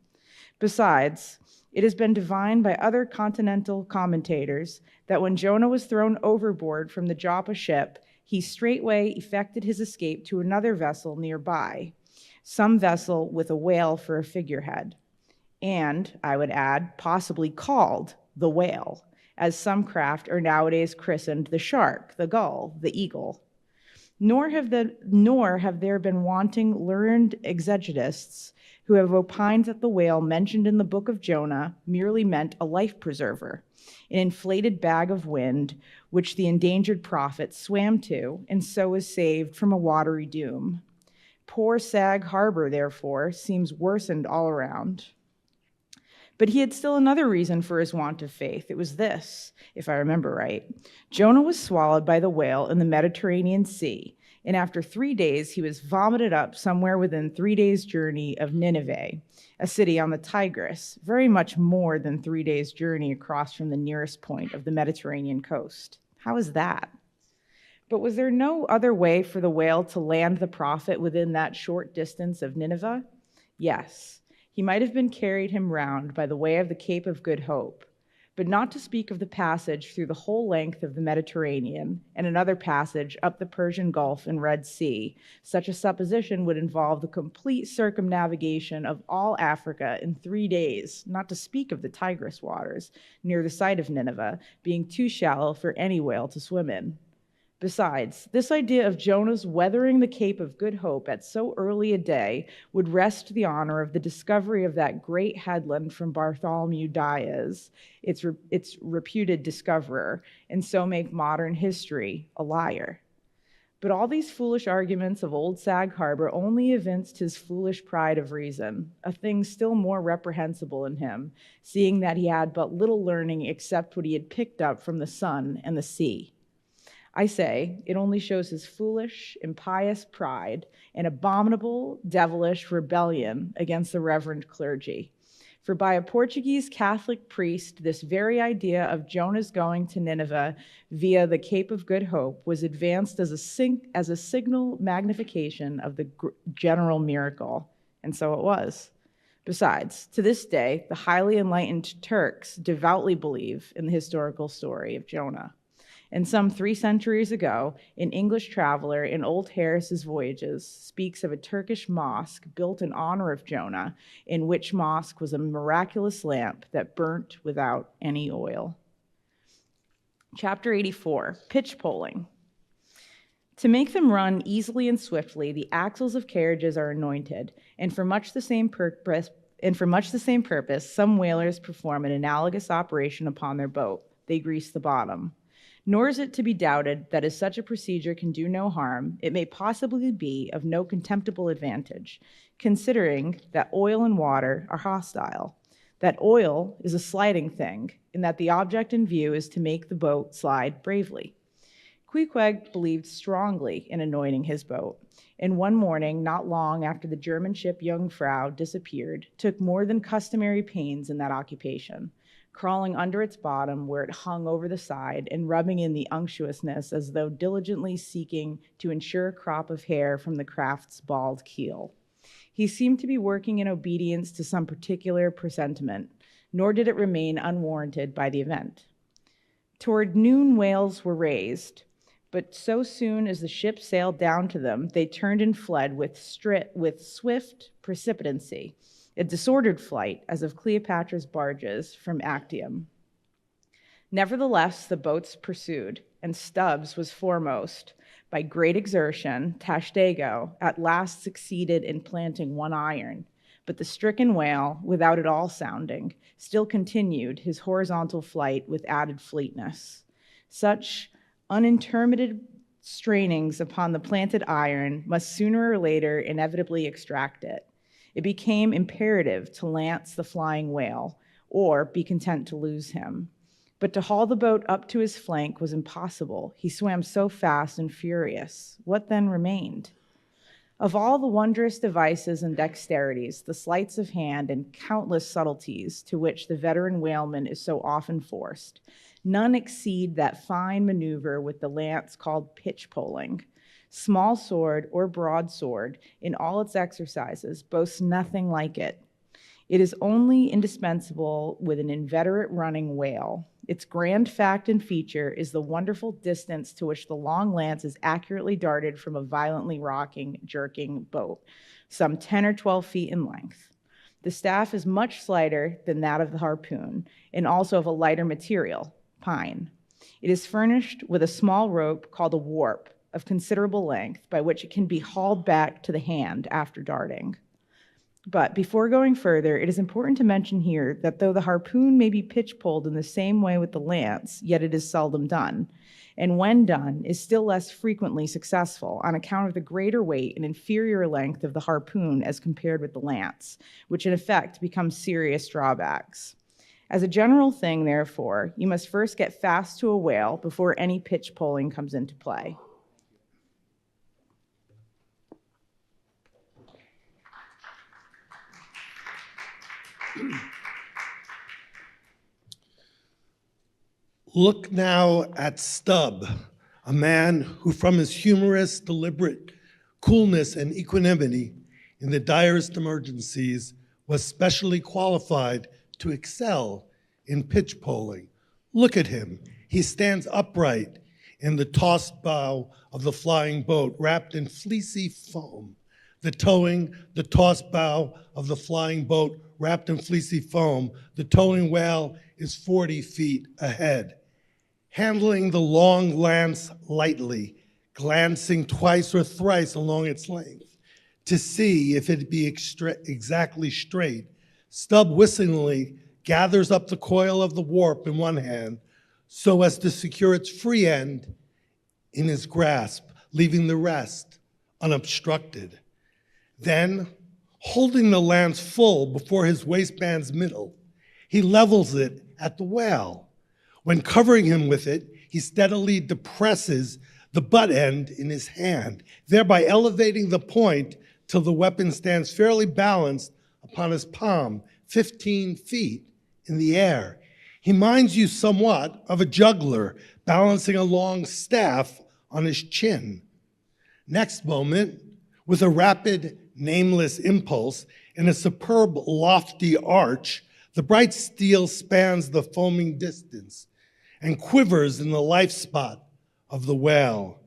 Besides, it has been divined by other continental commentators that when Jonah was thrown overboard from the Joppa ship, he straightway effected his escape to another vessel nearby, some vessel with a whale for a figurehead. and, I would add, possibly called the whale, as some craft are nowadays christened the shark, the gull, the eagle. Nor have there been wanting learned exegetists who have opined that the whale mentioned in the book of Jonah merely meant a life preserver, an inflated bag of wind which the endangered prophet swam to and so was saved from a watery doom. Poor Sag Harbor, therefore, seems worsened all around. But he had still another reason for his want of faith. It was this, if I remember right. Jonah was swallowed by the whale in the Mediterranean Sea, and after 3 days he was vomited up somewhere within 3 days' journey of Nineveh, a city on the Tigris, very much more than 3 days' journey across from the nearest point of the Mediterranean coast. How is that? But was there no other way for the whale to land the prophet within that short distance of Nineveh? Yes. He might have been carried him round by the way of the Cape of Good Hope, but not to speak of the passage through the whole length of the Mediterranean and another passage up the Persian Gulf and Red Sea. Such a supposition would involve the complete circumnavigation of all Africa in 3 days, not to speak of the Tigris waters near the site of Nineveh, being too shallow for any whale to swim in. Besides, this idea of Jonah's weathering the Cape of Good Hope at so early a day would rest the honor of the discovery of that great headland from Bartholomew Diaz, its reputed discoverer, and so make modern history a liar. But all these foolish arguments of old Sag Harbor only evinced his foolish pride of reason, a thing still more reprehensible in him, seeing that he had but little learning except what he had picked up from the sun and the sea. I say, it only shows his foolish, impious pride and abominable, devilish rebellion against the reverend clergy. For by a Portuguese Catholic priest, this very idea of Jonah's going to Nineveh via the Cape of Good Hope was advanced as a signal magnification of the general miracle, and so it was. Besides, to this day, the highly enlightened Turks devoutly believe in the historical story of Jonah. And some 3 centuries ago, an English traveler in Old Harris's Voyages speaks of a Turkish mosque built in honor of Jonah, in which mosque was a miraculous lamp that burnt without any oil. Chapter 84, pitch poling. To make them run easily and swiftly, the axles of carriages are anointed, and for much the same purpose, some whalers perform an analogous operation upon their boat. They grease the bottom. Nor is it to be doubted that as such a procedure can do no harm, it may possibly be of no contemptible advantage, considering that oil and water are hostile, that oil is a sliding thing, and that the object in view is to make the boat slide bravely. Queequeg believed strongly in anointing his boat, and one morning, not long after the German ship Jungfrau disappeared, took more than customary pains in that occupation, crawling under its bottom where it hung over the side and rubbing in the unctuousness as though diligently seeking to ensure a crop of hair from the craft's bald keel. He seemed to be working in obedience to some particular presentiment, nor did it remain unwarranted by the event. Toward noon whales were raised, but so soon as the ship sailed down to them, they turned and fled with swift precipitancy, a disordered flight, as of Cleopatra's barges from Actium. Nevertheless, the boats pursued, and Stubbs was foremost. By great exertion, Tashtego at last succeeded in planting one iron, but the stricken whale, without at all sounding, still continued his horizontal flight with added fleetness. Such unintermitted strainings upon the planted iron must sooner or later inevitably extract it. It became imperative to lance the flying whale, or be content to lose him. But to haul the boat up to his flank was impossible. He swam so fast and furious. What then remained? Of all the wondrous devices and dexterities, the sleights of hand and countless subtleties to which the veteran whaleman is so often forced, none exceed that fine maneuver with the lance called pitch poling. Small sword or broadsword, in all its exercises, boasts nothing like it. It is only indispensable with an inveterate running whale. Its grand fact and feature is the wonderful distance to which the long lance is accurately darted from a violently rocking, jerking boat, some 10 or 12 feet in length. The staff is much slighter than that of the harpoon and also of a lighter material, pine. It is furnished with a small rope called a warp of considerable length by which it can be hauled back to the hand after darting. But before going further, it is important to mention here that though the harpoon may be pitch-poled in the same way with the lance, yet it is seldom done, and when done, is still less frequently successful on account of the greater weight and inferior length of the harpoon as compared with the lance, which in effect becomes serious drawbacks. As a general thing, therefore, you must first get fast to a whale before any pitch-poling comes into play. Look now at Stubb, a man who from his humorous, deliberate coolness and equanimity in the direst emergencies was specially qualified to excel in pitch poling. Look at him. He stands upright in the tossed bow of the flying boat wrapped in fleecy foam. The tossed bow of the flying boat wrapped in fleecy foam. The towing whale is 40 feet ahead. Handling the long lance lightly, glancing twice or thrice along its length to see if it be exactly straight, Stubb whistlingly gathers up the coil of the warp in one hand so as to secure its free end in his grasp, leaving the rest unobstructed. Then, holding the lance full before his waistband's middle, he levels it at the whale. When covering him with it, he steadily depresses the butt end in his hand, thereby elevating the point till the weapon stands fairly balanced upon his palm, 15 feet in the air. He minds you somewhat of a juggler balancing a long staff on his chin. Next moment, with a rapid, nameless impulse and a superb, lofty arch, the bright steel spans the foaming distance and quivers in the life spot of the whale.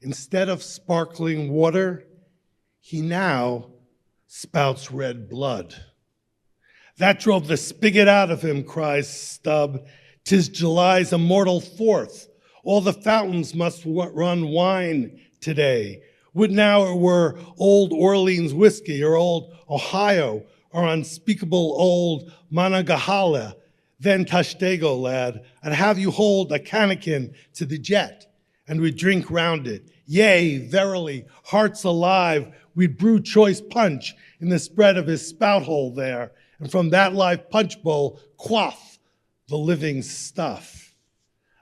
Instead of sparkling water, he now spouts red blood. That drove the spigot out of him, cries Stubb. 'Tis July's immortal 4th. All the fountains must run wine today. Would now it were old Orleans whiskey or old Ohio or unspeakable old Monongahela. Then Tashtego, lad, I'd have you hold a cannikin to the jet, and we'd drink round it. Yea, verily, hearts alive, we'd brew choice punch in the spread of his spout hole there, and from that live punch bowl quaff the living stuff.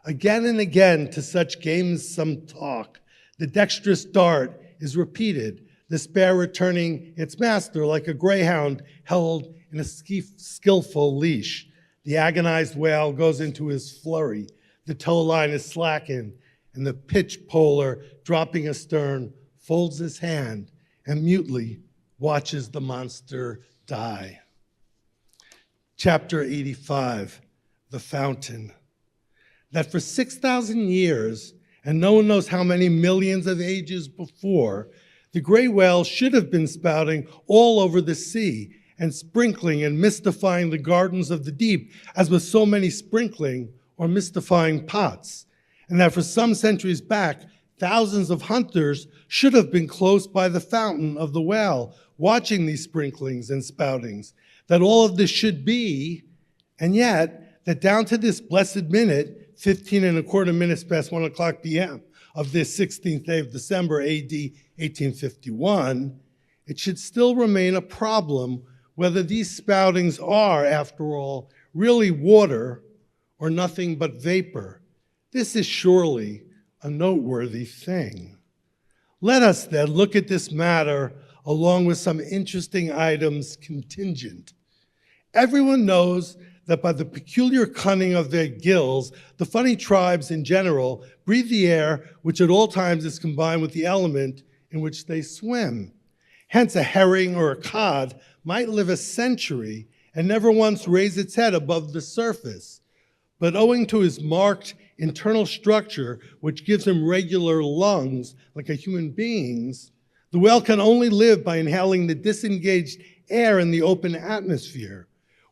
Again and again to such gamesome talk, the dexterous dart is repeated, the spear returning its master like a greyhound held in a skillful leash. The agonized whale goes into his flurry. The tow line is slackened, and the pitch poler, dropping astern, folds his hand and mutely watches the monster die. Chapter 85, The Fountain. That for 6,000 years, and no one knows how many millions of ages before, the gray whale should have been spouting all over the sea and sprinkling and mystifying the gardens of the deep, as with so many sprinkling or mystifying pots. And that for some centuries back, thousands of hunters should have been close by the fountain of the whale, watching these sprinklings and spoutings. That all of this should be, and yet, that down to this blessed minute, 15 and a quarter minutes past 1 o'clock p.m. of this 16th day of December, AD 1851, it should still remain a problem whether these spoutings are, after all, really water or nothing but vapor. This is surely a noteworthy thing. Let us then look at this matter along with some interesting items contingent. Everyone knows that by the peculiar cunning of their gills, the funny tribes in general breathe the air which at all times is combined with the element in which they swim. Hence, a herring or a cod might live a century and never once raise its head above the surface. But owing to his marked internal structure, which gives him regular lungs like a human being's, the whale can only live by inhaling the disengaged air in the open atmosphere.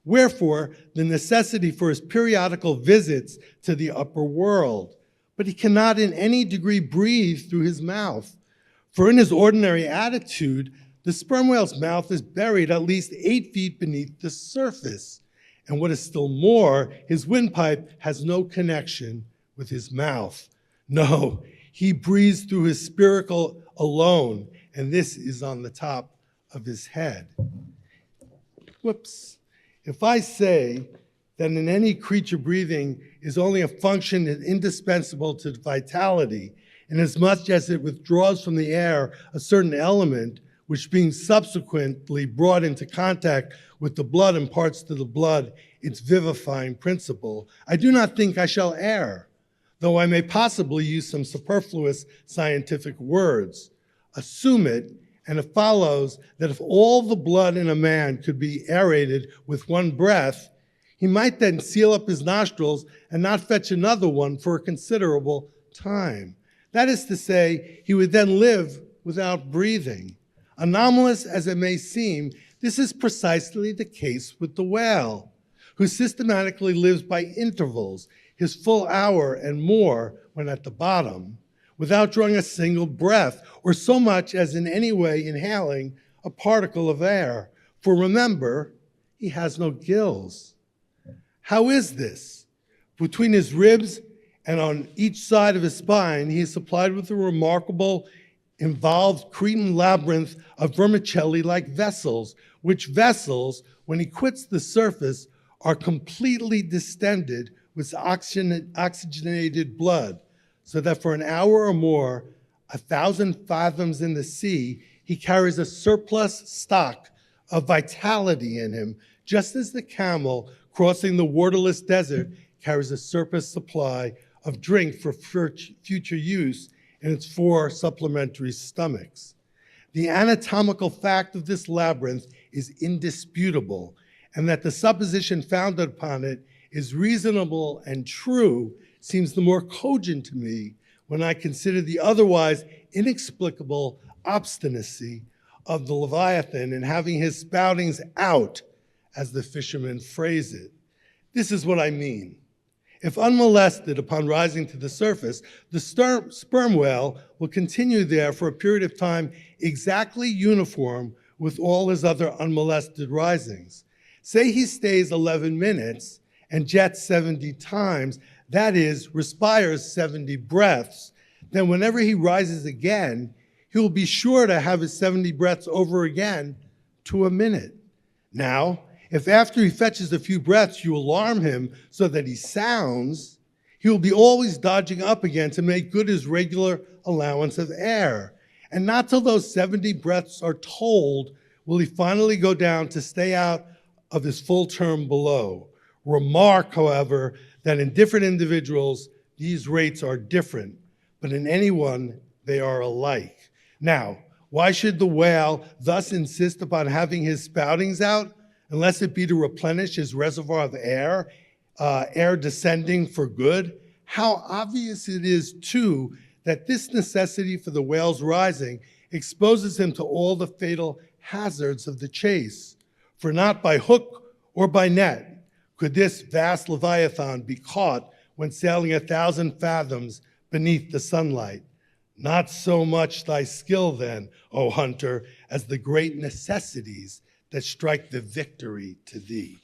Wherefore, the necessity for his periodical visits to the upper world. But he cannot in any degree breathe through his mouth. For in his ordinary attitude, the sperm whale's mouth is buried at least 8 feet beneath the surface. And what is still more, his windpipe has no connection with his mouth. No, he breathes through his spiracle alone, and this is on the top of his head. Whoops. If I say that in any creature breathing is only a function indispensable to vitality, inasmuch as it withdraws from the air a certain element, which being subsequently brought into contact with the blood imparts to the blood its vivifying principle, I do not think I shall err, though I may possibly use some superfluous scientific words. Assume it, and it follows that if all the blood in a man could be aerated with one breath, he might then seal up his nostrils and not fetch another one for a considerable time. That is to say, he would then live without breathing. Anomalous as it may seem, this is precisely the case with the whale, who systematically lives by intervals, his full hour and more when at the bottom, without drawing a single breath, or so much as in any way inhaling a particle of air. For remember, he has no gills. How is this? Between his ribs and on each side of his spine, he is supplied with a remarkable involved Cretan labyrinth of vermicelli-like vessels, which vessels, when he quits the surface, are completely distended with oxygenated blood, so that for an hour or more, 1,000 fathoms in the sea, he carries a surplus stock of vitality in him, just as the camel crossing the waterless desert carries a surplus supply of drink for future use in its 4 supplementary stomachs. The anatomical fact of this labyrinth is indisputable, and that the supposition founded upon it is reasonable and true seems the more cogent to me when I consider the otherwise inexplicable obstinacy of the Leviathan in having his spoutings out, as the fishermen phrase it. This is what I mean. If unmolested upon rising to the surface, the sperm whale will continue there for a period of time exactly uniform with all his other unmolested risings. Say he stays 11 minutes and jets 70 times, that is, respires 70 breaths, then whenever he rises again, he will be sure to have his 70 breaths over again to a minute. Now, if after he fetches a few breaths you alarm him so that he sounds, he will be always dodging up again to make good his regular allowance of air. And not till those 70 breaths are told will he finally go down to stay out of his full term below. Remark, however, that in different individuals, these rates are different, but in anyone, they are alike. Now, why should the whale thus insist upon having his spoutings out, unless it be to replenish his reservoir of air, air descending for good? How obvious it is, too, that this necessity for the whale's rising exposes him to all the fatal hazards of the chase. For not by hook or by net could this vast Leviathan be caught when sailing 1,000 fathoms beneath the sunlight. Not so much thy skill then, O hunter, as the great necessities that strike the victory to thee.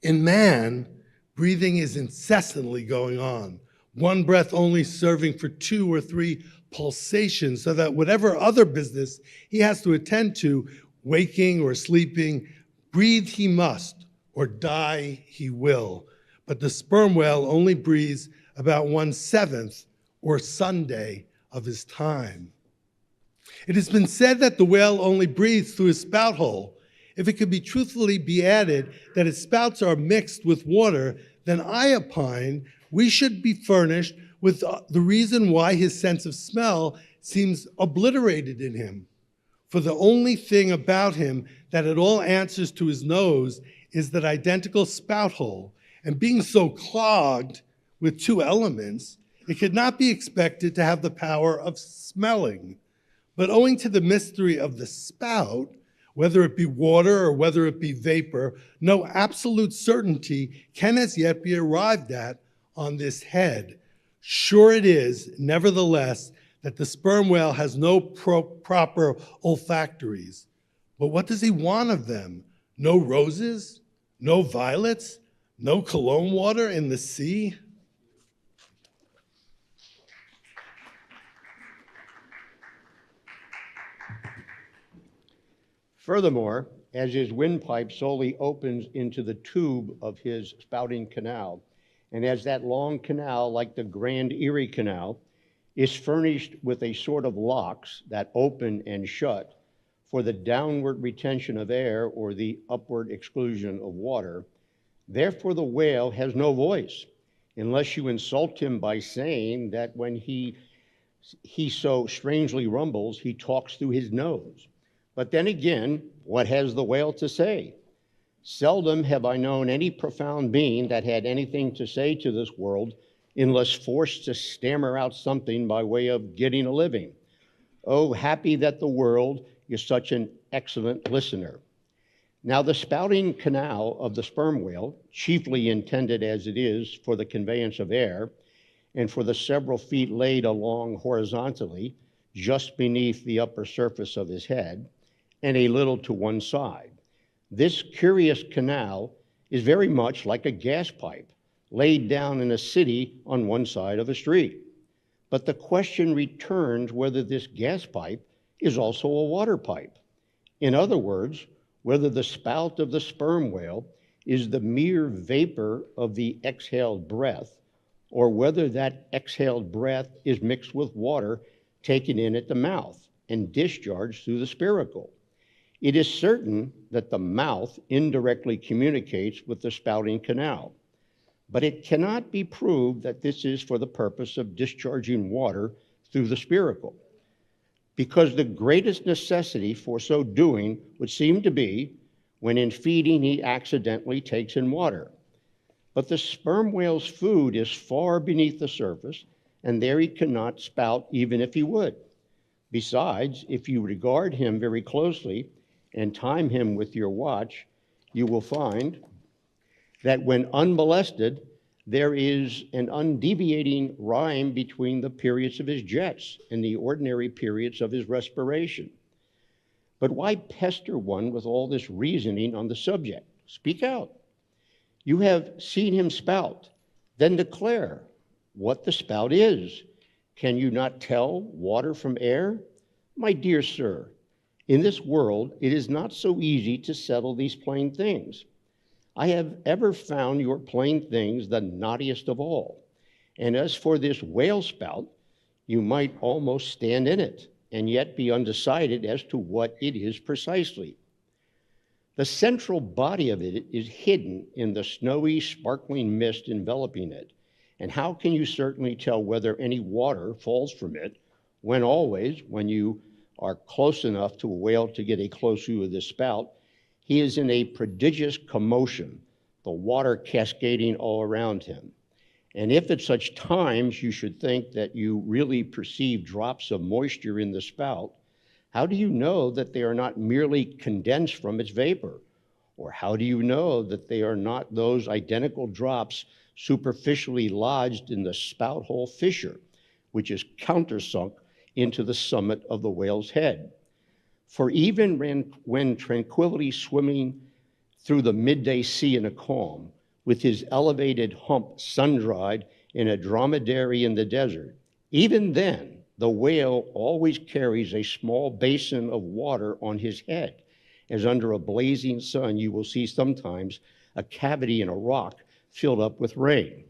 In man, breathing is incessantly going on, one breath only serving for 2 or 3 pulsations, so that whatever other business he has to attend to, waking or sleeping, breathe he must, or die he will. But the sperm whale only breathes about 1/7 or Sunday of his time. It has been said that the whale only breathes through his spout hole. If it could be truthfully be added that its spouts are mixed with water, then I opine we should be furnished with the reason why his sense of smell seems obliterated in him. For the only thing about him that at all answers to his nose is that identical spout hole, and being so clogged with 2 elements, it could not be expected to have the power of smelling. But owing to the mystery of the spout, Whether it be water or whether it be vapor, no absolute certainty can as yet be arrived at on this head. Sure it is, nevertheless, that the sperm whale has no proper olfactories. But what does he want of them? No roses? No violets? No cologne water in the sea? Furthermore, as his windpipe slowly opens into the tube of his spouting canal, and as that long canal, like the Grand Erie Canal, is furnished with a sort of locks that open and shut for the downward retention of air or the upward exclusion of water, therefore the whale has no voice, unless you insult him by saying that when he so strangely rumbles, he talks through his nose. But then again, what has the whale to say? Seldom have I known any profound being that had anything to say to this world unless forced to stammer out something by way of getting a living. Oh, happy that the world is such an excellent listener. Now, the spouting canal of the sperm whale, chiefly intended as it is for the conveyance of air, and for the several feet laid along horizontally, just beneath the upper surface of his head, and a little to one side. This curious canal is very much like a gas pipe laid down in a city on one side of a street. But the question returns whether this gas pipe is also a water pipe. In other words, whether the spout of the sperm whale is the mere vapor of the exhaled breath, or whether that exhaled breath is mixed with water taken in at the mouth and discharged through the spiracle. It is certain that the mouth indirectly communicates with the spouting canal, but it cannot be proved that this is for the purpose of discharging water through the spiracle, because the greatest necessity for so doing would seem to be when in feeding he accidentally takes in water. But the sperm whale's food is far beneath the surface, and there he cannot spout even if he would. Besides, if you regard him very closely and time him with your watch, you will find that when unmolested, there is an undeviating rhyme between the periods of his jets and the ordinary periods of his respiration. But why pester one with all this reasoning on the subject? Speak out. You have seen him spout, then declare what the spout is. Can you not tell water from air? My dear sir, in this world, it is not so easy to settle these plain things. I have ever found your plain things the knottiest of all. And as for this whale spout, you might almost stand in it and yet be undecided as to what it is precisely. The central body of it is hidden in the snowy, sparkling mist enveloping it. And how can you certainly tell whether any water falls from it when always, when you are close enough to a whale to get a close view of this spout, he is in a prodigious commotion, the water cascading all around him. And if at such times you should think that you really perceive drops of moisture in the spout, how do you know that they are not merely condensed from its vapor? Or how do you know that they are not those identical drops superficially lodged in the spout hole fissure, which is countersunk into the summit of the whale's head? For even when tranquility swimming through the midday sea in a calm, with his elevated hump sun-dried in a dromedary in the desert, even then the whale always carries a small basin of water on his head, as under a blazing sun you will see sometimes a cavity in a rock filled up with rain.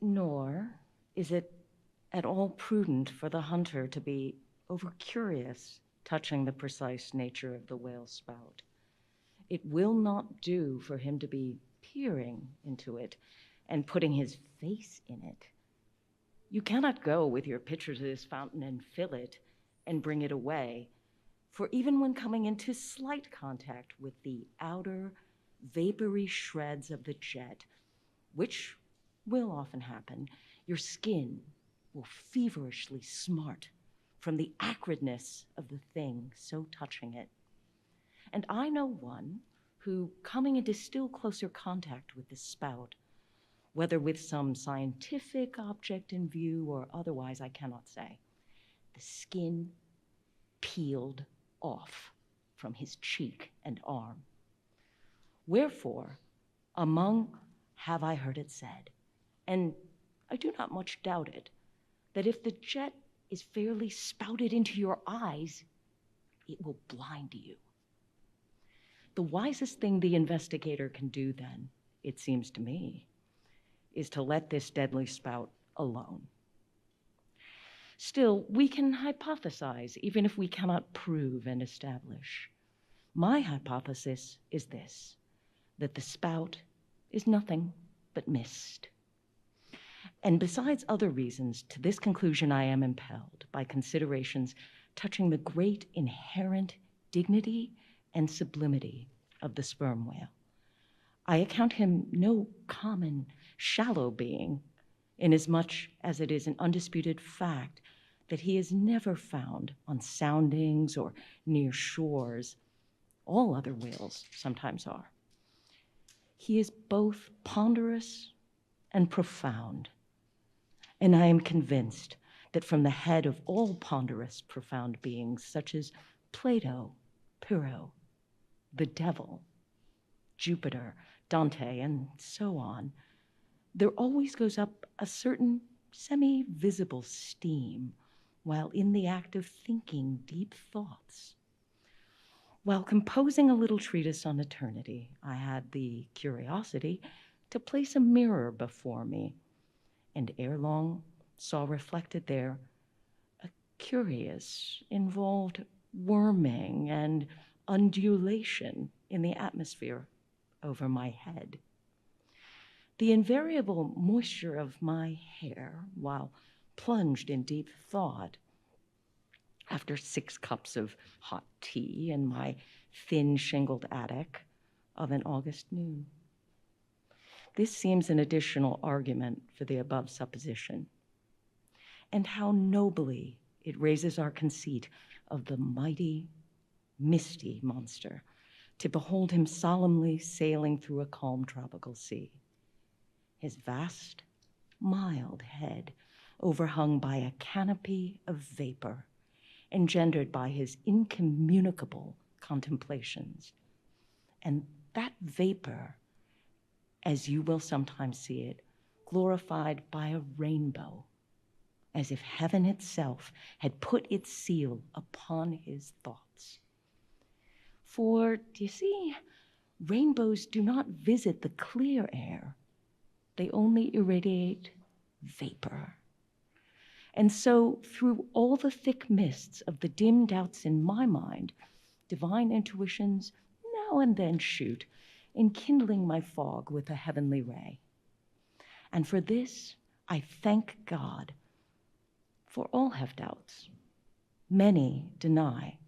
Nor is it at all prudent for the hunter to be over-curious touching the precise nature of the whale's spout. It will not do for him to be peering into it and putting his face in it. You cannot go with your pitcher to this fountain and fill it and bring it away, for even when coming into slight contact with the outer, vapory shreds of the jet, which will often happen, your skin will feverishly smart from the acridness of the thing so touching it. And I know one who, coming into still closer contact with the spout, whether with some scientific object in view or otherwise, I cannot say, the skin peeled off from his cheek and arm. Wherefore, among have I heard it said, and I do not much doubt it, that if the jet is fairly spouted into your eyes, it will blind you. The wisest thing the investigator can do then, it seems to me, is to let this deadly spout alone. Still, we can hypothesize, even if we cannot prove and establish. My hypothesis is this, that the spout is nothing but mist. And besides other reasons, to this conclusion I am impelled by considerations touching the great inherent dignity and sublimity of the sperm whale. I account him no common, shallow being, inasmuch as it is an undisputed fact that he is never found on soundings or near shores. All other whales sometimes are. He is both ponderous and profound, and I am convinced that from the head of all ponderous, profound beings, such as Plato, Pyrrho, the devil, Jupiter, Dante, and so on, there always goes up a certain semi-visible steam while in the act of thinking deep thoughts. While composing a little treatise on eternity, I had the curiosity to place a mirror before me, and ere long saw reflected there a curious, involved worming and undulation in the atmosphere over my head. The invariable moisture of my hair, while plunged in deep thought, after 6 cups of hot tea in my thin shingled attic of an August noon. This seems an additional argument for the above supposition, and how nobly it raises our conceit of the mighty, misty monster, to behold him solemnly sailing through a calm tropical sea, his vast, mild head overhung by a canopy of vapor, engendered by his incommunicable contemplations. And that vapor, as you will sometimes see it, glorified by a rainbow, as if heaven itself had put its seal upon his thoughts. For, do you see, rainbows do not visit the clear air. They only irradiate vapor. And so, through all the thick mists of the dim doubts in my mind, divine intuitions now and then shoot, enkindling my fog with a heavenly ray. And for this, I thank God. For all have doubts. Many deny.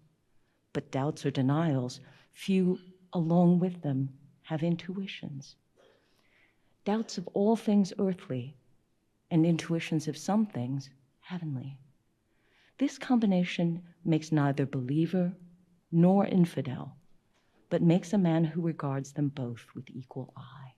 But doubts or denials, few along with them have intuitions. Doubts of all things earthly, and intuitions of some things heavenly. This combination makes neither believer nor infidel, but makes a man who regards them both with equal eye.